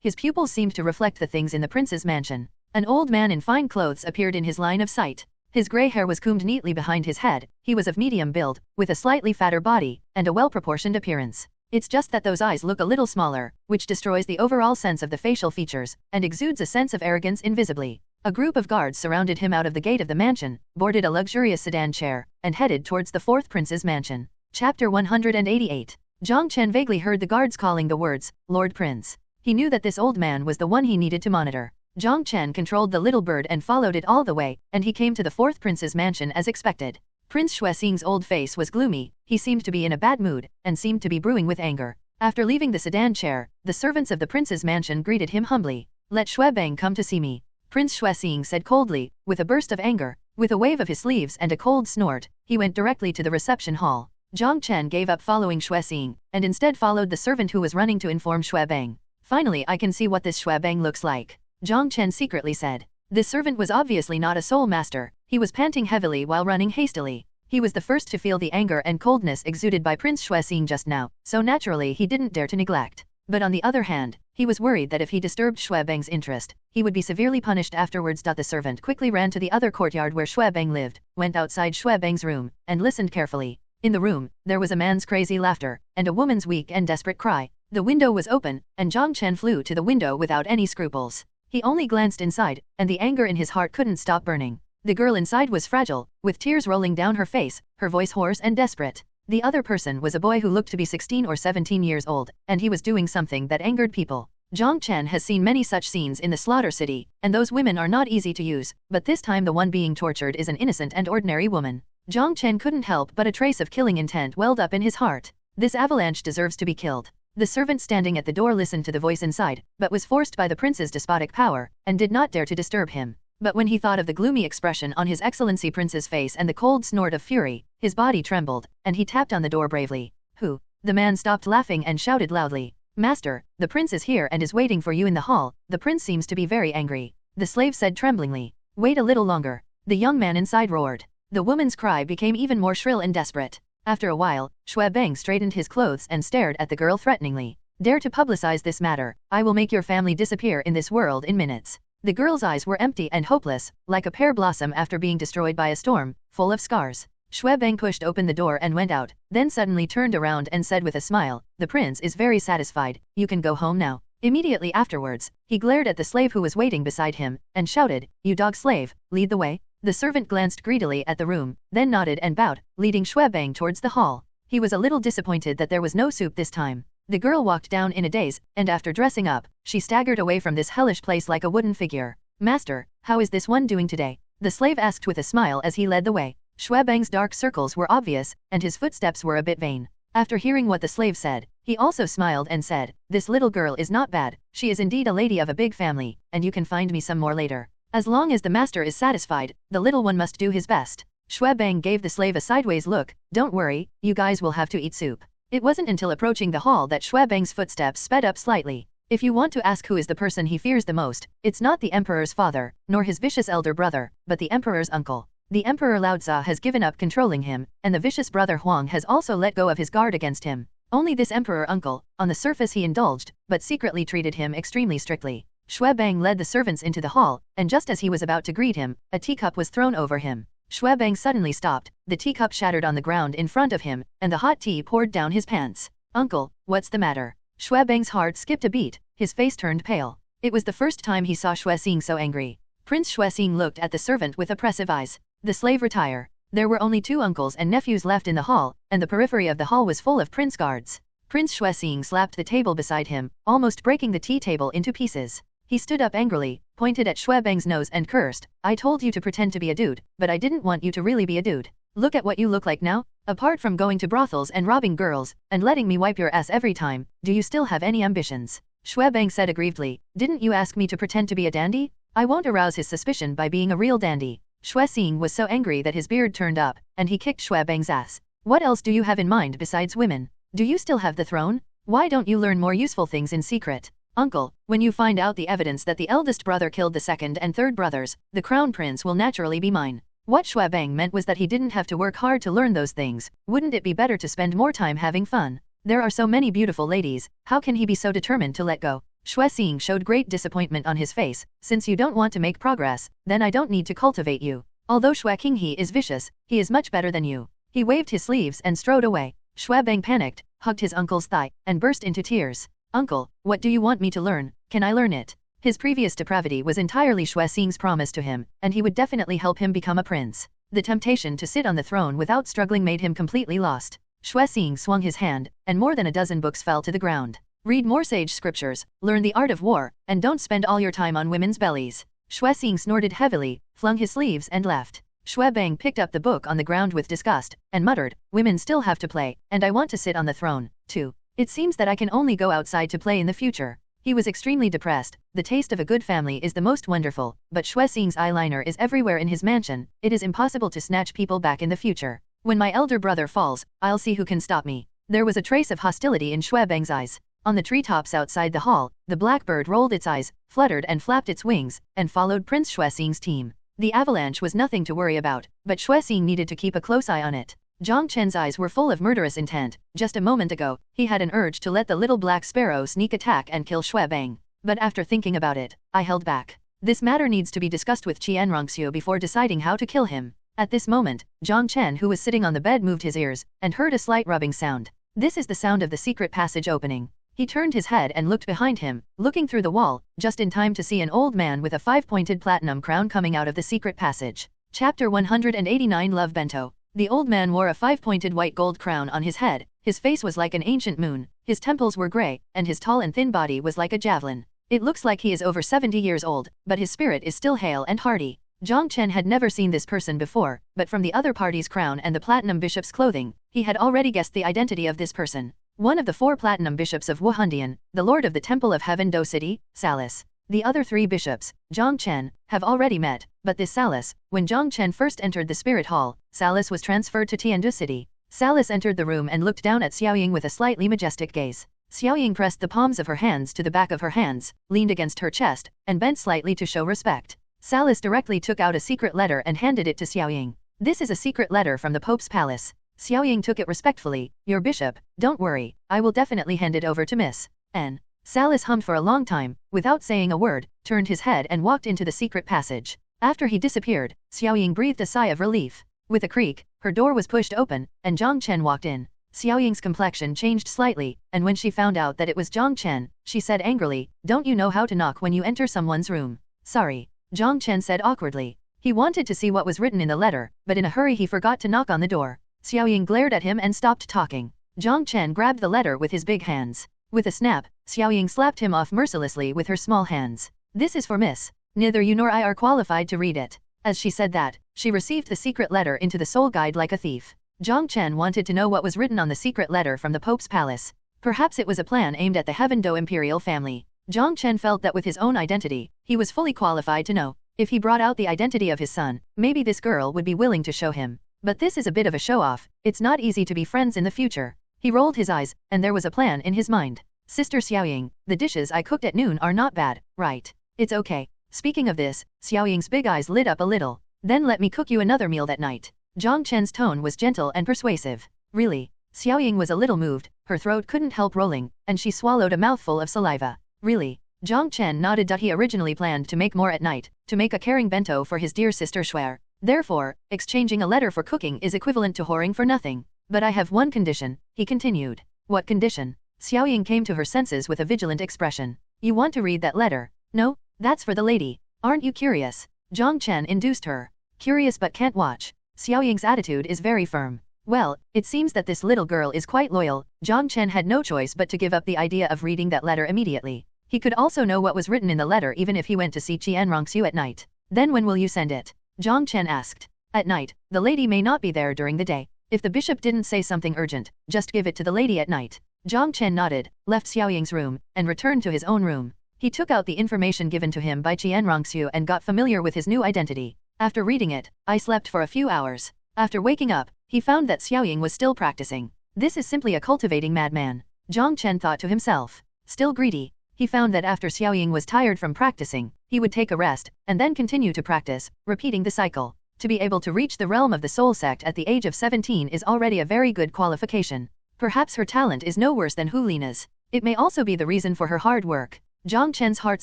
his pupils seemed to reflect the things in the prince's mansion. An old man in fine clothes appeared in his line of sight. His grey hair was combed neatly behind his head, he was of medium build, with a slightly fatter body, and a well-proportioned appearance. It's just that those eyes look a little smaller, which destroys the overall sense of the facial features, and exudes a sense of arrogance invisibly. A group of guards surrounded him out of the gate of the mansion, boarded a luxurious sedan chair, and headed towards the fourth prince's mansion. Chapter 188. Jiang Chen vaguely heard the guards calling the words, Lord Prince. He knew that this old man was the one he needed to monitor. Jiang Chen controlled the little bird and followed it all the way, and he came to the fourth prince's mansion as expected. Prince Xiaoxue's old face was gloomy, he seemed to be in a bad mood, and seemed to be brewing with anger. After leaving the sedan chair, the servants of the prince's mansion greeted him humbly. Let Shui Bang come to see me, Prince Xiaoxue said coldly, with a burst of anger. With a wave of his sleeves and a cold snort, he went directly to the reception hall. Jiang Chen gave up following Xiaoxue, and instead followed the servant who was running to inform Shui Bang. Finally I can see what this Shui Bang looks like, Jiang Chen secretly said. This servant was obviously not a soul master, he was panting heavily while running hastily. He was the first to feel the anger and coldness exuded by Prince Xiaoxue just now, so naturally he didn't dare to neglect. But on the other hand, he was worried that if he disturbed Xuebang's interest, he would be severely punished afterwards. The servant quickly ran to the other courtyard where Xuebang lived, went outside Xuebang's room, and listened carefully. In the room, there was a man's crazy laughter, and a woman's weak and desperate cry. The window was open, and Jiang Chen flew to the window without any scruples. He only glanced inside, and the anger in his heart couldn't stop burning. The girl inside was fragile, with tears rolling down her face, her voice hoarse and desperate. The other person was a boy who looked to be 16 or 17 years old, and he was doing something that angered people. Jiang Chen has seen many such scenes in the slaughter city, and those women are not easy to use, but this time the one being tortured is an innocent and ordinary woman. Jiang Chen couldn't help but a trace of killing intent welled up in his heart. This avalanche deserves to be killed. The servant standing at the door listened to the voice inside, but was forced by the prince's despotic power, and did not dare to disturb him. But when he thought of the gloomy expression on His Excellency Prince's face and the cold snort of fury, his body trembled, and he tapped on the door bravely. "Who?" The man stopped laughing and shouted loudly. "Master, the prince is here and is waiting for you in the hall. The prince seems to be very angry." The slave said tremblingly. "Wait a little longer." The young man inside roared. The woman's cry became even more shrill and desperate. After a while, Xuebang straightened his clothes and stared at the girl threateningly. "Dare to publicize this matter, I will make your family disappear in this world in minutes." The girl's eyes were empty and hopeless, like a pear blossom after being destroyed by a storm, full of scars. Xuebang pushed open the door and went out, then suddenly turned around and said with a smile, "The prince is very satisfied, you can go home now." Immediately afterwards, he glared at the slave who was waiting beside him, and shouted, "You dog slave, lead the way." The servant glanced greedily at the room, then nodded and bowed, leading Xuebang towards the hall. He was a little disappointed that there was no soup this time. The girl walked down in a daze, and after dressing up, she staggered away from this hellish place like a wooden figure. "Master, how is this one doing today?" The slave asked with a smile as he led the way. Xuebang's dark circles were obvious, and his footsteps were a bit vain. After hearing what the slave said, he also smiled and said, "This little girl is not bad, she is indeed a lady of a big family, and you can find me some more later. As long as the master is satisfied, the little one must do his best." Xuebang gave the slave a sideways look. "Don't worry, you guys will have to eat soup." It wasn't until approaching the hall that Xuebang's footsteps sped up slightly. If you want to ask who is the person he fears the most, it's not the emperor's father, nor his vicious elder brother, but the emperor's uncle. The emperor Laozi has given up controlling him, and the vicious brother Huang has also let go of his guard against him. Only this emperor uncle, on the surface he indulged, but secretly treated him extremely strictly. Xuebang led the servants into the hall, and just as he was about to greet him, a teacup was thrown over him. Xuebang suddenly stopped, the teacup shattered on the ground in front of him, and the hot tea poured down his pants. "Uncle, what's the matter?" Xuebang's heart skipped a beat, his face turned pale. It was the first time he saw Xuexing so angry. Prince Xuexing looked at the servant with oppressive eyes. The slave retired. There were only 2 uncles and nephews left in the hall, and the periphery of the hall was full of prince guards. Prince Xuexing slapped the table beside him, almost breaking the tea table into pieces. He stood up angrily, pointed at Xuebang's nose and cursed, "I told you to pretend to be a dude, but I didn't want you to really be a dude. Look at what you look like now. Apart from going to brothels and robbing girls, and letting me wipe your ass every time, do you still have any ambitions?" Xuebang said aggrievedly, "Didn't you ask me to pretend to be a dandy? I won't arouse his suspicion by being a real dandy." Xuexing was so angry that his beard turned up, and he kicked Xuebang's ass. "What else do you have in mind besides women? Do you still have the throne? Why don't you learn more useful things in secret? Uncle, when you find out the evidence that the eldest brother killed the second and third brothers, the crown prince will naturally be mine." What Xuebang meant was that he didn't have to work hard to learn those things. Wouldn't it be better to spend more time having fun? There are so many beautiful ladies, how can he be so determined to let go? Xuexing showed great disappointment on his face. "Since you don't want to make progress, then I don't need to cultivate you. Although Xueqinghe is vicious, he is much better than you." He waved his sleeves and strode away. Xuebang panicked, hugged his uncle's thigh, and burst into tears. "Uncle, what do you want me to learn? Can I learn it?" His previous depravity was entirely Xuexing's promise to him, and he would definitely help him become a prince. The temptation to sit on the throne without struggling made him completely lost. Xuexing swung his hand, and more than a dozen books fell to the ground. "Read more sage scriptures, learn the art of war, and don't spend all your time on women's bellies." Xuexing snorted heavily, flung his sleeves and left. Xuebang picked up the book on the ground with disgust, and muttered, "Women still have to play, and I want to sit on the throne, too. It seems that I can only go outside to play in the future." He was extremely depressed. The taste of a good family is the most wonderful, but Xuexing's eyeliner is everywhere in his mansion. It is impossible to snatch people back in the future. "When my elder brother falls, I'll see who can stop me." There was a trace of hostility in Xuebang's eyes. On the treetops outside the hall, the blackbird rolled its eyes, fluttered and flapped its wings, and followed Prince Xuexing's team. The avalanche was nothing to worry about, but Xuexing needed to keep a close eye on it. Jiang Chen's eyes were full of murderous intent. Just a moment ago, he had an urge to let the little black sparrow sneak attack and kill Shui Bang. But after thinking about it, I held back. This matter needs to be discussed with Xianrongxiu before deciding how to kill him. At this moment, Jiang Chen, who was sitting on the bed, moved his ears and heard a slight rubbing sound. This is the sound of the secret passage opening. He turned his head and looked behind him, looking through the wall, just in time to see an old man with a 5-pointed platinum crown coming out of the secret passage. Chapter 189 Love Bento. The old man wore a 5-pointed white gold crown on his head. His face was like an ancient moon, his temples were grey, and his tall and thin body was like a javelin. It looks like he is over 70 years old, but his spirit is still hale and hearty. Jiang Chen had never seen this person before, but from the other party's crown and the platinum bishop's clothing, he had already guessed the identity of this person. One of the 4 platinum bishops of Wuhandian, the lord of the Temple of Heaven Do City, Salis. The other 3 bishops, Jiang Chen, have already met, but this Salis, when Jiang Chen first entered the spirit hall, Salis was transferred to Tiandu City. Salis entered the room and looked down at Xiaoying with a slightly majestic gaze. Xiaoying pressed the palms of her hands to the back of her hands, leaned against her chest, and bent slightly to show respect. Salis directly took out a secret letter and handed it to Xiaoying. This is a secret letter from the Pope's palace. Xiaoying took it respectfully. Your bishop, don't worry, I will definitely hand it over to Miss N. Salis hummed for a long time, without saying a word, turned his head and walked into the secret passage. After he disappeared, Xiaoying breathed a sigh of relief. With a creak, her door was pushed open, and Jiang Chen walked in. Xiaoying's complexion changed slightly, and when she found out that it was Jiang Chen, she said angrily, "Don't you know how to knock when you enter someone's room?" "Sorry," Jiang Chen said awkwardly. He wanted to see what was written in the letter, but in a hurry he forgot to knock on the door. Xiaoying glared at him and stopped talking. Jiang Chen grabbed the letter with his big hands. With a snap, Xiaoying slapped him off mercilessly with her small hands. "This is for Miss. Neither you nor I are qualified to read it." As she said that, she received the secret letter into the soul guide like a thief. Jiang Chen wanted to know what was written on the secret letter from the Pope's palace. Perhaps it was a plan aimed at the Heaven Do imperial family. Jiang Chen felt that with his own identity, he was fully qualified to know. If he brought out the identity of his son, maybe this girl would be willing to show him. But this is a bit of a show-off. It's not easy to be friends in the future. He rolled his eyes, and there was a plan in his mind. "Sister Xiaoying, the dishes I cooked at noon are not bad, right? It's okay." Speaking of this, Xiaoying's big eyes lit up a little. "Then let me cook you another meal that night." Jiang Chen's tone was gentle and persuasive. "Really?" Xiaoying was a little moved, her throat couldn't help rolling, and she swallowed a mouthful of saliva. "Really?" Jiang Chen nodded. He originally planned to make more at night, to make a caring bento for his dear sister Shuer. Therefore, exchanging a letter for cooking is equivalent to whoring for nothing. "But I have one condition," he continued. "What condition?" Xiaoying came to her senses with a vigilant expression. "You want to read that letter?" "No, that's for the lady. Aren't you curious?" Jiang Chen induced her. "Curious but can't watch." Xiaoying's attitude is very firm. "Well, it seems that this little girl is quite loyal." Jiang Chen had no choice but to give up the idea of reading that letter immediately. He could also know what was written in the letter even if he went to see Qianrongxiu at night. "Then when will you send it?" Jiang Chen asked. "At night. The lady may not be there during the day. If the bishop didn't say something urgent, just give it to the lady at night." Jiang Chen nodded, left Xiaoying's room, and returned to his own room. He took out the information given to him by Qianrongxiu and got familiar with his new identity. After reading it, I slept for a few hours. After waking up, he found that Xiaoying was still practicing. This is simply a cultivating madman. Jiang Chen thought to himself. Still greedy. He found that after Xiaoying was tired from practicing, he would take a rest, and then continue to practice, repeating the cycle. To be able to reach the realm of the soul sect at the age of 17 is already a very good qualification. Perhaps her talent is no worse than Hulina's. It may also be the reason for her hard work. Jiang Chen's heart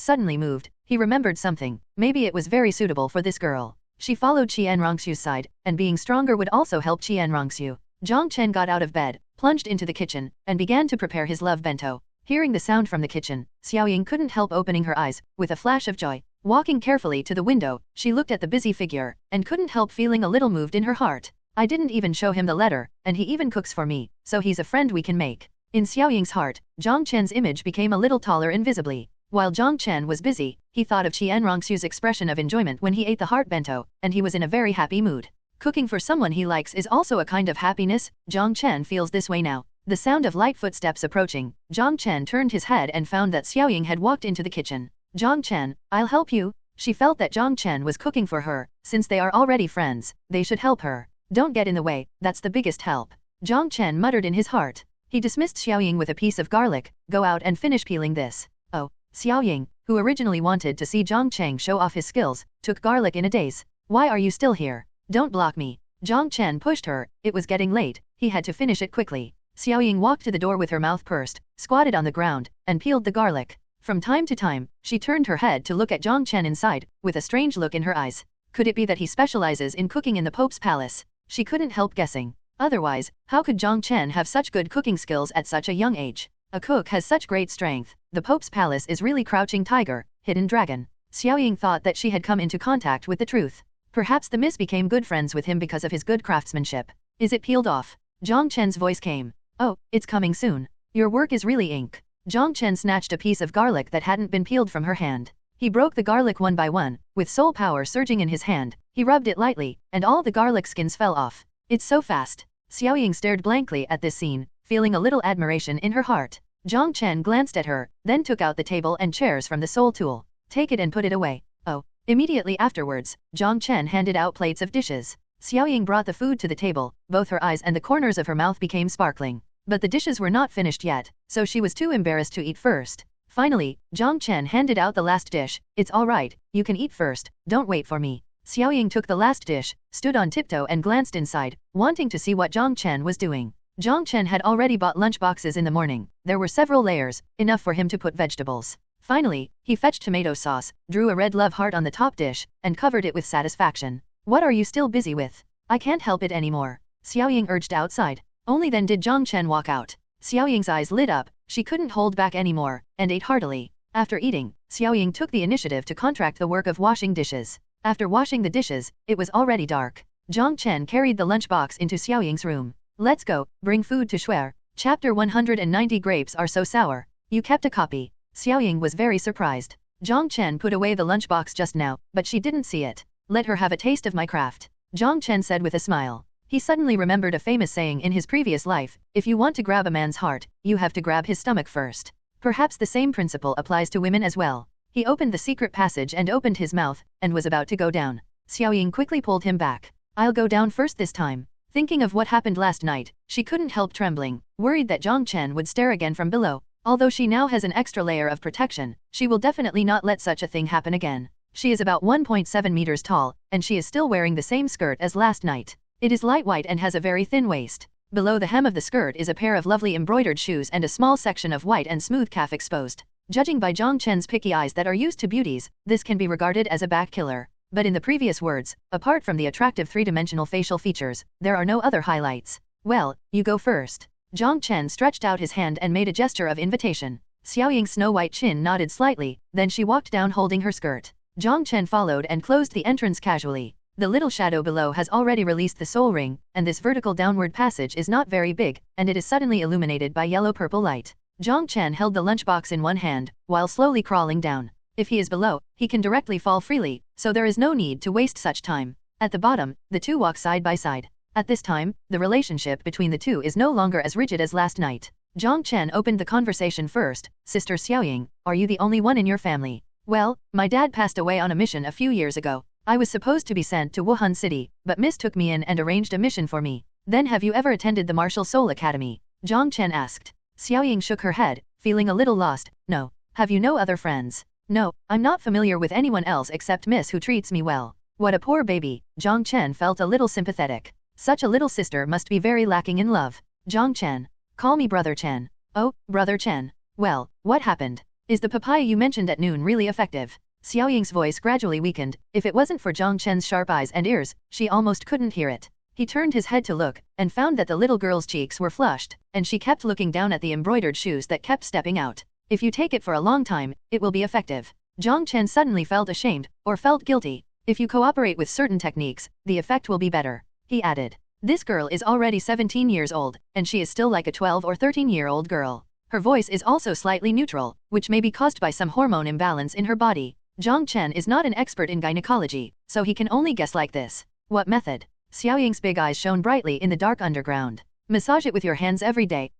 suddenly moved. He remembered something. Maybe it was very suitable for this girl. She followed Qianrongxiu's side, and being stronger would also help Qianrongxiu. Jiang Chen got out of bed, plunged into the kitchen, and began to prepare his love bento. Hearing the sound from the kitchen, Xiaoying couldn't help opening her eyes, with a flash of joy. Walking carefully to the window, she looked at the busy figure, and couldn't help feeling a little moved in her heart. "I didn't even show him the letter, and he even cooks for me, so he's a friend we can make." In Xiaoying's heart, Jiang Chen's image became a little taller invisibly. While Jiang Chen was busy, he thought of Qianrongxiu's expression of enjoyment when he ate the heart bento, and he was in a very happy mood. Cooking for someone he likes is also a kind of happiness. Jiang Chen feels this way now. The sound of light footsteps approaching, Jiang Chen turned his head and found that Xiaoying had walked into the kitchen. "Jiang Chen, I'll help you." She felt that Jiang Chen was cooking for her. Since they are already friends, they should help her. "Don't get in the way, that's the biggest help." Jiang Chen muttered in his heart. He dismissed Xiaoying with a piece of garlic. "Go out and finish peeling this." "Oh." Xiaoying, who originally wanted to see Jiang Chen show off his skills, took garlic in a daze. "Why are you still here? Don't block me." Jiang Chen pushed her, it was getting late, he had to finish it quickly. Xiaoying walked to the door with her mouth pursed, squatted on the ground, and peeled the garlic. From time to time, she turned her head to look at Jiang Chen inside, with a strange look in her eyes. Could it be that he specializes in cooking in the Pope's palace? She couldn't help guessing. Otherwise, how could Jiang Chen have such good cooking skills at such a young age? A cook has such great strength. The Pope's palace is really crouching tiger, hidden dragon. Xiaoying thought that she had come into contact with the truth. Perhaps the miss became good friends with him because of his good craftsmanship. Is it peeled off? Jiang Chen's voice came. Oh, it's coming soon. Your work is really ink. Jiang Chen snatched a piece of garlic that hadn't been peeled from her hand. He broke the garlic one by one, with soul power surging in his hand. He rubbed it lightly, and all the garlic skins fell off. It's so fast. Xiaoying stared blankly at this scene, feeling a little admiration in her heart. Jiang Chen glanced at her, then took out the table and chairs from the soul tool. Take it and put it away. Oh. Immediately afterwards, Jiang Chen handed out plates of dishes. Xiaoying brought the food to the table, both her eyes and the corners of her mouth became sparkling. But the dishes were not finished yet, so she was too embarrassed to eat first. Finally, Jiang Chen handed out the last dish. It's all right, you can eat first, don't wait for me. Xiaoying took the last dish, stood on tiptoe and glanced inside, wanting to see what Jiang Chen was doing. Jiang Chen had already bought lunch boxes in the morning. There were several layers, enough for him to put vegetables. Finally, he fetched tomato sauce, drew a red love heart on the top dish, and covered it with satisfaction. What are you still busy with? I can't help it anymore. Xiaoying urged outside. Only then did Jiang Chen walk out. Xiaoying's eyes lit up, she couldn't hold back anymore, and ate heartily. After eating, Xiaoying took the initiative to contract the work of washing dishes. After washing the dishes, it was already dark. Jiang Chen carried the lunchbox into Xiaoying's room. Let's go, bring food to Shuer. Chapter 190 Grapes are so sour. You kept a copy. Xiaoying was very surprised. Jiang Chen put away the lunchbox just now, but she didn't see it. Let her have a taste of my craft. Jiang Chen said with a smile. He suddenly remembered a famous saying in his previous life, if you want to grab a man's heart, you have to grab his stomach first. Perhaps the same principle applies to women as well. He opened the secret passage and opened his mouth, and was about to go down. Xiaoying quickly pulled him back. I'll go down first this time. Thinking of what happened last night, she couldn't help trembling, worried that Jiang Chen would stare again from below. Although she now has an extra layer of protection, she will definitely not let such a thing happen again. She is about 1.7 meters tall, and she is still wearing the same skirt as last night. It is light white and has a very thin waist. Below the hem of the skirt is a pair of lovely embroidered shoes and a small section of white and smooth calf exposed. Judging by Jiang Chen's picky eyes that are used to beauties, this can be regarded as a back killer. But in the previous words, apart from the attractive three-dimensional facial features, there are no other highlights. Well, you go first. Jiang Chen stretched out his hand and made a gesture of invitation. Xiaoying's snow-white chin nodded slightly, then she walked down holding her skirt. Jiang Chen followed and closed the entrance casually. The little shadow below has already released the soul ring, and this vertical downward passage is not very big, and it is suddenly illuminated by yellow-purple light. Jiang Chen held the lunchbox in one hand, while slowly crawling down. If he is below, he can directly fall freely, so there is no need to waste such time. At the bottom, the two walk side by side. At this time, the relationship between the two is no longer as rigid as last night. Jiang Chen opened the conversation first. Sister Xiaoying, are you the only one in your family? Well, my dad passed away on a mission a few years ago. I was supposed to be sent to Wuhan City, but Miss took me in and arranged a mission for me. Then have you ever attended the Martial Soul Academy? Jiang Chen asked. Xiaoying shook her head, feeling a little lost. No. Have you no other friends? No, I'm not familiar with anyone else except Miss who treats me well. What a poor baby. Jiang Chen felt a little sympathetic. Such a little sister must be very lacking in love. Jiang Chen. Call me Brother Chen. Oh, Brother Chen. Well, what happened? Is the papaya you mentioned at noon really effective? Xiaoying's voice gradually weakened. If it wasn't for Jiang Chen's sharp eyes and ears, she almost couldn't hear it. He turned his head to look, and found that the little girl's cheeks were flushed, and she kept looking down at the embroidered shoes that kept stepping out. If you take it for a long time, it will be effective. Jiang Chen suddenly felt ashamed, or felt guilty. If you cooperate with certain techniques, the effect will be better. He added. This girl is already 17 years old, and she is still like a 12 or 13-year-old girl. Her voice is also slightly neutral, which may be caused by some hormone imbalance in her body. Jiang Chen is not an expert in gynecology, so he can only guess like this. What method? Xiaoying's big eyes shone brightly in the dark underground. Massage it with your hands every day,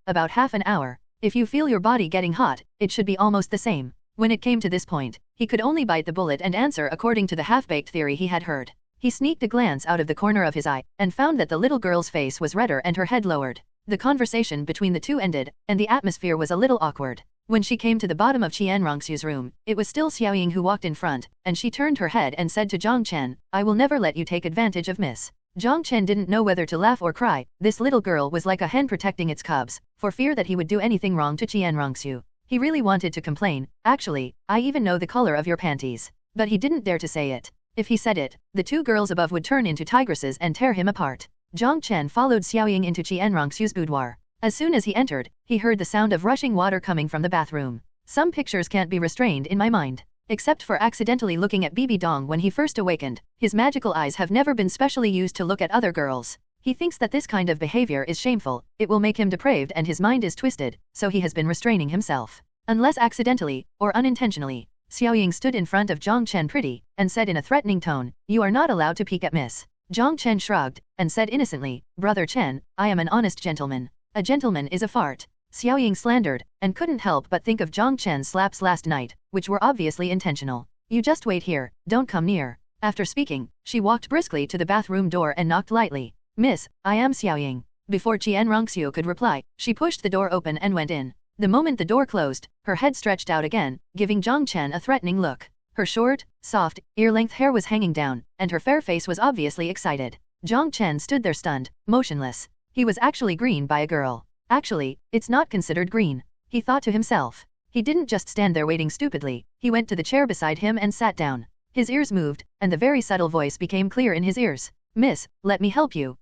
about half an hour. If you feel your body getting hot, it should be almost the same. When it came to this point, he could only bite the bullet and answer according to the half-baked theory he had heard. He sneaked a glance out of the corner of his eye, and found that the little girl's face was redder and her head lowered. The conversation between the two ended, and the atmosphere was a little awkward. When she came to the bottom of Qian Rongxu's room, it was still Xiaoying who walked in front, and she turned her head and said to Jiang Chen, I will never let you take advantage of Miss. Jiang Chen didn't know whether to laugh or cry. This little girl was like a hen protecting its cubs, for fear that he would do anything wrong to Xiaoxue. He really wanted to complain. Actually, I even know the color of your panties. But he didn't dare to say it. If he said it, the two girls above would turn into tigresses and tear him apart. Jiang Chen followed Xiaoying into Xiaoxue's boudoir. As soon as he entered, he heard the sound of rushing water coming from the bathroom. Some pictures can't be restrained in my mind. Except for accidentally looking at Bibi Dong when he first awakened, his magical eyes have never been specially used to look at other girls. He thinks that this kind of behavior is shameful, it will make him depraved and his mind is twisted, so he has been restraining himself. Unless accidentally, or unintentionally. Xiaoying stood in front of Jiang Chen pretty, and said in a threatening tone, "You are not allowed to peek at Miss." Jiang Chen shrugged, and said innocently, "Brother Chen, I am an honest gentleman. A gentleman is a fart." Xiaoying slandered, and couldn't help but think of Jiang Chen's slaps last night, which were obviously intentional. "You just wait here, don't come near." After speaking, she walked briskly to the bathroom door and knocked lightly. "Miss, I am Xiaoying." Before Xiaoxue could reply, she pushed the door open and went in. The moment the door closed, her head stretched out again, giving Jiang Chen a threatening look. Her short, soft, ear-length hair was hanging down, and her fair face was obviously excited. Jiang Chen stood there stunned, motionless. He was actually green by a girl. Actually, it's not considered green, he thought to himself. He didn't just stand there waiting stupidly, he went to the chair beside him and sat down. His ears moved, and the very subtle voice became clear in his ears. "Miss, let me help you."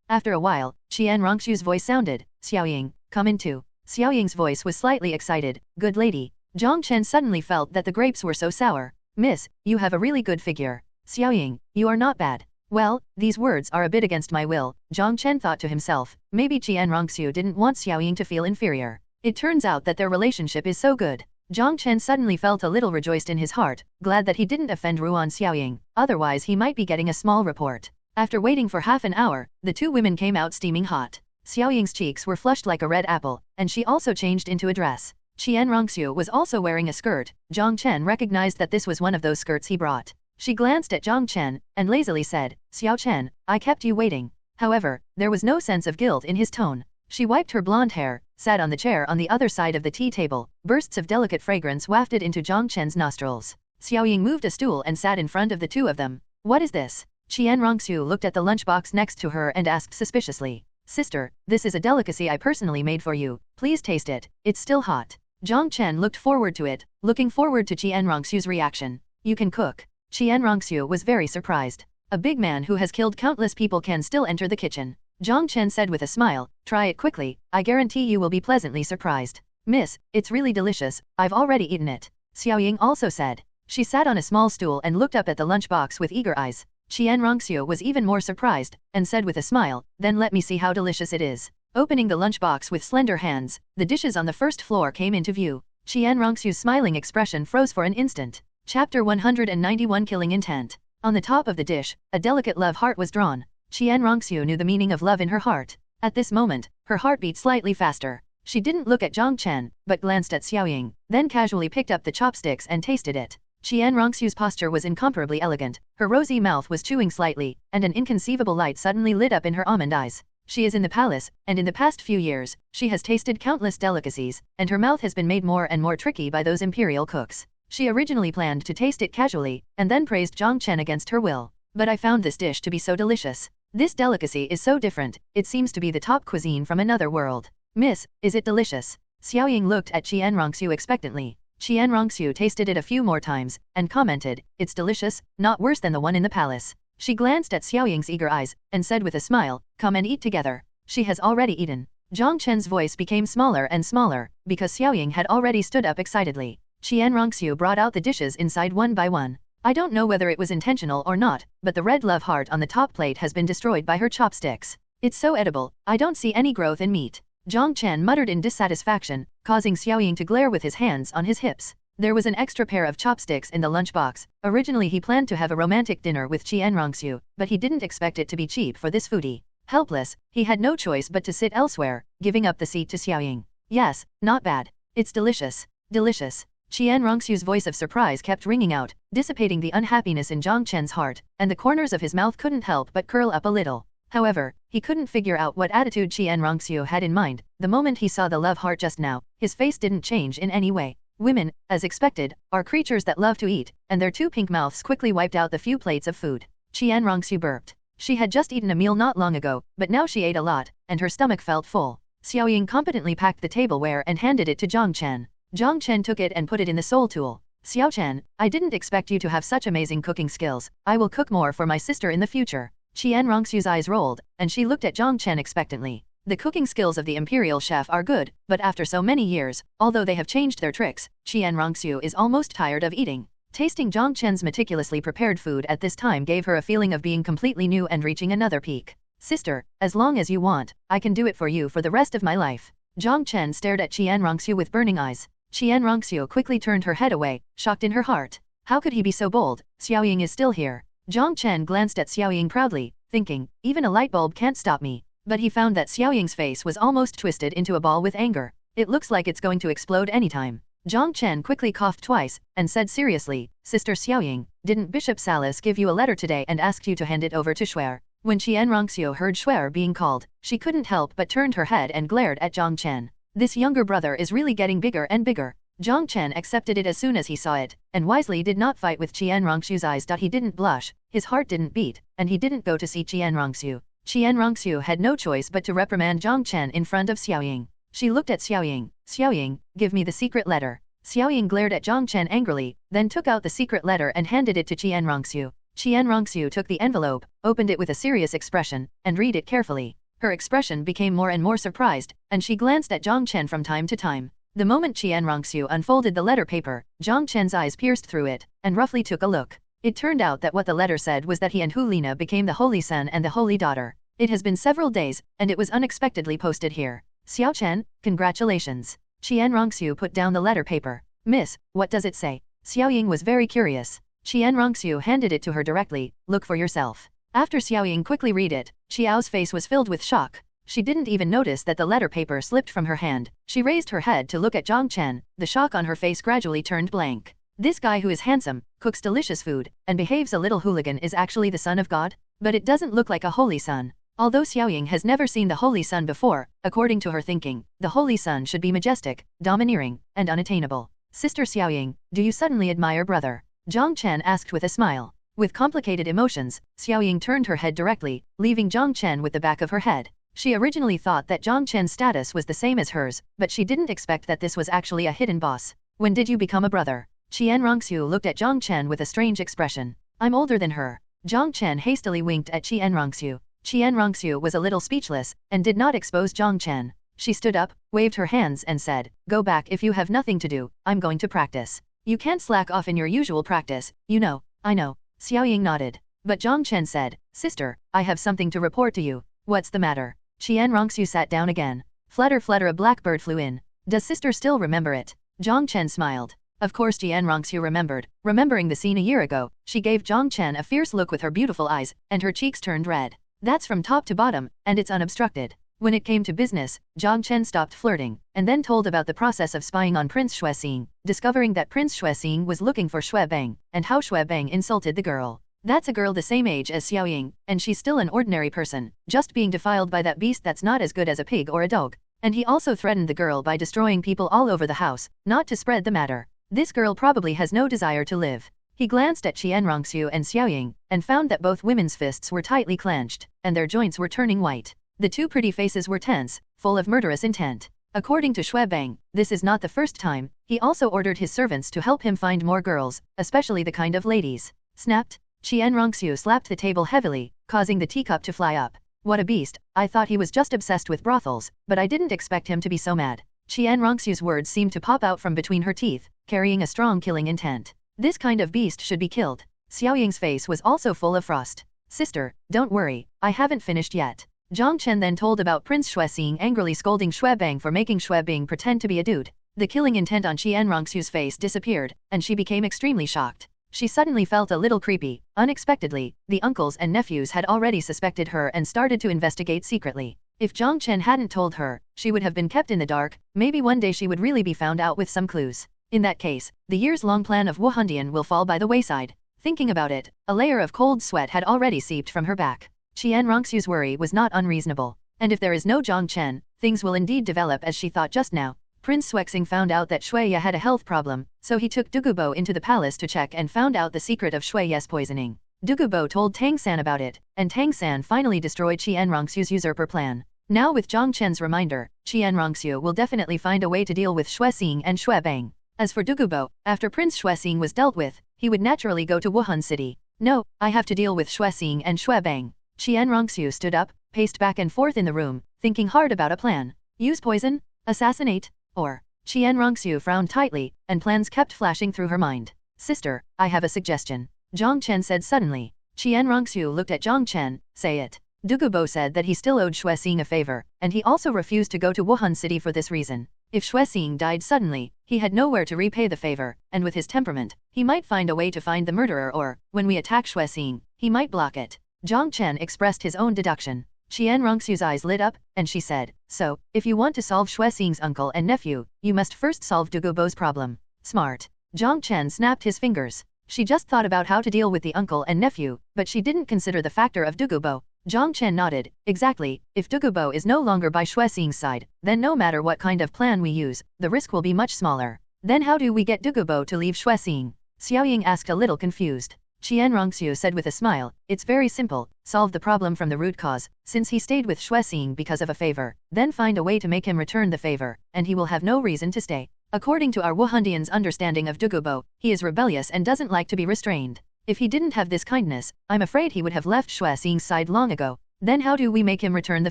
After a while, Xiaoxue's voice sounded, "Xiaoying, come in too." Xiaoying's voice was slightly excited, "Good lady." Jiang Chen suddenly felt that the grapes were so sour. "Miss, you have a really good figure." "Xiaoying, you are not bad." Well, these words are a bit against my will, Jiang Chen thought to himself. Maybe Xiaoxue didn't want Xiaoying to feel inferior. It turns out that their relationship is so good. Jiang Chen suddenly felt a little rejoiced in his heart, glad that he didn't offend Ruan Xiaoying, otherwise he might be getting a small report. After waiting for half an hour, the two women came out steaming hot. Xiaoying's cheeks were flushed like a red apple, and she also changed into a dress. Xiaoxue was also wearing a skirt. Jiang Chen recognized that this was one of those skirts he brought. She glanced at Jiang Chen, and lazily said, "Xiao Chen, I kept you waiting." However, there was no sense of guilt in his tone. She wiped her blonde hair, sat on the chair on the other side of the tea table. Bursts of delicate fragrance wafted into Jiang Chen's nostrils. Xiaoying moved a stool and sat in front of the two of them. "What is this?" Xiaoxue looked at the lunchbox next to her and asked suspiciously. "Sister, this is a delicacy I personally made for you. Please taste it, it's still hot." Jiang Chen looked forward to it, looking forward to Xiaoxue's reaction. "You can cook." Xiaoxue was very surprised. A big man who has killed countless people can still enter the kitchen. Jiang Chen said with a smile, "Try it quickly, I guarantee you will be pleasantly surprised." "Miss, it's really delicious, I've already eaten it." Xiaoying also said. She sat on a small stool and looked up at the lunchbox with eager eyes. Xiaoxue was even more surprised, and said with a smile, "Then let me see how delicious it is." Opening the lunchbox with slender hands, the dishes on the first floor came into view. Xiaoxue's smiling expression froze for an instant. Chapter 191 Killing Intent. On the top of the dish, a delicate love heart was drawn. Xiaoxue knew the meaning of love in her heart. At this moment, her heart beat slightly faster. She didn't look at Jiang Chen, but glanced at Xiaoying, then casually picked up the chopsticks and tasted it. Xiaoxue's posture was incomparably elegant, her rosy mouth was chewing slightly, and an inconceivable light suddenly lit up in her almond eyes. She is in the palace, and in the past few years, she has tasted countless delicacies, and her mouth has been made more and more tricky by those imperial cooks. She originally planned to taste it casually, and then praised Jiang Chen against her will. "But I found this dish to be so delicious. This delicacy is so different, it seems to be the top cuisine from another world. Miss, is it delicious?" Xiaoying looked at Xiaoxue expectantly. Xiaoxue tasted it a few more times, and commented, "It's delicious, not worse than the one in the palace." She glanced at Xiaoying's eager eyes, and said with a smile, "Come and eat together." She has already eaten. Jiang Chen's voice became smaller and smaller, because Xiaoying had already stood up excitedly. Xiaoxue brought out the dishes inside one by one. I don't know whether it was intentional or not, but the red love heart on the top plate has been destroyed by her chopsticks. It's so edible, I don't see any growth in meat. Jiang Chen muttered in dissatisfaction, causing Xiaoying to glare with his hands on his hips. There was an extra pair of chopsticks in the lunchbox. Originally he planned to have a romantic dinner with Xiaoxue, but he didn't expect it to be cheap for this foodie. Helpless, he had no choice but to sit elsewhere, giving up the seat to Xiaoying. "Yes, not bad. It's delicious. Delicious." Xiaoxue's voice of surprise kept ringing out, dissipating the unhappiness in Jiang Chen's heart, and the corners of his mouth couldn't help but curl up a little. However, he couldn't figure out what attitude Xiaoxue had in mind. The moment he saw the love heart just now, his face didn't change in any way. Women, as expected, are creatures that love to eat, and their two pink mouths quickly wiped out the few plates of food. Xiaoxue burped. She had just eaten a meal not long ago, but now she ate a lot, and her stomach felt full. Xiaoying competently packed the tableware and handed it to Jiang Chen. Jiang Chen took it and put it in the soul tool. Xiao Chen, I didn't expect you to have such amazing cooking skills. I will cook more for my sister in the future. Qian Rongxu's eyes rolled, and she looked at Jiang Chen expectantly. The cooking skills of the imperial chef are good, but after so many years, although they have changed their tricks, Qian Rongxu is almost tired of eating. Tasting Jiang Chen's meticulously prepared food at this time gave her a feeling of being completely new and reaching another peak. Sister, as long as you want, I can do it for you for the rest of my life. Jiang Chen stared at Qian Rongxu with burning eyes. Qian Rongxu quickly turned her head away, shocked in her heart. How could he be so bold? Xiaoying is still here. Jiang Chen glanced at Xiaoying proudly, thinking, even a light bulb can't stop me. But he found that Xiaoying's face was almost twisted into a ball with anger. It looks like it's going to explode anytime. Jiang Chen quickly coughed twice, and said seriously, Sister Xiaoying, didn't Bishop Salas give you a letter today and asked you to hand it over to Shuer? When Qian Rongxu heard Shuer being called, she couldn't help but turned her head and glared at Jiang Chen. This younger brother is really getting bigger and bigger. Jiang Chen accepted it as soon as he saw it, and wisely did not fight with Qian Rongxu's eyes. He didn't blush, his heart didn't beat, and he didn't go to see Qian Rongxu. Qian Rongxu had no choice but to reprimand Jiang Chen in front of Xiaoying. She looked at Xiaoying. Xiaoying, give me the secret letter. Xiaoying glared at Jiang Chen angrily, then took out the secret letter and handed it to Qian Rongxu. Qian Rongxu took the envelope, opened it with a serious expression, and read it carefully. Her expression became more and more surprised, and she glanced at Jiang Chen from time to time. The moment Qian Rongxu unfolded the letter paper, Jiang Chen's eyes pierced through it, and roughly took a look. It turned out that what the letter said was that he and Hu Lina became the holy son and the holy daughter. It has been several days, and it was unexpectedly posted here. Xiao Chen, congratulations. Qian Rongxu put down the letter paper. Miss, what does it say? Xiaoying was very curious. Qian Rongxu handed it to her directly, look for yourself. After Xiaoying quickly read it, Xiao's face was filled with shock. She didn't even notice that the letter paper slipped from her hand. She raised her head to look at Jiang Chen, the shock on her face gradually turned blank. This guy who is handsome, cooks delicious food, and behaves a little hooligan is actually the son of God? But it doesn't look like a holy son. Although Xiaoying has never seen the holy son before, according to her thinking, the holy son should be majestic, domineering, and unattainable. Sister Xiaoying, do you suddenly admire brother? Jiang Chen asked with a smile. With complicated emotions, Xiaoying turned her head directly, leaving Jiang Chen with the back of her head. She originally thought that Jiang Chen's status was the same as hers, but she didn't expect that this was actually a hidden boss. When did you become a brother? Qian Rongxu looked at Jiang Chen with a strange expression. I'm older than her. Jiang Chen hastily winked at Qian Rongxu. Qian Rongxu was a little speechless, and did not expose Jiang Chen. She stood up, waved her hands and said, go back if you have nothing to do, I'm going to practice. You can't slack off in your usual practice, you know. I know. Xiaoying nodded. But Jiang Chen said, Sister, I have something to report to you. What's the matter? Qian Rongxu sat down again. Flutter flutter, a blackbird flew in. Does sister still remember it? Jiang Chen smiled. Of course Qian Rongxu remembered. Remembering the scene a year ago, she gave Jiang Chen a fierce look with her beautiful eyes, and her cheeks turned red. That's from top to bottom, and it's unobstructed. When it came to business, Jiang Chen stopped flirting, and then told about the process of spying on Prince Xuexing, discovering that Prince Xuexing was looking for Xue Bang, and how Xue Bang insulted the girl. That's a girl the same age as Xiaoying, and she's still an ordinary person, just being defiled by that beast that's not as good as a pig or a dog. And he also threatened the girl by destroying people all over the house, not to spread the matter. This girl probably has no desire to live. He glanced at Qian Rongxu and Xiaoying, and found that both women's fists were tightly clenched, and their joints were turning white. The two pretty faces were tense, full of murderous intent. According to Xue Bang, this is not the first time. He also ordered his servants to help him find more girls, especially the kind of ladies. Snapped. Qian Rongxu slapped the table heavily, causing the teacup to fly up. What a beast. I thought he was just obsessed with brothels, but I didn't expect him to be so mad. Qian Rongxu's words seemed to pop out from between her teeth, carrying a strong killing intent. This kind of beast should be killed. Xiaoying's face was also full of frost. Sister, don't worry, I haven't finished yet. Jiang Chen then told about Prince Xuexing angrily scolding Xue Bang for making Xue Bang pretend to be a dude. The killing intent on Qian Rongxu's face disappeared, and she became extremely shocked. She suddenly felt a little creepy. Unexpectedly, the uncles and nephews had already suspected her and started to investigate secretly. If Jiang Chen hadn't told her, she would have been kept in the dark. Maybe one day she would really be found out with some clues. In that case, the years-long plan of Wu Hundian will fall by the wayside. Thinking about it, a layer of cold sweat had already seeped from her back. Qian Rongxu's worry was not unreasonable. And if there is no Jiang Chen, things will indeed develop as she thought just now. Prince Xuexing found out that Xue Ye had a health problem, so he took Dugubo into the palace to check and found out the secret of Xue Ye's poisoning. Dugubo told Tang San about it, and Tang San finally destroyed Qian Rongxu's usurper plan. Now with Jiang Chen's reminder, Qian Rongxu will definitely find a way to deal with Xuexing and Xuebang. As for Dugubo, after Prince Xuexing was dealt with, he would naturally go to Wuhan City. No, I have to deal with Xuexing and Xuebang. Qian Rongxu stood up, paced back and forth in the room, thinking hard about a plan. Use poison? Assassinate? Or? Qian Rongxu frowned tightly, and plans kept flashing through her mind. Sister, I have a suggestion. Jiang Chen said suddenly. Qian Rongxu looked at Jiang Chen, say it. Dugubo said that he still owed Xuexing a favor, and he also refused to go to Wuhan City for this reason. If Xuexing died suddenly, he had nowhere to repay the favor, and with his temperament, he might find a way to find the murderer or, when we attack Xuexing, he might block it. Jiang Chen expressed his own deduction. Qian Rongxu's eyes lit up, and she said, so, if you want to solve Xuexing's uncle and nephew, you must first solve Dugubo's problem. Smart. Jiang Chen snapped his fingers. She just thought about how to deal with the uncle and nephew, but she didn't consider the factor of Dugubo. Jiang Chen nodded. Exactly, if Dugubo is no longer by Xuexing's side, then no matter what kind of plan we use, the risk will be much smaller. Then how do we get Dugubo to leave Xuexing? Xiaoying asked a little confused. Qian Rongxu said with a smile, it's very simple, solve the problem from the root cause, since he stayed with Xuexing because of a favor, then find a way to make him return the favor, and he will have no reason to stay. According to our Wuhandians' understanding of Dugubo, he is rebellious and doesn't like to be restrained. If he didn't have this kindness, I'm afraid he would have left Xuexing's side long ago. Then how do we make him return the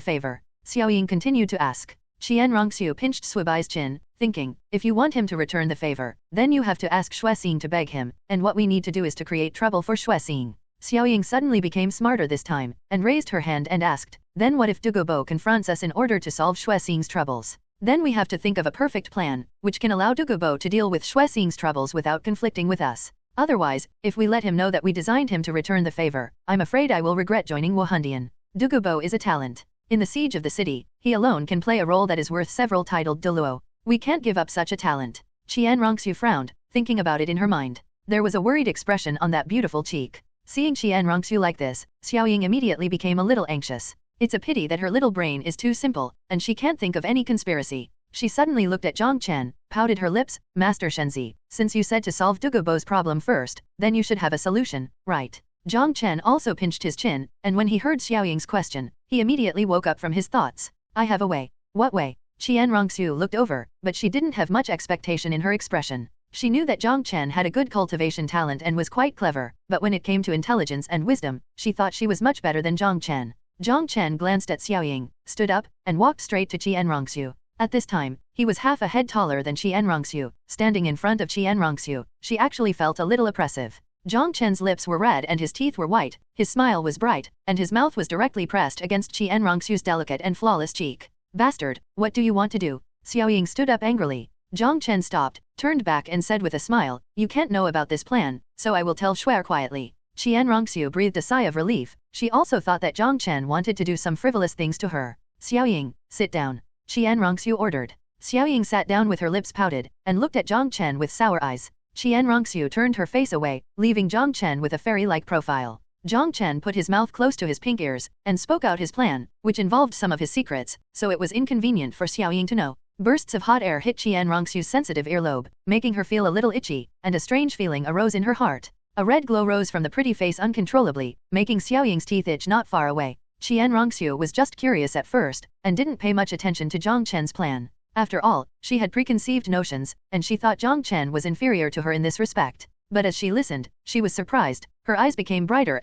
favor? Xiaoying continued to ask. Qian Rongxu pinched Suibai's chin, thinking, if you want him to return the favor, then you have to ask Xuexing to beg him, and what we need to do is to create trouble for Xuexing. Xiaoying suddenly became smarter this time, and raised her hand and asked, then what if Dugubo confronts us in order to solve Xuexing's troubles? Then we have to think of a perfect plan, which can allow Dugubo to deal with Xuexing's troubles without conflicting with us. Otherwise, if we let him know that we designed him to return the favor, I'm afraid I will regret joining Wuhandian. Dugubo is a talent. In the siege of the city, he alone can play a role that is worth several titled Douluo. We can't give up such a talent. Qian Rongxu frowned, thinking about it in her mind. There was a worried expression on that beautiful cheek. Seeing Qian Rongxu like this, Xiaoying immediately became a little anxious. It's a pity that her little brain is too simple, and she can't think of any conspiracy. She suddenly looked at Jiang Chen, pouted her lips, Master Shenzi, since you said to solve Dugubo's problem first, then you should have a solution, right? Jiang Chen also pinched his chin, and when he heard Xiaoying's question, he immediately woke up from his thoughts. I have a way. What way? Qian Rongxu looked over, but she didn't have much expectation in her expression. She knew that Jiang Chen had a good cultivation talent and was quite clever, but when it came to intelligence and wisdom, she thought she was much better than Jiang Chen. Jiang Chen glanced at Xiaoying, stood up, and walked straight to Qian Rongxu. At this time, he was half a head taller than Qian Rongxu. Standing in front of Qian Rongxu, she actually felt a little oppressive. Jiang Chen's lips were red and his teeth were white, his smile was bright, and his mouth was directly pressed against Qian Rongxu's delicate and flawless cheek. Bastard, what do you want to do? Xiaoying stood up angrily. Jiang Chen stopped, turned back and said with a smile, you can't know about this plan, so I will tell Xuer quietly. Qian Rongxu breathed a sigh of relief. She also thought that Jiang Chen wanted to do some frivolous things to her. Xiaoying, sit down. Qian Rongxu ordered. Xiaoying sat down with her lips pouted, and looked at Jiang Chen with sour eyes. Qian Rongxu turned her face away, leaving Jiang Chen with a fairy-like profile. Jiang Chen put his mouth close to his pink ears, and spoke out his plan, which involved some of his secrets, so it was inconvenient for Xiaoying to know. Bursts of hot air hit Qian Rongxu's sensitive earlobe, making her feel a little itchy, and a strange feeling arose in her heart. A red glow rose from the pretty face uncontrollably, making Xiaoying's teeth itch not far away. Qian Rongxu was just curious at first, and didn't pay much attention to Jiang Chen's plan. After all, she had preconceived notions, and she thought Jiang Chen was inferior to her in this respect. But as she listened, she was surprised, her eyes became brighter,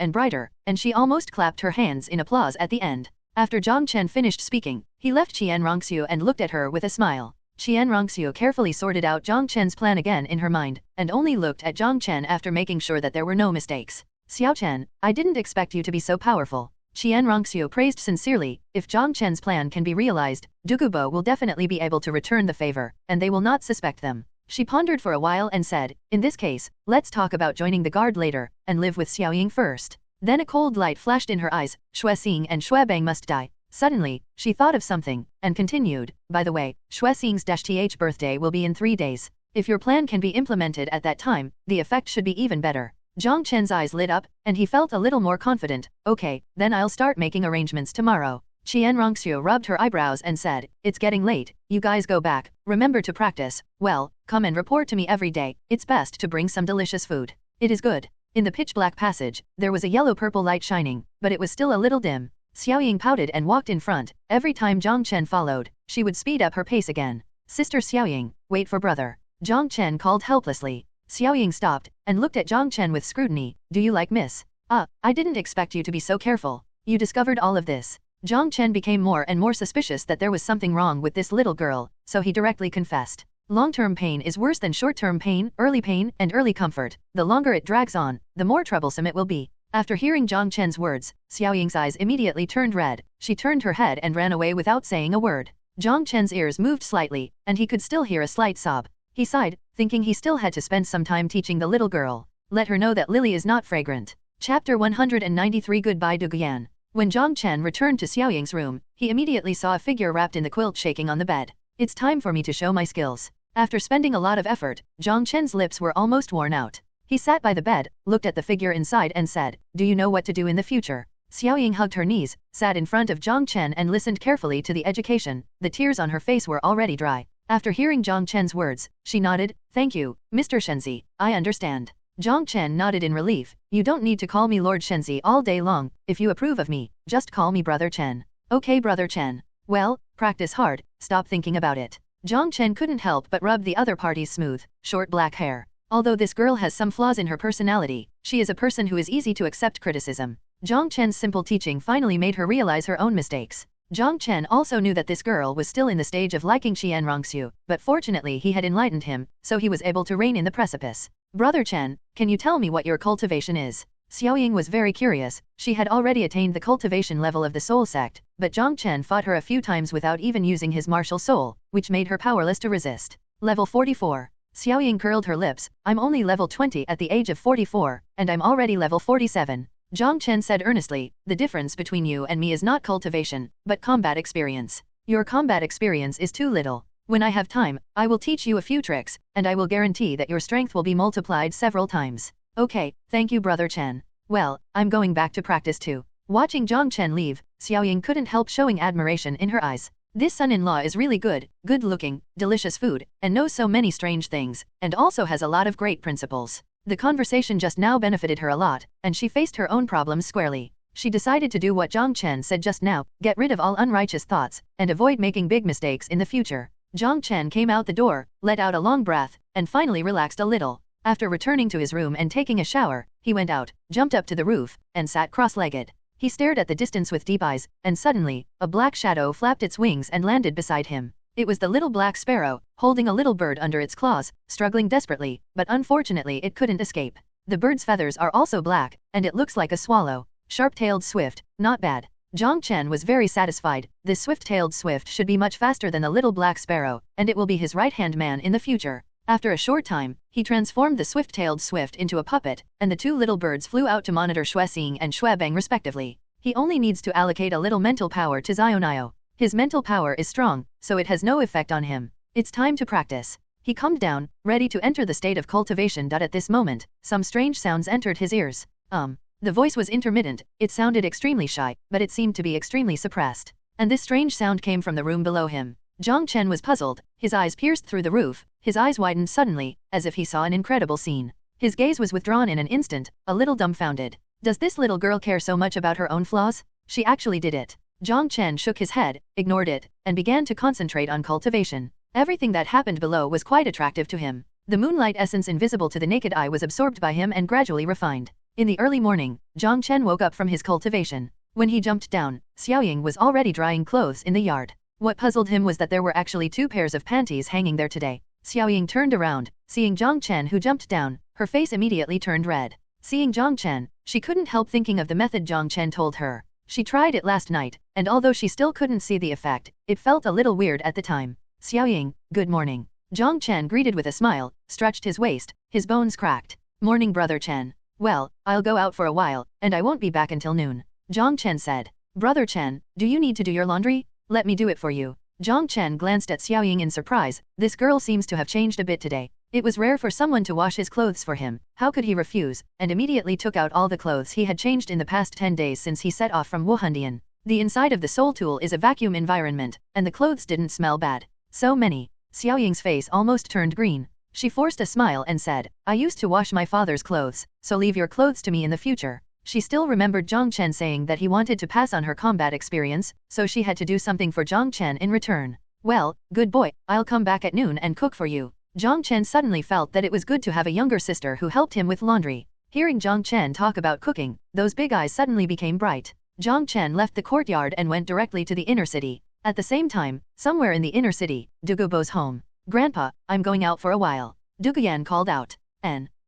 and she almost clapped her hands in applause at the end. After Jiang Chen finished speaking, he left Qian Rongxu and looked at her with a smile. Qian Rongxu carefully sorted out Jiang Chen's plan again in her mind, and only looked at Jiang Chen after making sure that there were no mistakes. Xiao Chen, I didn't expect you to be so powerful. Qian Rongxu praised sincerely. If Jiang Chen's plan can be realized, Dugubo will definitely be able to return the favor, and they will not suspect them. She pondered for a while and said, in this case, let's talk about joining the guard later, and live with Xiaoying first. Then a cold light flashed in her eyes. Xuexing and Xuebang must die. Suddenly, she thought of something, and continued, by the way, Xuexing's birthday will be in 3 days. If your plan can be implemented at that time, the effect should be even better. Jiang Chen's eyes lit up, and he felt a little more confident. Okay, then I'll start making arrangements tomorrow. Qian Rongxu rubbed her eyebrows and said, it's getting late, you guys go back, remember to practice. Well, come and report to me every day, it's best to bring some delicious food. It is good. In the pitch-black passage, there was a yellow-purple light shining, but it was still a little dim. Xiaoying pouted and walked in front. Every time Jiang Chen followed, she would speed up her pace again. Sister Xiaoying, wait for brother. Jiang Chen called helplessly. Xiaoying stopped, and looked at Jiang Chen with scrutiny. Do you like miss? I didn't expect you to be so careful. You discovered all of this. Jiang Chen became more and more suspicious that there was something wrong with this little girl, so he directly confessed. Long-term pain is worse than short-term pain, and early comfort. The longer it drags on, the more troublesome it will be. After hearing Jiang Chen's words, Xiaoying's eyes immediately turned red. She turned her head and ran away without saying a word. Jiang Chen's ears moved slightly, and he could still hear a slight sob. He sighed, thinking he still had to spend some time teaching the little girl. Let her know that lily is not fragrant. Chapter 193 Goodbye to Guyan. When Jiang Chen returned to Xiaoying's room, he immediately saw a figure wrapped in the quilt shaking on the bed. It's time for me to show my skills. After spending a lot of effort, Jiang Chen's lips were almost worn out. He sat by the bed, looked at the figure inside and said, do you know what to do in the future? Xiaoying hugged her knees, sat in front of Jiang Chen and listened carefully to the education. The tears on her face were already dry. After hearing Jiang Chen's words, she nodded. Thank you, Mr. Shenzi, I understand. Jiang Chen nodded in relief. You don't need to call me Lord Shenzi all day long. If you approve of me, just call me Brother Chen. Okay, Brother Chen. Well, practice hard, stop thinking about it. Jiang Chen couldn't help but rub the other party's smooth, short black hair. Although this girl has some flaws in her personality, she is a person who is easy to accept criticism. Jiang Chen's simple teaching finally made her realize her own mistakes. Jiang Chen also knew that this girl was still in the stage of liking Xian Rongxiu, but fortunately he had enlightened him, so he was able to rein in the precipice. Brother Chen, can you tell me what your cultivation is? Xiaoying was very curious. She had already attained the cultivation level of the soul sect, but Jiang Chen fought her a few times without even using his martial soul, which made her powerless to resist. Level 44. Xiaoying curled her lips. I'm only level 20 at the age of 44, and I'm already level 47. Jiang Chen said earnestly, the difference between you and me is not cultivation, but combat experience. Your combat experience is too little. When I have time, I will teach you a few tricks, and I will guarantee that your strength will be multiplied several times. Okay, thank you Brother Chen. Well, I'm going back to practice too. Watching Jiang Chen leave, Xiaoying couldn't help showing admiration in her eyes. This son-in-law is really good-looking, delicious food, and knows so many strange things, and also has a lot of great principles. The conversation just now benefited her a lot, and she faced her own problems squarely. She decided to do what Jiang Chen said just now, get rid of all unrighteous thoughts, and avoid making big mistakes in the future. Jiang Chen came out the door, let out a long breath, and finally relaxed a little. After returning to his room and taking a shower, he went out, jumped up to the roof, and sat cross-legged. He stared at the distance with deep eyes, and suddenly, a black shadow flapped its wings and landed beside him. It was the little black sparrow, holding a little bird under its claws, struggling desperately, but unfortunately it couldn't escape. The bird's feathers are also black, and it looks like a swallow. Sharp-tailed swift, not bad. Jiang Chen was very satisfied. This swift-tailed swift should be much faster than the little black sparrow, and it will be his right-hand man in the future. After a short time, he transformed the swift-tailed swift into a puppet, and the two little birds flew out to monitor Xuexing and Xuebeng respectively. He only needs to allocate a little mental power to Zionio. His mental power is strong, so it has no effect on him. It's time to practice. He calmed down, ready to enter the state of cultivation. At this moment, some strange sounds entered his ears. The voice was intermittent, it sounded extremely shy, but it seemed to be extremely suppressed. And this strange sound came from the room below him. Jiang Chen was puzzled, his eyes pierced through the roof, his eyes widened suddenly, as if he saw an incredible scene. His gaze was withdrawn in an instant, a little dumbfounded. Does this little girl care so much about her own flaws? She actually did it. Jiang Chen shook his head, ignored it, and began to concentrate on cultivation. Everything that happened below was quite attractive to him. The moonlight essence invisible to the naked eye was absorbed by him and gradually refined. In the early morning, Jiang Chen woke up from his cultivation. When he jumped down, Xiaoying was already drying clothes in the yard. What puzzled him was that there were actually 2 pairs of panties hanging there today. Xiaoying turned around, seeing Jiang Chen who jumped down, her face immediately turned red. Seeing Jiang Chen, she couldn't help thinking of the method Jiang Chen told her. She tried it last night, and although she still couldn't see the effect, it felt a little weird at the time. Xiaoying, good morning. Jiang Chen greeted with a smile, stretched his waist, his bones cracked. Morning Brother Chen. Well, I'll go out for a while, and I won't be back until noon. Jiang Chen said. Brother Chen, do you need to do your laundry? Let me do it for you. Jiang Chen glanced at Xiaoying in surprise. This girl seems to have changed a bit today. It was rare for someone to wash his clothes for him. How could he refuse? And immediately took out all the clothes he had changed in the past 10 days since he set off from Wuhandian. The inside of the soul tool is a vacuum environment, and the clothes didn't smell bad. So many. Xiaoying's face almost turned green. She forced a smile and said, I used to wash my father's clothes, so leave your clothes to me in the future. She still remembered Jiang Chen saying that he wanted to pass on her combat experience, so she had to do something for Jiang Chen in return. Well, good boy, I'll come back at noon and cook for you. Jiang Chen suddenly felt that it was good to have a younger sister who helped him with laundry. Hearing Jiang Chen talk about cooking, those big eyes suddenly became bright. Jiang Chen left the courtyard and went directly to the inner city. At the same time, somewhere in the inner city, Dugubo's home. Grandpa, I'm going out for a while. Duguyan called out.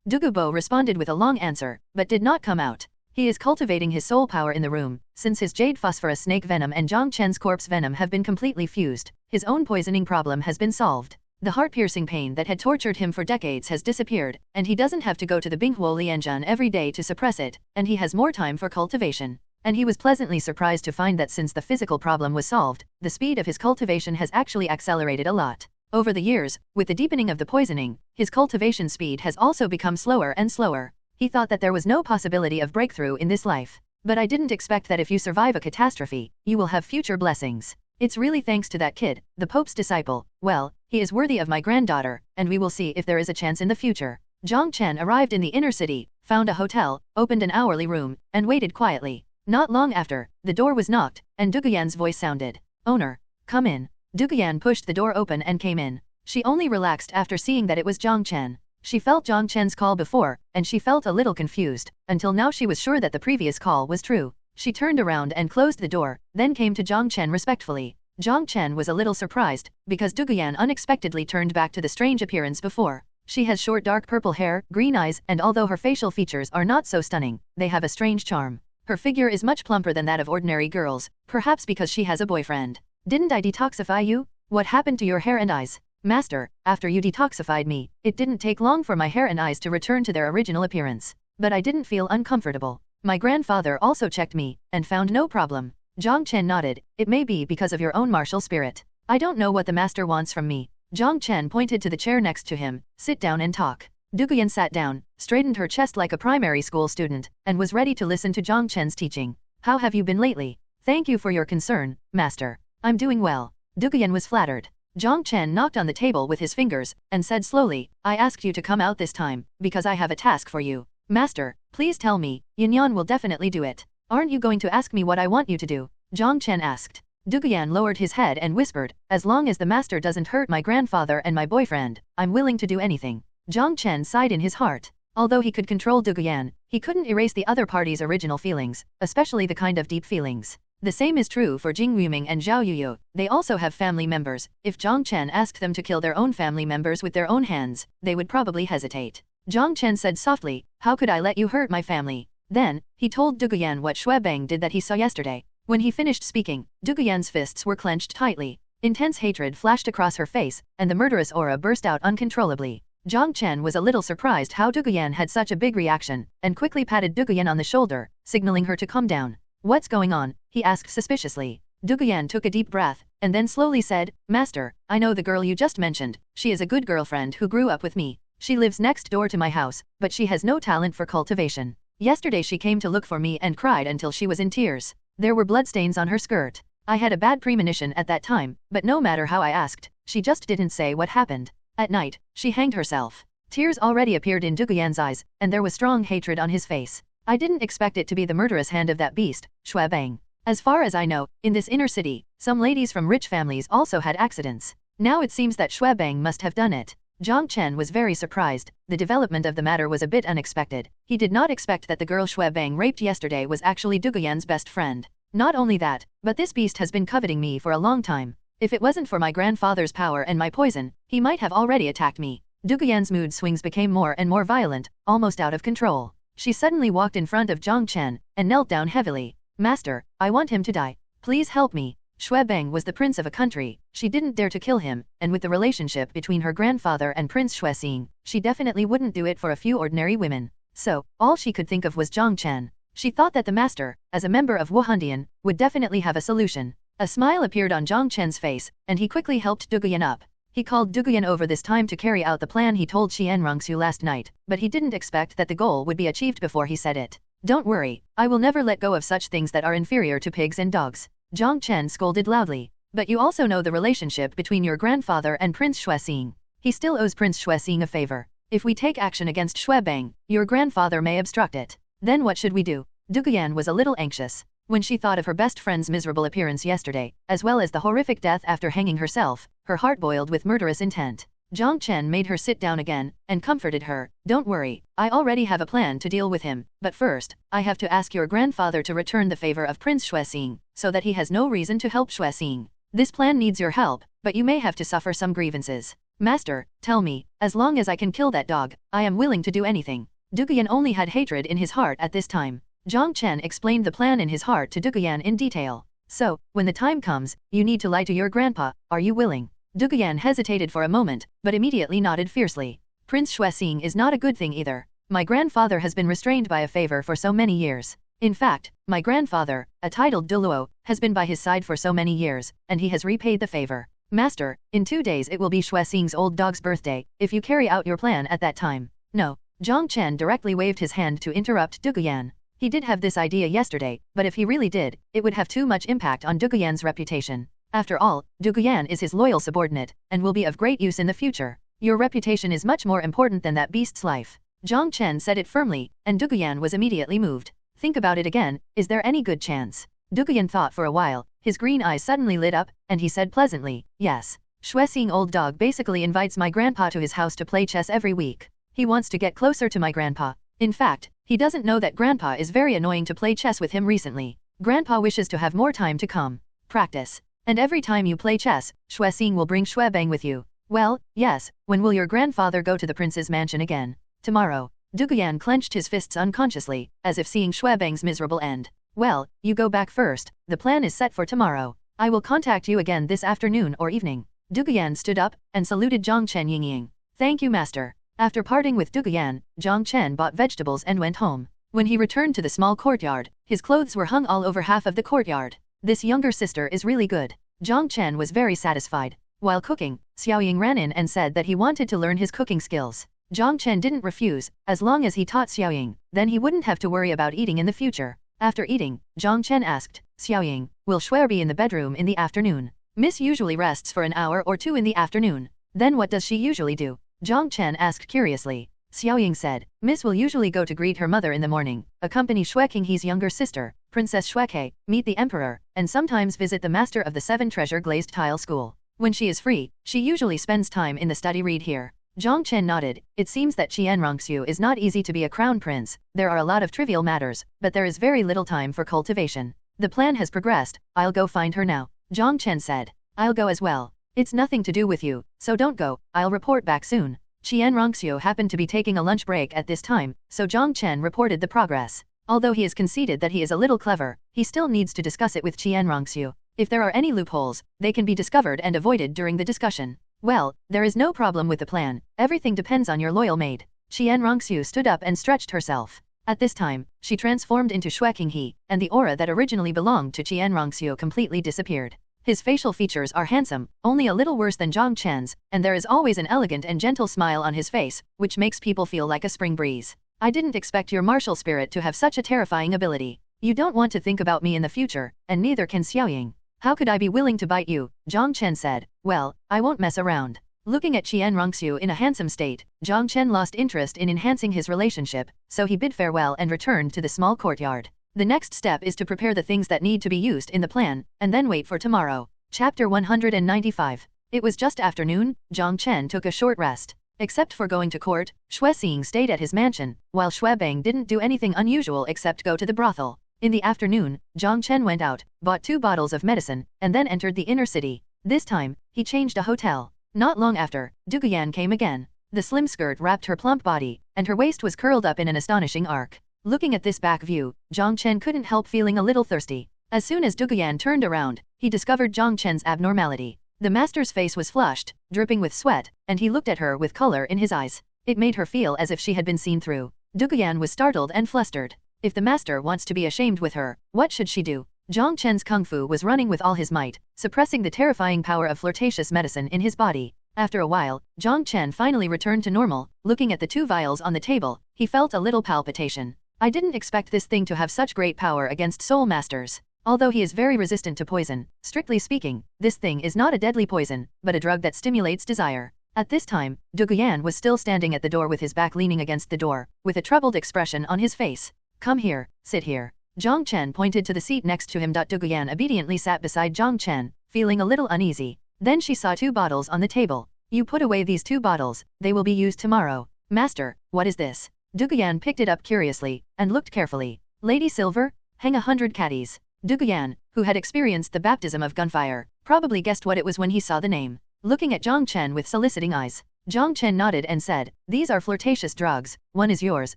Dugubo responded with a long answer, but did not come out. He is cultivating his soul power in the room, since his jade phosphorus snake venom and Jiang Chen's corpse venom have been completely fused. His own poisoning problem has been solved. The heart-piercing pain that had tortured him for decades has disappeared, and he doesn't have to go to the Binghuo Lianjun every day to suppress it, and he has more time for cultivation. And he was pleasantly surprised to find that since the physical problem was solved, the speed of his cultivation has actually accelerated a lot. Over the years, with the deepening of the poisoning, his cultivation speed has also become slower and slower. He thought that there was no possibility of breakthrough in this life. But I didn't expect that if you survive a catastrophe, you will have future blessings. It's really thanks to that kid, the Pope's disciple. Well, he is worthy of my granddaughter, and we will see if there is a chance in the future. Jiang Chen arrived in the inner city, found a hotel, opened an hourly room, and waited quietly. Not long after, the door was knocked, and Duguyan's voice sounded. Owner, come in. Duguyan pushed the door open and came in. She only relaxed after seeing that it was Jiang Chen. She felt Jiang Chen's call before, and she felt a little confused, until now she was sure that the previous call was true. She turned around and closed the door, then came to Jiang Chen respectfully. Jiang Chen was a little surprised, because Duguyan unexpectedly turned back to the strange appearance before. She has short dark purple hair, green eyes, and although her facial features are not so stunning, they have a strange charm. Her figure is much plumper than that of ordinary girls, perhaps because she has a boyfriend. Didn't I detoxify you? What happened to your hair and eyes? Master, after you detoxified me, it didn't take long for my hair and eyes to return to their original appearance. But I didn't feel uncomfortable. My grandfather also checked me, and found no problem. Jiang Chen nodded. It may be because of your own martial spirit. I don't know what the master wants from me. Jiang Chen pointed to the chair next to him. Sit down and talk. Duguyan sat down, straightened her chest like a primary school student, and was ready to listen to Jiang Chen's teaching. How have you been lately? Thank you for your concern, master. I'm doing well. Duguyan was flattered. Jiang Chen knocked on the table with his fingers, and said slowly, I asked you to come out this time, because I have a task for you. Master, please tell me, Yanyan will definitely do it. Aren't you going to ask me what I want you to do? Jiang Chen asked. Duguyan lowered his head and whispered, as long as the master doesn't hurt my grandfather and my boyfriend, I'm willing to do anything. Jiang Chen sighed in his heart. Although he could control Duguyan, he couldn't erase the other party's original feelings, especially the kind of deep feelings. The same is true for Jing Yuming and Zhao Yuyu. They also have family members. If Jiang Chen asked them to kill their own family members with their own hands, they would probably hesitate. Jiang Chen said softly, how could I let you hurt my family? Then, he told Duguyan what Shui Bang did that he saw yesterday. When he finished speaking, Duguyan's fists were clenched tightly. Intense hatred flashed across her face, and the murderous aura burst out uncontrollably. Jiang Chen was a little surprised how Duguyan had such a big reaction, and quickly patted Duguyan on the shoulder, signaling her to calm down. What's going on? He asked suspiciously. Duguyan took a deep breath, and then slowly said, Master, I know the girl you just mentioned. She is a good girlfriend who grew up with me. She lives next door to my house, but she has no talent for cultivation. Yesterday she came to look for me and cried until she was in tears. There were bloodstains on her skirt. I had a bad premonition at that time, but no matter how I asked, she just didn't say what happened. At night, she hanged herself. Tears already appeared in Duguyan's eyes, and there was strong hatred on his face. I didn't expect it to be the murderous hand of that beast, Shui Bang. As far as I know, in this inner city, some ladies from rich families also had accidents. Now it seems that Shui Bang must have done it. Jiang Chen was very surprised. The development of the matter was a bit unexpected. He did not expect that the girl Shui Bang raped yesterday was actually Duguyan's best friend. Not only that, but this beast has been coveting me for a long time. If it wasn't for my grandfather's power and my poison, he might have already attacked me. Duguyan's mood swings became more and more violent, almost out of control. She suddenly walked in front of Jiang Chen, and knelt down heavily. Master, I want him to die. Please help me. Shui Bang was the prince of a country. She didn't dare to kill him, and with the relationship between her grandfather and Prince Shui Xing, she definitely wouldn't do it for a few ordinary women. So, all she could think of was Jiang Chen. She thought that the master, as a member of Wuhandian, would definitely have a solution. A smile appeared on Jiang Chen's face, and he quickly helped Duguyan up. He called Duguyan over this time to carry out the plan he told Qian Rongsu last night, but he didn't expect that the goal would be achieved before he said it. Don't worry, I will never let go of such things that are inferior to pigs and dogs. Jiang Chen scolded loudly. But you also know the relationship between your grandfather and Prince Shui Xing. He still owes Prince Xuexing a favor. If we take action against Xuebang, your grandfather may obstruct it. Then what should we do? Duguyan was a little anxious. When she thought of her best friend's miserable appearance yesterday, as well as the horrific death after hanging herself, her heart boiled with murderous intent. Jiang Chen made her sit down again, and comforted her. Don't worry, I already have a plan to deal with him, but first, I have to ask your grandfather to return the favor of Prince Xuexing, so that he has no reason to help Xuexing. This plan needs your help, but you may have to suffer some grievances. Master, tell me, as long as I can kill that dog, I am willing to do anything. Duguyan only had hatred in his heart at this time. Jiang Chen explained the plan in his heart to Duguyan in detail. So, when the time comes, you need to lie to your grandpa, are you willing? Duguyan hesitated for a moment, but immediately nodded fiercely. Prince Xuexing is not a good thing either. My grandfather has been restrained by a favor for so many years. In fact, my grandfather, a titled Douluo, has been by his side for so many years, and he has repaid the favor. Master, in 2 days it will be Xuexing's old dog's birthday, if you carry out your plan at that time. No. Jiang Chen directly waved his hand to interrupt Duguyan. He did have this idea yesterday, but if he really did, it would have too much impact on Duguyan's reputation. After all, Duguyan is his loyal subordinate, and will be of great use in the future. Your reputation is much more important than that beast's life. Jiang Chen said it firmly, and Duguyan was immediately moved. Think about it again, is there any good chance? Duguyan thought for a while, his green eyes suddenly lit up, and he said pleasantly, yes. Xuexing old dog basically invites my grandpa to his house to play chess every week. He wants to get closer to my grandpa. In fact, he doesn't know that grandpa is very annoying to play chess with him recently. Grandpa wishes to have more time to practice. And every time you play chess, Xuexing will bring Xuebang with you. Well, yes, when will your grandfather go to the prince's mansion again? Tomorrow. Duguyan clenched his fists unconsciously, as if seeing Xuebang's miserable end. Well, you go back first, the plan is set for tomorrow. I will contact you again this afternoon or evening. Duguyan stood up, and saluted Jiang Chen Yingying. Thank you master. After parting with Duguyan, Jiang Chen bought vegetables and went home. When he returned to the small courtyard, his clothes were hung all over half of the courtyard. This younger sister is really good. Jiang Chen was very satisfied. While cooking, Xiaoying ran in and said that he wanted to learn his cooking skills. Jiang Chen didn't refuse, as long as he taught Xiaoying, then he wouldn't have to worry about eating in the future. After eating, Jiang Chen asked, Xiaoying, will Shuer be in the bedroom in the afternoon? Miss usually rests for an hour or two in the afternoon. Then what does she usually do? Jiang Chen asked curiously. Xiaoying said, Miss will usually go to greet her mother in the morning, accompany Xue Qinghe's younger sister, Princess Xueke, meet the emperor, and sometimes visit the master of the 7 treasure glazed tile school. When she is free, she usually spends time in the study read here. Jiang Chen nodded. It seems that Xianrongxiu is not easy to be a crown prince. There are a lot of trivial matters, but there is very little time for cultivation. The plan has progressed, I'll go find her now. Jiang Chen said. I'll go as well. It's nothing to do with you, so don't go, I'll report back soon. Xianrongxiu happened to be taking a lunch break at this time, so Jiang Chen reported the progress. Although he has conceded that he is a little clever, he still needs to discuss it with Xianrongxiu. If there are any loopholes, they can be discovered and avoided during the discussion. Well, there is no problem with the plan, everything depends on your loyal maid. Xianrongxiu stood up and stretched herself. At this time, she transformed into Xue Qinghe, and the aura that originally belonged to Xianrongxiu completely disappeared. His facial features are handsome, only a little worse than Jiang Chen's, and there is always an elegant and gentle smile on his face, which makes people feel like a spring breeze. I didn't expect your martial spirit to have such a terrifying ability. You don't want to think about me in the future, and neither can Xiaoying. How could I be willing to bite you? Jiang Chen said. Well, I won't mess around. Looking at Xianrongxiu in a handsome state, Jiang Chen lost interest in enhancing his relationship, so he bid farewell and returned to the small courtyard. The next step is to prepare the things that need to be used in the plan, and then wait for tomorrow. Chapter 195. It was just afternoon, Jiang Chen took a short rest. Except for going to court, Xuexing stayed at his mansion, while Xuebang didn't do anything unusual except go to the brothel. In the afternoon, Jiang Chen went out, bought 2 bottles of medicine, and then entered the inner city. This time, he changed a hotel. Not long after, Duguyan came again. The slim skirt wrapped her plump body, and her waist was curled up in an astonishing arc. Looking at this back view, Jiang Chen couldn't help feeling a little thirsty. As soon as Duguyan turned around, he discovered Jiang Chen's abnormality. The master's face was flushed, dripping with sweat, and he looked at her with color in his eyes. It made her feel as if she had been seen through. Duguyan was startled and flustered. If the master wants to be ashamed with her, what should she do? Jiang Chen's kung fu was running with all his might, suppressing the terrifying power of flirtatious medicine in his body. After a while, Jiang Chen finally returned to normal. Looking at the 2 vials on the table, he felt a little palpitation. I didn't expect this thing to have such great power against soul masters. Although he is very resistant to poison, strictly speaking, this thing is not a deadly poison, but a drug that stimulates desire. At this time, Duguyan was still standing at the door with his back leaning against the door, with a troubled expression on his face. Come here, sit here. Jiang Chen pointed to the seat next to him. Duguyan obediently sat beside Jiang Chen, feeling a little uneasy. Then she saw 2 bottles on the table. You put away these 2 bottles, they will be used tomorrow. Master, what is this? Duguyan picked it up curiously, and looked carefully. Lady Silver, hang 100 caddies. Duguyan, who had experienced the baptism of gunfire, probably guessed what it was when he saw the name. Looking at Jiang Chen with soliciting eyes, Jiang Chen nodded and said, these are flirtatious drugs, one is yours,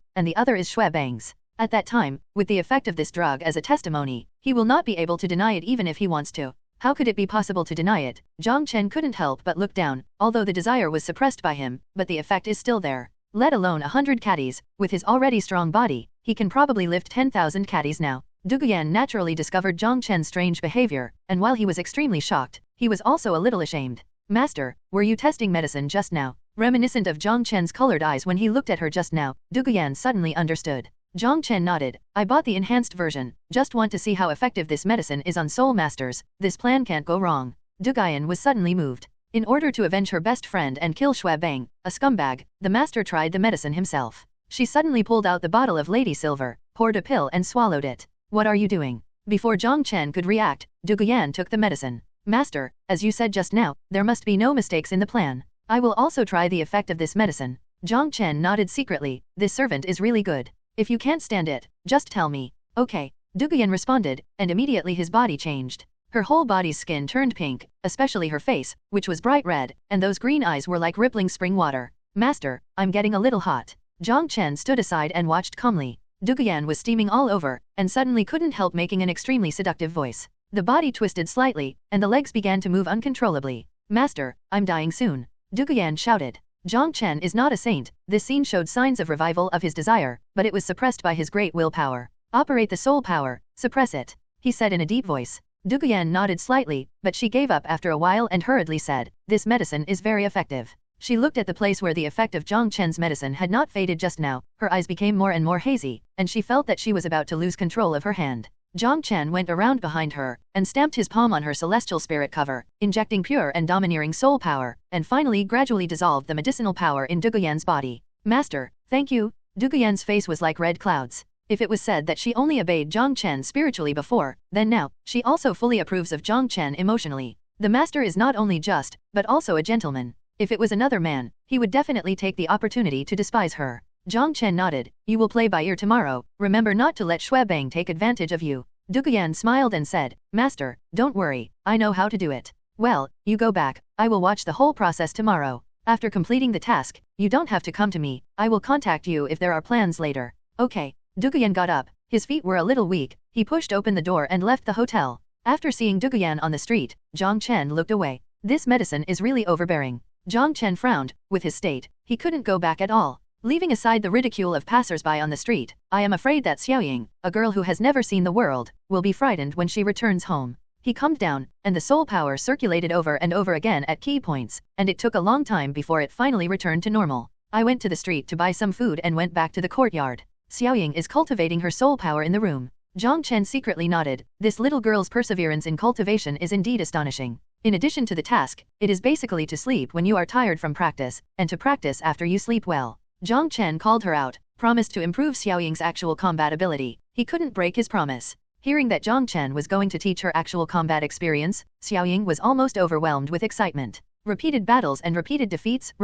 and the other is Shui Bang's. At that time, with the effect of this drug as a testimony, he will not be able to deny it even if he wants to. How could it be possible to deny it? Jiang Chen couldn't help but look down, although the desire was suppressed by him, but the effect is still there. Let alone 100 caddies, with his already strong body, he can probably lift 10,000 caddies now. Duguyan naturally discovered Jiang Chen's strange behavior, and while he was extremely shocked, he was also a little ashamed. Master, were you testing medicine just now? Reminiscent of Jiang Chen's colored eyes when he looked at her just now, Duguyan suddenly understood. Jiang Chen nodded. I bought the enhanced version, just want to see how effective this medicine is on soul masters, this plan can't go wrong. Duguyan was suddenly moved. In order to avenge her best friend and kill Shui Bang, a scumbag, the master tried the medicine himself. She suddenly pulled out the bottle of Lady Silver, poured a pill and swallowed it. What are you doing? Before Jiang Chen could react, Duguyan took the medicine. Master, as you said just now, there must be no mistakes in the plan. I will also try the effect of this medicine. Jiang Chen nodded secretly. This servant is really good. If you can't stand it, just tell me. Okay. Duguyan responded, and immediately his body changed. Her whole body's skin turned pink, especially her face, which was bright red, and those green eyes were like rippling spring water. Master, I'm getting a little hot. Jiang Chen stood aside and watched calmly. Duguyan was steaming all over, and suddenly couldn't help making an extremely seductive voice. The body twisted slightly, and the legs began to move uncontrollably. Master, I'm dying soon. Duguyan shouted. Jiang Chen is not a saint. This scene showed signs of revival of his desire, but it was suppressed by his great willpower. Operate the soul power, suppress it, he said in a deep voice. Duguyan nodded slightly, but she gave up after a while and hurriedly said, this medicine is very effective. She looked at the place where the effect of Jiang Chen's medicine had not faded just now, her eyes became more and more hazy, and she felt that she was about to lose control of her hand. Jiang Chen went around behind her, and stamped his palm on her celestial spirit cover, injecting pure and domineering soul power, and finally gradually dissolved the medicinal power in Duguyan's body. Master, thank you. Duguyan's face was like red clouds. If it was said that she only obeyed Jiang Chen spiritually before, then now, she also fully approves of Jiang Chen emotionally. The master is not only just, but also a gentleman. If it was another man, he would definitely take the opportunity to despise her. Jiang Chen nodded. You will play by ear tomorrow, remember not to let Shui Bang take advantage of you. Duguyan smiled and said, Master, don't worry, I know how to do it. Well, you go back, I will watch the whole process tomorrow. After completing the task, you don't have to come to me, I will contact you if there are plans later. Okay. Duguyan got up, his feet were a little weak, he pushed open the door and left the hotel. After seeing Duguyan on the street, Jiang Chen looked away. This medicine is really overbearing. Jiang Chen frowned. With his state, he couldn't go back at all. Leaving aside the ridicule of passers-by on the street, I am afraid that Xiaoying, a girl who has never seen the world, will be frightened when she returns home. He calmed down, and the soul power circulated over and over again at key points, and it took a long time before it finally returned to normal. I went to the street to buy some food and went back to the courtyard. Xiaoying is cultivating her soul power in the room. Jiang Chen secretly nodded. This little girl's perseverance in cultivation is indeed astonishing. In addition to the task, it is basically to sleep when you are tired from practice, and to practice after you sleep well. Jiang Chen called her out, promised to improve Xiaoying's actual combat ability. He couldn't break his promise. Hearing that Jiang Chen was going to teach her actual combat experience, Xiaoying was almost overwhelmed with excitement. Repeated battles and repeated defeats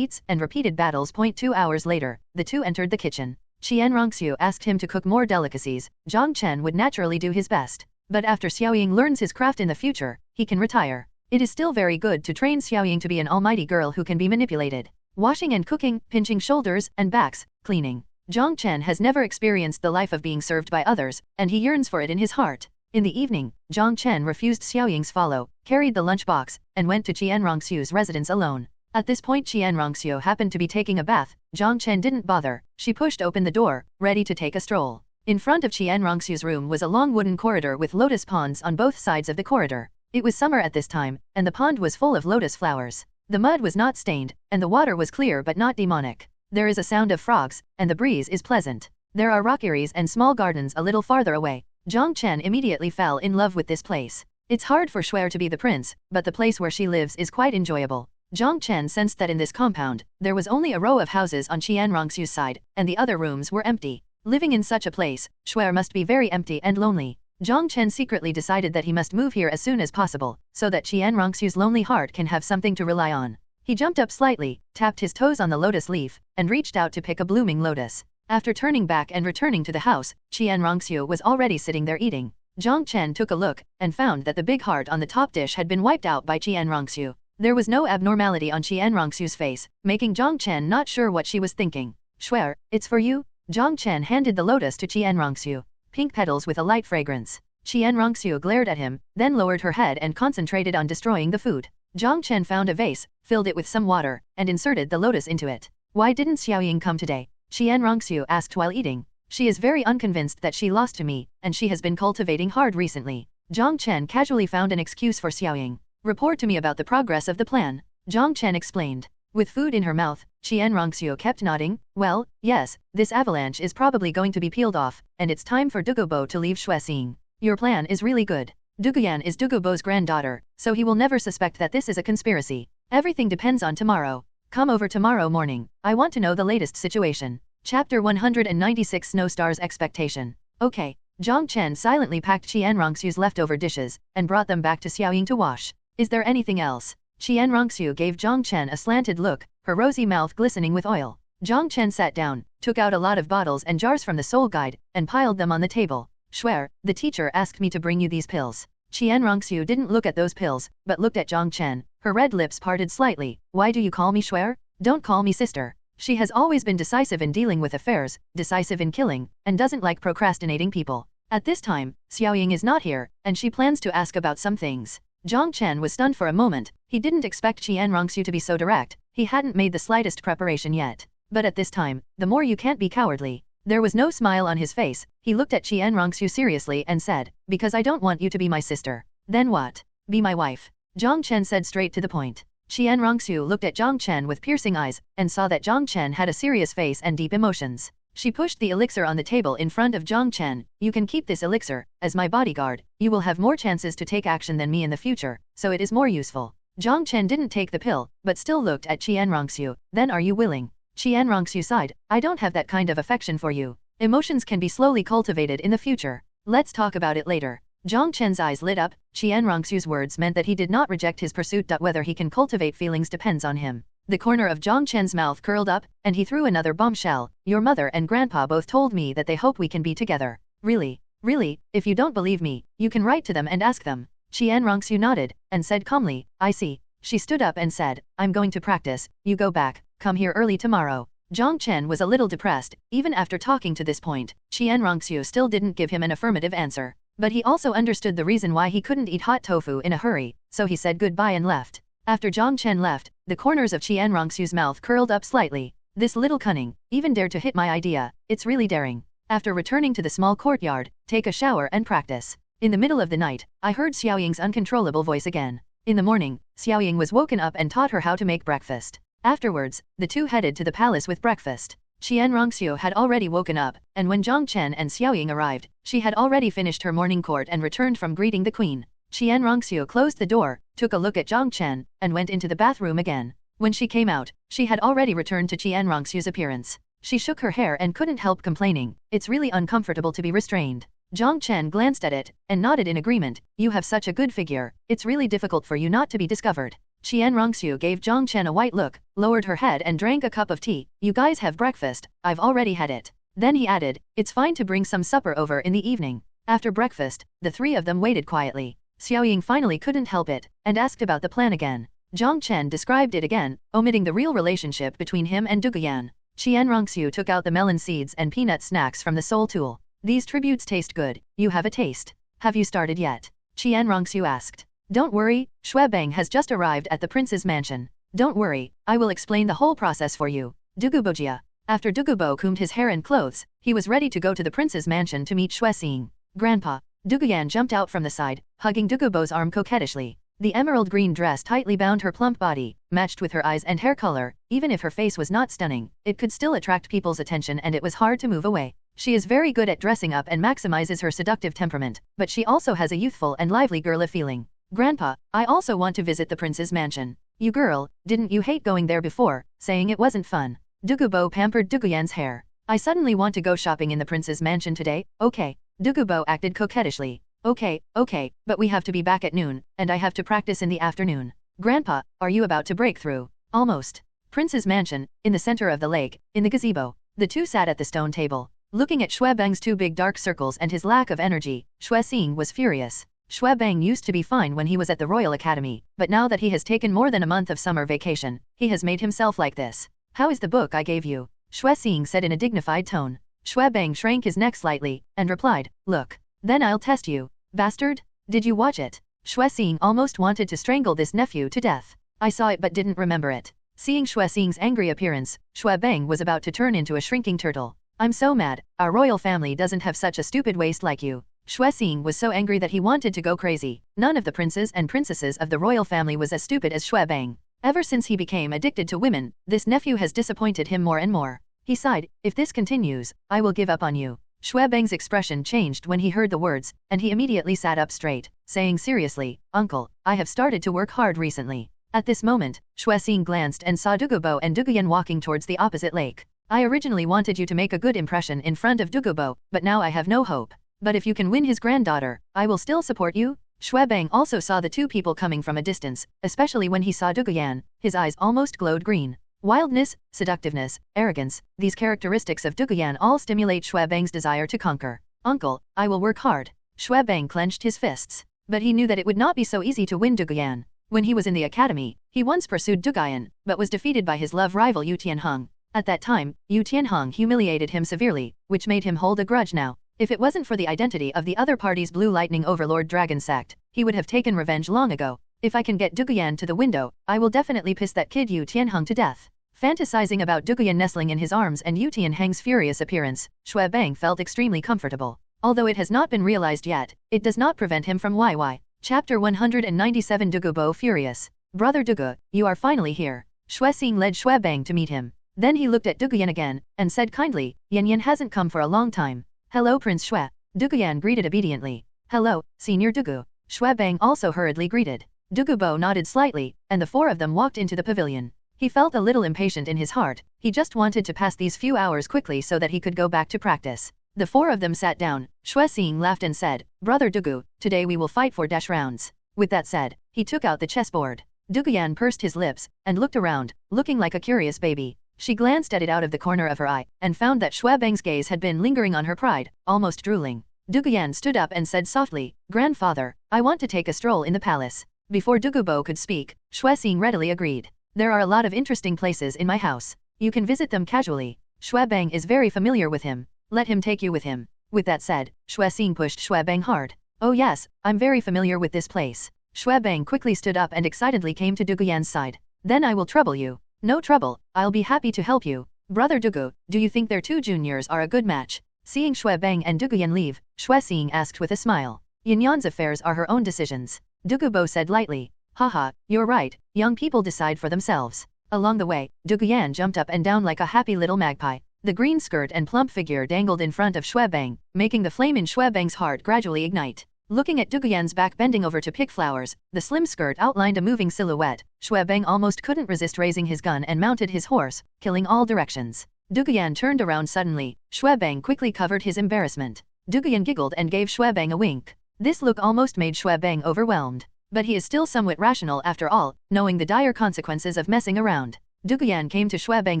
and repeated battles. 2 hours later, the two entered the kitchen. Xiaoxue asked him to cook more delicacies. Jiang Chen would naturally do his best. But after Xiaoying learns his craft in the future, he can retire. It is still very good to train Xiaoying to be an almighty girl who can be manipulated. Washing and cooking, pinching shoulders and backs, cleaning. Jiang Chen has never experienced the life of being served by others, and he yearns for it in his heart. In the evening, Jiang Chen refused Xiaoying's follow, carried the lunchbox, and went to Xianrongxue's residence alone. At this point Xianrongxue happened to be taking a bath. Jiang Chen didn't bother. She pushed open the door, ready to take a stroll. In front of Xianrongxue's room was a long wooden corridor with lotus ponds on both sides of the corridor. It was summer at this time, and the pond was full of lotus flowers. The mud was not stained, and the water was clear but not demonic. There is a sound of frogs, and the breeze is pleasant. There are rockeries and small gardens a little farther away. Jiang Chen immediately fell in love with this place. It's hard for Shuer to be the prince, but the place where she lives is quite enjoyable. Jiang Chen sensed that in this compound, there was only a row of houses on Qian Rongxu's side, and the other rooms were empty. Living in such a place, Shuer must be very empty and lonely. Jiang Chen secretly decided that he must move here as soon as possible, so that Qian Rongxu's lonely heart can have something to rely on. He jumped up slightly, tapped his toes on the lotus leaf, and reached out to pick a blooming lotus. After turning back and returning to the house, Qian Rongxu was already sitting there eating. Jiang Chen took a look, and found that the big heart on the top dish had been wiped out by Qian Rongxu. There was no abnormality on Qian Rongxu's face, making Jiang Chen not sure what she was thinking. Shuer, it's for you? Jiang Chen handed the lotus to Qian Rongxu. Pink petals with a light fragrance. Qian Rongxu glared at him, then lowered her head and concentrated on destroying the food. Jiang Chen found a vase, filled it with some water, and inserted the lotus into it. Why didn't Xiaoying come today? Qian Rongxu asked while eating. She is very unconvinced that she lost to me, and she has been cultivating hard recently. Jiang Chen casually found an excuse for Xiaoying. Report to me about the progress of the plan. Jiang Chen explained. With food in her mouth, Qian Rongxu kept nodding. Well, yes, this avalanche is probably going to be peeled off, and it's time for Dugubo to leave Shuexing. Your plan is really good. Duguyan is Dugubo's granddaughter, so he will never suspect that this is a conspiracy. Everything depends on tomorrow. Come over tomorrow morning. I want to know the latest situation. Chapter 196 Snowstar's Expectation. Okay. Jiang Chen silently packed Qian Rongxu's leftover dishes, and brought them back to Xiaoying to wash. Is there anything else? Qian Rongxu gave Jiang Chen a slanted look, her rosy mouth glistening with oil. Jiang Chen sat down, took out a lot of bottles and jars from the soul guide, and piled them on the table. Shuer, the teacher asked me to bring you these pills. Qian Rongxu didn't look at those pills, but looked at Jiang Chen. Her red lips parted slightly. Why do you call me Shuer? Don't call me sister. She has always been decisive in dealing with affairs, decisive in killing, and doesn't like procrastinating people. At this time, Xiaoying is not here, and she plans to ask about some things. Jiang Chen was stunned for a moment. He didn't expect Qian Rongxu to be so direct. He hadn't made the slightest preparation yet. But at this time, the more you can't be cowardly. There was no smile on his face. He looked at Qian Rongxu seriously and said, because I don't want you to be my sister. Then what? Be my wife. Jiang Chen said straight to the point. Qian Rongxu looked at Jiang Chen with piercing eyes, and saw that Jiang Chen had a serious face and deep emotions. She pushed the elixir on the table in front of Jiang Chen. You can keep this elixir, as my bodyguard. You will have more chances to take action than me in the future, so it is more useful. Jiang Chen didn't take the pill, but still looked at Qian Rongxu. Then are you willing? Qian Rongxu sighed. I don't have that kind of affection for you. Emotions can be slowly cultivated in the future. Let's talk about it later. Jiang Chen's eyes lit up. Qian Rongxu's words meant that he did not reject his pursuit. Whether he can cultivate feelings depends on him. The corner of Jiang Chen's mouth curled up, and he threw another bombshell. Your mother and grandpa both told me that they hope we can be together. Really? Really? If you don't believe me, you can write to them and ask them. Qian Rongxu nodded, and said calmly, I see. She stood up and said, I'm going to practice. You go back. Come here early tomorrow. Jiang Chen was a little depressed. Even after talking to this point, Qian Rongxu still didn't give him an affirmative answer. But he also understood the reason why he couldn't eat hot tofu in a hurry, so he said goodbye and left. After Jiang Chen left, the corners of Qian Rongxu's mouth curled up slightly. This little cunning, even dared to hit my idea. It's really daring. After returning to the small courtyard, take a shower and practice. In the middle of the night, I heard Xiaoying's uncontrollable voice again. In the morning, Xiaoying was woken up and taught her how to make breakfast. Afterwards, the two headed to the palace with breakfast. Qian Rongxu had already woken up, and when Jiang Chen and Xiaoying arrived, she had already finished her morning court and returned from greeting the queen. Qian Rongxu closed the door, took a look at Jiang Chen, and went into the bathroom again. When she came out, she had already returned to Qian Rongxu's appearance. She shook her hair and couldn't help complaining. It's really uncomfortable to be restrained. Jiang Chen glanced at it, and nodded in agreement. You have such a good figure. It's really difficult for you not to be discovered. Qian Rongxu gave Jiang Chen a white look, lowered her head and drank a cup of tea. You guys have breakfast. I've already had it. Then he added, it's fine to bring some supper over in the evening. After breakfast, the three of them waited quietly. Xiaoying finally couldn't help it, and asked about the plan again. Jiang Chen described it again, omitting the real relationship between him and Duguyan. Qian Rongxu took out the melon seeds and peanut snacks from the soul tool. These tributes taste good. You have a taste. Have you started yet? Qian Rongxu asked. Don't worry, Shuebang has just arrived at the prince's mansion. Don't worry, I will explain the whole process for you. Dugubojia. After Dugubo combed his hair and clothes, he was ready to go to the prince's mansion to meet Shuexing. Grandpa. Duguyan jumped out from the side, hugging Dugubo's arm coquettishly. The emerald green dress tightly bound her plump body, matched with her eyes and hair color. Even if her face was not stunning, it could still attract people's attention and it was hard to move away. She is very good at dressing up and maximizes her seductive temperament, but she also has a youthful and lively girly feeling. Grandpa, I also want to visit the prince's mansion. You girl, didn't you hate going there before, saying it wasn't fun? Douluo pampered Duguyan's hair. I suddenly want to go shopping in the prince's mansion today, okay? Douluo acted coquettishly. Okay, but we have to be back at noon, and I have to practice in the afternoon. Grandpa, are you about to break through? Almost. Prince's mansion, in the center of the lake, in the gazebo. The two sat at the stone table. Looking at Xue Bang's two big dark circles and his lack of energy, Xue Xing was furious. Xue Bang used to be fine when he was at the Royal Academy, but now that he has taken more than a month of summer vacation, he has made himself like this. How is the book I gave you? Xue Xing said in a dignified tone. Xue Bang shrank his neck slightly, and replied, look. Then I'll test you. Bastard? Did you watch it? Xue Xing almost wanted to strangle this nephew to death. I saw it but didn't remember it. Seeing Xue Xing's angry appearance, Xue Bang was about to turn into a shrinking turtle. I'm so mad, our royal family doesn't have such a stupid waste like you. Xue Xing was so angry that he wanted to go crazy. None of the princes and princesses of the royal family was as stupid as Xue Bang. Ever since he became addicted to women, this nephew has disappointed him more and more. He sighed, if this continues, I will give up on you. Xue Bang's expression changed when he heard the words, and he immediately sat up straight, saying seriously, Uncle, I have started to work hard recently. At this moment, Xue Xing glanced and saw Douluo and Duguyan walking towards the opposite lake. I originally wanted you to make a good impression in front of Douluo, but now I have no hope. But if you can win his granddaughter, I will still support you. Xue Bang also saw the two people coming from a distance, especially when he saw Duguyan. His eyes almost glowed green. Wildness, seductiveness, arrogance, these characteristics of Duguyan all stimulate Xue Bang's desire to conquer. Uncle, I will work hard. Xue Bang clenched his fists. But he knew that it would not be so easy to win Duguyan. When he was in the academy, he once pursued Duguyan, but was defeated by his love rival Yu Tianheng. At that time, Yu Tianheng humiliated him severely, which made him hold a grudge now. If it wasn't for the identity of the other party's Blue Lightning Overlord Dragon sect, he would have taken revenge long ago. If I can get Duguyan to the window, I will definitely piss that kid Yu Tianheng to death. Fantasizing about Duguyan nestling in his arms and Yu Tianheng's furious appearance, Xue Bang felt extremely comfortable. Although it has not been realized yet, it does not prevent him from YY. Chapter 197 Douluo Furious. Brother Douluo, you are finally here. Xue Xing led Xue Bang to meet him. Then he looked at Duguyan again, and said kindly, Yan hasn't come for a long time. Hello Prince Xue. Duguyan greeted obediently. Hello, Senior Douluo. Xue Bang also hurriedly greeted. Douluo nodded slightly, and the four of them walked into the pavilion. He felt a little impatient in his heart, he just wanted to pass these few hours quickly so that he could go back to practice. The four of them sat down. Xue Xing laughed and said, Brother Douluo, today we will fight for dash rounds. With that said, he took out the chessboard. Duguyan pursed his lips, and looked around, looking like a curious baby. She glanced at it out of the corner of her eye, and found that Xue Bang's gaze had been lingering on her pride, almost drooling. Duguyan stood up and said softly, Grandfather, I want to take a stroll in the palace. Before Douluo could speak, Xue Xing readily agreed. There are a lot of interesting places in my house. You can visit them casually. Xue Bang is very familiar with him. Let him take you with him. With that said, Xue Xing pushed Xue Bang hard. Oh yes, I'm very familiar with this place. Xue Bang quickly stood up and excitedly came to Duguyan's side. Then I will trouble you. No trouble, I'll be happy to help you. Brother Douluo, do you think their two juniors are a good match? Seeing Xue Bang and Duguyan leave, Xue Xing asked with a smile. Yanyan's affairs are her own decisions. Douluo said lightly. Haha, you're right, young people decide for themselves. Along the way, Duguyan jumped up and down like a happy little magpie. The green skirt and plump figure dangled in front of Xue Bang, making the flame in Xue Bang's heart gradually ignite. Looking at Duguyan's back bending over to pick flowers, the slim skirt outlined a moving silhouette. Xue Bang almost couldn't resist raising his gun and mounted his horse, killing all directions. Duguyan turned around suddenly. Xue Bang quickly covered his embarrassment. Duguyan giggled and gave Xue Bang a wink. This look almost made Xue Bang overwhelmed. But he is still somewhat rational after all, knowing the dire consequences of messing around. Duguyan came to Xue Bang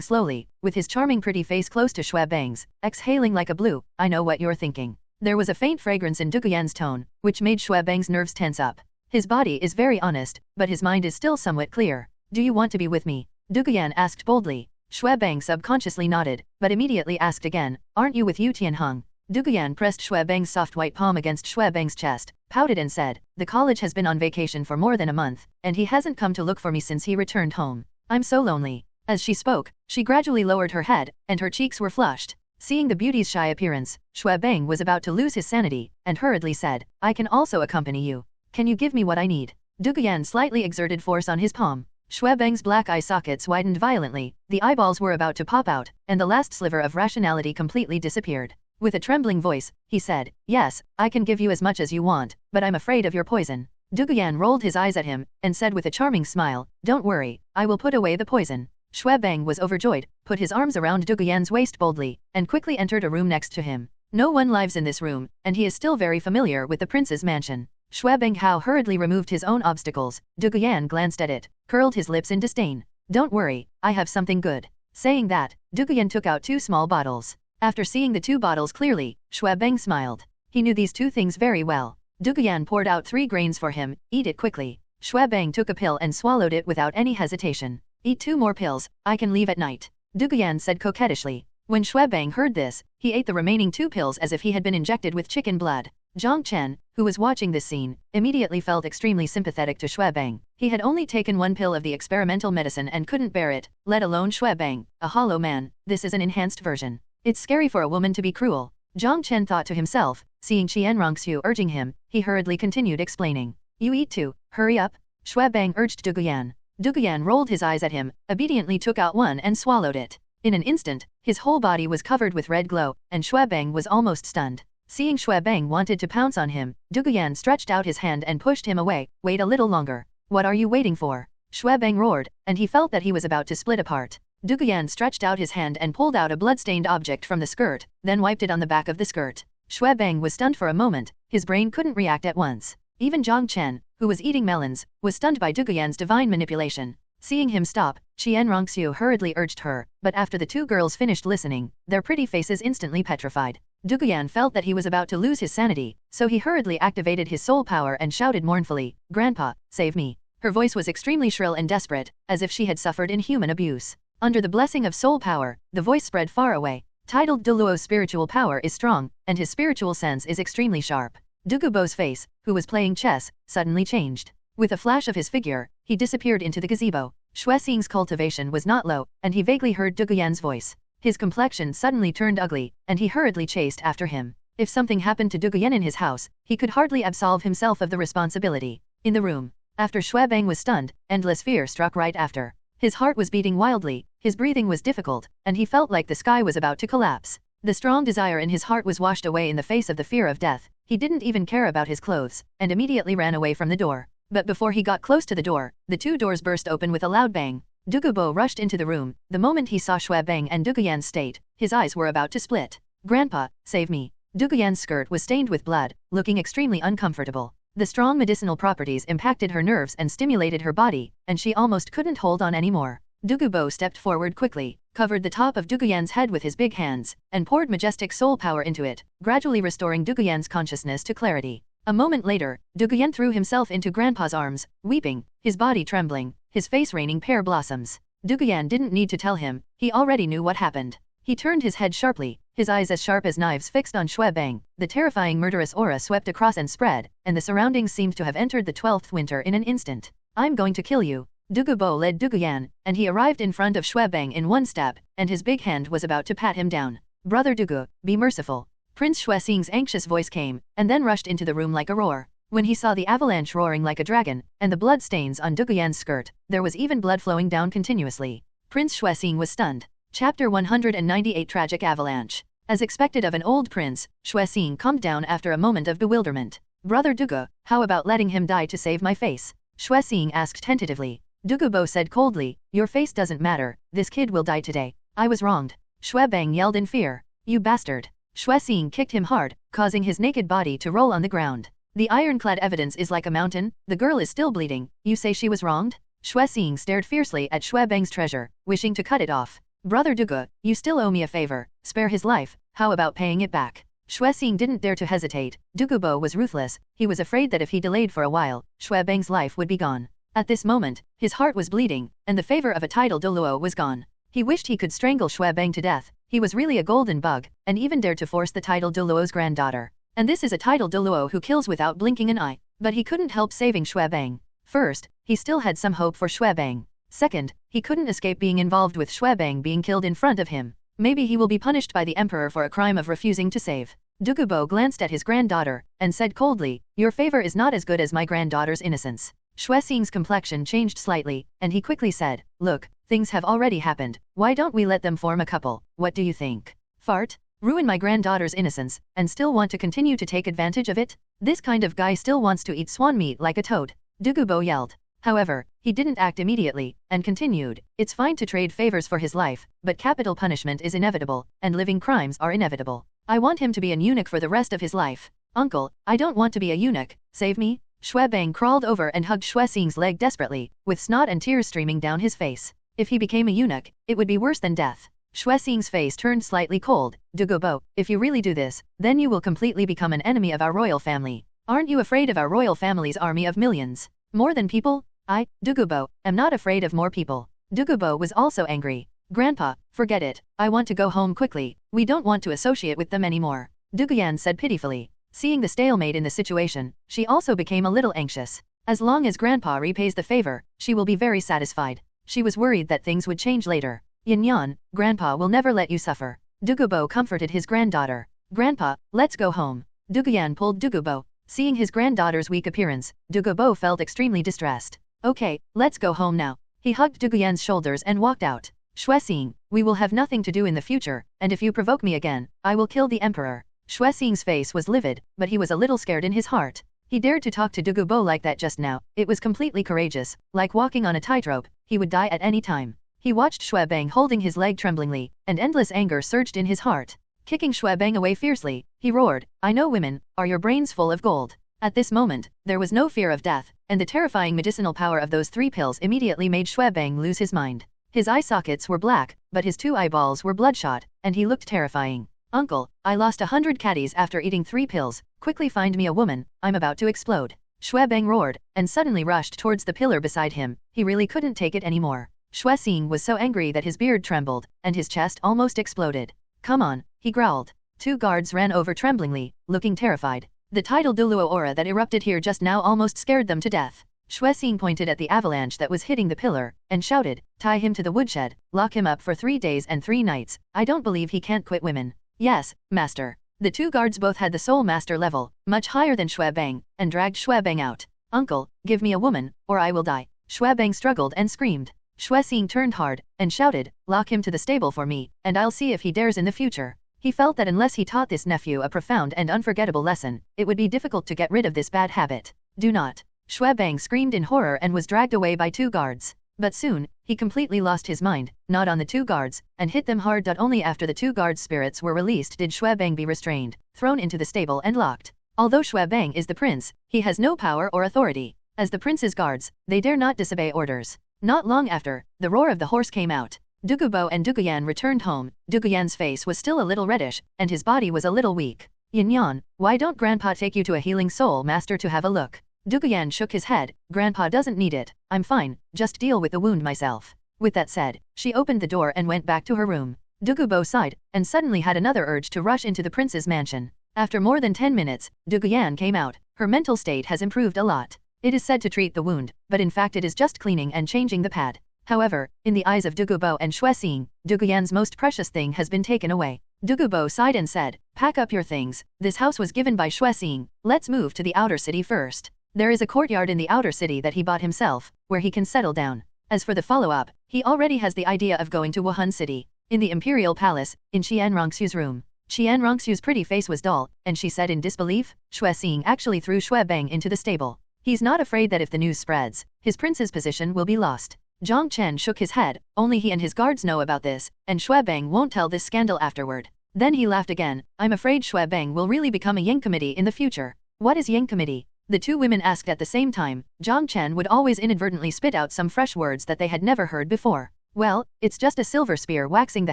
slowly, with his charming pretty face close to Xue Bang's, exhaling like a blue, I know what you're thinking. There was a faint fragrance in Duguyan's tone, which made Xue Bang's nerves tense up. His body is very honest, but his mind is still somewhat clear. Do you want to be with me? Duguyan asked boldly. Xue Bang subconsciously nodded, but immediately asked again, aren't you with Yu Tianheng? Duguyan pressed Xue Bang's soft white palm against Xue Bang's chest, pouted and said, the college has been on vacation for more than a month, and he hasn't come to look for me since he returned home. I'm so lonely. As she spoke, she gradually lowered her head, and her cheeks were flushed. Seeing the beauty's shy appearance, Xue Bang was about to lose his sanity, and hurriedly said, I can also accompany you. Can you give me what I need? Duguyan slightly exerted force on his palm. Xue Bang's black eye sockets widened violently, the eyeballs were about to pop out, and the last sliver of rationality completely disappeared. With a trembling voice, he said, yes, I can give you as much as you want, but I'm afraid of your poison. Duguyan rolled his eyes at him, and said with a charming smile, "Don't worry, I will put away the poison." Xue Bang was overjoyed, put his arms around Duguyan's waist boldly, and quickly entered a room next to him. No one lives in this room, and he is still very familiar with the prince's mansion. Xue Benghao hurriedly removed his own obstacles. Duguyan glanced at it, curled his lips in disdain. "Don't worry, I have something good." Saying that, Duguyan took out 2 small bottles. After seeing the 2 bottles clearly, Xue Beng smiled. He knew these 2 things very well. Duguyan poured out 3 grains for him. "Eat it quickly." Xue Beng took a pill and swallowed it without any hesitation. "Eat 2 more pills, I can leave at night," Duguyan said coquettishly. When Xue Beng heard this, he ate the remaining 2 pills as if he had been injected with chicken blood. Jiang Chen, who was watching this scene, immediately felt extremely sympathetic to Xue Beng. He had only taken 1 pill of the experimental medicine and couldn't bear it, let alone Xue Beng, a hollow man. This is an enhanced version. It's scary for a woman to be cruel. Jiang Chen thought to himself. Seeing Xiaoxue urging him, he hurriedly continued explaining. "You eat too, hurry up," Xue Beng urged Duguyan. Duguyan rolled his eyes at him, obediently took out 1 and swallowed it. In an instant, his whole body was covered with red glow, and Xue Beng was almost stunned. Seeing Xue Beng wanted to pounce on him, Duguyan stretched out his hand and pushed him away. "Wait a little longer. What are you waiting for?" Xue Beng roared, and he felt that he was about to split apart. Duguyan stretched out his hand and pulled out a blood-stained object from the skirt, then wiped it on the back of the skirt. Xue Beng was stunned for a moment, his brain couldn't react at once. Even Jiang Chen, who was eating melons, was stunned by Duguyan's divine manipulation. Seeing him stop, Xiaoxue hurriedly urged her, but after the 2 girls finished listening, their pretty faces instantly petrified. Duguyan felt that he was about to lose his sanity, so he hurriedly activated his soul power and shouted mournfully, "Grandpa, save me." Her voice was extremely shrill and desperate, as if she had suffered inhuman abuse. Under the blessing of soul power, the voice spread far away. Titled Douluo's spiritual power is strong, and his spiritual sense is extremely sharp. Dugubo's face, who was playing chess, suddenly changed. With a flash of his figure, he disappeared into the gazebo. Xue Xing's cultivation was not low, and he vaguely heard Duguyan's voice. His complexion suddenly turned ugly, and he hurriedly chased after him. If something happened to Duguyan in his house, he could hardly absolve himself of the responsibility. In the room, after Xue Beng was stunned, endless fear struck right after. His heart was beating wildly, his breathing was difficult, and he felt like the sky was about to collapse. The strong desire in his heart was washed away in the face of the fear of death. He didn't even care about his clothes, and immediately ran away from the door. But before he got close to the door, the 2 doors burst open with a loud bang. Dugubo rushed into the room. The moment he saw Xue Beng and Duguyan's state, his eyes were about to split. "Grandpa, save me." Duguyan's skirt was stained with blood, looking extremely uncomfortable. The strong medicinal properties impacted her nerves and stimulated her body, and she almost couldn't hold on anymore. Dugubo stepped forward quickly, covered the top of Duguyan's head with his big hands, and poured majestic soul power into it, gradually restoring Duguyan's consciousness to clarity. A moment later, Duguyan threw himself into Grandpa's arms, weeping, his body trembling, his face raining pear blossoms. Duguyan didn't need to tell him, he already knew what happened. He turned his head sharply, his eyes as sharp as knives fixed on Xue Beng. The terrifying murderous aura swept across and spread, and the surroundings seemed to have entered the 12th winter in an instant. "I'm going to kill you." Dugubo led Duguyan, and he arrived in front of Xue Beng in 1 step, and his big hand was about to pat him down. "Brother Dugu, be merciful." Prince Xue Xing's anxious voice came, and then rushed into the room like a roar. When he saw the avalanche roaring like a dragon, and the blood stains on Duguyan's skirt, there was even blood flowing down continuously. Prince Xue Xing was stunned. Chapter 198 Tragic Avalanche. As expected of an old prince, Xue Xing calmed down after a moment of bewilderment. "Brother Dugu, how about letting him die to save my face?" Xue Xing asked tentatively. Dugubo said coldly, "Your face doesn't matter, this kid will die today. I was wronged." Xue Beng yelled in fear. "You bastard." Xue Xing kicked him hard, causing his naked body to roll on the ground. "The ironclad evidence is like a mountain, the girl is still bleeding, you say she was wronged?" Xue Xing stared fiercely at Xue Beng's treasure, wishing to cut it off. "Brother Dugu, you still owe me a favor, spare his life, how about paying it back?" Xue Xing didn't dare to hesitate. Dugubo was ruthless, he was afraid that if he delayed for a while, Xue Beng's life would be gone. At this moment, his heart was bleeding, and the favor of a title Douluo was gone. He wished he could strangle Xue Beng to death. He was really a golden bug, and even dared to force the title Douluo's granddaughter. And this is a title Douluo who kills without blinking an eye. But he couldn't help saving Xue Beng. First, he still had some hope for Xue Beng. Second, he couldn't escape being involved with Xue Beng being killed in front of him. Maybe he will be punished by the emperor for a crime of refusing to save. Dugubo glanced at his granddaughter, and said coldly, "Your favor is not as good as my granddaughter's innocence." Xue Xing's complexion changed slightly, and he quickly said, "Look, things have already happened, why don't we let them form a couple, what do you think?" "Fart?" Ruin my granddaughter's innocence, and still want to continue to take advantage of it? This kind of guy still wants to eat swan meat like a toad. Dugubo yelled. However, he didn't act immediately, and continued, it's fine to trade favors for his life, but capital punishment is inevitable, and living crimes are inevitable. I want him to be an eunuch for the rest of his life. Uncle, I don't want to be a eunuch, save me? Xuebang crawled over and hugged Xuexing's leg desperately, with snot and tears streaming down his face. If he became a eunuch, it would be worse than death. Xuexing's face turned slightly cold. Dugubo, if you really do this, then you will completely become an enemy of our royal family. Aren't you afraid of our royal family's army of millions? More than people? I, Dugubo, am not afraid of more people. Dugubo was also angry. Grandpa, forget it. I want to go home quickly. We don't want to associate with them anymore. Duguyan said pitifully. Seeing the stalemate in the situation, she also became a little anxious. As long as Grandpa repays the favor, she will be very satisfied. She was worried that things would change later. Yin Yan, Grandpa will never let you suffer. Dugubo comforted his granddaughter. Grandpa, let's go home. Duguyan pulled Dugubo. Seeing his granddaughter's weak appearance, Dugubo felt extremely distressed. Okay, let's go home now. He hugged Duguyan's shoulders and walked out. Xuexing, we will have nothing to do in the future, and if you provoke me again, I will kill the emperor. Xuexing's face was livid, but he was a little scared in his heart. He dared to talk to Dugubo like that just now. It was completely courageous, like walking on a tightrope. He would die at any time. He watched Xuebang holding his leg tremblingly, and endless anger surged in his heart. Kicking Xuebang away fiercely, he roared, I know women, are your brains full of gold? At this moment, there was no fear of death, and the terrifying medicinal power of those 3 pills immediately made Xuebang lose his mind. His eye sockets were black, but his 2 eyeballs were bloodshot, and he looked terrifying. Uncle, I lost 100 caddies after eating 3 pills, quickly find me a woman, I'm about to explode. Xuebang roared, and suddenly rushed towards the pillar beside him. He really couldn't take it anymore. Xuexing was so angry that his beard trembled, and his chest almost exploded. Come on, he growled. 2 guards ran over tremblingly, looking terrified. The tidal Douluo aura that erupted here just now almost scared them to death. Xuexing pointed at the avalanche that was hitting the pillar, and shouted, tie him to the woodshed, lock him up for 3 days and 3 nights. I don't believe he can't quit women. Yes, master. The 2 guards both had the soul master level, much higher than Xuebang, and dragged Xuebang out. Uncle, give me a woman, or I will die. Xuebang struggled and screamed. Xuexing turned hard, and shouted, lock him to the stable for me, and I'll see if he dares in the future. He felt that unless he taught this nephew a profound and unforgettable lesson, it would be difficult to get rid of this bad habit. Do not. Xuebang screamed in horror and was dragged away by 2 guards. But soon, he completely lost his mind, not on the 2 guards, and hit them hard. Only after the 2 guards' spirits were released did Xuebang be restrained, thrown into the stable and locked. Although Xuebang is the prince, he has no power or authority. As the prince's guards, they dare not disobey orders. Not long after, the roar of the horse came out. Dugubo and Duguyan returned home. Duguyan's face was still a little reddish, and his body was a little weak. Yin Yan, why don't Grandpa take you to a healing soul master to have a look? Duguyan shook his head. Grandpa doesn't need it. I'm fine, just deal with the wound myself. With that said, she opened the door and went back to her room. Dugubo sighed, and suddenly had another urge to rush into the prince's mansion. After more than 10 minutes, Duguyan came out. Her mental state has improved a lot. It is said to treat the wound, but in fact it is just cleaning and changing the pad. However, in the eyes of Dugubo and Xuexing, Duguyan's most precious thing has been taken away. Dugubo sighed and said, pack up your things. This house was given by Xuexing. Let's move to the outer city first. There is a courtyard in the outer city that he bought himself, where he can settle down. As for the follow-up, he already has the idea of going to Wuhan City. In the Imperial Palace, in Qian Rongxu's room. Qian Rongxu's pretty face was dull, and she said in disbelief, Xuexing actually threw Xuebang into the stable. He's not afraid that if the news spreads, his prince's position will be lost. Jiang Chen shook his head, only he and his guards know about this, and Xuebang won't tell this scandal afterward. Then he laughed again, I'm afraid Xuebang will really become a Ying committee in the future. What is Ying committee? The 2 women asked at the same time. Jiang Chen would always inadvertently spit out some fresh words that they had never heard before. Well, it's just a silver spear waxing the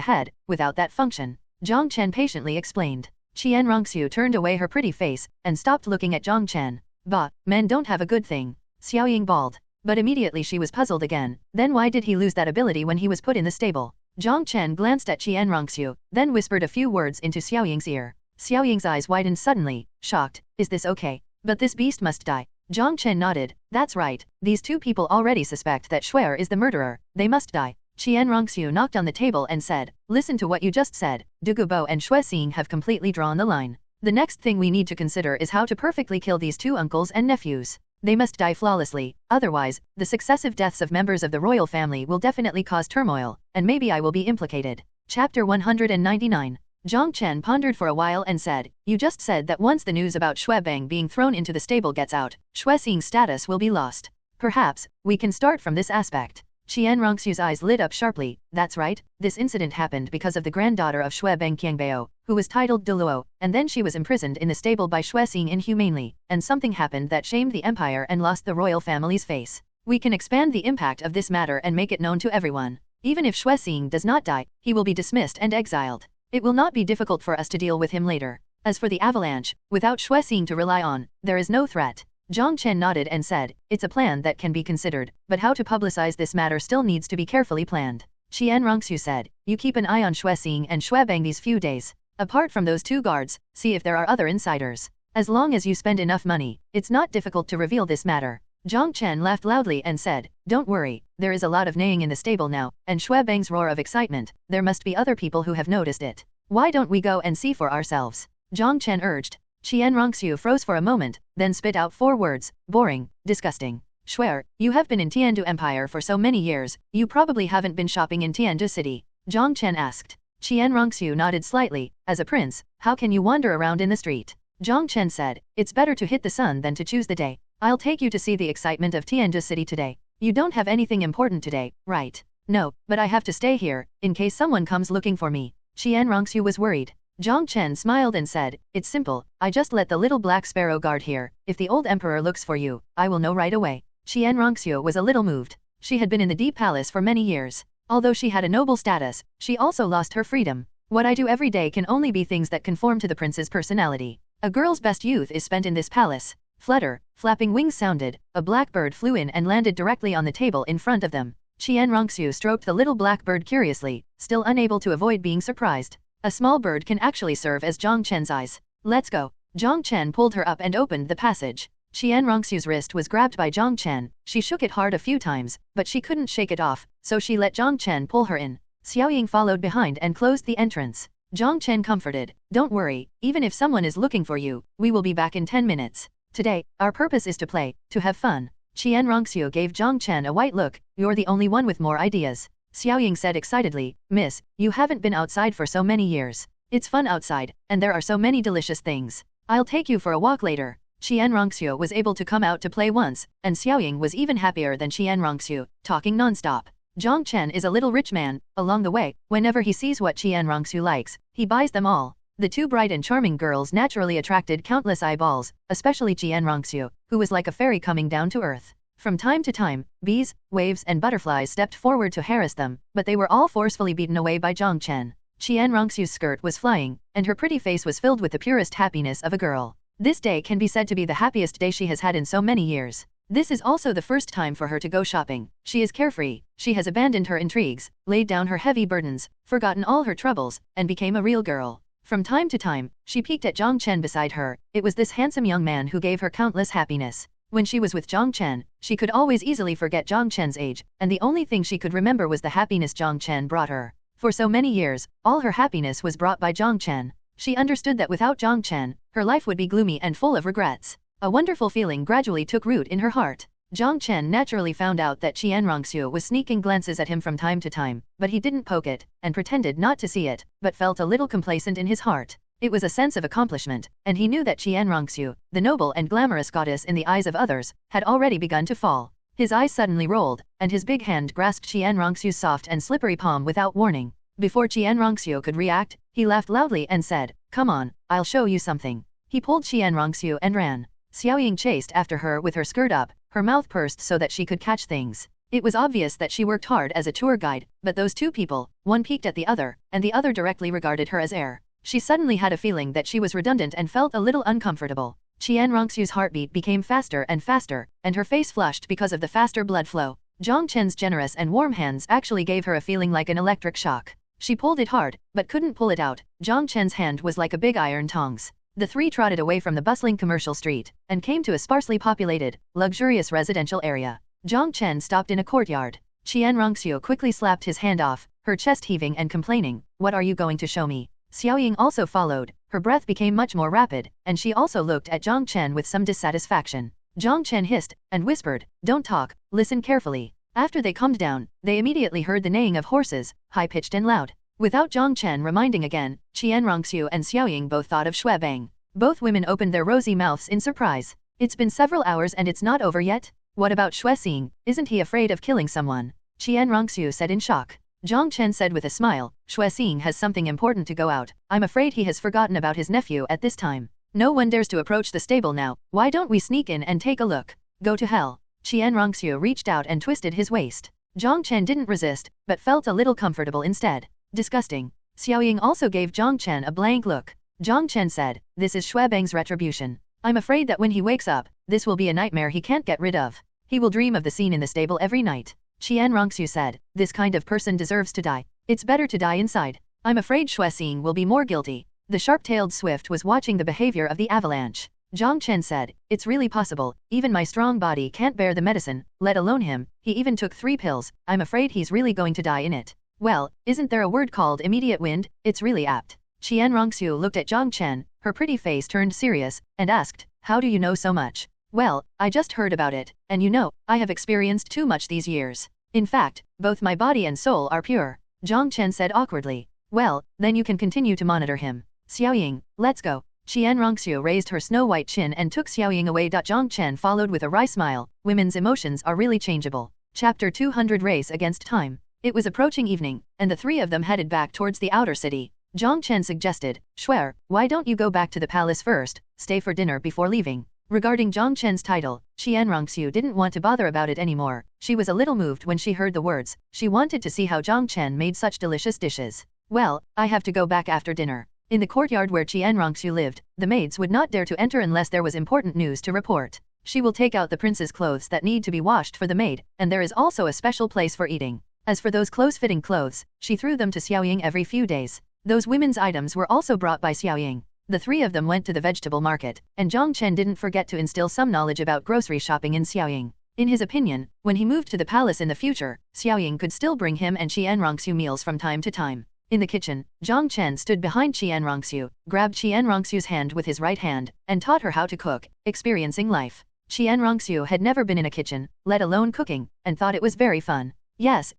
head, without that function. Jiang Chen patiently explained. Qian Rongxu turned away her pretty face, and stopped looking at Jiang Chen. Bah, men don't have a good thing. Xiaoying bawled. But immediately she was puzzled again. Then why did he lose that ability when he was put in the stable? Jiang Chen glanced at Qian Rongxu, then whispered a few words into Xiaoying's ear. Xiaoying's eyes widened suddenly, shocked. Is this okay? But this beast must die. Jiang Chen nodded. That's right. These 2 people already suspect that Xuer is the murderer. They must die. Qian Rongxu knocked on the table and said, listen to what you just said. Dugubo and Xuexing have completely drawn the line. The next thing we need to consider is how to perfectly kill these 2 uncles and nephews. They must die flawlessly, otherwise, the successive deaths of members of the royal family will definitely cause turmoil, and maybe I will be implicated. Chapter 199. Jiang Chen pondered for a while and said, you just said that once the news about Xue Bang being thrown into the stable gets out, Xue Xing's status will be lost. Perhaps, we can start from this aspect. Qian Rongxu's eyes lit up sharply. That's right, this incident happened because of the granddaughter of Xue Bang Qiangbao, who was titled Douluo, and then she was imprisoned in the stable by Xue Xing inhumanely, and something happened that shamed the empire and lost the royal family's face. We can expand the impact of this matter and make it known to everyone. Even if Xue Xing does not die, he will be dismissed and exiled. It will not be difficult for us to deal with him later. As for the avalanche, without Xue Xing to rely on, there is no threat. Jiang Chen nodded and said, it's a plan that can be considered, but how to publicize this matter still needs to be carefully planned. Qian Rongxu said, you keep an eye on Xue Xing and Xue Bang these few days. Apart from those two guards, see if there are other insiders. As long as you spend enough money, it's not difficult to reveal this matter. Jiang Chen laughed loudly and said, don't worry, there is a lot of neighing in the stable now, and Xue Bang's roar of excitement, there must be other people who have noticed it. Why don't we go and see for ourselves? Jiang Chen urged. Qian Rongxu froze for a moment, then spit out 4 words, boring, disgusting. Xue, you have been in Tiandu Empire for so many years, you probably haven't been shopping in Tiandu City. Jiang Chen asked. Qian Rongxu nodded slightly. As a prince, how can you wander around in the street? Jiang Chen said, it's better to hit the sun than to choose the day. I'll take you to see the excitement of Tiandu City today. You don't have anything important today, right? No, but I have to stay here, in case someone comes looking for me. Qian Rongxu was worried. Jiang Chen smiled and said, it's simple, I just let the little black sparrow guard here. If the old emperor looks for you, I will know right away. Qian Rongxu was a little moved. She had been in the Deep Palace for many years. Although she had a noble status, she also lost her freedom. What I do every day can only be things that conform to the prince's personality. A girl's best youth is spent in this palace. Flutter, flapping wings sounded, a blackbird flew in and landed directly on the table in front of them. Qian Rongxu stroked the little blackbird curiously, still unable to avoid being surprised. A small bird can actually serve as Jiang Chen's eyes. Let's go. Jiang Chen pulled her up and opened the passage. Qian Rongxu's wrist was grabbed by Jiang Chen. She shook it hard a few times, but she couldn't shake it off, so she let Jiang Chen pull her in. Xiaoying followed behind and closed the entrance. Jiang Chen comforted, don't worry, even if someone is looking for you, we will be back in 10 minutes. Today, our purpose is to play, to have fun. Qian Rongxu gave Jiang Chen a white look, you're the only one with more ideas. Xiaoying said excitedly, Miss, you haven't been outside for so many years. It's fun outside, and there are so many delicious things. I'll take you for a walk later. Qian Rongxu was able to come out to play once, and Xiaoying was even happier than Qian Rongxu, talking non-stop. Jiang Chen is a little rich man. Along the way, whenever he sees what Qian Rongxu likes, he buys them all. The two bright and charming girls naturally attracted countless eyeballs, especially Qian Rongxu, who was like a fairy coming down to earth. From time to time, bees, waves and butterflies stepped forward to harass them, but they were all forcefully beaten away by Jiang Chen. Qian Rongxu's skirt was flying, and her pretty face was filled with the purest happiness of a girl. This day can be said to be the happiest day she has had in so many years. This is also the first time for her to go shopping. She is carefree, she has abandoned her intrigues, laid down her heavy burdens, forgotten all her troubles, and became a real girl. From time to time, she peeked at Jiang Chen beside her. It was this handsome young man who gave her countless happiness. When she was with Jiang Chen, she could always easily forget Jiang Chen's age, and the only thing she could remember was the happiness Jiang Chen brought her. For so many years, all her happiness was brought by Jiang Chen. She understood that without Jiang Chen, her life would be gloomy and full of regrets. A wonderful feeling gradually took root in her heart. Jiang Chen naturally found out that Qian Rongxu was sneaking glances at him from time to time, but he didn't poke it, and pretended not to see it, but felt a little complacent in his heart. It was a sense of accomplishment, and he knew that Qian Rongxu, the noble and glamorous goddess in the eyes of others, had already begun to fall. His eyes suddenly rolled, and his big hand grasped Qian Rongxu's soft and slippery palm without warning. Before Qian Rongxu could react, he laughed loudly and said, "Come on, I'll show you something." He pulled Qian Rongxu and ran. Xiaoying chased after her with her skirt up, her mouth pursed so that she could catch things. It was obvious that she worked hard as a tour guide, but those two people, one peeked at the other, and the other directly regarded her as heir. She suddenly had a feeling that she was redundant and felt a little uncomfortable. Qian Rongxu's heartbeat became faster and faster, and her face flushed because of the faster blood flow. Jiang Chen's generous and warm hands actually gave her a feeling like an electric shock. She pulled it hard, but couldn't pull it out. Jiang Chen's hand was like a big iron tongs. The three trotted away from the bustling commercial street, and came to a sparsely populated, luxurious residential area. Jiang Chen stopped in a courtyard. Qian Rongxu quickly slapped his hand off, her chest heaving and complaining, "What are you going to show me?" Xiaoying also followed. Her breath became much more rapid, and she also looked at Jiang Chen with some dissatisfaction. Jiang Chen hissed, and whispered, "Don't talk, listen carefully." After they calmed down, they immediately heard the neighing of horses, high-pitched and loud. Without Jiang Chen reminding again, Qian Rongxiu and Xiaoying both thought of Shui Bang. Both women opened their rosy mouths in surprise. It's been several hours and it's not over yet? What about Shui Xing? Isn't he afraid of killing someone? Qian Rongxiu said in shock. Jiang Chen said with a smile, Shui Xing has something important to go out. I'm afraid he has forgotten about his nephew at this time. No one dares to approach the stable now. Why don't we sneak in and take a look? Go to hell. Qian Rongxiu reached out and twisted his waist. Jiang Chen didn't resist, but felt a little comfortable instead. Disgusting. Xiaoying also gave Jiang Chen a blank look. Jiang Chen said, this is Shui Bang's retribution. I'm afraid that when he wakes up, this will be a nightmare he can't get rid of. He will dream of the scene in the stable every night. Qian Rongxiu said, this kind of person deserves to die. It's better to die inside. I'm afraid Shui Xing will be more guilty. The sharp-tailed swift was watching the behavior of the avalanche. Jiang Chen said, it's really possible, even my strong body can't bear the medicine, let alone him, he even took 3 pills, I'm afraid he's really going to die in it. Well, isn't there a word called immediate wind? It's really apt. Qian Rongxiu looked at Jiang Chen, her pretty face turned serious, and asked, how do you know so much? Well, I just heard about it, and you know, I have experienced too much these years. In fact, both my body and soul are pure. Jiang Chen said awkwardly. Well, then you can continue to monitor him. Xiaoying, let's go. Qian Rongxiu raised her snow-white chin and took Xiaoying away. Jiang Chen followed with a wry smile. Women's emotions are really changeable. Chapter 200 Race Against Time. It was approaching evening, and the 3 of them headed back towards the outer city. Jiang Chen suggested, Shuer, why don't you go back to the palace first, stay for dinner before leaving? Regarding Jiang Chen's title, Qian Rongxiu didn't want to bother about it anymore. She was a little moved when she heard the words. She wanted to see how Jiang Chen made such delicious dishes. Well, I have to go back after dinner. In the courtyard where Qian Rongxiu lived, the maids would not dare to enter unless there was important news to report. She will take out the prince's clothes that need to be washed for the maid, and there is also a special place for eating. As for those close-fitting clothes, she threw them to Xiaoying every few days. Those women's items were also brought by Xiaoying. The 3 of them went to the vegetable market, and Jiang Chen didn't forget to instill some knowledge about grocery shopping in Xiaoying. In his opinion, when he moved to the palace in the future, Xiaoying could still bring him and Qian Rongxiu meals from time to time. In the kitchen, Jiang Chen stood behind Qian Rongxiu, grabbed Qian Rongxiu's hand with his right hand, and taught her how to cook, experiencing life. Qian Rongxiu had never been in a kitchen, let alone cooking, and thought it was very fun. Yes,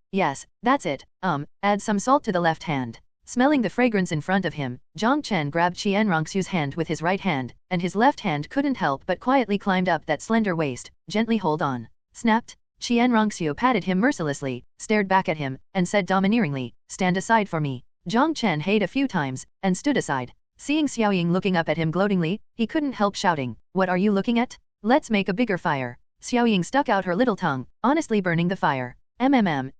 that's it, add some salt to the left hand. Smelling the fragrance in front of him, Jiang Chen grabbed Qian Rongxiu's hand with his right hand, and his left hand couldn't help but quietly climbed up that slender waist, gently hold on. Snapped. Qian Rongxiu patted him mercilessly, stared back at him, and said domineeringly, stand aside for me. Jiang Chen heyed a few times, and stood aside. Seeing Xiaoying looking up at him gloatingly, he couldn't help shouting, what are you looking at? Let's make a bigger fire. Xiaoying stuck out her little tongue, honestly burning the fire.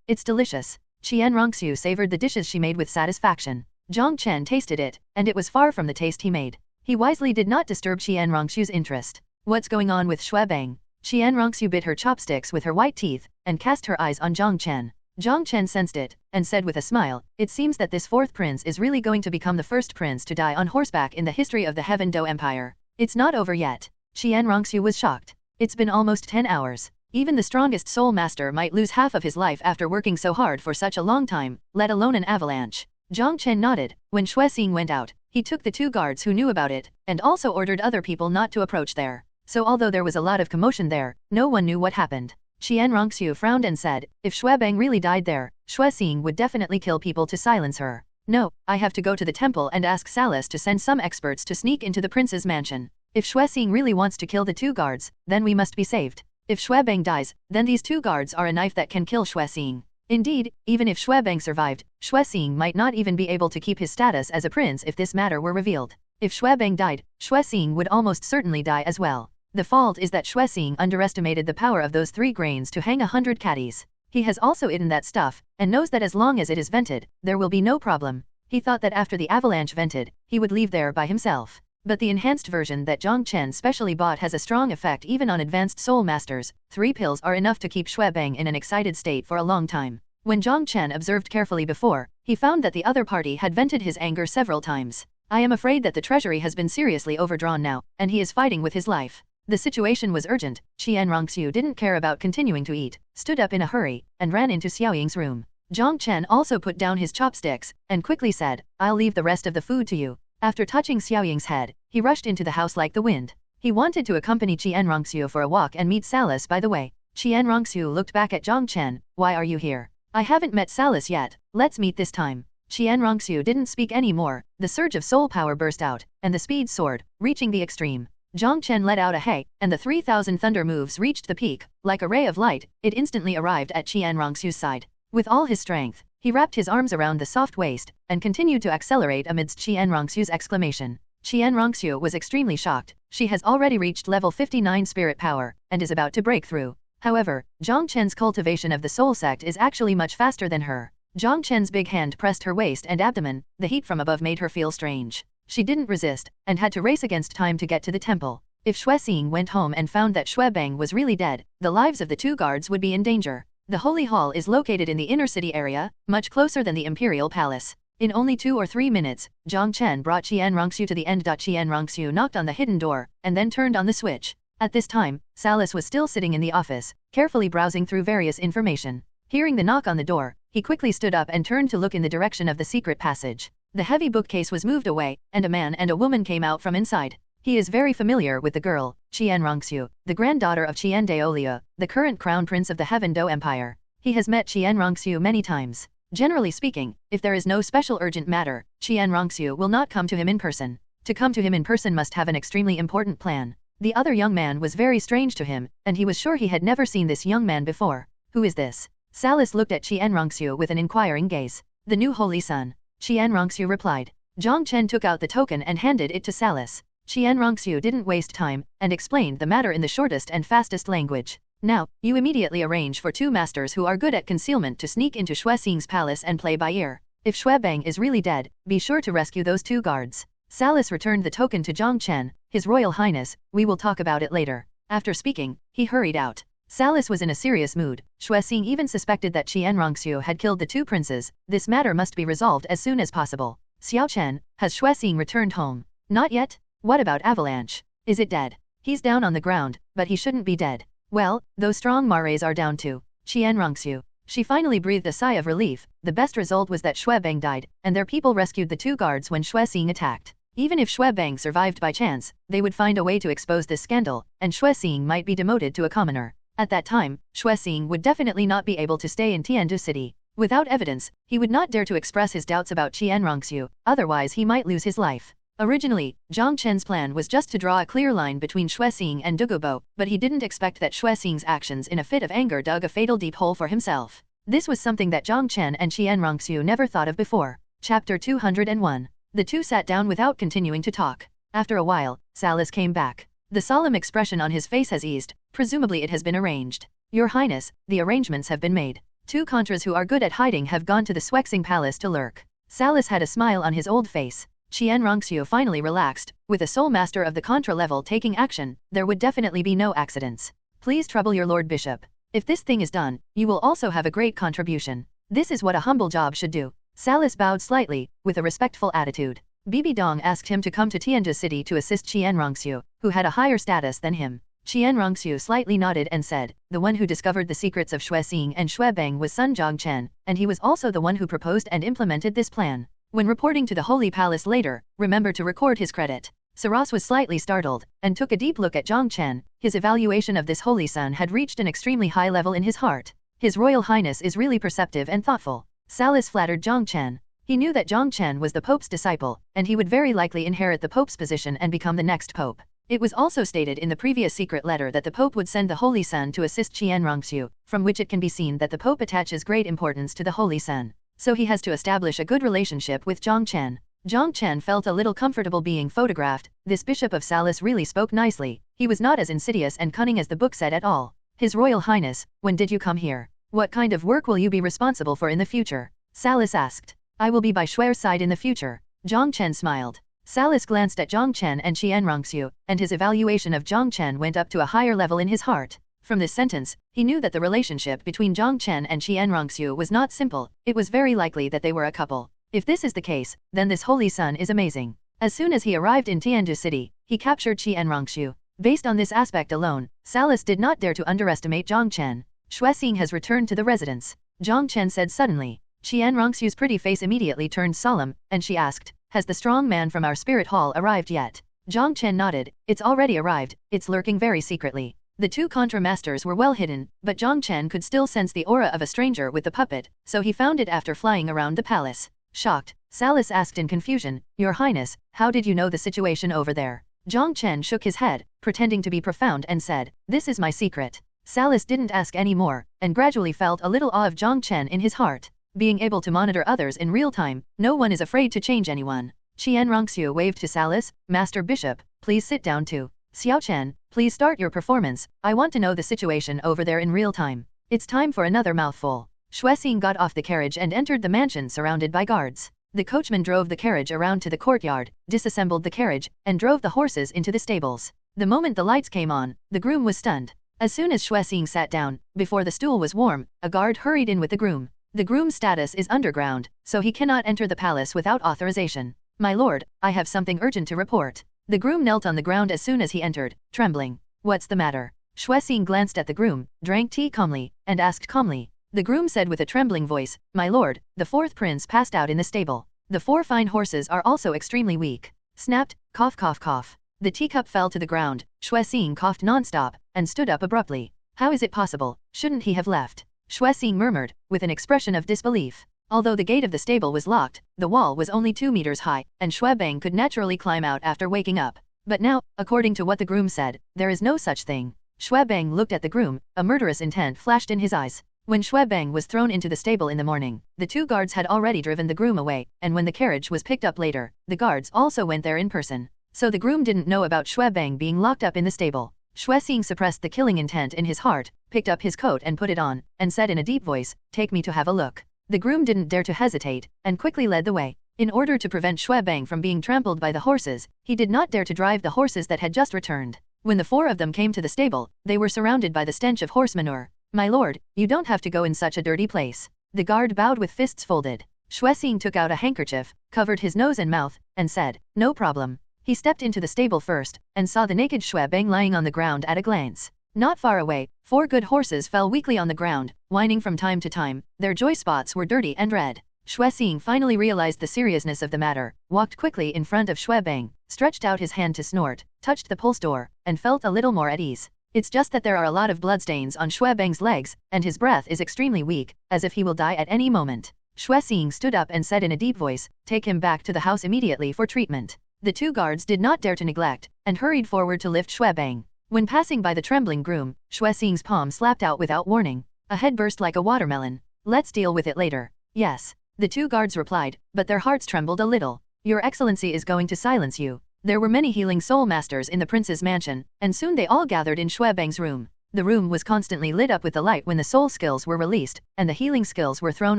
It's delicious. Qian Rongxiu savored the dishes she made with satisfaction. Jiang Chen tasted it, and it was far from the taste he made. He wisely did not disturb Qian Rongxiu's interest. What's going on with Shui Bang? Qian Rongxiu bit her chopsticks with her white teeth, and cast her eyes on Jiang Chen. Jiang Chen sensed it, and said with a smile, it seems that this 4th prince is really going to become the first prince to die on horseback in the history of the Heaven Do Empire. It's not over yet. Qian Rongxiu was shocked. It's been almost 10 hours. Even the strongest soul master might lose half of his life after working so hard for such a long time, let alone an avalanche. Jiang Chen nodded. When Shui Xing went out, he took the 2 guards who knew about it, and also ordered other people not to approach there. So although there was a lot of commotion there, no one knew what happened. Qian Rongxiu frowned and said, if Shui Bang really died there, Shui Xing would definitely kill people to silence her. No, I have to go to the temple and ask Salas to send some experts to sneak into the prince's mansion. If Shui Xing really wants to kill the 2 guards, then we must be saved. If Shui Bang dies, then these 2 guards are a knife that can kill Shui Xing. Indeed, even if Shui Bang survived, Shui Xing might not even be able to keep his status as a prince if this matter were revealed. If Shui Bang died, Shui Xing would almost certainly die as well. The fault is that Shui Xing underestimated the power of those 3 grains to hang 100 caddies. He has also eaten that stuff, and knows that as long as it is vented, there will be no problem. He thought that after the avalanche vented, he would leave there by himself. But the enhanced version that Jiang Chen specially bought has a strong effect even on advanced soul masters. 3 pills are enough to keep Shui Bang in an excited state for a long time. When Jiang Chen observed carefully before, he found that the other party had vented his anger several times. I am afraid that the treasury has been seriously overdrawn now, and he is fighting with his life. The situation was urgent. Qian Rongxiu didn't care about continuing to eat, stood up in a hurry, and ran into Xiaoying's room. Jiang Chen also put down his chopsticks, and quickly said, I'll leave the rest of the food to you. After touching Xiaoying's head, he rushed into the house like the wind. He wanted to accompany Qian Rongxiu for a walk and meet Salas by the way. Qian Rongxiu looked back at Jiang Chen, why are you here? I haven't met Salas yet, let's meet this time. Qian Rongxiu didn't speak any more, the surge of soul power burst out, and the speed soared, reaching the extreme. Jiang Chen let out a hey, and the 3,000 thunder moves reached the peak. Like a ray of light, it instantly arrived at Qian Rongxiu's side. With all his strength, he wrapped his arms around the soft waist, and continued to accelerate amidst Qian Rongxiu's exclamation. Qian Rongxiu was extremely shocked. She has already reached level 59 spirit power, and is about to break through. However, Jiang Chen's cultivation of the soul sect is actually much faster than her. Jiang Chen's big hand pressed her waist and abdomen, the heat from above made her feel strange. She didn't resist, and had to race against time to get to the temple. If Xue Xing went home and found that Xue Bang was really dead, the lives of the two guards would be in danger. The Holy Hall is located in the inner city area, much closer than the Imperial Palace. In only 2 or 3 minutes, Jiang Chen brought Qian Rongxiu to the end. Qian Rongxiu knocked on the hidden door, and then turned on the switch. At this time, Salis was still sitting in the office, carefully browsing through various information. Hearing the knock on the door, he quickly stood up and turned to look in the direction of the secret passage. The heavy bookcase was moved away, and a man and a woman came out from inside. He is very familiar with the girl, Qian Rongxiu, the granddaughter of Qian Daoliu, the current crown prince of the Heaven Do Empire. He has met Qian Rongxiu many times. Generally speaking, if there is no special urgent matter, Qian Rongxiu will not come to him in person. To come to him in person must have an extremely important plan. The other young man was very strange to him, and he was sure he had never seen this young man before. Who is this? Salis looked at Qian Rongxiu with an inquiring gaze. The new Holy Sun. Qian Rongxiu replied. Jiang Chen took out the token and handed it to Salis. Qian Rongxiu didn't waste time, and explained the matter in the shortest and fastest language. Now, you immediately arrange for 2 masters who are good at concealment to sneak into Xue Xing's palace and play by ear. If Xue Bang is really dead, be sure to rescue those 2 guards. Salis returned the token to Jiang Chen. His Royal Highness, we will talk about it later. After speaking, he hurried out. Salis was in a serious mood. Xue Xing even suspected that Qian Rongxiu had killed the 2 princes. This matter must be resolved as soon as possible. Xiaoxue, has Xue Xing returned home? Not yet? What about Avalanche? Is it dead? He's down on the ground, but he shouldn't be dead. Well, those strong mares are down too. Qian Rongxiu. She finally breathed a sigh of relief. The best result was that Xue Bang died, and their people rescued the 2 guards when Xue Xing attacked. Even if Xue Bang survived by chance, they would find a way to expose this scandal, and Xue Xing might be demoted to a commoner. At that time, Xue Xing would definitely not be able to stay in Tiandu City. Without evidence, he would not dare to express his doubts about Qian Rongxiu, otherwise he might lose his life. Originally, Jiang Chen's plan was just to draw a clear line between Xue Xing and Dugubo, but he didn't expect that Xue Xing's actions in a fit of anger dug a fatal deep hole for himself. This was something that Jiang Chen and Qian Rongxiu never thought of before. Chapter 201. The two sat down without continuing to talk. After a while, Salis came back. The solemn expression on his face has eased, presumably it has been arranged. Your Highness, the arrangements have been made. 2 contras who are good at hiding have gone to the Xue Xing Palace to lurk. Salis had a smile on his old face. Qian Rongxiu finally relaxed. With a soul master of the Contra level taking action, there would definitely be no accidents. Please trouble your Lord Bishop. If this thing is done, you will also have a great contribution. This is what a humble job should do. Salis bowed slightly, with a respectful attitude. Bibi Dong asked him to come to Tiandu City to assist Qian Rongxiu, who had a higher status than him. Qian Rongxiu slightly nodded and said, the one who discovered the secrets of Xue Xing and Xue Bang was Sun Jiang Chen, and he was also the one who proposed and implemented this plan. When reporting to the Holy Palace later, remember to record his credit. Saras was slightly startled, and took a deep look at Jiang Chen. His evaluation of this Holy Son had reached an extremely high level in his heart. His Royal Highness is really perceptive and thoughtful. Salis flattered Jiang Chen. He knew that Jiang Chen was the Pope's disciple, and he would very likely inherit the Pope's position and become the next Pope. It was also stated in the previous secret letter that the Pope would send the Holy Son to assist Qian Rongxiu, from which it can be seen that the Pope attaches great importance to the Holy Son. So he has to establish a good relationship with Jiang Chen. Jiang Chen felt a little comfortable being photographed. This Bishop of Salis really spoke nicely. He was not as insidious and cunning as the book said at all. His Royal Highness, when did you come here? What kind of work will you be responsible for in the future? Salis asked. I will be by Xue's side in the future. Jiang Chen smiled. Salis glanced at Jiang Chen and Qian Rongxiu, and his evaluation of Jiang Chen went up to a higher level in his heart. From this sentence, he knew that the relationship between Jiang Chen and Qian Rongxiu was not simple. It was very likely that they were a couple. If this is the case, then this Holy Son is amazing. As soon as he arrived in Tiandu City, he captured Qian Rongxiu. Based on this aspect alone, Salis did not dare to underestimate Jiang Chen. Xue Xing has returned to the residence. Jiang Chen said suddenly. Qian Rongxiu's pretty face immediately turned solemn, and she asked, has the strong man from our spirit hall arrived yet? Jiang Chen nodded. It's already arrived. It's lurking very secretly. The 2 Contra Masters were well hidden, but Jiang Chen could still sense the aura of a stranger with the puppet, so he found it after flying around the palace. Shocked, Salis asked in confusion, Your Highness, how did you know the situation over there? Jiang Chen shook his head, pretending to be profound and said, This is my secret. Salis didn't ask any more, and gradually felt a little awe of Jiang Chen in his heart. Being able to monitor others in real time, no one is afraid to change anyone. Xiaoxue waved to Salis, Master Bishop, please sit down too. Xiaochen, please start your performance, I want to know the situation over there in real time. It's time for another mouthful. Xuexing got off the carriage and entered the mansion surrounded by guards. The coachman drove the carriage around to the courtyard, disassembled the carriage, and drove the horses into the stables. The moment the lights came on, the groom was stunned. As soon as Xuexing sat down, before the stool was warm, a guard hurried in with the groom. The groom's status is underground, so he cannot enter the palace without authorization. My lord, I have something urgent to report. The groom knelt on the ground as soon as he entered, trembling. What's the matter? Xuexing glanced at the groom, drank tea calmly, and asked calmly. The groom said with a trembling voice, My lord, the fourth prince passed out in the stable. The 4 fine horses are also extremely weak. Snapped, cough cough cough. The teacup fell to the ground, Xuexing coughed non-stop, and stood up abruptly. How is it possible? Shouldn't he have left? Xuexing murmured, with an expression of disbelief. Although the gate of the stable was locked, the wall was only 2 meters high, and Xuebang could naturally climb out after waking up. But now, according to what the groom said, there is no such thing. Xuebang looked at the groom, a murderous intent flashed in his eyes. When Xuebang was thrown into the stable in the morning, the 2 guards had already driven the groom away, and when the carriage was picked up later, the guards also went there in person. So the groom didn't know about Xuebang being locked up in the stable. Xuexing suppressed the killing intent in his heart, picked up his coat and put it on, and said in a deep voice, Take me to have a look. The groom didn't dare to hesitate, and quickly led the way. In order to prevent Xuebang from being trampled by the horses, he did not dare to drive the horses that had just returned. When the 4 of them came to the stable, they were surrounded by the stench of horse manure. My lord, you don't have to go in such a dirty place. The guard bowed with fists folded. Xuexing took out a handkerchief, covered his nose and mouth, and said, No problem. He stepped into the stable first, and saw the naked Xuebang lying on the ground at a glance. Not far away, 4 good horses fell weakly on the ground, whining from time to time. Their joy spots were dirty and red. Xuexing finally realized the seriousness of the matter, walked quickly in front of Xuebang, stretched out his hand to snort, touched the pulse door, and felt a little more at ease. It's just that there are a lot of bloodstains on Xuebang's legs, and his breath is extremely weak, as if he will die at any moment. Xuexing stood up and said in a deep voice, Take him back to the house immediately for treatment. The 2 guards did not dare to neglect, and hurried forward to lift Xuebang. When passing by the trembling groom, Xuexing's palm slapped out without warning. A head burst like a watermelon. Let's deal with it later. Yes. The 2 guards replied, but their hearts trembled a little. Your Excellency is going to silence you. There were many healing soul masters in the prince's mansion, and soon they all gathered in Xuebang's room. The room was constantly lit up with the light when the soul skills were released, and the healing skills were thrown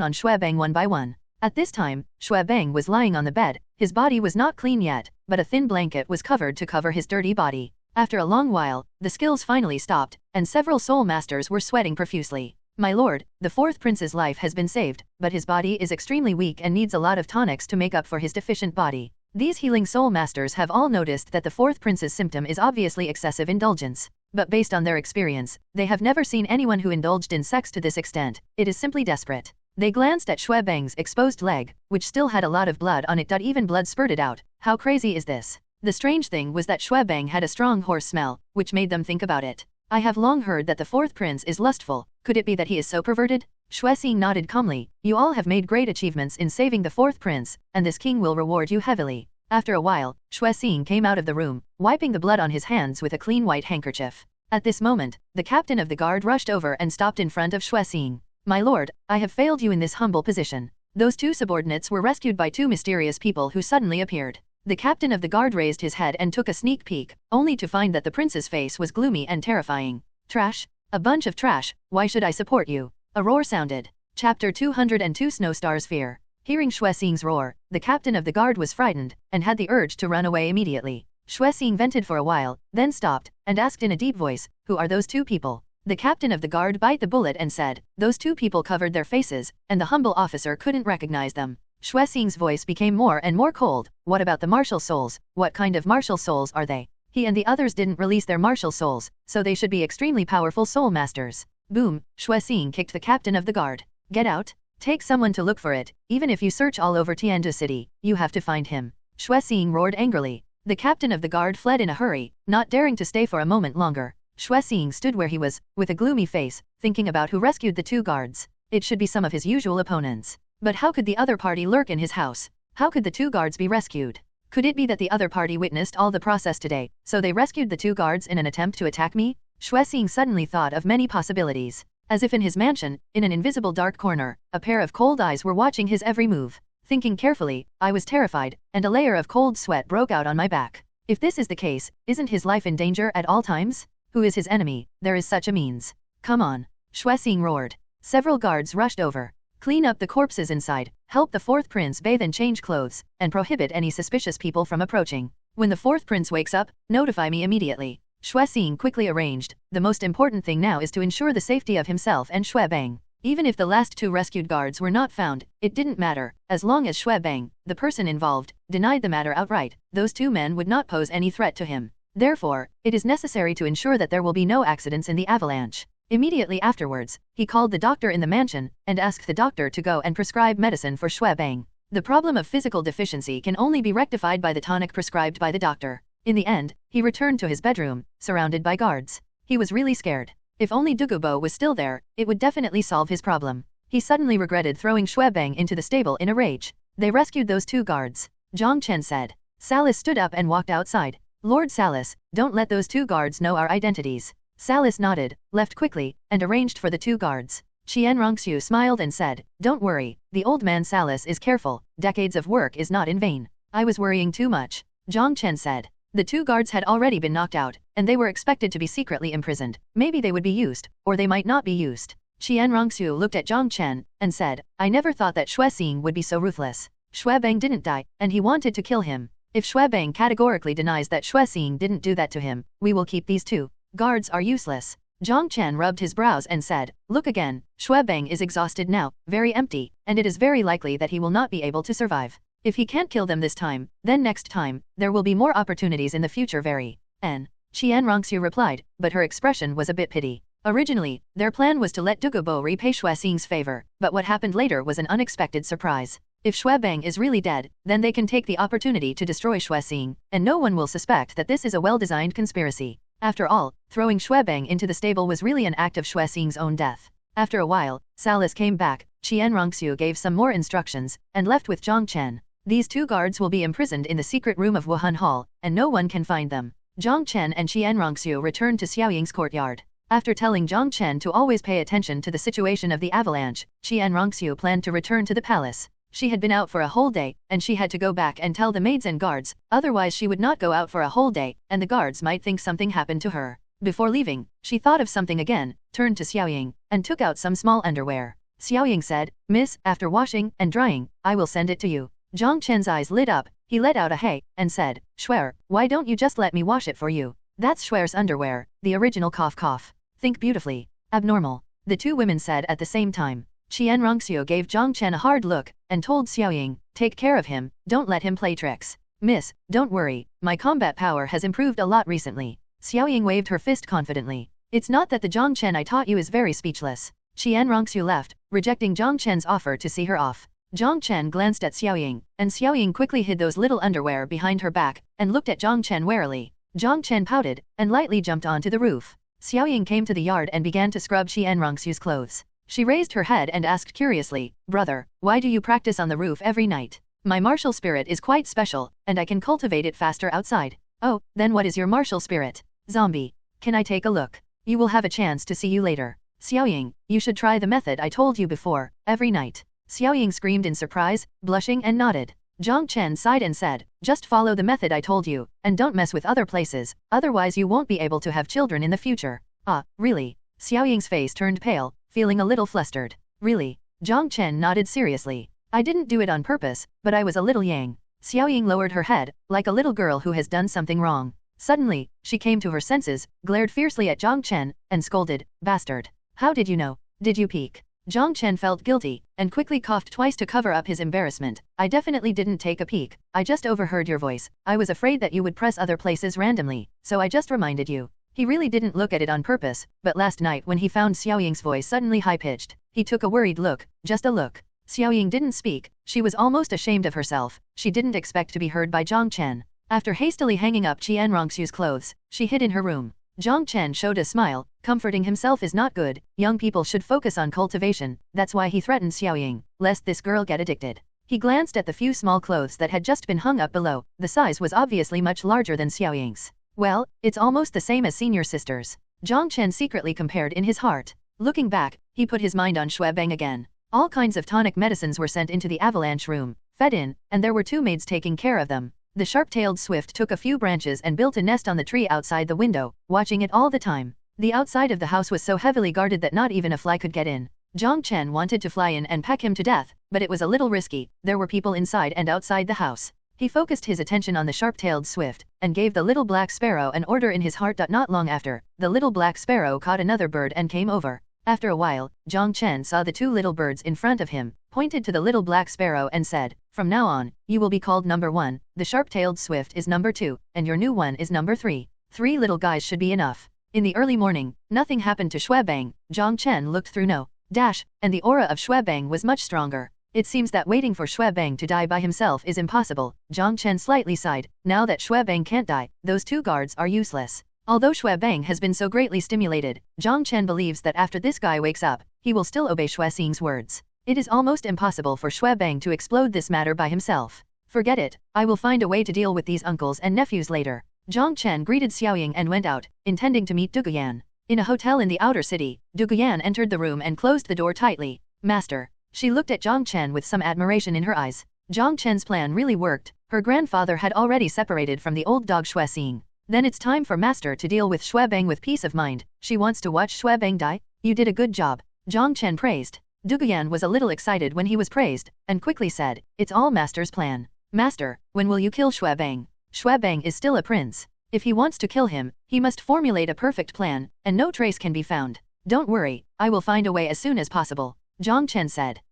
on Xuebang one by one. At this time, Xuebang was lying on the bed. His body was not clean yet, but a thin blanket was covered to cover his dirty body. After a long while, the skills finally stopped, and several soul masters were sweating profusely. My lord, the 4th prince's life has been saved, but his body is extremely weak and needs a lot of tonics to make up for his deficient body. These healing soul masters have all noticed that the 4th prince's symptom is obviously excessive indulgence. But based on their experience, they have never seen anyone who indulged in sex to this extent. It is simply desperate. They glanced at Xuebang's exposed leg, which still had a lot of blood on it. Even blood spurted out. How crazy is this? The strange thing was that Xuebang had a strong horse smell, which made them think about it. I have long heard that the 4th prince is lustful. Could it be that he is so perverted? Xuexing nodded calmly. You all have made great achievements in saving the 4th prince, and this king will reward you heavily. After a while, Xuexing came out of the room, wiping the blood on his hands with a clean white handkerchief. At this moment, the captain of the guard rushed over and stopped in front of Xuexing. My lord, I have failed you in this humble position. Those 2 subordinates were rescued by 2 mysterious people who suddenly appeared. The captain of the guard raised his head and took a sneak peek, only to find that the prince's face was gloomy and terrifying. Trash? A bunch of trash, why should I support you? A roar sounded. Chapter 202 Snowstar's Fear. Hearing Xuexing's roar, the captain of the guard was frightened, and had the urge to run away immediately. Xuexing vented for a while, then stopped, and asked in a deep voice, Who are those 2 people? The captain of the guard bit the bullet and said, Those 2 people covered their faces, and the humble officer couldn't recognize them. Xuexing's voice became more and more cold. What about the martial souls? What kind of martial souls are they? He and the others didn't release their martial souls, so they should be extremely powerful soul masters. Boom, Xuexing kicked the captain of the guard. Get out. Take someone to look for it. Even if you search all over Tiandu City, you have to find him. Xuexing roared angrily. The captain of the guard fled in a hurry, not daring to stay for a moment longer. Xuexing stood where he was, with a gloomy face, thinking about who rescued the 2 guards. It should be some of his usual opponents. But how could the other party lurk in his house? How could the 2 guards be rescued? Could it be that the other party witnessed all the process today, so they rescued the 2 guards in an attempt to attack me? Xiaoxue suddenly thought of many possibilities. As if in his mansion, in an invisible dark corner, a pair of cold eyes were watching his every move. Thinking carefully, I was terrified, and a layer of cold sweat broke out on my back. If this is the case, isn't his life in danger at all times? Who is his enemy? There is such a means. Come on. Xiaoxue roared. Several guards rushed over. Clean up the corpses inside, help the 4th prince bathe and change clothes, and prohibit any suspicious people from approaching. When the 4th prince wakes up, notify me immediately. Xiaoxue quickly arranged. The most important thing now is to ensure the safety of himself and Xue Bang. Even if the last 2 rescued guards were not found, it didn't matter. As long as Xue Bang, the person involved, denied the matter outright, those 2 men would not pose any threat to him. Therefore, it is necessary to ensure that there will be no accidents in the avalanche. Immediately afterwards, he called the doctor in the mansion, and asked the doctor to go and prescribe medicine for Xue Bang. The problem of physical deficiency can only be rectified by the tonic prescribed by the doctor. In the end, he returned to his bedroom, surrounded by guards. He was really scared. If only Douluo was still there, it would definitely solve his problem. He suddenly regretted throwing Xue Bang into the stable in a rage. They rescued those 2 guards. Jiang Chen said. Salis stood up and walked outside. Lord Salis, don't let those 2 guards know our identities. Salis nodded, left quickly, and arranged for the 2 guards. Xiaoxue smiled and said, don't worry, the old man Salis is careful, decades of work is not in vain. I was worrying too much. Jiang Chen said. The 2 guards had already been knocked out, and they were expected to be secretly imprisoned. Maybe they would be used, or they might not be used. Xiaoxue looked at Jiang Chen, and said, I never thought that Xiaoxue would be so ruthless. Xue Bang didn't die, and he wanted to kill him. If Xue Bang categorically denies that Xiaoxue didn't do that to him, we will keep these 2 guards are useless. Jiang Chen rubbed his brows and said, look again, Xue Bang is exhausted now, very empty, and it is very likely that he will not be able to survive. If he can't kill them this time, then next time, there will be more opportunities in the future. Xiaoxue replied, but her expression was a bit pity. Originally, their plan was to let Douluo repay Xiaoxue's favor, but what happened later was an unexpected surprise. If Xue Bang is really dead, then they can take the opportunity to destroy Xiaoxue, and no one will suspect that this is a well-designed conspiracy. After all, throwing Xue Bang into the stable was really an act of Xiaoxue's own death. After a while, Salis came back, Xiaoxue gave some more instructions, and left with Jiang Chen. These 2 guards will be imprisoned in the secret room of Wuhan Hall, and no one can find them. Jiang Chen and Xiaoxue returned to Xiaoying's courtyard. After telling Jiang Chen to always pay attention to the situation of the avalanche, Xiaoxue planned to return to the palace. She had been out for a whole day, and she had to go back and tell the maids and guards, otherwise she would not go out for a whole day, and the guards might think something happened to her. Before leaving, she thought of something again, turned to Xiaoying, and took out some small underwear. Xiaoying said, Miss, after washing and drying, I will send it to you. Jiang Chen's eyes lit up, he let out a hey, and said, Shuer, why don't you just let me wash it for you? That's Shuer's underwear, the original cough. Think beautifully. Abnormal. The 2 women said at the same time. Xiaoxue gave Jiang Chen a hard look, and told Xiaoying, take care of him, don't let him play tricks. Miss, don't worry, my combat power has improved a lot recently. Xiaoying waved her fist confidently. It's not that the Jiang Chen I taught you is very speechless. Xiaoxue left, rejecting Jiang Chen's offer to see her off. Jiang Chen glanced at Xiaoying, and Xiaoying quickly hid those little underwear behind her back, and looked at Jiang Chen warily. Jiang Chen pouted, and lightly jumped onto the roof. Xiaoying came to the yard and began to scrub Xiaoxue's clothes. She raised her head and asked curiously, Brother, why do you practice on the roof every night? My martial spirit is quite special, and I can cultivate it faster outside. Oh, then what is your martial spirit? Zombie. Can I take a look? You will have a chance to see you later. Xiaoying, you should try the method I told you before, every night. Xiaoying screamed in surprise, blushing and nodded. Jiang Chen sighed and said, just follow the method I told you, and don't mess with other places, otherwise you won't be able to have children in the future. Ah, really? Xiaoying's face turned pale, feeling a little flustered. Really? Jiang Chen nodded seriously. I didn't do it on purpose, but I was a little yang. Xiaoying lowered her head, like a little girl who has done something wrong. Suddenly, she came to her senses, glared fiercely at Jiang Chen, and scolded, Bastard. How did you know? Did you peek? Jiang Chen felt guilty, and quickly coughed twice to cover up his embarrassment. I definitely didn't take a peek. I just overheard your voice. I was afraid that you would press other places randomly, so I just reminded you. He really didn't look at it on purpose, but last night when he found Xiaoying's voice suddenly high-pitched, he took a worried look, just a look. Xiaoying didn't speak, she was almost ashamed of herself, she didn't expect to be heard by Jiang Chen. After hastily hanging up Qianrongxu's clothes, she hid in her room. Jiang Chen showed a smile, Comforting himself is not good, young people should focus on cultivation, that's why he threatened Xiaoying, lest this girl get addicted. He glanced at the few small clothes that had just been hung up below, the size was obviously much larger than Xiaoying's. Well, it's almost the same as senior sisters. Jiang Chen secretly compared in his heart. Looking back, he put his mind on Xuebang again. All kinds of tonic medicines were sent into the avalanche room, fed in, and there were 2 maids taking care of them. The sharp-tailed swift took a few branches and built a nest on the tree outside the window, watching it all the time. The outside of the house was so heavily guarded that not even a fly could get in. Jiang Chen wanted to fly in and peck him to death, but it was a little risky, there were people inside and outside the house. He focused his attention on the sharp-tailed swift, and gave the little black sparrow an order in his heart. Not long after, the little black sparrow caught another bird and came over. After a while, Jiang Chen saw the 2 little birds in front of him, pointed to the little black sparrow and said, "From now on, you will be called number 1, the sharp-tailed swift is number 2, and your new one is number 3. 3 little guys should be enough." In the early morning, nothing happened to Xuebang. Jiang Chen looked through no dash, and the aura of Xuebang was much stronger. It seems that waiting for Xuebang to die by himself is impossible. Jiang Chen slightly sighed. Now that Xuebang can't die, those 2 guards are useless. Although Xuebang has been so greatly stimulated, Jiang Chen believes that after this guy wakes up, he will still obey Xuexing's words. It is almost impossible for Xuebang to explode this matter by himself. Forget it, I will find a way to deal with these uncles and nephews later. Jiang Chen greeted Xiaoying and went out, intending to meet Duguyan. In a hotel in the outer city, Duguyan entered the room and closed the door tightly. "Master." She looked at Jiang Chen with some admiration in her eyes. Jiang Chen's plan really worked. Her grandfather had already separated from the old dog Xuexing. Then it's time for Master to deal with Xuebang with peace of mind. She wants to watch Xuebang die? You did a good job. Jiang Chen praised. Duguyan was a little excited when he was praised, and quickly said, "It's all Master's plan." "Master, when will you kill Xuebang? Xuebang is still a prince. If he wants to kill him, he must formulate a perfect plan, and no trace can be found. Don't worry, I will find a way as soon as possible," Jiang Chen said.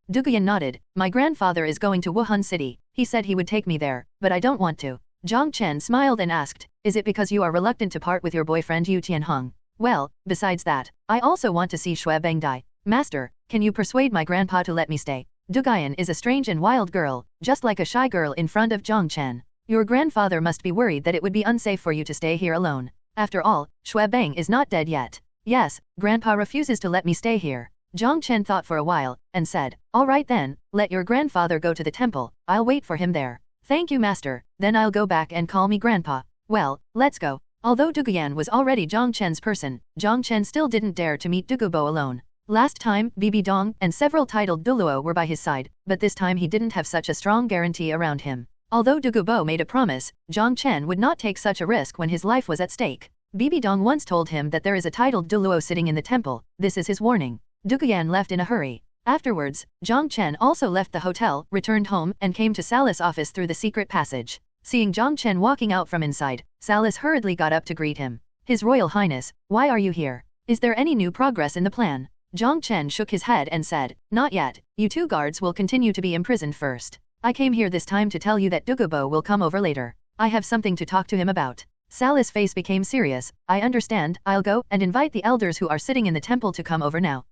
Duguyan nodded. "My grandfather is going to Wuhan City. He said he would take me there, but I don't want to." Jiang Chen smiled and asked, "Is it because you are reluctant to part with your boyfriend Yu Tianheng?" "Well, besides that, I also want to see Xuebang die. Master, can you persuade my grandpa to let me stay?" Duguyan is a strange and wild girl, just like a shy girl in front of Jiang Chen. "Your grandfather must be worried that it would be unsafe for you to stay here alone. After all, Xuebang is not dead yet." "Yes, grandpa refuses to let me stay here." Jiang Chen thought for a while, and said, "All right then, let your grandfather go to the temple, I'll wait for him there." "Thank you master, then I'll go back and call me grandpa." "Well, let's go." Although Duguyan was already Jiang Chen's person, Jiang Chen still didn't dare to meet Dugubo alone. Last time, Bibi Dong and several titled Douluo were by his side, but this time he didn't have such a strong guarantee around him. Although Dugubo made a promise, Jiang Chen would not take such a risk when his life was at stake. Bibi Dong once told him that there is a titled Douluo sitting in the temple, this is his warning. Duguyan left in a hurry. Afterwards, Jiang Chen also left the hotel, returned home, and came to Salis' office through the secret passage. Seeing Jiang Chen walking out from inside, Salis hurriedly got up to greet him. "His Royal Highness, why are you here? Is there any new progress in the plan?" Jiang Chen shook his head and said, "Not yet, you 2 guards will continue to be imprisoned first. I came here this time to tell you that Dugubo will come over later. I have something to talk to him about." Salis' face became serious. "I understand, I'll go and invite the elders who are sitting in the temple to come over now."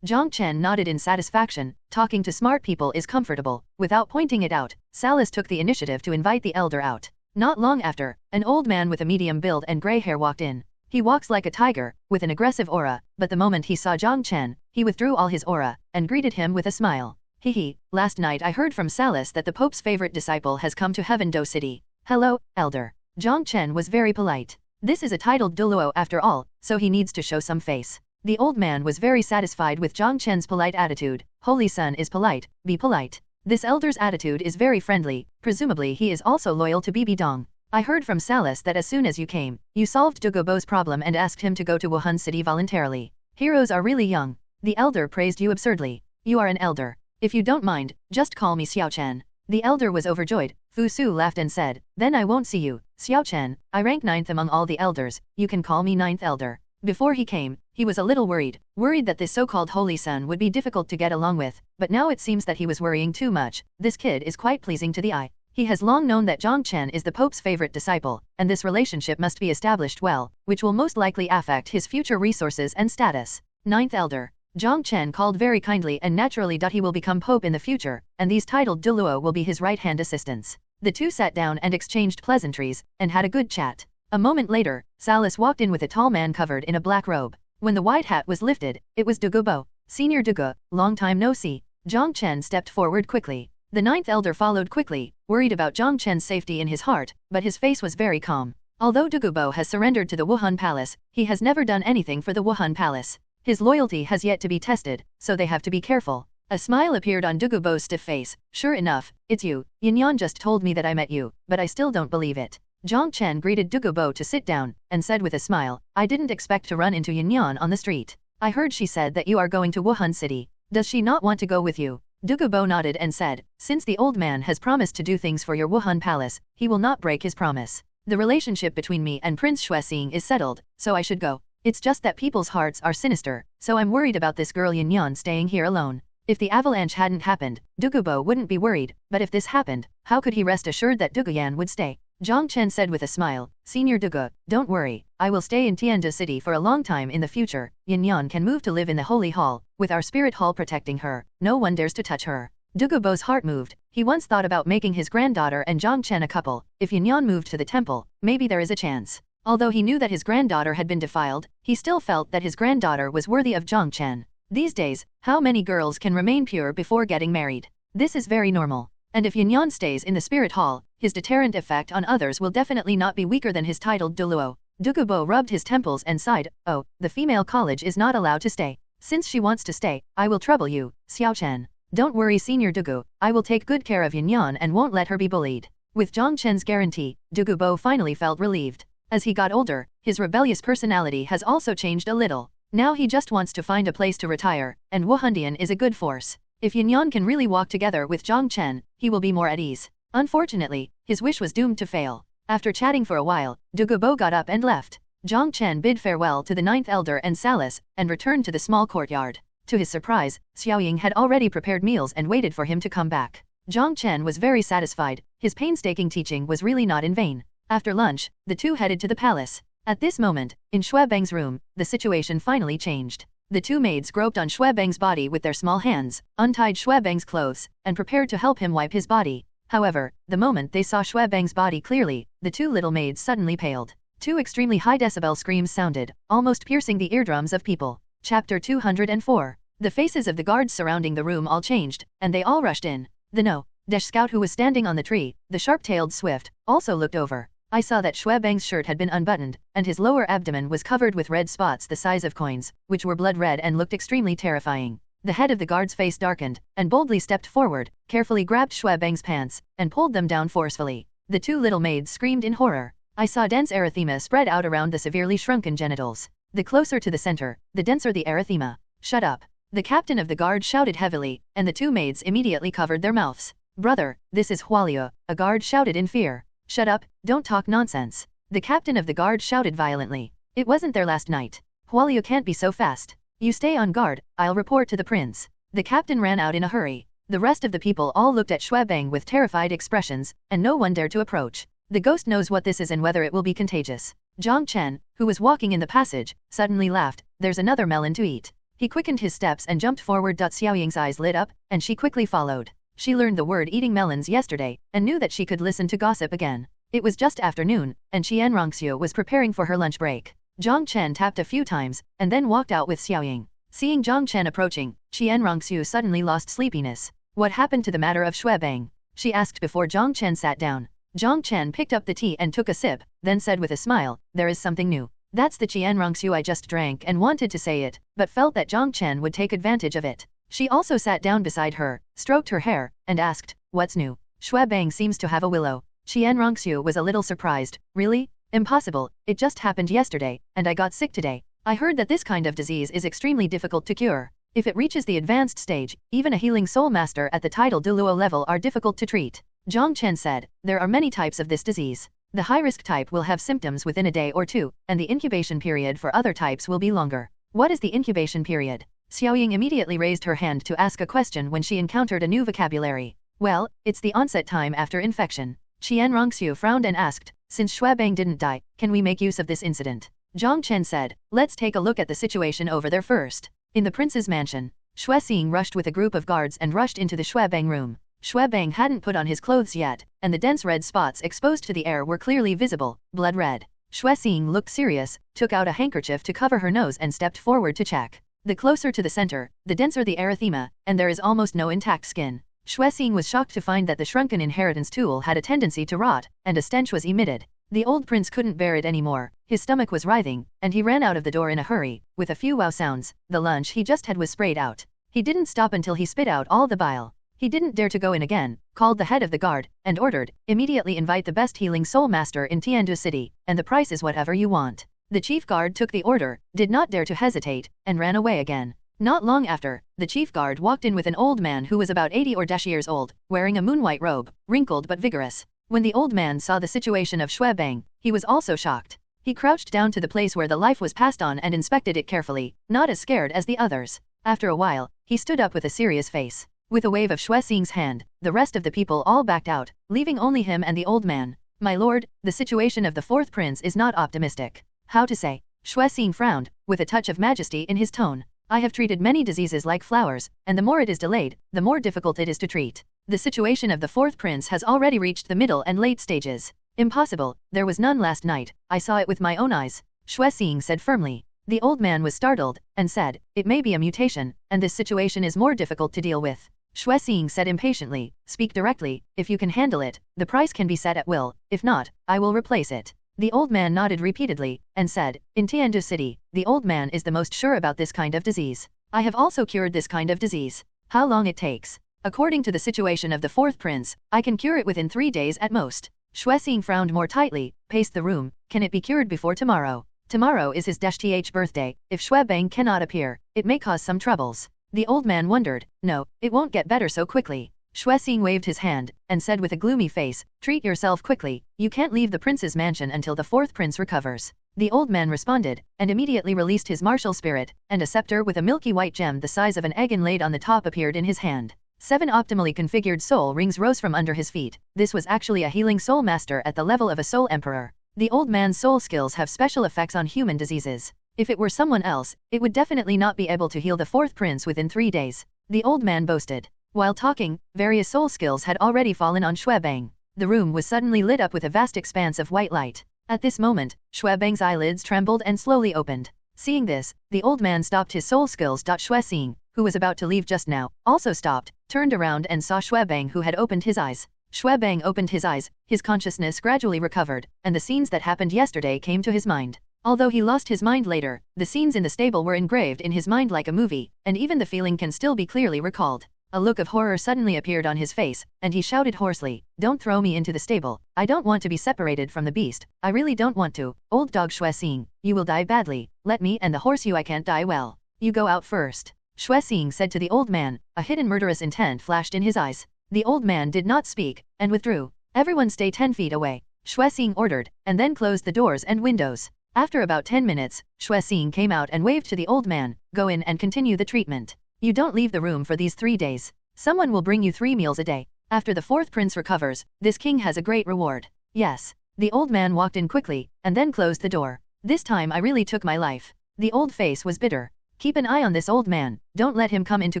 Jiang Chen nodded in satisfaction. Talking to smart people is comfortable. Without pointing it out, Salis took the initiative to invite the elder out. Not long after, an old man with a medium build and grey hair walked in. He walks like a tiger, with an aggressive aura, but the moment he saw Jiang Chen, he withdrew all his aura, and greeted him with a smile. "Hehe, last night I heard from Salis that the Pope's favorite disciple has come to Heaven Do City. Hello, elder." Jiang Chen was very polite. This is a titled Douluo after all, so he needs to show some face. The old man was very satisfied with Jiang Chen's polite attitude. Holy Son is polite, be polite. This elder's attitude is very friendly, presumably he is also loyal to Bibi Dong. "I heard from Salis that as soon as you came, you solved Dugubo's problem and asked him to go to Wuhan City voluntarily. Heroes are really young." The elder praised you absurdly. "You are an elder. If you don't mind, just call me Xiaochen." The elder was overjoyed. Fu Su laughed and said, "Then I won't see you, Xiaochen. I rank 9th among all the elders, you can call me 9th elder." Before he came, he was a little worried that this so-called holy son would be difficult to get along with, but now it seems that he was worrying too much. This kid is quite pleasing to the eye. He has long known that Jiang Chen is the Pope's favorite disciple, and this relationship must be established well, which will most likely affect his future resources and status. 9th elder. Jiang Chen called very kindly and naturally. He will become Pope in the future, and these titled Douluo will be his right-hand assistants. The 2 sat down and exchanged pleasantries, and had a good chat. A moment later, Salis walked in with a tall man covered in a black robe. When the white hat was lifted, it was Douluo. Senior Douluo, long time no see. Jiang Chen stepped forward quickly. The ninth elder followed quickly, worried about Jiang Chen's safety in his heart, but his face was very calm. Although Douluo has surrendered to the Wuhan Palace, he has never done anything for the Wuhan Palace. His loyalty has yet to be tested, so they have to be careful. A smile appeared on Douluo's stiff face. Sure enough, it's you. Yan just told me that I met you, but I still don't believe it. Jiang Chen greeted Douluo to sit down, and said with a smile, I didn't expect to run into Yan on the street. I heard she said that you are going to Wuhan City. Does she not want to go with you? Douluo nodded and said, since the old man has promised to do things for your Wuhan Palace, he will not break his promise. The relationship between me and Prince Xiaoxue is settled, so I should go. It's just that people's hearts are sinister, so I'm worried about this girl Yan staying here alone. If the avalanche hadn't happened, Douluo wouldn't be worried, but if this happened, how could he rest assured that Yan would stay? Jiang Chen said with a smile, Senior Douluo, don't worry, I will stay in Tianda City for a long time in the future. Yan can move to live in the Holy Hall, with our Spirit Hall protecting her, no one dares to touch her. Douluo's heart moved. He once thought about making his granddaughter and Jiang Chen a couple. If Yan moved to the temple, maybe there is a chance. Although he knew that his granddaughter had been defiled, he still felt that his granddaughter was worthy of Jiang Chen. These days, how many girls can remain pure before getting married? This is very normal. And if Yan stays in the Spirit Hall, his deterrent effect on others will definitely not be weaker than his titled Douluo. Douluo rubbed his temples and sighed, oh, the female college is not allowed to stay. Since she wants to stay, I will trouble you, Xiaoxue. Don't worry Senior Douluo, I will take good care of Yan and won't let her be bullied. With Jiang Chen's guarantee, Douluo finally felt relieved. As he got older, his rebellious personality has also changed a little. Now he just wants to find a place to retire, and Wuhandian is a good force. If Yan can really walk together with Jiang Chen, he will be more at ease. Unfortunately, his wish was doomed to fail. After chatting for a while, Douluo got up and left. Jiang Chen bid farewell to the ninth elder and Salis, and returned to the small courtyard. To his surprise, Xiaoying had already prepared meals and waited for him to come back. Jiang Chen was very satisfied. His painstaking teaching was really not in vain. After lunch, the two headed to the palace. At this moment, in Xuebang's room, the situation finally changed. The two maids groped on Xuebang's body with their small hands, untied Xuebang's clothes, and prepared to help him wipe his body. However, the moment they saw Xuebang's body clearly, the two little maids suddenly paled. Two extremely high decibel screams sounded, almost piercing the eardrums of people. Chapter 204. The faces of the guards surrounding the room all changed, and they all rushed in. The no-dash scout who was standing on the tree, the sharp-tailed Swift, also looked over. I saw that Xuebang's shirt had been unbuttoned, and his lower abdomen was covered with red spots the size of coins, which were blood red and looked extremely terrifying. The head of the guard's face darkened, and boldly stepped forward, carefully grabbed Xuebang's pants, and pulled them down forcefully. The two little maids screamed in horror. I saw dense erythema spread out around the severely shrunken genitals. The closer to the center, the denser the erythema. Shut up. The captain of the guard shouted heavily, and the two maids immediately covered their mouths. Brother, this is Hualio, a guard shouted in fear. Shut up, don't talk nonsense. The captain of the guard shouted violently. It wasn't their last night. Hualio can't be so fast. You stay on guard, I'll report to the prince. The captain ran out in a hurry. The rest of the people all looked at Xuebang with terrified expressions, and no one dared to approach. The ghost knows what this is and whether it will be contagious. Jiang Chen, who was walking in the passage, suddenly laughed, there's another melon to eat. He quickened his steps and jumped forward. Xiaoying's eyes lit up, and she quickly followed. She learned the word eating melons yesterday, and knew that she could listen to gossip again. It was just afternoon, and Xiaoxue was preparing for her lunch break. Jiang Chen tapped a few times, and then walked out with Xiaoying. Seeing Jiang Chen approaching, Xiaoxue suddenly lost sleepiness. What happened to the matter of Xuebang? She asked before Jiang Chen sat down. Jiang Chen picked up the tea and took a sip, then said with a smile, there is something new. That's the Xiaoxue I just drank and wanted to say it, but felt that Jiang Chen would take advantage of it. She also sat down beside her, stroked her hair, and asked, what's new? Xuebang seems to have a willow. Xiaoxue was a little surprised. Really? Impossible, it just happened yesterday, and I got sick today. I heard that this kind of disease is extremely difficult to cure. If it reaches the advanced stage, even a healing soul master at the title Douluo level are difficult to treat. Jiang Chen said, there are many types of this disease. The high-risk type will have symptoms within a day or two, and the incubation period for other types will be longer. What is the incubation period? Xiaoying immediately raised her hand to ask a question when she encountered a new vocabulary. Well, it's the onset time after infection. Xiaoxue frowned and asked, since Xuebang didn't die, can we make use of this incident? Jiang Chen said, let's take a look at the situation over there first. In the prince's mansion, Xiaoxue rushed with a group of guards and rushed into the Xuebang room. Xuebang hadn't put on his clothes yet, and the dense red spots exposed to the air were clearly visible, blood red. Xiaoxue looked serious, took out a handkerchief to cover her nose and stepped forward to check. The closer to the center, the denser the erythema, and there is almost no intact skin. Xiaoxue was shocked to find that the shrunken inheritance tool had a tendency to rot, and a stench was emitted. The old prince couldn't bear it anymore, his stomach was writhing, and he ran out of the door in a hurry. With a few wow sounds, the lunch he just had was sprayed out. He didn't stop until he spit out all the bile. He didn't dare to go in again, called the head of the guard, and ordered, immediately invite the best healing soul master in Tiandu City, and the price is whatever you want. The chief guard took the order, did not dare to hesitate, and ran away again. Not long after, the chief guard walked in with an old man who was about 80 or years old, wearing a moon-white robe, wrinkled but vigorous. When the old man saw the situation of Xuebang, he was also shocked. He crouched down to the place where the life was passed on and inspected it carefully, not as scared as the others. After a while, he stood up with a serious face. With a wave of Xiaoxue's hand, the rest of the people all backed out, leaving only him and the old man. My lord, the situation of the fourth prince is not optimistic. How to say? Xiaoxue frowned, with a touch of majesty in his tone. I have treated many diseases like flowers, and the more it is delayed, the more difficult it is to treat. The situation of the fourth prince has already reached the middle and late stages. Impossible, there was none last night, I saw it with my own eyes, Xiaoxue said firmly. The old man was startled, and said, it may be a mutation, and this situation is more difficult to deal with. Xiaoxue said impatiently, speak directly, if you can handle it, the price can be set at will, if not, I will replace it. The old man nodded repeatedly, and said, in Tiandu City, the old man is the most sure about this kind of disease. I have also cured this kind of disease. How long it takes? According to the situation of the fourth prince, I can cure it within 3 days at most. Xiaoxue frowned more tightly, paced the room, can it be cured before tomorrow? Tomorrow is his birthday, if Xuebang cannot appear, it may cause some troubles. The old man wondered, no, it won't get better so quickly. Xiaoxue waved his hand, and said with a gloomy face, treat yourself quickly, you can't leave the prince's mansion until the fourth prince recovers. The old man responded, and immediately released his martial spirit, and a scepter with a milky white gem the size of an egg inlaid on the top appeared in his hand. 7 optimally configured soul rings rose from under his feet. This was actually a healing soul master at the level of a soul emperor. The old man's soul skills have special effects on human diseases. If it were someone else, it would definitely not be able to heal the fourth prince within 3 days. The old man boasted. While talking, various soul skills had already fallen on Xuebang. The room was suddenly lit up with a vast expanse of white light. At this moment, Xuebang's eyelids trembled and slowly opened. Seeing this, the old man stopped his soul skills. Xiaoxue, who was about to leave just now, also stopped, turned around and saw Xuebang who had opened his eyes. Xuebang opened his eyes, his consciousness gradually recovered, and the scenes that happened yesterday came to his mind. Although he lost his mind later, the scenes in the stable were engraved in his mind like a movie, and even the feeling can still be clearly recalled. A look of horror suddenly appeared on his face, and he shouted hoarsely, don't throw me into the stable, I don't want to be separated from the beast, I really don't want to, old dog Xiaoxue, you will die badly, let me and the horse you I can't die well, you go out first. Xiaoxue said to the old man, a hidden murderous intent flashed in his eyes. The old man did not speak, and withdrew. Everyone stay 10 feet away, Xiaoxue ordered, and then closed the doors and windows. After about 10 minutes, Xiaoxue came out and waved to the old man, go in and continue the treatment. You don't leave the room for these 3 days. Someone will bring you 3 meals a day. After the fourth prince recovers, this king has a great reward. Yes. The old man walked in quickly, and then closed the door. This time I really took my life. The old face was bitter. Keep an eye on this old man, don't let him come into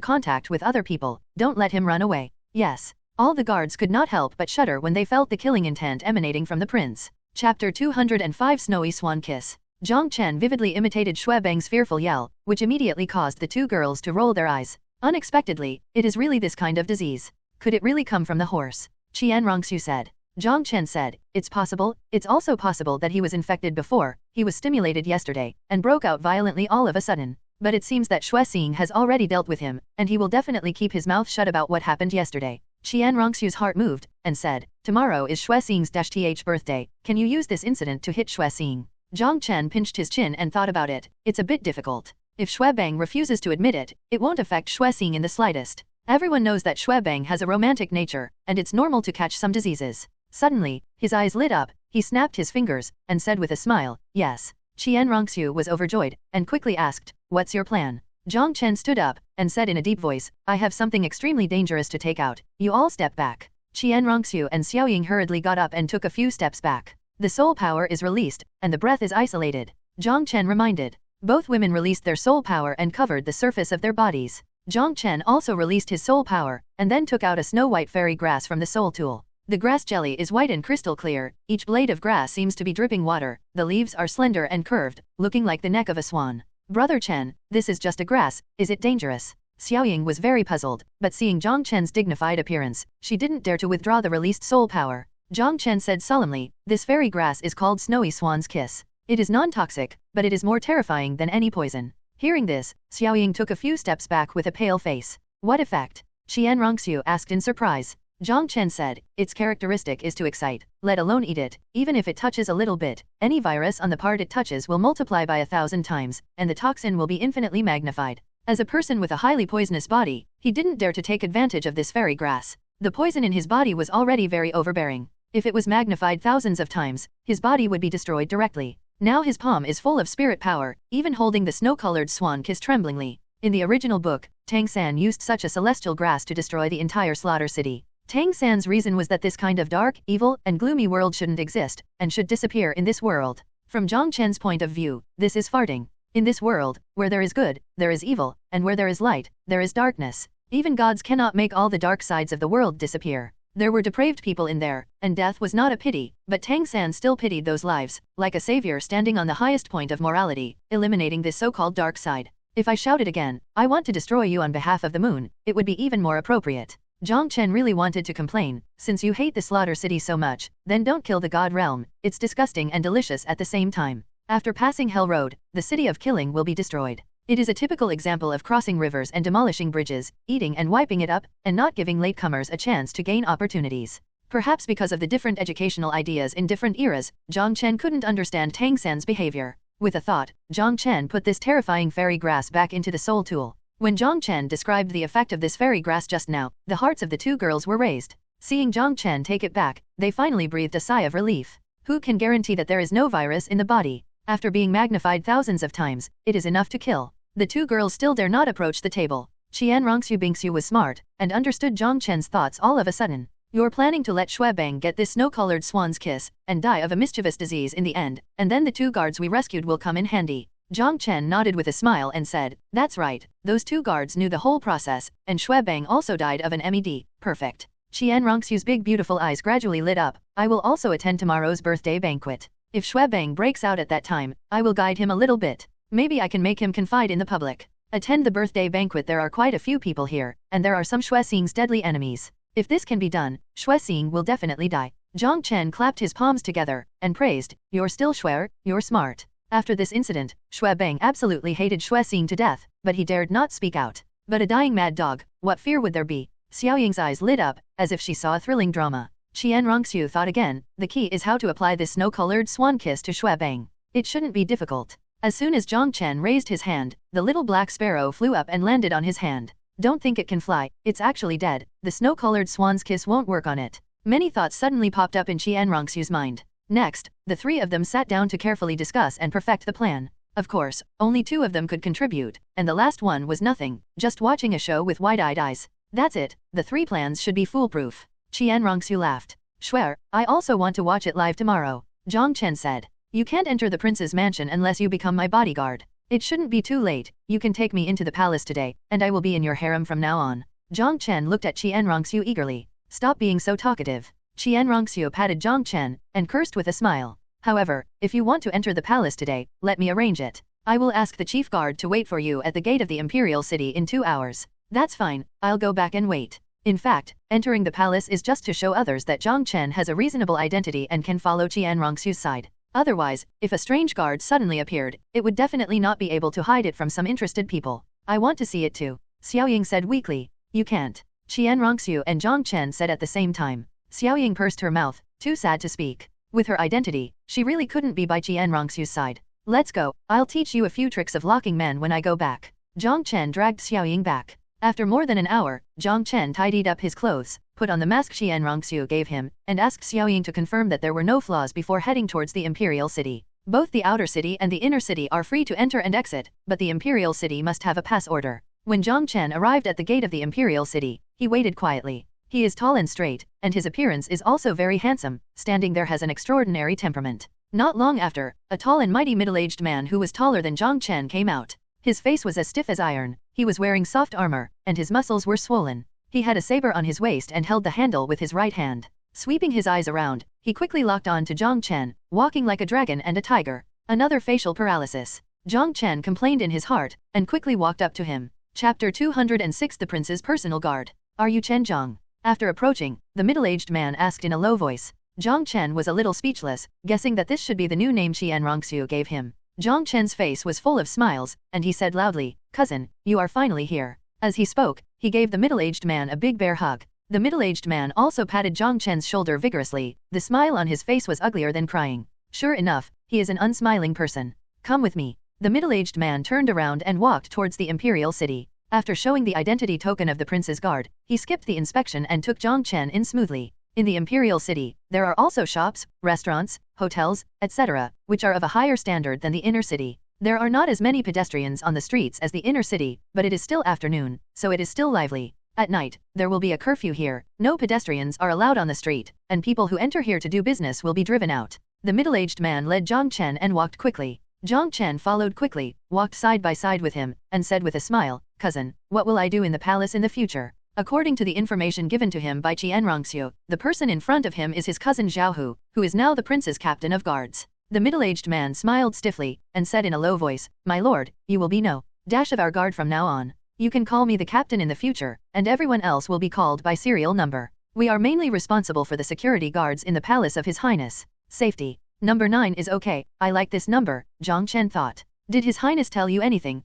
contact with other people, don't let him run away. Yes. All the guards could not help but shudder when they felt the killing intent emanating from the prince. Chapter 205 Snowy Swan Kiss. Jiang Chen vividly imitated Xuebang's fearful yell, which immediately caused the 2 girls to roll their eyes. Unexpectedly, it is really this kind of disease. Could it really come from the horse? Xiaoxue said. Jiang Chen said, it's possible, it's also possible that he was infected before, he was stimulated yesterday, and broke out violently all of a sudden. But it seems that Xiaoxue has already dealt with him, and he will definitely keep his mouth shut about what happened yesterday. Xiaoxue's heart moved, and said, tomorrow is Xiaoxue's birthday, can you use this incident to hit Xiaoxue? Jiang Chen pinched his chin and thought about it, it's a bit difficult. If Xuebang refuses to admit it, it won't affect Xiaoxue in the slightest. Everyone knows that Xuebang has a romantic nature, and it's normal to catch some diseases. Suddenly, his eyes lit up, he snapped his fingers, and said with a smile, yes. Xiaoxue was overjoyed, and quickly asked, what's your plan? Jiang Chen stood up, and said in a deep voice, I have something extremely dangerous to take out, you all step back. Xiaoxue and Xiaoying hurriedly got up and took a few steps back. The soul power is released, and the breath is isolated. Jiang Chen reminded. Both women released their soul power and covered the surface of their bodies. Jiang Chen also released his soul power, and then took out a snow-white fairy grass from the soul tool. The grass jelly is white and crystal clear, each blade of grass seems to be dripping water, the leaves are slender and curved, looking like the neck of a swan. Brother Chen, this is just a grass, is it dangerous? Xiaoying was very puzzled, but seeing Jiang Chen's dignified appearance, she didn't dare to withdraw the released soul power. Jiang Chen said solemnly, this fairy grass is called Snowy Swan's Kiss. It is non-toxic, but it is more terrifying than any poison. Hearing this, Xiaoying took a few steps back with a pale face. What effect? Qian Rongxiu asked in surprise. Jiang Chen said, its characteristic is to excite, let alone eat it, even if it touches a little bit, any virus on the part it touches will multiply by 1,000 times, and the toxin will be infinitely magnified. As a person with a highly poisonous body, he didn't dare to take advantage of this fairy grass. The poison in his body was already very overbearing. If it was magnified thousands of times, his body would be destroyed directly. Now his palm is full of spirit power, even holding the snow-colored swan kiss tremblingly. In the original book, Tang San used such a celestial grass to destroy the entire slaughter city. Tang San's reason was that this kind of dark, evil, and gloomy world shouldn't exist, and should disappear in this world. From Jiang Chen's point of view, this is farting. In this world, where there is good, there is evil, and where there is light, there is darkness. Even gods cannot make all the dark sides of the world disappear. There were depraved people in there, and death was not a pity, but Tang San still pitied those lives, like a savior standing on the highest point of morality, eliminating this so-called dark side. If I shouted again, I want to destroy you on behalf of the moon, it would be even more appropriate. Jiang Chen really wanted to complain, since you hate the slaughter city so much, then don't kill the god realm, it's disgusting and delicious at the same time. After passing Hell Road, the city of killing will be destroyed. It is a typical example of crossing rivers and demolishing bridges, eating and wiping it up, and not giving latecomers a chance to gain opportunities. Perhaps because of the different educational ideas in different eras, Jiang Chen couldn't understand Tang San's behavior. With a thought, Jiang Chen put this terrifying fairy grass back into the soul tool. When Jiang Chen described the effect of this fairy grass just now, the hearts of the two girls were raised. Seeing Jiang Chen take it back, they finally breathed a sigh of relief. Who can guarantee that there is no virus in the body? After being magnified thousands of times, it is enough to kill. The two girls still dare not approach the table. Qian Rongxiu Bingxiu was smart, and understood Jiang Chen's thoughts all of a sudden. You're planning to let Xue Bang get this snow-colored swan's kiss, and die of a mischievous disease in the end, and then the two guards we rescued will come in handy. Jiang Chen nodded with a smile and said, that's right, those two guards knew the whole process, and Xue Bang also died of an MED, perfect. Qian Rongxiu's big beautiful eyes gradually lit up, I will also attend tomorrow's birthday banquet. If Xue Bang breaks out at that time, I will guide him a little bit. Maybe I can make him confide in the public. Attend the birthday banquet. There are quite a few people here, and there are some Xue Xing's deadly enemies. If this can be done, Xue Xing will definitely die. Jiang Chen clapped his palms together, and praised, you're still Xue, you're smart. After this incident, Xue Bang absolutely hated Xue Xing to death, but he dared not speak out. But a dying mad dog, what fear would there be? Xiaoying's eyes lit up, as if she saw a thrilling drama. Qian Rongxiu thought again, the key is how to apply this snow-colored swan kiss to Xue Bang. It shouldn't be difficult. As soon as Jiang Chen raised his hand, the little black sparrow flew up and landed on his hand. Don't think it can fly, it's actually dead, the snow-colored swan's kiss won't work on it. Many thoughts suddenly popped up in Qian Rongxiu's mind. Next, the three of them sat down to carefully discuss and perfect the plan. Of course, only two of them could contribute, and the last one was nothing, just watching a show with wide-eyed eyes. That's it, the three plans should be foolproof. Qian Rongxiu laughed. Swear, I also want to watch it live tomorrow. Jiang Chen said. You can't enter the prince's mansion unless you become my bodyguard. It shouldn't be too late, you can take me into the palace today, and I will be in your harem from now on. Jiang Chen looked at Qian Rongxiu eagerly. Stop being so talkative. Qian Rongxiu patted Jiang Chen, and cursed with a smile. However, if you want to enter the palace today, let me arrange it. I will ask the chief guard to wait for you at the gate of the imperial city in 2 hours. That's fine, I'll go back and wait. In fact, entering the palace is just to show others that Jiang Chen has a reasonable identity and can follow Qian Rongxiu's side. Otherwise, if a strange guard suddenly appeared, it would definitely not be able to hide it from some interested people. I want to see it too. Xiaoying said weakly. You can't. Qian Rongxiu and Jiang Chen said at the same time. Xiaoying pursed her mouth, too sad to speak. With her identity, she really couldn't be by Qian Rongxiu's side. Let's go, I'll teach you a few tricks of locking men when I go back. Jiang Chen dragged Xiaoying back. After more than an hour, Jiang Chen tidied up his clothes, put on the mask Qian Rongxiu gave him, and asked Xiaoying to confirm that there were no flaws before heading towards the imperial city. Both the outer city and the inner city are free to enter and exit, but the imperial city must have a pass order. When Jiang Chen arrived at the gate of the imperial city, he waited quietly. He is tall and straight, and his appearance is also very handsome, standing there has an extraordinary temperament. Not long after, a tall and mighty middle-aged man who was taller than Jiang Chen came out. His face was as stiff as iron, he was wearing soft armor, and his muscles were swollen. He had a saber on his waist and held the handle with his right hand. Sweeping his eyes around, he quickly locked on to Jiang Chen, walking like a dragon and a tiger. Another facial paralysis. Jiang Chen complained in his heart, and quickly walked up to him. Chapter 206 The Prince's Personal Guard. Are you Chen Zhang? After approaching, the middle-aged man asked in a low voice. Jiang Chen was a little speechless, guessing that this should be the new name Xiaoxue gave him. Jiang Chen's face was full of smiles, and he said loudly, "Cousin, you are finally here." As he spoke, he gave the middle-aged man a big bear hug. The middle-aged man also patted Jiang Chen's shoulder vigorously. The smile on his face was uglier than crying. Sure enough, he is an unsmiling person. Come with me. The middle-aged man turned around and walked towards the imperial city. After showing the identity token of the prince's guard, he skipped the inspection and took Jiang Chen in smoothly. In the imperial city, there are also shops, restaurants, hotels, etc., which are of a higher standard than the inner city. There are not as many pedestrians on the streets as the inner city, but it is still afternoon, so it is still lively. At night, there will be a curfew here. No pedestrians are allowed on the street, and people who enter here to do business will be driven out. The middle-aged man led Jiang Chen and walked quickly. Jiang Chen followed quickly, walked side by side with him, and said with a smile, "Cousin, what will I do in the palace in the future?" According to the information given to him by Xiaoxue, the person in front of him is his cousin Xiaoxue, who is now the prince's captain of guards. The middle-aged man smiled stiffly, and said in a low voice, "My lord, you will be no dash of our guard from now on. You can call me the captain in the future, and everyone else will be called by serial number. We are mainly responsible for the security guards in the palace of His Highness. Safety. Number 9 is okay, I like this number," Jiang Chen thought. "Did His Highness tell you anything,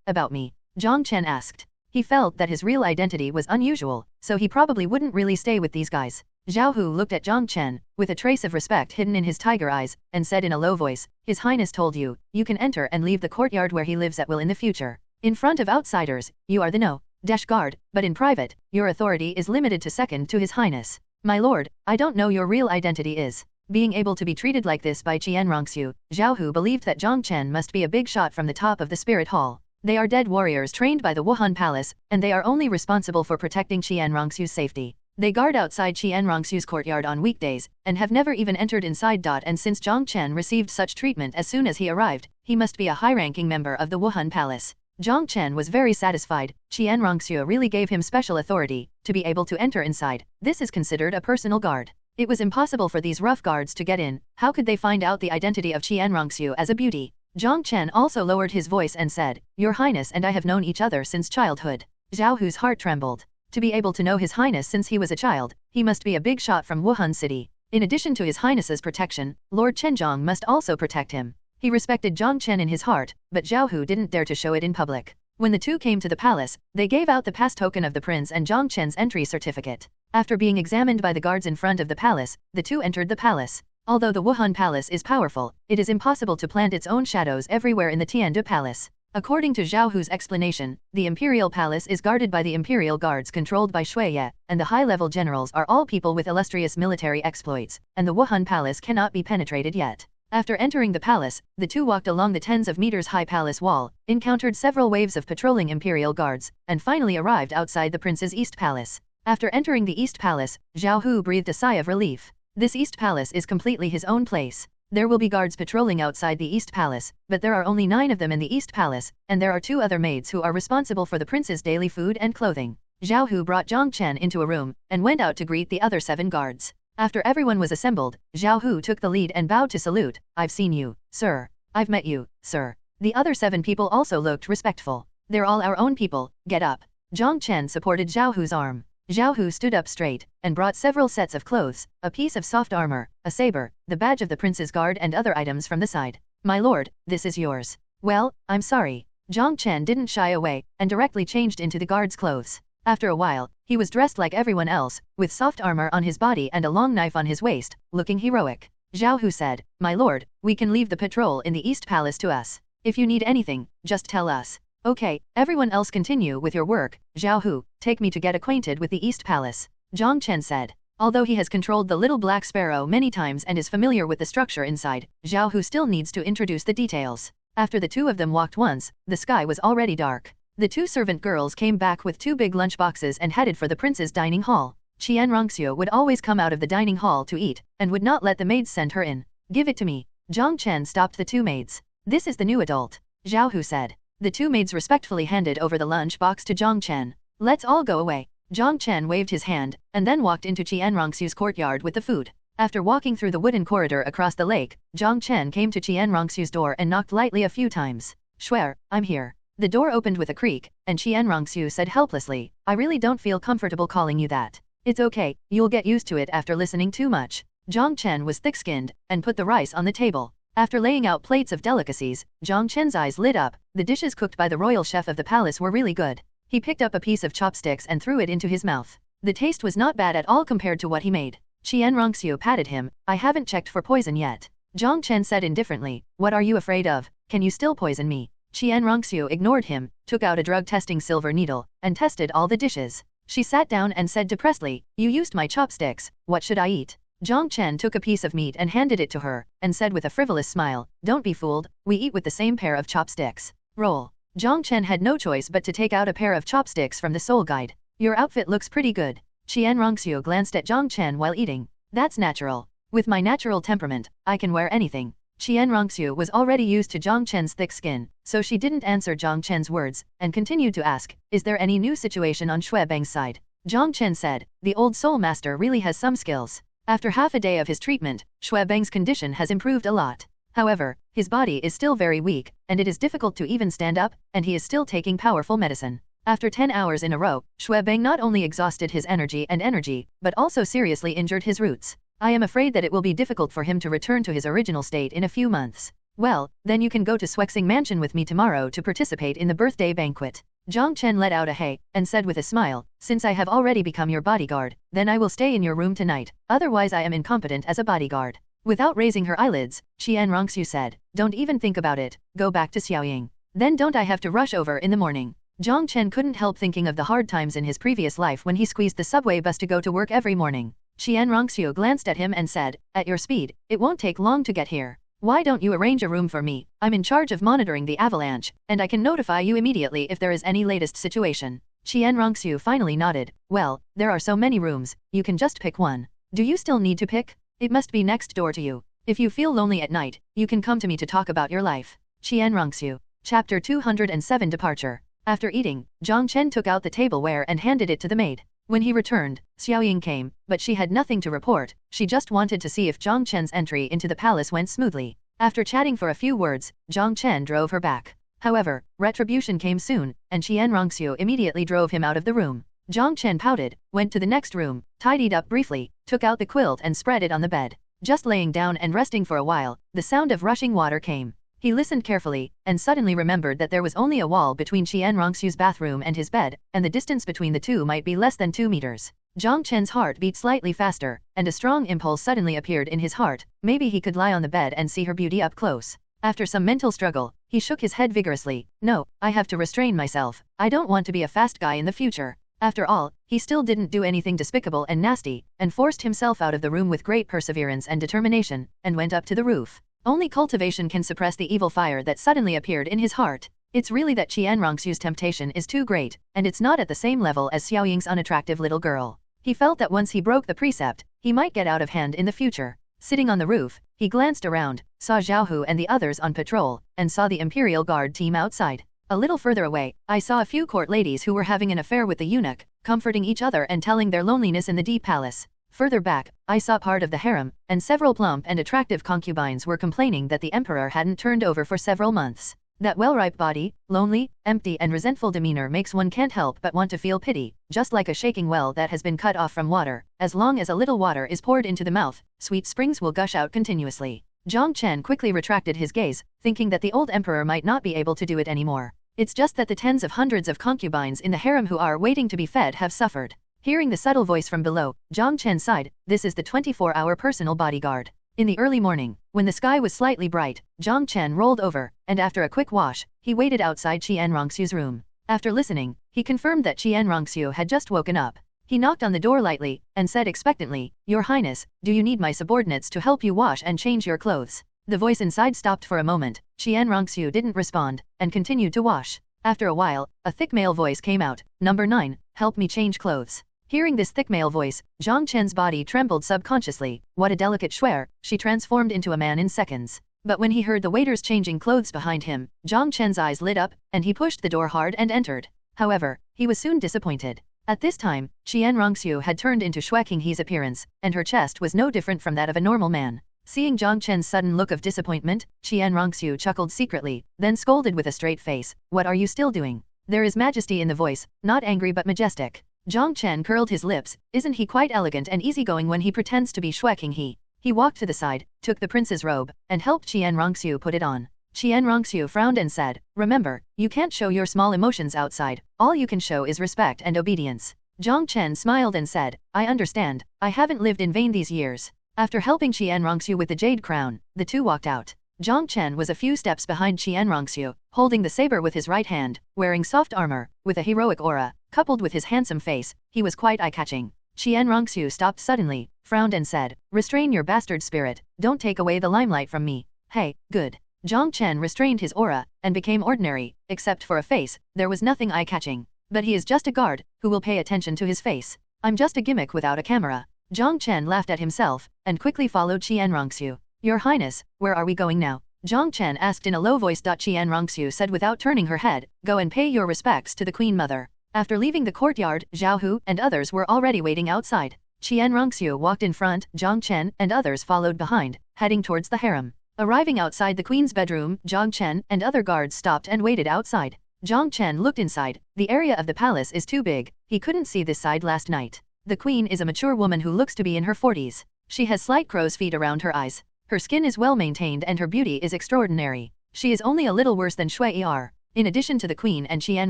about me?" Jiang Chen asked. He felt that his real identity was unusual, so he probably wouldn't really stay with these guys. Xiaoxue looked at Jiang Chen, with a trace of respect hidden in his tiger eyes, and said in a low voice, "His Highness told you, you can enter and leave the courtyard where he lives at will in the future. In front of outsiders, you are the no-guard, but in private, your authority is limited to second to His Highness. My lord, I don't know your real identity is." Being able to be treated like this by Xiaoxue, Xiaoxue believed that Jiang Chen must be a big shot from the top of the spirit hall. They are dead warriors trained by the Wuhan Palace, and they are only responsible for protecting Xiaoxue's safety. They guard outside Xiaoxue's courtyard on weekdays, and have never even entered inside. And since Jiang Chen received such treatment as soon as he arrived, he must be a high-ranking member of the Wuhan Palace. Jiang Chen was very satisfied. Xiaoxue really gave him special authority to be able to enter inside. This is considered a personal guard. It was impossible for these rough guards to get in. How could they find out the identity of Xiaoxue as a beauty? Jiang Chen also lowered his voice and said, "Your Highness and I have known each other since childhood." Xiaohu's heart trembled. To be able to know His Highness since he was a child, he must be a big shot from Wuhan City. In addition to His Highness's protection, Lord Chenzhong must also protect him. He respected Jiang Chen in his heart, but Xiaohu didn't dare to show it in public. When the two came to the palace, they gave out the pass token of the prince and Jiang Chen's entry certificate. After being examined by the guards in front of the palace, the two entered the palace. Although the Wuhan Palace is powerful, it is impossible to plant its own shadows everywhere in the Tiandu Palace. According to Xiaohu's explanation, the Imperial Palace is guarded by the Imperial Guards controlled by Shuiye, and the high-level generals are all people with illustrious military exploits, and the Wuhan Palace cannot be penetrated yet. After entering the palace, the two walked along the tens of meters high palace wall, encountered several waves of patrolling Imperial Guards, and finally arrived outside the prince's East Palace. After entering the East Palace, Xiaohu breathed a sigh of relief. This East Palace is completely his own place. There will be guards patrolling outside the East Palace, but there are only 9 of them in the East Palace, and there are 2 other maids who are responsible for the prince's daily food and clothing. Xiaohu brought Jiang Chen into a room, and went out to greet the other 7 guards. After everyone was assembled, Xiaohu took the lead and bowed to salute. "I've seen you, sir. I've met you, sir." The other 7 people also looked respectful. "They're all our own people, get up." Jiang Chen supported Xiaohu's arm. Xiaohu stood up straight, and brought several sets of clothes, a piece of soft armor, a saber, the badge of the prince's guard and other items from the side. "My lord, this is yours." "Well, I'm sorry." Jiang Chen didn't shy away, and directly changed into the guard's clothes. After a while, he was dressed like everyone else, with soft armor on his body and a long knife on his waist, looking heroic. Xiaohu said, "My lord, we can leave the patrol in the East Palace to us. If you need anything, just tell us." "Okay, everyone else continue with your work. Xiaohu, take me to get acquainted with the East Palace," Jiang Chen said. Although he has controlled the little black sparrow many times and is familiar with the structure inside, Xiaohu still needs to introduce the details. After the 2 of them walked once, the sky was already dark. The 2 servant girls came back with 2 big lunch boxes and headed for the prince's dining hall. Xiaoxue would always come out of the dining hall to eat, and would not let the maids send her in. "Give it to me." Jiang Chen stopped the 2 maids. "This is the new adult," Xiaohu said. The 2 maids respectfully handed over the lunch box to Jiang Chen. "Let's all go away." Jiang Chen waved his hand, and then walked into Qian Rongxu's courtyard with the food. After walking through the wooden corridor across the lake, Jiang Chen came to Qian Rongxu's door and knocked lightly a few times. "Shuer, I'm here." The door opened with a creak, and Qian Rongxu said helplessly, "I really don't feel comfortable calling you that." "It's okay, you'll get used to it after listening too much." Jiang Chen was thick-skinned, and put the rice on the table. After laying out plates of delicacies, Jiang Chen's eyes lit up. The dishes cooked by the royal chef of the palace were really good. He picked up a piece of chopsticks and threw it into his mouth. The taste was not bad at all compared to what he made. Qian Rongxu patted him. "I haven't checked for poison yet." Jiang Chen said indifferently, "What are you afraid of? Can you still poison me?" Qian Rongxu ignored him, took out a drug-testing silver needle, and tested all the dishes. She sat down and said depressedly, "You used my chopsticks, what should I eat?" Jiang Chen took a piece of meat and handed it to her, and said with a frivolous smile, "Don't be fooled, we eat with the same pair of chopsticks. Roll." Jiang Chen had no choice but to take out a pair of chopsticks from the soul guide. "Your outfit looks pretty good." Qian Rongxu glanced at Jiang Chen while eating. "That's natural. With my natural temperament, I can wear anything." Qian Rongxu was already used to Jiang Chen's thick skin, so she didn't answer Jiang Chen's words, and continued to ask, "Is there any new situation on Shui Bang's side?" Jiang Chen said, "The old soul master really has some skills. After half a day of his treatment, Shui Bang's condition has improved a lot. However, his body is still very weak, and it is difficult to even stand up, and he is still taking powerful medicine." After 10 hours in a row, Shui Bang not only exhausted his energy, but also seriously injured his roots. "I am afraid that it will be difficult for him to return to his original state in a few months." "Well, then you can go to Shuexing Mansion with me tomorrow to participate in the birthday banquet." Jiang Chen let out a hey, and said with a smile, "Since I have already become your bodyguard, then I will stay in your room tonight, otherwise I am incompetent as a bodyguard." Without raising her eyelids, Qian Rongxu said, "Don't even think about it, go back to Xiaoying. Then don't I have to rush over in the morning?" Jiang Chen couldn't help thinking of the hard times in his previous life when he squeezed the subway bus to go to work every morning. Qian Rongxu glanced at him and said, "At your speed, it won't take long to get here. Why don't you arrange a room for me? I'm in charge of monitoring the avalanche, and I can notify you immediately if there is any latest situation." Qian Rongxu finally nodded. "Well, there are so many rooms, you can just pick one. Do you still need to pick? It must be next door to you. If you feel lonely at night, you can come to me to talk about your life." Qian Rongxu. Chapter 207 Departure. After eating, Jiang Chen took out the tableware and handed it to the maid. When he returned, Xiaoying came, but she had nothing to report. She just wanted to see if Jiang Chen's entry into the palace went smoothly. After chatting for a few words, Jiang Chen drove her back. However, retribution came soon, and Qian Rongxu immediately drove him out of the room. Jiang Chen pouted, went to the next room, tidied up briefly, took out the quilt and spread it on the bed. Just laying down and resting for a while, the sound of rushing water came. He listened carefully, and suddenly remembered that there was only a wall between Qian Rongxu's bathroom and his bed, and the distance between the two might be less than 2 meters. Jiang Chen's heart beat slightly faster, and a strong impulse suddenly appeared in his heart. Maybe he could lie on the bed and see her beauty up close. After some mental struggle, he shook his head vigorously. "No, I have to restrain myself. I don't want to be a fast guy in the future." After all, he still didn't do anything despicable and nasty, and forced himself out of the room with great perseverance and determination, and went up to the roof. Only cultivation can suppress the evil fire that suddenly appeared in his heart. It's really that Qian Rongxu's temptation is too great, and it's not at the same level as Xiaoying's unattractive little girl. He felt that once he broke the precept, he might get out of hand in the future. Sitting on the roof, he glanced around, saw Xiaohu and the others on patrol, and saw the Imperial Guard team outside. A little further away, I saw a few court ladies who were having an affair with the eunuch, comforting each other and telling their loneliness in the deep palace. Further back, I saw part of the harem, and several plump and attractive concubines were complaining that the emperor hadn't turned over for several months. That well-ripe body, lonely, empty and resentful demeanor makes one can't help but want to feel pity, just like a shaking well that has been cut off from water. As long as a little water is poured into the mouth, sweet springs will gush out continuously. Jiang Chen quickly retracted his gaze, thinking that the old emperor might not be able to do it anymore. It's just that the tens of hundreds of concubines in the harem who are waiting to be fed have suffered. Hearing the subtle voice from below, Jiang Chen sighed. This is the 24-hour personal bodyguard. In the early morning, when the sky was slightly bright, Jiang Chen rolled over, and after a quick wash, he waited outside Qian Rongxu's room. After listening, he confirmed that Qian Rongxu had just woken up. He knocked on the door lightly, and said expectantly, "Your Highness, do you need my subordinates to help you wash and change your clothes?" The voice inside stopped for a moment. Qian Rongxu didn't respond, and continued to wash. After a while, a thick male voice came out. "Number 9, help me change clothes." Hearing this thick male voice, Jiang Chen's body trembled subconsciously. What a delicate shuer, she transformed into a man in seconds. But when he heard the waiters changing clothes behind him, Jiang Chen's eyes lit up, and he pushed the door hard and entered. However, he was soon disappointed. At this time, Qian Rongxiu had turned into Xue Qinghe's appearance, and her chest was no different from that of a normal man. Seeing Jiang Chen's sudden look of disappointment, Qian Rongxiu chuckled secretly, then scolded with a straight face, "What are you still doing?" There is majesty in the voice, not angry but majestic. Jiang Chen curled his lips. Isn't he quite elegant and easygoing when he pretends to be Xue Qinghe? He walked to the side, took the prince's robe, and helped Qian Rongxiu put it on. Qian Rongxiu frowned and said, "Remember, you can't show your small emotions outside, all you can show is respect and obedience." Jiang Chen smiled and said, "I understand, I haven't lived in vain these years." After helping Qian Rongxiu with the jade crown, the two walked out. Jiang Chen was a few steps behind Qian Rongxiu, holding the saber with his right hand, wearing soft armor, with a heroic aura, coupled with his handsome face, he was quite eye-catching. Qian Rongxiu stopped suddenly, frowned and said, "Restrain your bastard spirit, don't take away the limelight from me." "Hey, good." Jiang Chen restrained his aura, and became ordinary, except for a face, there was nothing eye-catching. But he is just a guard, who will pay attention to his face. I'm just a gimmick without a camera. Jiang Chen laughed at himself, and quickly followed Qian Rongxiu. "Your Highness, where are we going now?" Jiang Chen asked in a low voice. Qian Rongxiu said without turning her head, "Go and pay your respects to the Queen Mother." After leaving the courtyard, Xiaoxue and others were already waiting outside. Qian Rongxiu walked in front, Jiang Chen and others followed behind, heading towards the harem. Arriving outside the queen's bedroom, Jiang Chen and other guards stopped and waited outside. Jiang Chen looked inside. The area of the palace is too big, he couldn't see this side last night. The queen is a mature woman who looks to be in her 40s. She has slight crow's feet around her eyes. Her skin is well maintained and her beauty is extraordinary. She is only a little worse than Xue Er. In addition to the queen and Qian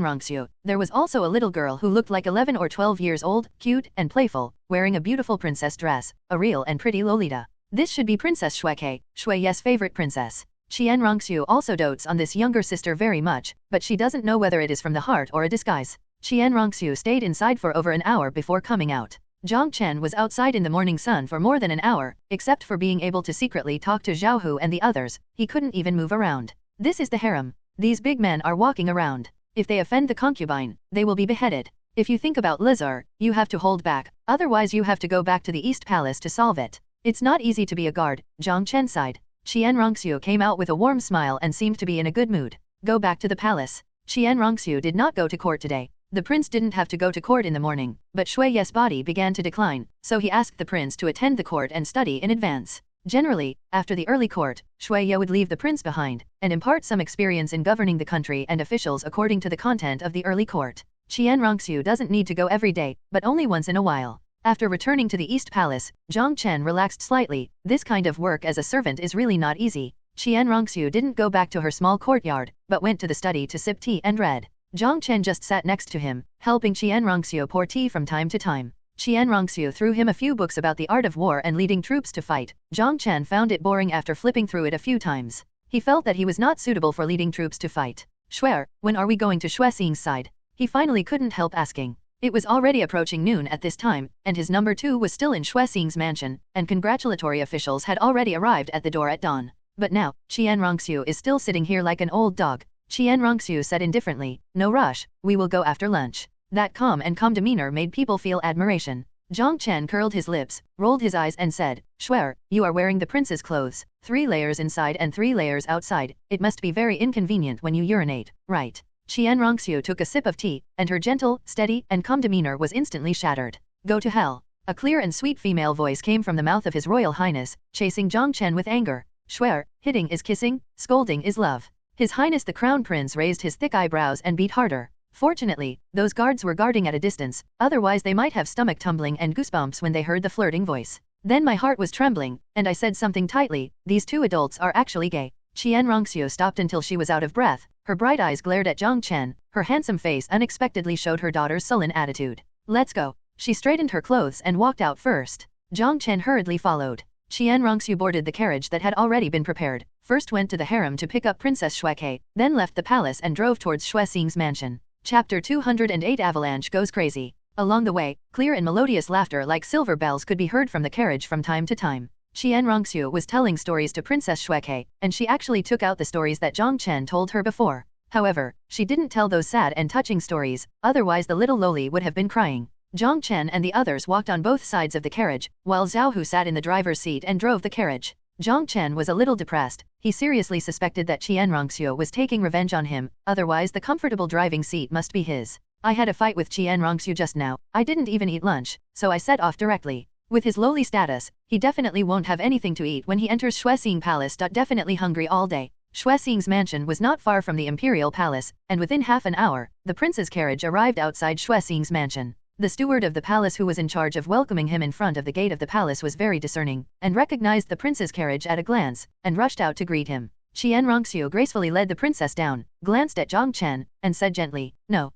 Rongxiu, there was also a little girl who looked like 11 or 12 years old, cute and playful, wearing a beautiful princess dress, a real and pretty Lolita. This should be Princess Xueke, Xue Ye's favorite princess. Qian Rongxiu also dotes on this younger sister very much, but she doesn't know whether it is from the heart or a disguise. Qian Rongxiu stayed inside for over an hour before coming out. Jiang Chen was outside in the morning sun for more than an hour, except for being able to secretly talk to Xiaoxue and the others, he couldn't even move around. This is the harem. These big men are walking around. If they offend the concubine, they will be beheaded. If you think about Lizar, you have to hold back, otherwise you have to go back to the East Palace to solve it. It's not easy to be a guard, Jiang Chen sighed. Qian Rongxiu came out with a warm smile and seemed to be in a good mood. Go back to the palace. Qian Rongxiu did not go to court today. The prince didn't have to go to court in the morning, but Xue Ye's body began to decline, so he asked the prince to attend the court and study in advance. Generally, after the early court, Xue Ye would leave the prince behind, and impart some experience in governing the country and officials according to the content of the early court. Qian Rongxiu doesn't need to go every day, but only once in a while. After returning to the East Palace, Jiang Chen relaxed slightly. This kind of work as a servant is really not easy. Qian Rongxiu didn't go back to her small courtyard, but went to the study to sip tea and read. Jiang Chen just sat next to him, helping Qian Rongxiu pour tea from time to time. Qian Rongxiu threw him a few books about the art of war and leading troops to fight. Jiang Chen found it boring after flipping through it a few times. He felt that he was not suitable for leading troops to fight. "Xue, when are we going to Xue Xing's side?" He finally couldn't help asking. It was already approaching noon at this time, and his number 2 was still in Xue Xing's mansion, and congratulatory officials had already arrived at the door at dawn. But now, Qian Rongxiu is still sitting here like an old dog. Qian Rongxiu said indifferently, "No rush, we will go after lunch." That calm demeanor made people feel admiration. Jiang Chen curled his lips, rolled his eyes and said, "Xue, you are wearing the prince's clothes, 3 layers inside and 3 layers outside, it must be very inconvenient when you urinate, right?" Qian Rongxiu took a sip of tea, and her gentle, steady, and calm demeanor was instantly shattered. "Go to hell." A clear and sweet female voice came from the mouth of His Royal Highness, chasing Jiang Chen with anger. "Xue, hitting is kissing, scolding is love." His Highness the Crown Prince raised his thick eyebrows and beat harder. Fortunately, those guards were guarding at a distance, otherwise they might have stomach tumbling and goosebumps when they heard the flirting voice. Then my heart was trembling, and I said something tightly, "These 2 adults are actually gay." Qian Rongxiu stopped until she was out of breath, her bright eyes glared at Jiang Chen, her handsome face unexpectedly showed her daughter's sullen attitude. "Let's go." She straightened her clothes and walked out first. Jiang Chen hurriedly followed. Qian Rongxiu boarded the carriage that had already been prepared, first went to the harem to pick up Princess Xueke, then left the palace and drove towards Xue Xing's mansion. Chapter 208 Avalanche Goes Crazy. Along the way, clear and melodious laughter like silver bells could be heard from the carriage from time to time. Qian Rongxiu was telling stories to Princess Xueke, and she actually took out the stories that Jiang Chen told her before. However, she didn't tell those sad and touching stories, otherwise the little loli would have been crying. Jiang Chen and the others walked on both sides of the carriage, while Xiaoxue sat in the driver's seat and drove the carriage. Jiang Chen was a little depressed. He seriously suspected that Qian Rongxiu was taking revenge on him, otherwise the comfortable driving seat must be his. I had a fight with Qian Rongxue just now, I didn't even eat lunch, so I set off directly. With his lowly status, he definitely won't have anything to eat when he enters Xuexing Palace. Definitely hungry all day. Xuexing's mansion was not far from the Imperial Palace, and within half an hour, the prince's carriage arrived outside Xuexing's mansion. The steward of the palace who was in charge of welcoming him in front of the gate of the palace was very discerning, and recognized the prince's carriage at a glance, and rushed out to greet him. Qian Rongxue gracefully led the princess down, glanced at Jiang Chen, and said gently, "No,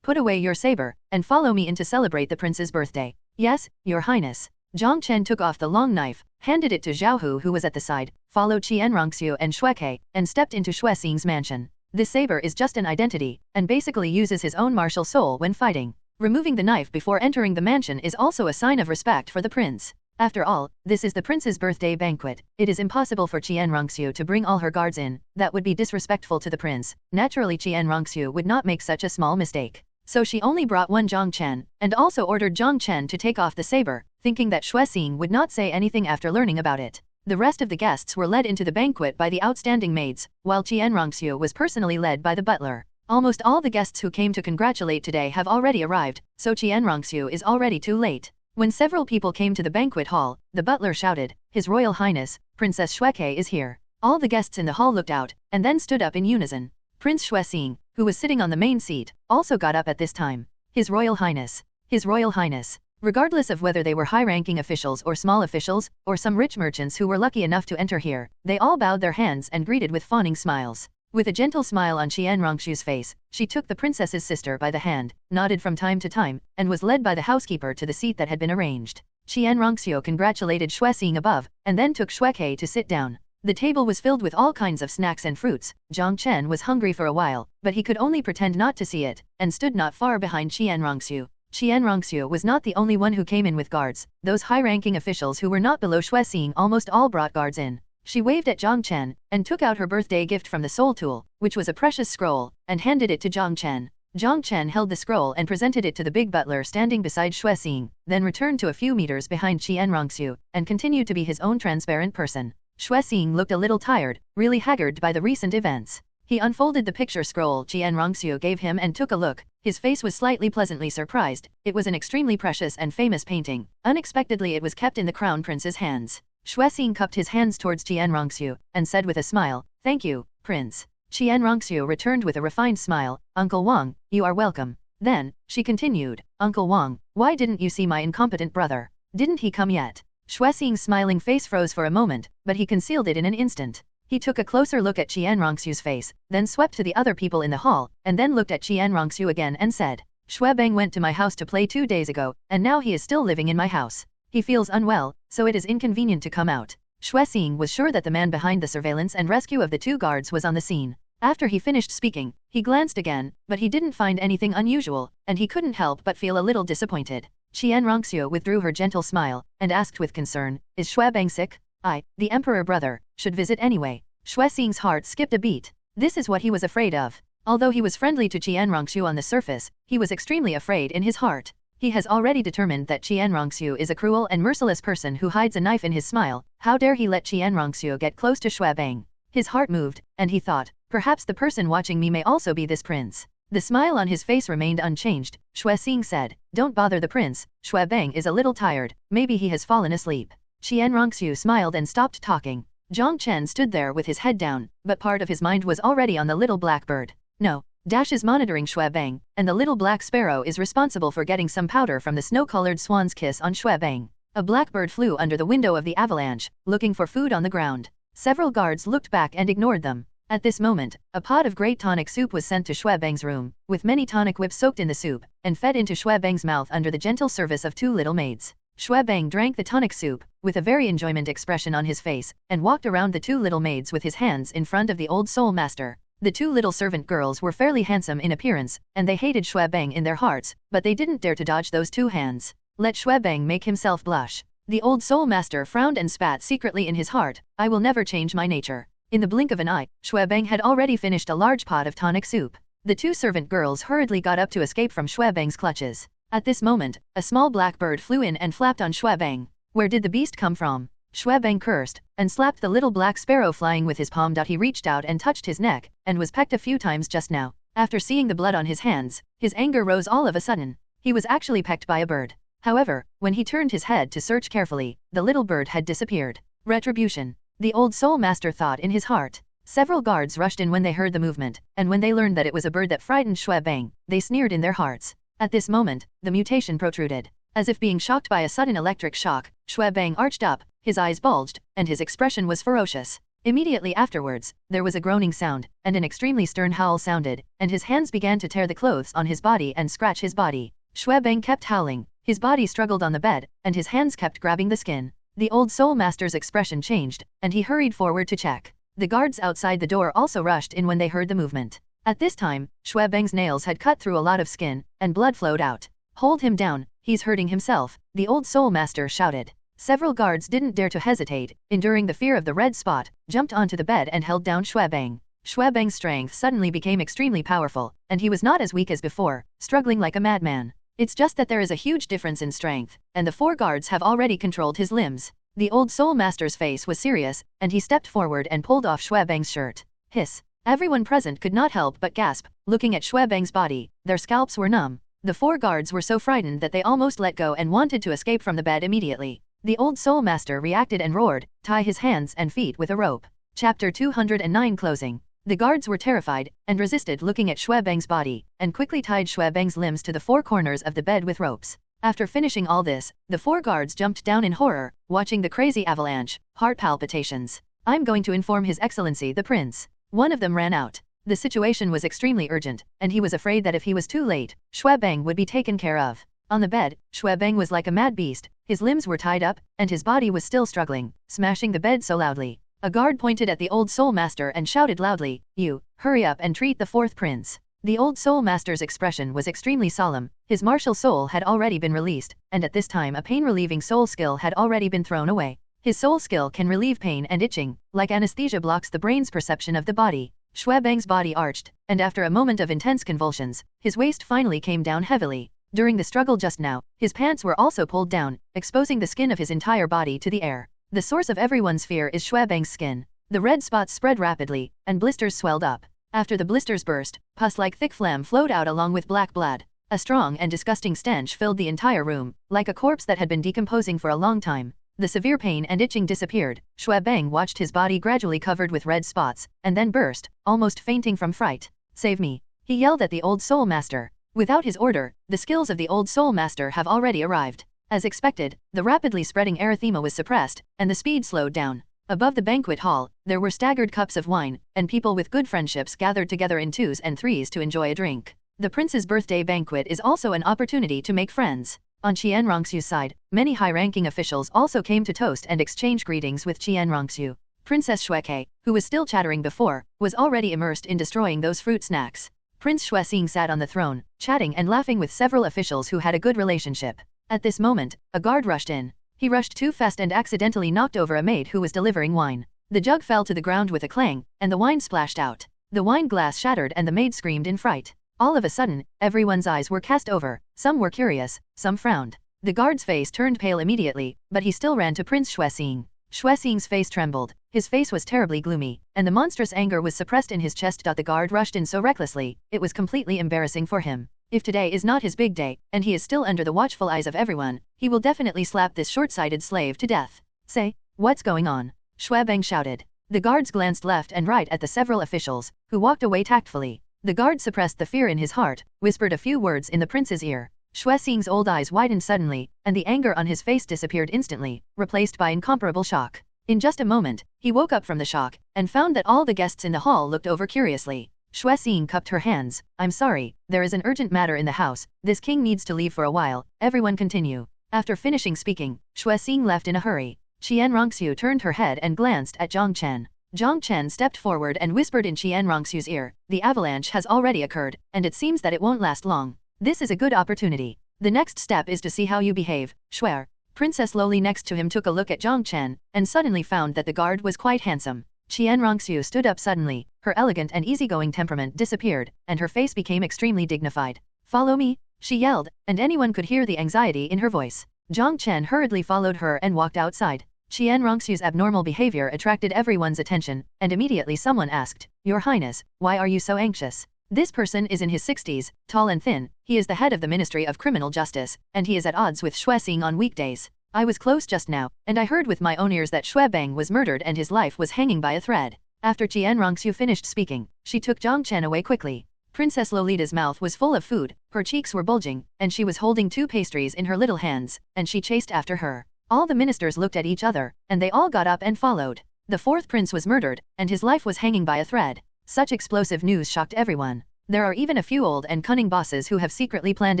put away your saber, and follow me in to celebrate the prince's birthday." "Yes, your highness." Jiang Chen took off the long knife, handed it to Xiaoxue who was at the side, followed Qian Rongxue and Xueke, and stepped into Xuexing's mansion. This saber is just an identity, and basically uses his own martial soul when fighting. Removing the knife before entering the mansion is also a sign of respect for the prince. After all, this is the prince's birthday banquet. It is impossible for Qian Rongxue to bring all her guards in, that would be disrespectful to the prince. Naturally Qian Rongxue would not make such a small mistake. So she only brought one Jiang Chen, and also ordered Jiang Chen to take off the saber, thinking that Xuexing would not say anything after learning about it. The rest of the guests were led into the banquet by the outstanding maids, while Qian Rongxue was personally led by the butler. Almost all the guests who came to congratulate today have already arrived, so Qian Rongxue is already too late. When several people came to the banquet hall, the butler shouted, "His Royal Highness, Princess Xueke is here." All the guests in the hall looked out, and then stood up in unison. Prince Xuexing, who was sitting on the main seat, also got up at this time. "His Royal Highness. His Royal Highness." Regardless of whether they were high-ranking officials or small officials, or some rich merchants who were lucky enough to enter here, they all bowed their hands and greeted with fawning smiles. With a gentle smile on Qian Rongxue's face, she took the princess's sister by the hand, nodded from time to time, and was led by the housekeeper to the seat that had been arranged. Qian Rongxue congratulated Xuexing above, and then took Xueke to sit down. The table was filled with all kinds of snacks and fruits. Jiang Chen was hungry for a while, but he could only pretend not to see it, and stood not far behind Qian Rongxue. Qian Rongxue was not the only one who came in with guards. Those high-ranking officials who were not below Xuexing almost all brought guards in. She waved at Jiang Chen, and took out her birthday gift from the soul tool, which was a precious scroll, and handed it to Jiang Chen. Jiang Chen held the scroll and presented it to the big butler standing beside Xuexing, then returned to a few meters behind Qian Rongxue, and continued to be his own transparent person. Xuexing looked a little tired, really haggard by the recent events. He unfolded the picture scroll Qian Rongxue gave him and took a look. His face was slightly pleasantly surprised. It was an extremely precious and famous painting. Unexpectedly it was kept in the crown prince's hands. Xuexing cupped his hands towards Qian Rongxue, and said with a smile, "Thank you, Prince." Qian Rongxue returned with a refined smile, "Uncle Wang, you are welcome." Then, she continued, "Uncle Wang, why didn't you see my incompetent brother? Didn't he come yet?" Xuexing's smiling face froze for a moment, but he concealed it in an instant. He took a closer look at Qian Rongxue's face, then swept to the other people in the hall, and then looked at Qian Rongxue again and said, "Xuebeng went to my house to play 2 days ago, and now he is still living in my house. He feels unwell, so it is inconvenient to come out." Xuexing was sure that the man behind the surveillance and rescue of the 2 guards was on the scene. After he finished speaking, he glanced again, but he didn't find anything unusual, and he couldn't help but feel a little disappointed. Qian Rongxue withdrew her gentle smile, and asked with concern, "Is Xuebeng sick? I, the emperor brother, should visit anyway." Xuexing's heart skipped a beat. This is what he was afraid of. Although he was friendly to Qian Rongxue on the surface, he was extremely afraid in his heart. He has already determined that Qian Rongxue is a cruel and merciless person who hides a knife in his smile. How dare he let Qian Rongxue get close to Xuebeng? His heart moved, and he thought, perhaps the person watching me may also be this prince. The smile on his face remained unchanged. Xuexing said, "Don't bother the prince, Xuebeng is a little tired, maybe he has fallen asleep." Qian Rongxue smiled and stopped talking. Jiang Chen stood there with his head down, but part of his mind was already on the little black bird. No. Is monitoring Xuebeng, and the little black sparrow is responsible for getting some powder from the snow-colored swan's kiss on Xuebeng. A blackbird flew under the window of the avalanche, looking for food on the ground. Several guards looked back and ignored them. At this moment, a pot of great tonic soup was sent to Xuebeng's room, with many tonic whips soaked in the soup, and fed into Xuebeng's mouth under the gentle service of 2 little maids. Xuebeng drank the tonic soup, with a very enjoyment expression on his face, and walked around the 2 little maids with his hands in front of the old soul master. The 2 little servant girls were fairly handsome in appearance, and they hated Xuebeng in their hearts, but they didn't dare to dodge those 2 hands. Let Xuebeng make himself blush. The old soul master frowned and spat secretly in his heart, "I will never change my nature." In the blink of an eye, Xuebeng had already finished a large pot of tonic soup. The 2 servant girls hurriedly got up to escape from Xuebeng's clutches. At this moment, a small black bird flew in and flapped on Xuebeng. Where did the beast come from? Xuebeng cursed, and slapped the little black sparrow flying with his palm. He reached out and touched his neck, and was pecked a few times just now. After seeing the blood on his hands, his anger rose all of a sudden. He was actually pecked by a bird. However, when he turned his head to search carefully, the little bird had disappeared. Retribution. The old soul master thought in his heart. Several guards rushed in when they heard the movement, and when they learned that it was a bird that frightened Xue Bang, they sneered in their hearts. At this moment, the mutation protruded. As if being shocked by a sudden electric shock, Xue Bang arched up, his eyes bulged, and his expression was ferocious. Immediately afterwards, there was a groaning sound, and an extremely stern howl sounded, and his hands began to tear the clothes on his body and scratch his body. Xue Bang kept howling, his body struggled on the bed, and his hands kept grabbing the skin. The old soul master's expression changed, and he hurried forward to check. The guards outside the door also rushed in when they heard the movement. At this time, Xue Bang's nails had cut through a lot of skin, and blood flowed out. Hold him down, he's hurting himself, the old soul master shouted. Several guards didn't dare to hesitate, enduring the fear of the red spot, jumped onto the bed and held down Xue Bang. Xue Bang's strength suddenly became extremely powerful, and he was not as weak as before, struggling like a madman. It's just that there is a huge difference in strength, and the 4 guards have already controlled his limbs. The old soul master's face was serious, and he stepped forward and pulled off Xue Bang's shirt. Hiss. Everyone present could not help but gasp, looking at Xue Bang's body, their scalps were numb. The 4 guards were so frightened that they almost let go and wanted to escape from the bed immediately. The old soul master reacted and roared, tie his hands and feet with a rope. Chapter 209 Closing. The guards were terrified, and resisted looking at Xue Bang's body, and quickly tied Xue Bang's limbs to the 4 corners of the bed with ropes. After finishing all this, the 4 guards jumped down in horror, watching the crazy avalanche, heart palpitations. I'm going to inform His Excellency the Prince. One of them ran out. The situation was extremely urgent, and he was afraid that if he was too late, Xue Bang would be taken care of. On the bed, Xue Bang was like a mad beast, his limbs were tied up, and his body was still struggling, smashing the bed so loudly. A guard pointed at the old soul master and shouted loudly, "You, hurry up and treat the 4th prince." The old soul master's expression was extremely solemn, his martial soul had already been released, and at this time a pain-relieving soul skill had already been thrown away. His soul skill can relieve pain and itching, like anesthesia blocks the brain's perception of the body. Xue Bang's body arched, and after a moment of intense convulsions, his waist finally came down heavily. During the struggle just now, his pants were also pulled down, exposing the skin of his entire body to the air. The source of everyone's fear is Xue Bang's skin. The red spots spread rapidly, and blisters swelled up. After the blisters burst, pus like thick phlegm flowed out along with black blood. A strong and disgusting stench filled the entire room, like a corpse that had been decomposing for a long time. The severe pain and itching disappeared. Xue Bang watched his body gradually covered with red spots, and then burst, almost fainting from fright. "Save me!" he yelled at the old soul master. Without his order, the skills of the old soul master have already arrived. As expected, the rapidly spreading erythema was suppressed, and the speed slowed down. Above the banquet hall, there were staggered cups of wine, and people with good friendships gathered together in 2s and 3s to enjoy a drink. The prince's birthday banquet is also an opportunity to make friends. On Qian Rongxu's side, many high-ranking officials also came to toast and exchange greetings with Qian Rongxu. Princess Xueke, who was still chattering before, was already immersed in destroying those fruit snacks. Prince Xuexing sat on the throne, chatting and laughing with several officials who had a good relationship. At this moment, a guard rushed in. He rushed too fast and accidentally knocked over a maid who was delivering wine. The jug fell to the ground with a clang, and the wine splashed out. The wine glass shattered and the maid screamed in fright. All of a sudden, everyone's eyes were cast over, some were curious, some frowned. The guard's face turned pale immediately, but he still ran to Prince Xuexing. Xuexing's face trembled, his face was terribly gloomy, and the monstrous anger was suppressed in his chest. The guard rushed in so recklessly, it was completely embarrassing for him. If today is not his big day, and he is still under the watchful eyes of everyone, he will definitely slap this short-sighted slave to death. "Say, what's going on?" Xue Bang shouted. The guards glanced left and right at the several officials, who walked away tactfully. The guard suppressed the fear in his heart, whispered a few words in the prince's ear. Xuexing's old eyes widened suddenly, and the anger on his face disappeared instantly, replaced by incomparable shock. In just a moment, he woke up from the shock, and found that all the guests in the hall looked over curiously. Xuexing cupped her hands. "I'm sorry, there is an urgent matter in the house, this king needs to leave for a while, everyone continue." After finishing speaking, Xuexing left in a hurry. Qian Rongxu turned her head and glanced at Jiang Chen. Jiang Chen stepped forward and whispered in Qian Rongxu's ear, "The avalanche has already occurred, and it seems that it won't last long. This is a good opportunity. The next step is to see how you behave, Xuer." Princess Loli next to him took a look at Jiang Chen, and suddenly found that the guard was quite handsome. Qian Rongxu stood up suddenly, her elegant and easygoing temperament disappeared, and her face became extremely dignified. "Follow me," she yelled, and anyone could hear the anxiety in her voice. Jiang Chen hurriedly followed her and walked outside. Qian Rongxu's abnormal behavior attracted everyone's attention, and immediately someone asked, "Your Highness, why are you so anxious?" This person is in his 60s, tall and thin. He is the head of the Ministry of Criminal Justice, and he is at odds with Xue Xing on weekdays. I was close just now, and I heard with my own ears that Xue Bang was murdered and his life was hanging by a thread. After Xiaoxue finished speaking, she took Jiang Chen away quickly. Princess Lolita's mouth was full of food, her cheeks were bulging, and she was holding 2 pastries in her little hands, and she chased after her. All the ministers looked at each other, and they all got up and followed. The 4th prince was murdered, and his life was hanging by a thread. Such explosive news shocked everyone. There are even a few old and cunning bosses who have secretly planned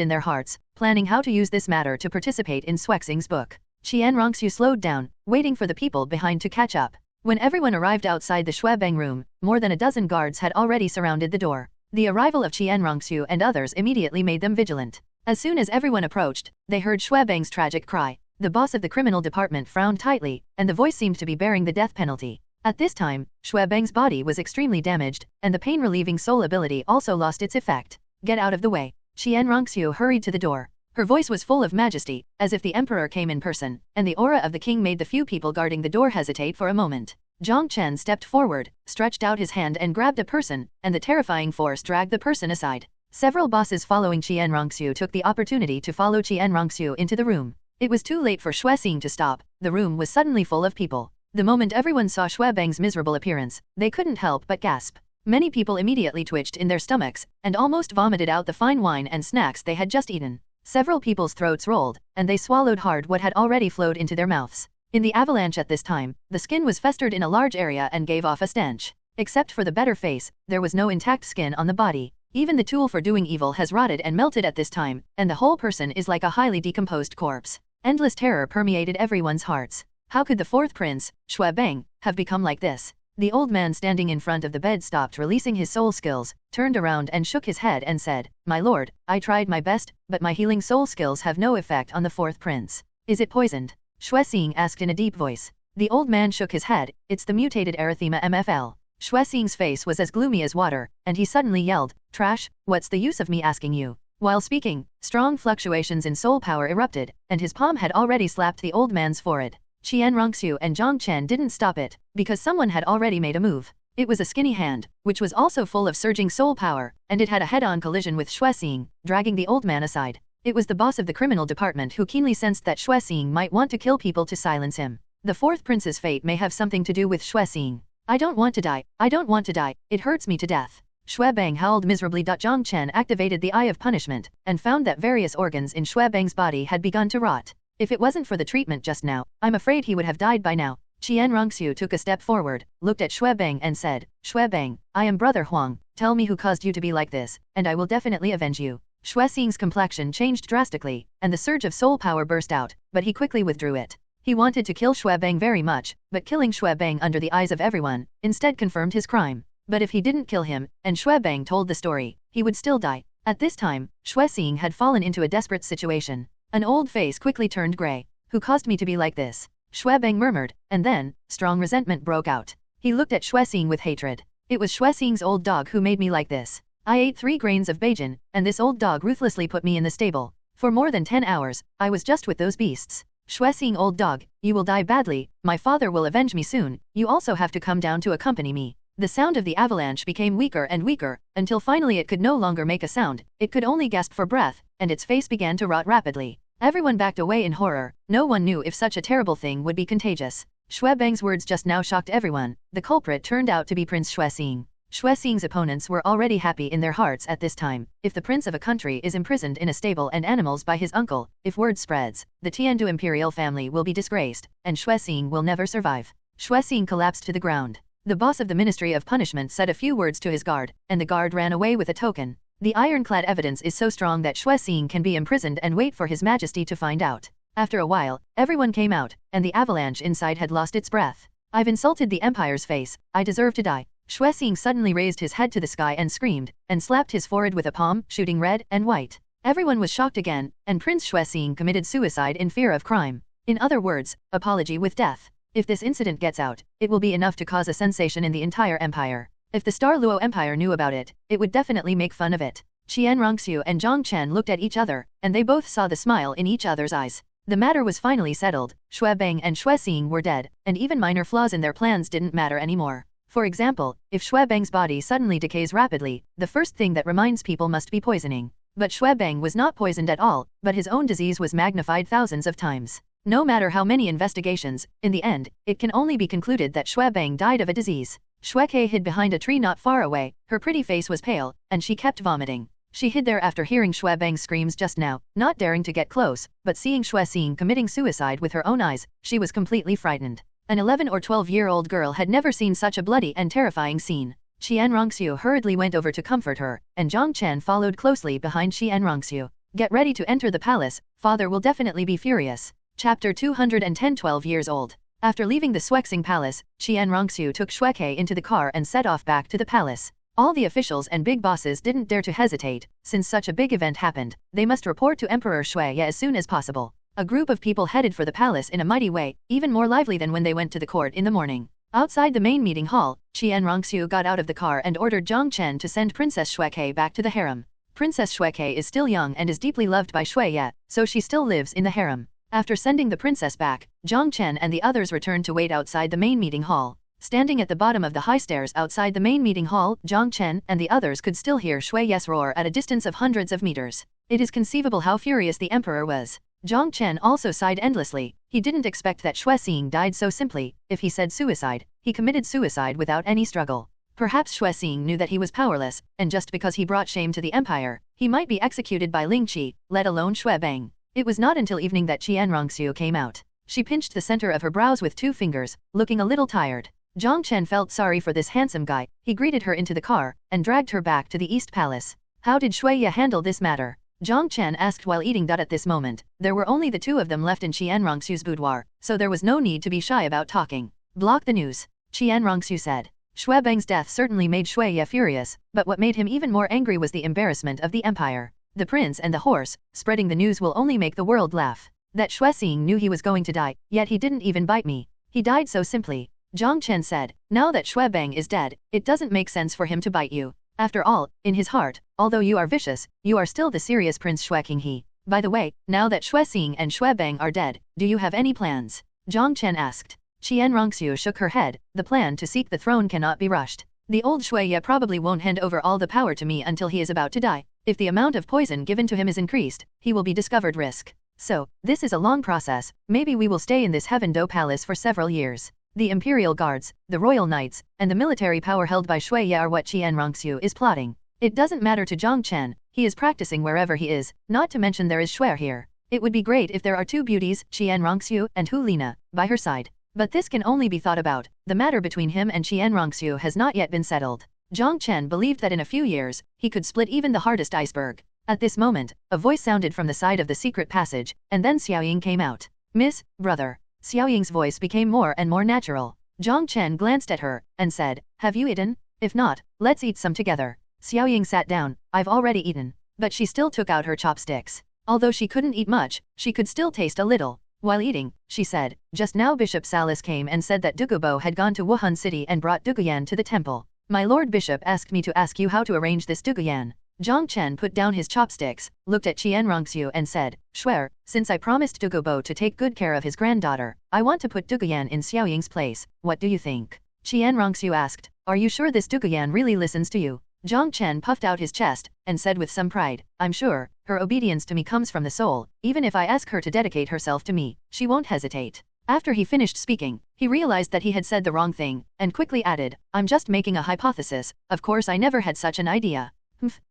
in their hearts, planning how to use this matter to participate in Xuexing's book. Xiaoxue slowed down, waiting for the people behind to catch up. When everyone arrived outside the Xuebang room, more than a dozen guards had already surrounded the door. The arrival of Xiaoxue and others immediately made them vigilant. As soon as everyone approached, they heard Xuebang's tragic cry. The boss of the criminal department frowned tightly, and the voice seemed to be bearing the death penalty. At this time, Xuebang's body was extremely damaged, and the pain-relieving soul ability also lost its effect. Get out of the way. Xiaoxue hurried to the door. Her voice was full of majesty, as if the emperor came in person, and the aura of the king made the few people guarding the door hesitate for a moment. Jiang Chen stepped forward, stretched out his hand and grabbed a person, and the terrifying force dragged the person aside. Several bosses following Xiaoxue took the opportunity to follow Xiaoxue into the room. It was too late for Xue Xing to stop. The room was suddenly full of people. The moment everyone saw Xuebang's miserable appearance, they couldn't help but gasp. Many people immediately twitched in their stomachs, and almost vomited out the fine wine and snacks they had just eaten. Several people's throats rolled, and they swallowed hard what had already flowed into their mouths. In the avalanche at this time, the skin was festered in a large area and gave off a stench. Except for the better face, there was no intact skin on the body. Even the tool for doing evil has rotted and melted at this time, and the whole person is like a highly decomposed corpse. Endless terror permeated everyone's hearts. How could the 4th prince, Xue Bang, have become like this? The old man standing in front of the bed stopped releasing his soul skills, turned around and shook his head and said, "My lord, I tried my best, but my healing soul skills have no effect on the 4th prince. Is it poisoned?" Xue Xing asked in a deep voice. The old man shook his head. "It's the mutated erythema MFL." Xue Xing's face was as gloomy as water, and he suddenly yelled, "Trash, what's the use of me asking you?" While speaking, strong fluctuations in soul power erupted, and his palm had already slapped the old man's forehead. Xiaoxue and Jiang Chen didn't stop it, because someone had already made a move. It was a skinny hand, which was also full of surging soul power, and it had a head-on collision with Xue Xing, dragging the old man aside. It was the boss of the criminal department who keenly sensed that Xue Xing might want to kill people to silence him. The 4th prince's fate may have something to do with Xue Xing. "I don't want to die, I don't want to die, it hurts me to death." Xue Bang howled miserably. Jiang Chen activated the Eye of Punishment, and found that various organs in Xue Bang's body had begun to rot. If it wasn't for the treatment just now, I'm afraid he would have died by now. Xiaoxue took a step forward, looked at Xue Bang and said, "Xue Bang, I am Brother Huang, tell me who caused you to be like this, and I will definitely avenge you." Xue Xing's complexion changed drastically, and the surge of soul power burst out, but he quickly withdrew it. He wanted to kill Xue Bang very much, but killing Xue Bang under the eyes of everyone, instead confirmed his crime. But if he didn't kill him, and Xue Bang told the story, he would still die. At this time, Xue Xing had fallen into a desperate situation. An old face quickly turned gray. "Who caused me to be like this?" Xue Bang murmured, and then, strong resentment broke out. He looked at Xue Xing with hatred. "It was Xue Xing's old dog who made me like this. I ate 3 grains of bacon, and this old dog ruthlessly put me in the stable. For more than 10 hours, I was just with those beasts. Xue Xing, old dog, you will die badly, my father will avenge me soon, you also have to come down to accompany me." The sound of the avalanche became weaker and weaker, until finally it could no longer make a sound, it could only gasp for breath, and its face began to rot rapidly. Everyone backed away in horror. No one knew if such a terrible thing would be contagious. Xue Bang's words just now shocked everyone. The culprit turned out to be Prince Xue Xing. Xue Xing's opponents were already happy in their hearts at this time. If the prince of a country is imprisoned in a stable and animals by his uncle, if word spreads, the Tiandu imperial family will be disgraced, and Xue Xing will never survive. Xue Xing collapsed to the ground. The boss of the Ministry of Punishment said a few words to his guard, and the guard ran away with a token. The ironclad evidence is so strong that Xue Xing can be imprisoned and wait for his majesty to find out. After a while, everyone came out, and the avalanche inside had lost its breath. "I've insulted the empire's face, I deserve to die." Xue Xing suddenly raised his head to the sky and screamed, and slapped his forehead with a palm, shooting red and white. Everyone was shocked again, and Prince Xue Xing committed suicide in fear of crime. In other words, apology with death. If this incident gets out, it will be enough to cause a sensation in the entire empire. If the Douluo Empire knew about it, it would definitely make fun of it. Xiaoxue and Jiang Chen looked at each other, and they both saw the smile in each other's eyes. The matter was finally settled. Xue Bang and Xue Xing were dead, and even minor flaws in their plans didn't matter anymore. For example, if Shuebang's body suddenly decays rapidly, the first thing that reminds people must be poisoning. But Shuebang was not poisoned at all, but his own disease was magnified thousands of times. No matter how many investigations, in the end, it can only be concluded that Shuebang died of a disease. Xiaoxue hid behind a tree not far away, her pretty face was pale, and she kept vomiting. She hid there after hearing Shuebang's screams just now, not daring to get close, but seeing Shuexing committing suicide with her own eyes, she was completely frightened. An 11 or 12-year-old girl had never seen such a bloody and terrifying scene. Xianrongxiu hurriedly went over to comfort her, and Jiang Chen followed closely behind Xianrongxiu. Get ready to enter the palace, father will definitely be furious. Chapter 210 12 years old. After leaving the Shuexing palace, Xianrongxiu took Shueqi into the car and set off back to the palace. All the officials and big bosses didn't dare to hesitate, since such a big event happened, they must report to Emperor Shueya as soon as possible. A group of people headed for the palace in a mighty way, even more lively than when they went to the court in the morning. Outside the main meeting hall, Xianrongxiu got out of the car and ordered Jiang Chen to send Princess Shueqi back to the harem. Princess Shueqi is still young and is deeply loved by Shueya, so she still lives in the harem. After sending the princess back, Jiang Chen and the others returned to wait outside the main meeting hall. Standing at the bottom of the high stairs outside the main meeting hall, Jiang Chen and the others could still hear Shueya's roar at a distance of hundreds of meters. It is conceivable how furious the emperor was. Jiang Chen also sighed endlessly. He didn't expect that Shuexing died so simply. If he said suicide, he committed suicide without any struggle. Perhaps Shuexing knew that he was powerless, and just because he brought shame to the empire, he might be executed by Ling Qi, let alone Shuebang. It was not until evening that Xianrongxiu came out. She pinched the center of her brows with 2 fingers, looking a little tired. Jiang Chen felt sorry for this handsome guy. He greeted her into the car, and dragged her back to the East Palace. How did Shueya handle this matter? Jiang Chen asked while eating. At this moment, there were only the 2 of them left in Xianrongxiu's boudoir, so there was no need to be shy about talking. Block the news, Xianrongxiu said. Shuebang's death certainly made Shueya furious, but what made him even more angry was the embarrassment of the empire. The prince and the horse, spreading the news will only make the world laugh. That Shuexing knew he was going to die, yet he didn't even bite me. He died so simply. Jiang Chen said, now that Shuebang is dead, it doesn't make sense for him to bite you. After all, in his heart, although you are vicious, you are still the serious Prince Shueqing he. By the way, now that Shuexing and Shuebang are dead, do you have any plans? Jiang Chen asked. Xianrongxiu shook her head, the plan to seek the throne cannot be rushed. The old Shueya probably won't hand over all the power to me until he is about to die. If the amount of poison given to him is increased, he will be discovered risk. So, this is a long process, maybe we will stay in this Heaven Do Palace for several years. The imperial guards, the royal knights, and the military power held by Shueya are what Xianrongxiu is plotting. It doesn't matter to Jiang Chen, he is practicing wherever he is, not to mention there is Shuer here. It would be great if there are 2 beauties, Xianrongxiu and Hu Lina, by her side. But this can only be thought about. The matter between him and Xianrongxiu has not yet been settled. Jiang Chen believed that in a few years, he could split even the hardest iceberg. At this moment, a voice sounded from the side of the secret passage, and then Xiaoying came out. Miss, brother. Xiaoying's voice became more and more natural. Jiang Chen glanced at her, and said, have you eaten? If not, let's eat some together. Xiaoying sat down. I've already eaten. But she still took out her chopsticks. Although she couldn't eat much, she could still taste a little. While eating, she said, just now Bishop Salis came and said that Dugubo had gone to Wuhan City and brought Duguyan to the temple. My Lord Bishop asked me to ask you how to arrange this Duguyan. Jiang Chen put down his chopsticks, looked at Xianrongxiu and said, Shuer, since I promised Dugubo to take good care of his granddaughter, I want to put Duguyan in Xiaoying's place. What do you think? Xianrongxiu asked, are you sure this Duguyan really listens to you? Jiang Chen puffed out his chest, and said with some pride, I'm sure, her obedience to me comes from the soul, even if I ask her to dedicate herself to me, she won't hesitate. After he finished speaking, he realized that he had said the wrong thing, and quickly added, I'm just making a hypothesis, of course I never had such an idea.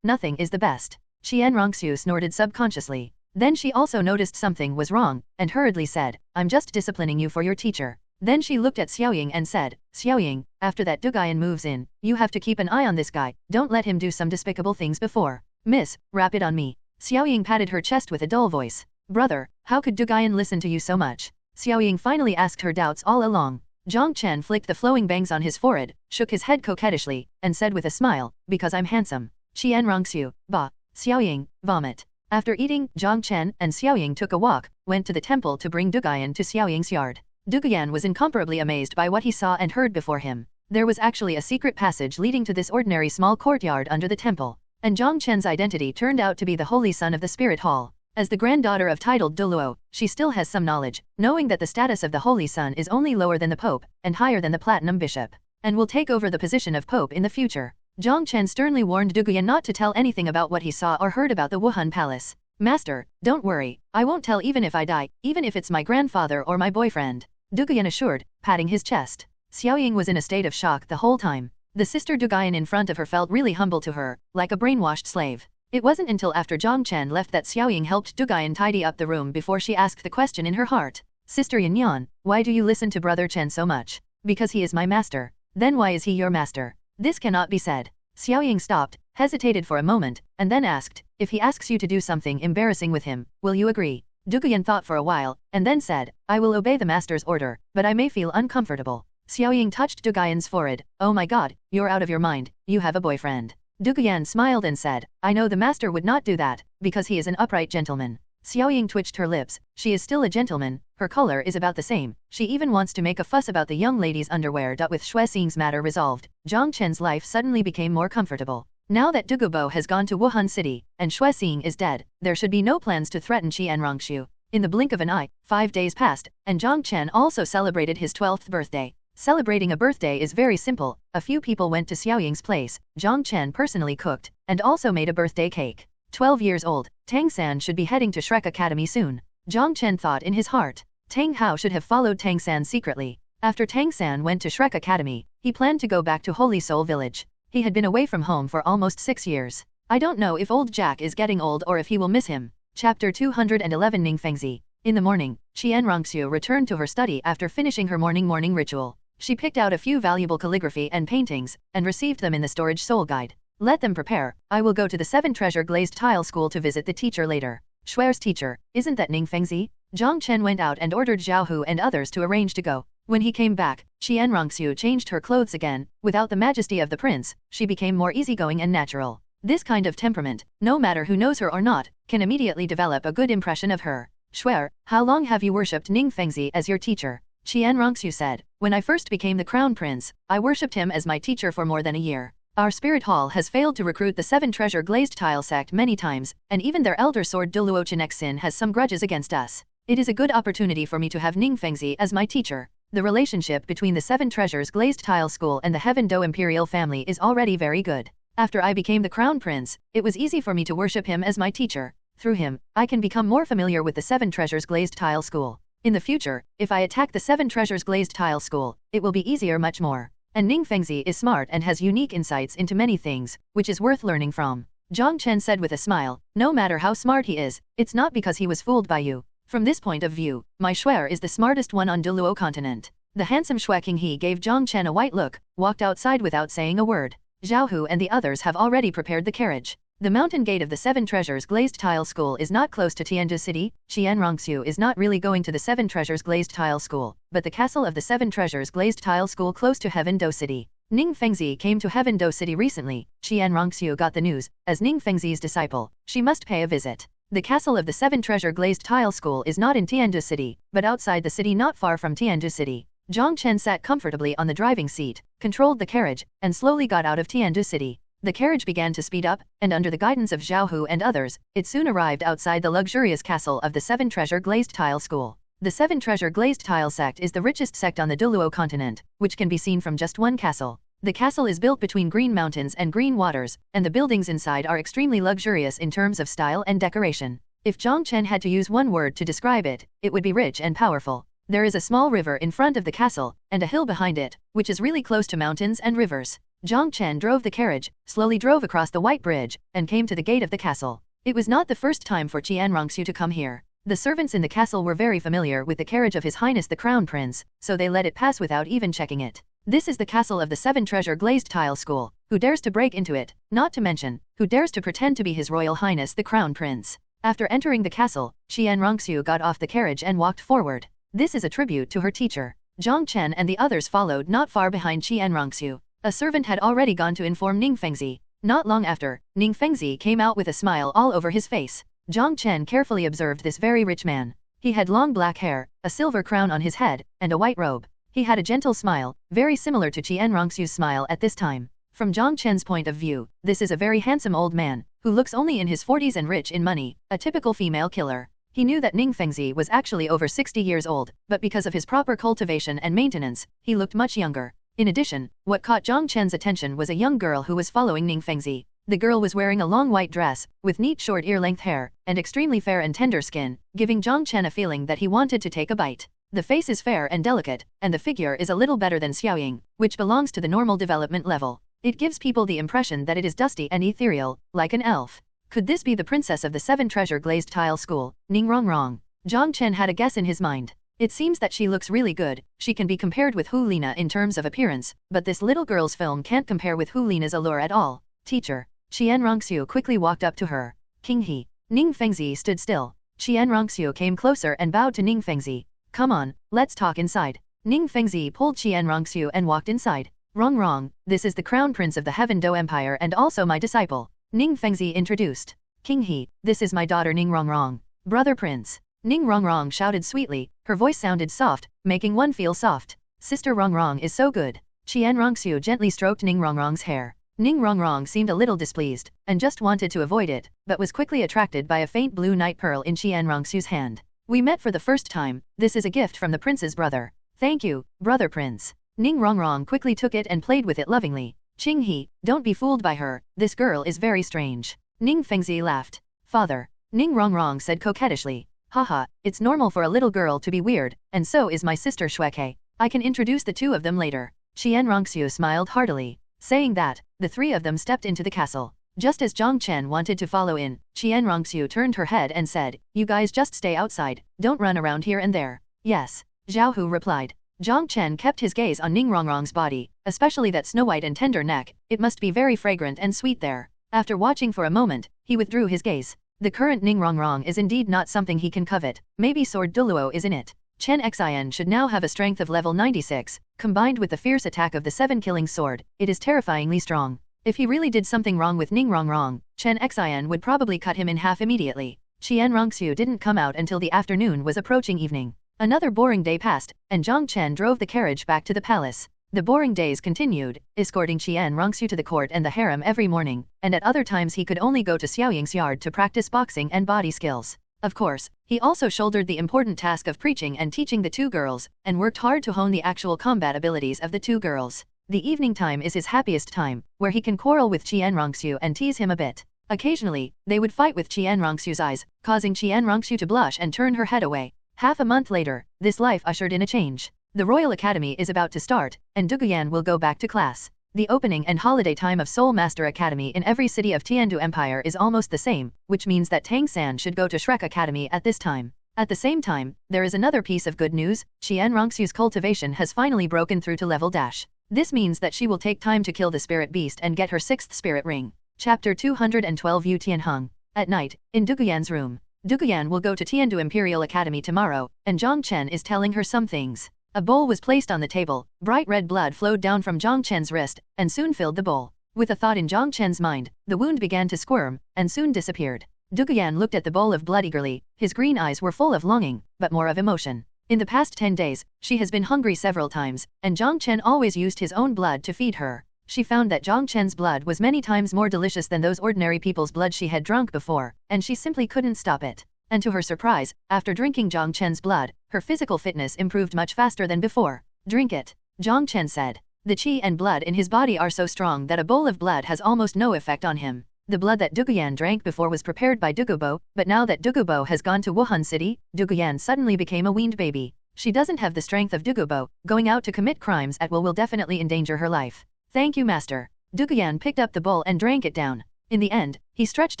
Nothing is the best. Xianrongxiu snorted subconsciously. Then she also noticed something was wrong, and hurriedly said, I'm just disciplining you for your teacher. Then she looked at Xiaoying and said, Xiaoying, after that Duguyan moves in, you have to keep an eye on this guy, don't let him do some despicable things before. Miss, wrap it on me. Xiaoying patted her chest with a dull voice. Brother, how could Duguyan listen to you so much? Xiaoying finally asked her doubts all along. Jiang Chen flicked the flowing bangs on his forehead, shook his head coquettishly, and said with a smile, because I'm handsome. Xianrongxiu, bah. Xiaoying, vomit. After eating, Jiang Chen and Xiaoying took a walk, went to the temple to bring Duguyan to Xiaoying's yard. Duguyan was incomparably amazed by what he saw and heard before him. There was actually a secret passage leading to this ordinary small courtyard under the temple. And Jiang Chen's identity turned out to be the holy son of the spirit hall. As the granddaughter of titled Douluo, she still has some knowledge, knowing that the status of the holy son is only lower than the pope, and higher than the platinum bishop. and will take over the position of Pope in the future. Jiang Chen sternly warned Duguyan not to tell anything about what he saw or heard about the Wuhan Palace. Master, don't worry, I won't tell even if I die, even if it's my grandfather or my boyfriend, Duguyan assured, patting his chest. Xiaoying was in a state of shock the whole time. The sister Duguyan in front of her felt really humble to her, like a brainwashed slave. It wasn't until after Jiang Chen left that Xiaoying helped Duguyan tidy up the room before she asked the question in her heart. Sister Yanyan, why do you listen to Brother Chen so much? Because he is my master. Then why is he your master? This cannot be said. Xiaoying stopped, hesitated for a moment, and then asked, if he asks you to do something embarrassing with him, will you agree? Duguyan thought for a while, and then said, I will obey the master's order, but I may feel uncomfortable. Xiaoying touched Duguyan's forehead. Oh my god, you're out of your mind, you have a boyfriend. Duguyan smiled and said, I know the master would not do that, because he is an upright gentleman. Xiaoying twitched her lips. She is still a gentleman, her color is about the same, she even wants to make a fuss about the young lady's underwear. With Xue Xing's matter resolved, Jiang Chen's life suddenly became more comfortable. Now that Dugubo has gone to Wuhan City, and Xue Xing is dead, there should be no plans to threaten Qianrongxue. In the blink of an eye, 5 days passed, and Jiang Chen also celebrated his 12th birthday. Celebrating a birthday is very simple. A few people went to Xiaoying's place, Jiang Chen personally cooked, and also made a birthday cake. 12 years old, Tang San should be heading to Shrek Academy soon. Jiang Chen thought in his heart. Tang Hao should have followed Tang San secretly. After Tang San went to Shrek Academy, he planned to go back to Holy Soul Village. He had been away from home for almost 6 years. I don't know if old Jack is getting old or if he will miss him. Chapter 211 Ningfengzi. In the morning, Qianrongxue returned to her study after finishing her morning ritual. She picked out a few valuable calligraphy and paintings, and received them in the storage soul guide. Let them prepare, I will go to the 7 treasure glazed tile school to visit the teacher later. Xue's teacher, isn't that Ningfengzi? Jiang Chen went out and ordered Xiaohu and others to arrange to go. When he came back, Qianrongxue changed her clothes again. Without the majesty of the prince, she became more easygoing and natural. This kind of temperament, no matter who knows her or not, can immediately develop a good impression of her. Xue, how long have you worshipped Ningfengzi as your teacher? Qianrongxue said, when I first became the crown prince, I worshipped him as my teacher for more than a year. Our spirit hall has failed to recruit the 7 treasure glazed tile sect many times, and even their elder sword Douluo Continent has some grudges against us. It is a good opportunity for me to have Ningfengzi as my teacher. The relationship between the 7 treasures glazed tile school and the Heaven Do imperial family is already very good. After I became the crown prince, it was easy for me to worship him as my teacher. Through him, I can become more familiar with the 7 treasures glazed tile school. In the future, if I attack the 7 treasures glazed tile school, it will be easier much more. And Ningfengzi is smart and has unique insights into many things, which is worth learning from. Jiang Chen said with a smile, no matter how smart he is, it's not because he was fooled by you. From this point of view, my Xue is the smartest one on Douluo Continent. The handsome Xue King He gave Jiang Chen a white look, walked outside without saying a word. Xiaohu and the others have already prepared the carriage. The mountain gate of the 7 treasures glazed tile school is not close to Tianzhu City. Qianrongxue is not really going to the 7 treasures glazed tile school, but the castle of the 7 treasures glazed tile school close to Heaven Do City. Ningfengzi came to Heaven Do City recently. Qianrongxue got the news. As Ningfengzi's disciple, she must pay a visit. The castle of the 7 treasure glazed tile school is not in Tianzhu City, but outside the city not far from Tianzhu City. Jiang Chen sat comfortably on the driving seat, controlled the carriage, and slowly got out of Tianzhu City. The carriage began to speed up, and under the guidance of Xiaohu and others, it soon arrived outside the luxurious castle of the 7 treasure glazed tile school. The 7 treasure glazed tile sect is the richest sect on the Douluo Continent, which can be seen from just one castle. The castle is built between green mountains and green waters, and the buildings inside are extremely luxurious in terms of style and decoration. If Jiang Chen had to use one word to describe it, it would be rich and powerful. There is a small river in front of the castle, and a hill behind it, which is really close to mountains and rivers. Jiang Chen drove the carriage, slowly drove across the white bridge, and came to the gate of the castle. It was not the first time for Qianrongxue to come here. The servants in the castle were very familiar with the carriage of His Highness the Crown Prince, so they let it pass without even checking it. This is the castle of the 7 treasure glazed tile school. Who dares to break into it, not to mention, who dares to pretend to be His Royal Highness the Crown Prince. After entering the castle, Qianrongxue got off the carriage and walked forward. This is a tribute to her teacher. Jiang Chen and the others followed not far behind Qianrongxue. A servant had already gone to inform Ningfengzi. Not long after, Ningfengzi came out with a smile all over his face. Jiang Chen carefully observed this very rich man. He had long black hair, a silver crown on his head, and a white robe. He had a gentle smile, very similar to Qianrongxue's smile at this time. From Jiang Chen's point of view, this is a very handsome old man, who looks only in his 40s and rich in money, a typical female killer. He knew that Ningfengzi was actually over 60 years old, but because of his proper cultivation and maintenance, he looked much younger. In addition, what caught Jiang Chen's attention was a young girl who was following Ning Fengzi. The girl was wearing a long white dress, with neat short ear-length hair, and extremely fair and tender skin, giving Jiang Chen a feeling that he wanted to take a bite. The face is fair and delicate, and the figure is a little better than Xiaoying, which belongs to the normal development level. It gives people the impression that it is dusty and ethereal, like an elf. Could this be the princess of the 7 treasure glazed tile school, Ning Rongrong? Jiang Chen had a guess in his mind. It seems that she looks really good. She can be compared with Hu Lina in terms of appearance, but this little girl's film can't compare with Hu Lina's allure at all. Teacher. Qian Rongxiu quickly walked up to her. King He. Ning Fengzi stood still. Qian Rongxiu came closer and bowed to Ning Fengzi. Come on, let's talk inside. Ning Fengzi pulled Qian Rongxiu and walked inside. Rong, this is the crown prince of the Heaven Do Empire and also my disciple. Ning Fengzi introduced. King He, this is my daughter Ning Rongrong. Brother Prince. Ning Rongrong shouted sweetly, her voice sounded soft, making one feel soft. Sister Rongrong is so good. Qian Rongxiu gently stroked Ning Rongrong's hair. Ning Rongrong seemed a little displeased, and just wanted to avoid it, but was quickly attracted by a faint blue night pearl in Qian Rongxiu's hand. We met for the first time, this is a gift from the prince's brother. Thank you, brother prince. Ning Rongrong quickly took it and played with it lovingly. Qing He, don't be fooled by her, this girl is very strange. Ning Fengzi laughed. Father. Ning Rongrong said coquettishly. Haha, it's normal for a little girl to be weird, and so is my sister Xiaoxue. I can introduce the two of them later. Qian Rongxiu smiled heartily. Saying that, the three of them stepped into the castle. Just as Jiang Chen wanted to follow in, Qian Rongxiu turned her head and said, you guys just stay outside, don't run around here and there. Yes. Xiaohu replied. Jiang Chen kept his gaze on Ning Rongrong's body, especially that snow-white and tender neck, it must be very fragrant and sweet there. After watching for a moment, he withdrew his gaze. The current Ning Rongrong is indeed not something he can covet, maybe sword Douluo is in it. Chen Xian should now have a strength of level 96, combined with the fierce attack of the 7-killing sword, it is terrifyingly strong. If he really did something wrong with Ning Rongrong, Chen Xian would probably cut him in half immediately. Qian Rongxiu didn't come out until the afternoon was approaching evening. Another boring day passed, and Jiang Chen drove the carriage back to the palace. The boring days continued, escorting Qian Rongxiu to the court and the harem every morning, and at other times he could only go to Xiaoying's yard to practice boxing and body skills. Of course, he also shouldered the important task of preaching and teaching the two girls, and worked hard to hone the actual combat abilities of the two girls. The evening time is his happiest time, where he can quarrel with Qian Rongxiu and tease him a bit. Occasionally, they would fight with Qian Rongxiu's eyes, causing Qian Rongxiu to blush and turn her head away. Half a month later, this life ushered in a change. The Royal Academy is about to start, and Duguyan will go back to class. The opening and holiday time of Soul Master Academy in every city of Tiandu Empire is almost the same, which means that Tang San should go to Shrek Academy at this time. At the same time, there is another piece of good news, Qian Rongxiu's cultivation has finally broken through to level dash. This means that she will take time to kill the spirit beast and get her 6th spirit ring. Chapter 212 Yu Tianheng. At night, in Duguyan's room. Duguyan will go to Tiandu Imperial Academy tomorrow, and Jiang Chen is telling her some things. A bowl was placed on the table, bright red blood flowed down from Jiang Chen's wrist, and soon filled the bowl. With a thought in Jiang Chen's mind, the wound began to squirm, and soon disappeared. Duguyan looked at the bowl of blood eagerly, his green eyes were full of longing, but more of emotion. In the past 10 days, she has been hungry several times, and Jiang Chen always used his own blood to feed her. She found that Jiang Chen's blood was many times more delicious than those ordinary people's blood she had drunk before, and she simply couldn't stop it. And to her surprise, after drinking Jiang Chen's blood, her physical fitness improved much faster than before. Drink it, Jiang Chen said. The qi and blood in his body are so strong that a bowl of blood has almost no effect on him. The blood that Duguyan drank before was prepared by Dugubo, but now that Dugubo has gone to Wuhan City, Duguyan suddenly became a weaned baby. She doesn't have the strength of Dugubo, going out to commit crimes at will definitely endanger her life. Thank you, master. Duguyan picked up the bowl and drank it down. In the end, he stretched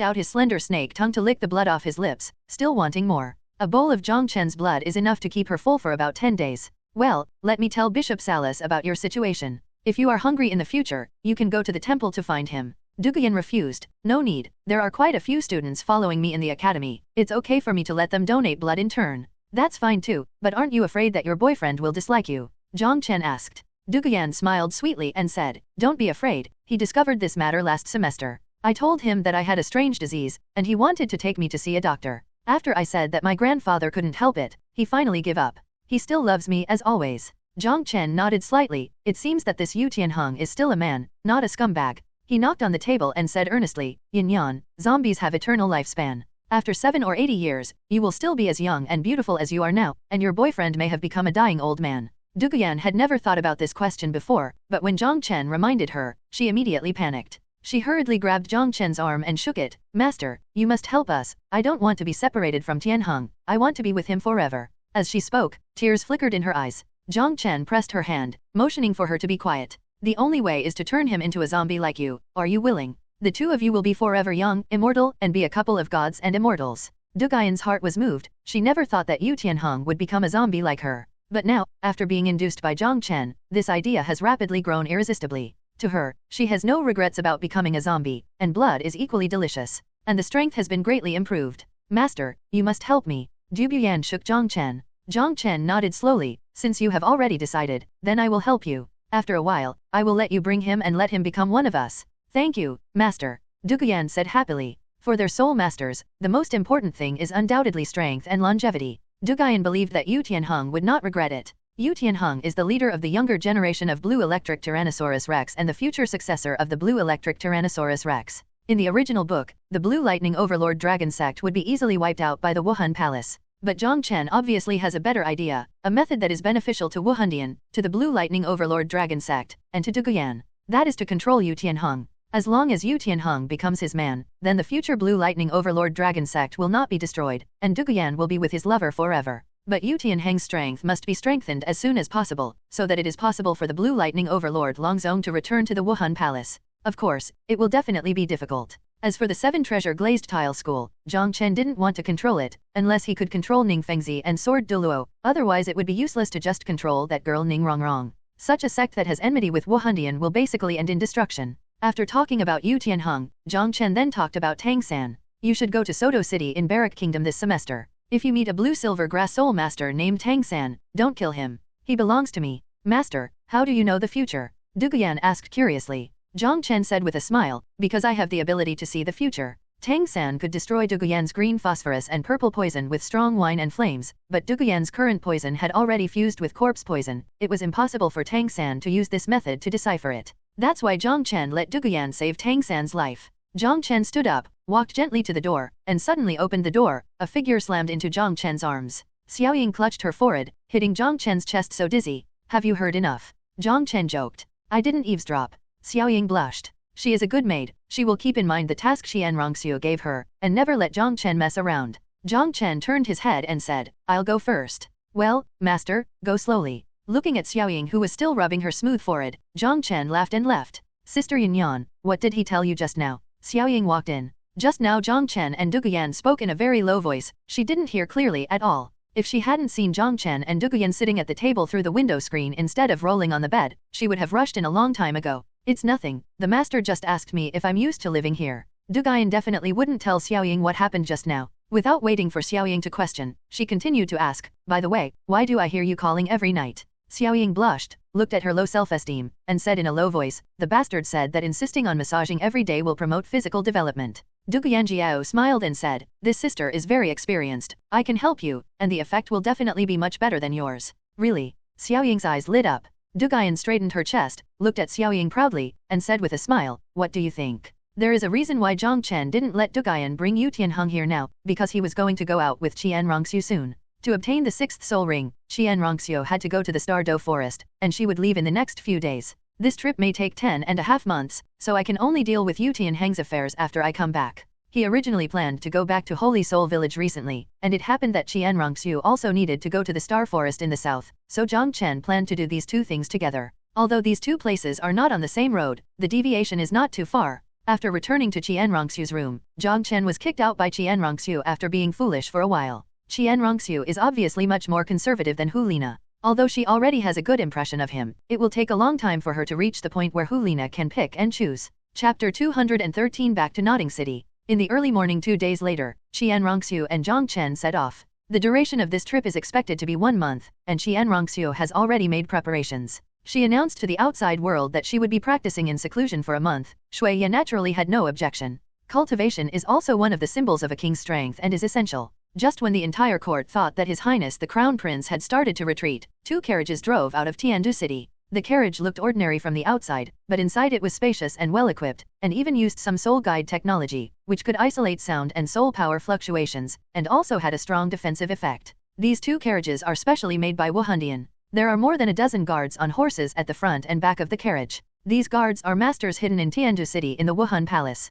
out his slender snake tongue to lick the blood off his lips, still wanting more. A bowl of Jiang Chen's blood is enough to keep her full for about 10 days. Well, let me tell Bishop Salas about your situation. If you are hungry in the future, you can go to the temple to find him. Duguyan refused. No need, there are quite a few students following me in the academy, it's okay for me to let them donate blood in turn. That's fine too, but aren't you afraid that your boyfriend will dislike you? Jiang Chen asked. Duguyan smiled sweetly and said, don't be afraid, he discovered this matter last semester. I told him that I had a strange disease, and he wanted to take me to see a doctor. After I said that my grandfather couldn't help it, he finally gave up. He still loves me as always. Jiang Chen nodded slightly, it seems that this Yu Tianheng is still a man, not a scumbag. He knocked on the table and said earnestly, Yin Yan, zombies have eternal lifespan. After 7 or 80 years, you will still be as young and beautiful as you are now, and your boyfriend may have become a dying old man. Duguyan had never thought about this question before, but when Jiang Chen reminded her, she immediately panicked. She hurriedly grabbed Jiang Chen's arm and shook it. Master, you must help us. I don't want to be separated from Tianheng. I want to be with him forever. As she spoke, tears flickered in her eyes. Jiang Chen pressed her hand, motioning for her to be quiet. The only way is to turn him into a zombie like you. Are you willing? The two of you will be forever young, immortal, and be a couple of gods and immortals. Duguyan's heart was moved. She never thought that Yu Tianheng would become a zombie like her. But now, after being induced by Jiang Chen, this idea has rapidly grown irresistibly. To her, she has no regrets about becoming a zombie, and blood is equally delicious. And the strength has been greatly improved. Master, you must help me. Duguyan shook Jiang Chen. Jiang Chen nodded slowly. Since you have already decided, then I will help you. After a while, I will let you bring him and let him become one of us. Thank you, Master. Duguyan said happily. For their soul masters, the most important thing is undoubtedly strength and longevity. Duguyan believed that Yu Tianheng would not regret it. Yu Tianheng is the leader of the younger generation of Blue Electric Tyrannosaurus Rex and the future successor of the Blue Electric Tyrannosaurus Rex. In the original book, the Blue Lightning Overlord Dragon sect would be easily wiped out by the Wuhan Palace. But Jiang Chen obviously has a better idea, a method that is beneficial to Wuhandian, to the Blue Lightning Overlord Dragon sect, and to Duguyan. That is to control Yu Tianheng. As long as Yu Tianheng becomes his man, then the future Blue Lightning Overlord Dragon sect will not be destroyed, and Duguyan will be with his lover forever. But Yu Tianheng's strength must be strengthened as soon as possible, so that it is possible for the Blue Lightning Overlord Longzong to return to the Wuhan Palace. Of course, it will definitely be difficult. As for the 7 treasure glazed tile school, Jiang Chen didn't want to control it, unless he could control Ning Fengzi and Sword Douluo, otherwise it would be useless to just control that girl Ning Rongrong. Such a sect that has enmity with Wuhandian will basically end in destruction. After talking about Yu Tianheng, Jiang Chen then talked about Tang San. You should go to Soto City in Barak Kingdom this semester. If you meet a blue-silver grass soul master named Tang San, don't kill him. He belongs to me. Master, how do you know the future? Duguyan asked curiously. Jiang Chen said with a smile, because I have the ability to see the future. Tang San could destroy Duguyan's green phosphorus and purple poison with strong wine and flames, but Duguyan's current poison had already fused with corpse poison. It was impossible for Tang San to use this method to decipher it. That's why Jiang Chen let Duguyan save Tang San's life. Jiang Chen stood up, walked gently to the door, and suddenly opened the door. A figure slammed into Jiang Chen's arms. Xiaoying clutched her forehead, hitting Jiang Chen's chest so dizzy. Have you heard enough? Jiang Chen joked. I didn't eavesdrop. Xiaoying blushed. She is a good maid. She will keep in mind the task Xianrongxiu gave her, and never let Jiang Chen mess around. Jiang Chen turned his head and said, I'll go first. Well, master, go slowly. Looking at Xiaoying who was still rubbing her smooth forehead, Jiang Chen laughed and left. Sister Yanyan, what did he tell you just now? Xiaoying walked in. Just now Jiang Chen and Duguyan spoke in a very low voice. She didn't hear clearly at all. If she hadn't seen Jiang Chen and Duguyan sitting at the table through the window screen instead of rolling on the bed, she would have rushed in a long time ago. It's nothing. The master just asked me if I'm used to living here. Duguyan definitely wouldn't tell Xiaoying what happened just now. Without waiting for Xiaoying to question, she continued to ask, by the way, why do I hear you calling every night? Xiaoying blushed, looked at her low self-esteem, and said in a low voice, the bastard said that insisting on massaging every day will promote physical development. Duguyan Jiao smiled and said, this sister is very experienced. I can help you, and the effect will definitely be much better than yours. Really? Xiaoying's eyes lit up. Duguyan straightened her chest, looked at Xiaoying proudly, and said with a smile, what do you think? There is a reason why Jiang Chen didn't let Duguyan bring Yu Tianheng here now, because he was going to go out with Qianrongxiu soon. To obtain the 6th soul ring, Qianrongxiu had to go to the Star Doe forest, and she would leave in the next few days. This trip may take 10.5 months, so I can only deal with Yu Tianheng's affairs after I come back. He originally planned to go back to Holy Soul Village recently, and it happened that Qianrongxiu also needed to go to the Star Forest in the south, so Jiang Chen planned to do these two things together. Although these two places are not on the same road, the deviation is not too far. After returning to Qianrongxiu's room, Jiang Chen was kicked out by Qianrongxiu after being foolish for a while. Qianrongxiu is obviously much more conservative than Hulina. Although she already has a good impression of him, it will take a long time for her to reach the point where Hulina can pick and choose. Chapter 213 Back to Notting City. In the early morning 2 days later, Qianrongxiu and Jiang Chen set off. The duration of this trip is expected to be 1 month, and Qianrongxiu has already made preparations. She announced to the outside world that she would be practicing in seclusion for a month. Shui Ye naturally had no objection. Cultivation is also one of the symbols of a king's strength and is essential. Just when the entire court thought that His Highness the Crown Prince had started to retreat, 2 carriages drove out of Tiandu City. The carriage looked ordinary from the outside, but inside it was spacious and well-equipped, and even used some soul guide technology, which could isolate sound and soul power fluctuations, and also had a strong defensive effect. These 2 carriages are specially made by Wuhandian. There are more than a dozen guards on horses at the front and back of the carriage. These guards are masters hidden in Tianzhu City in the Wuhan Palace.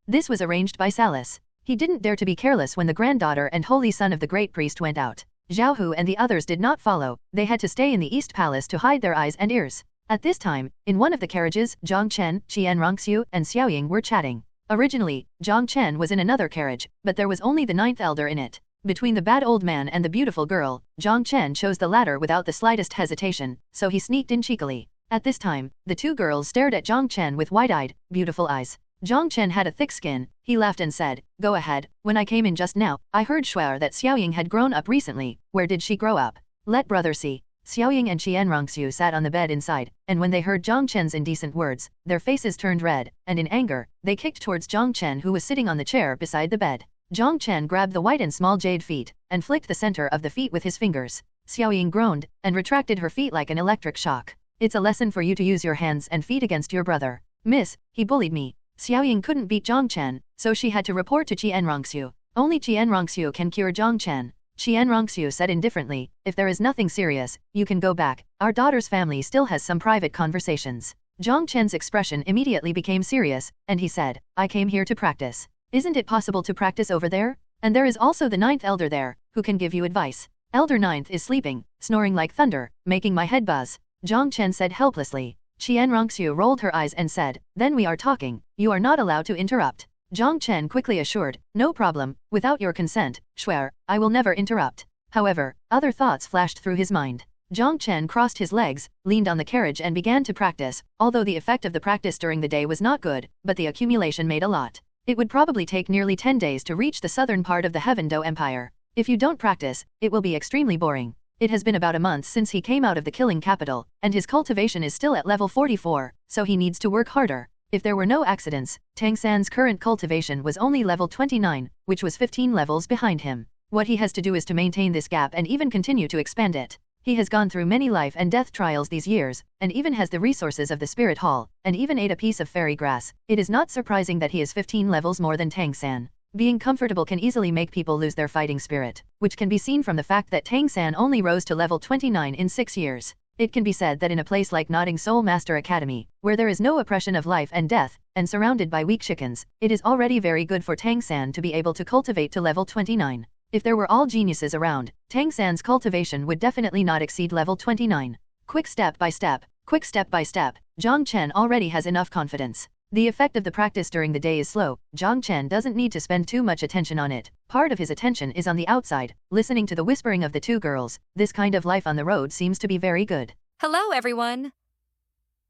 This was arranged by Salas. He didn't dare to be careless when the granddaughter and holy son of the great priest went out. Xiaoxue and the others did not follow, they had to stay in the East Palace to hide their eyes and ears. At this time, in one of the carriages, Jiang Chen, Xianrongxiu, and Xiaoying were chatting. Originally, Jiang Chen was in another carriage, but there was only the 9th elder in it. Between the bad old man and the beautiful girl, Jiang Chen chose the latter without the slightest hesitation, so he sneaked in cheekily. At this time, the two girls stared at Jiang Chen with wide-eyed, beautiful eyes. Jiang Chen had a thick skin, he laughed and said, "Go ahead, when I came in just now, I heard Shuar that Xiaoying had grown up recently, where did she grow up? Let brother see." Xiaoying and Qianrongxiu sat on the bed inside, and when they heard Jiang Chen's indecent words, their faces turned red, and in anger, they kicked towards Jiang Chen who was sitting on the chair beside the bed. Jiang Chen grabbed the white and small jade feet, and flicked the center of the feet with his fingers. Xiaoying groaned, and retracted her feet like an electric shock. "It's a lesson for you to use your hands and feet against your brother. Miss, he bullied me." Xiaoying couldn't beat Jiang Chen, so she had to report to Qianrongxiu. Only Qianrongxiu can cure Jiang Chen. Qianrongxiu said indifferently, "If there is nothing serious, you can go back. Our daughter's family still has some private conversations." Jiang Chen's expression immediately became serious, and he said, "I came here to practice. Isn't it possible to practice over there? And there is also the 9th elder there, who can give you advice. Elder 9th is sleeping, snoring like thunder, making my head buzz." Jiang Chen said helplessly. Qianrongxiu rolled her eyes and said, "Then we are talking, you are not allowed to interrupt." Jiang Chen quickly assured, "No problem, without your consent, Shuar, I will never interrupt." However, other thoughts flashed through his mind. Jiang Chen crossed his legs, leaned on the carriage and began to practice, although the effect of the practice during the day was not good, but the accumulation made a lot. It would probably take nearly 10 days to reach the southern part of the Heaven Do Empire. If you don't practice, it will be extremely boring. It has been about a month since he came out of the killing capital, and his cultivation is still at level 44, so he needs to work harder. If there were no accidents, Tang San's current cultivation was only level 29, which was 15 levels behind him. What he has to do is to maintain this gap and even continue to expand it. He has gone through many life and death trials these years, and even has the resources of the Spirit Hall, and even ate a piece of fairy grass. It is not surprising that he is 15 levels more than Tang San. Being comfortable can easily make people lose their fighting spirit, which can be seen from the fact that Tang San only rose to level 29 in 6 years. It can be said that in a place like Nodding Soul Master Academy, where there is no oppression of life and death, and surrounded by weak chickens, it is already very good for Tang San to be able to cultivate to level 29. If there were all geniuses around, Tang San's cultivation would definitely not exceed level 29. Quick step by step, Jiang Chen already has enough confidence. The effect of the practice during the day is slow. Jiang Chen doesn't need to spend too much attention on it. Part of his attention is on the outside, listening to the whispering of the two girls. This kind of life on the road seems to be very good. Hello, everyone.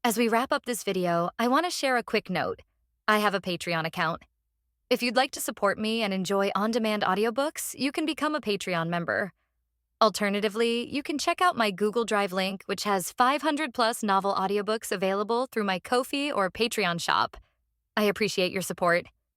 As we wrap up this video, I want to share a quick note. I have a Patreon account. If you'd like to support me and enjoy on-demand audiobooks, you can become a Patreon member. Alternatively, you can check out my Google Drive link, which has 500+ novel audiobooks available through my Ko-fi or Patreon shop. I appreciate your support.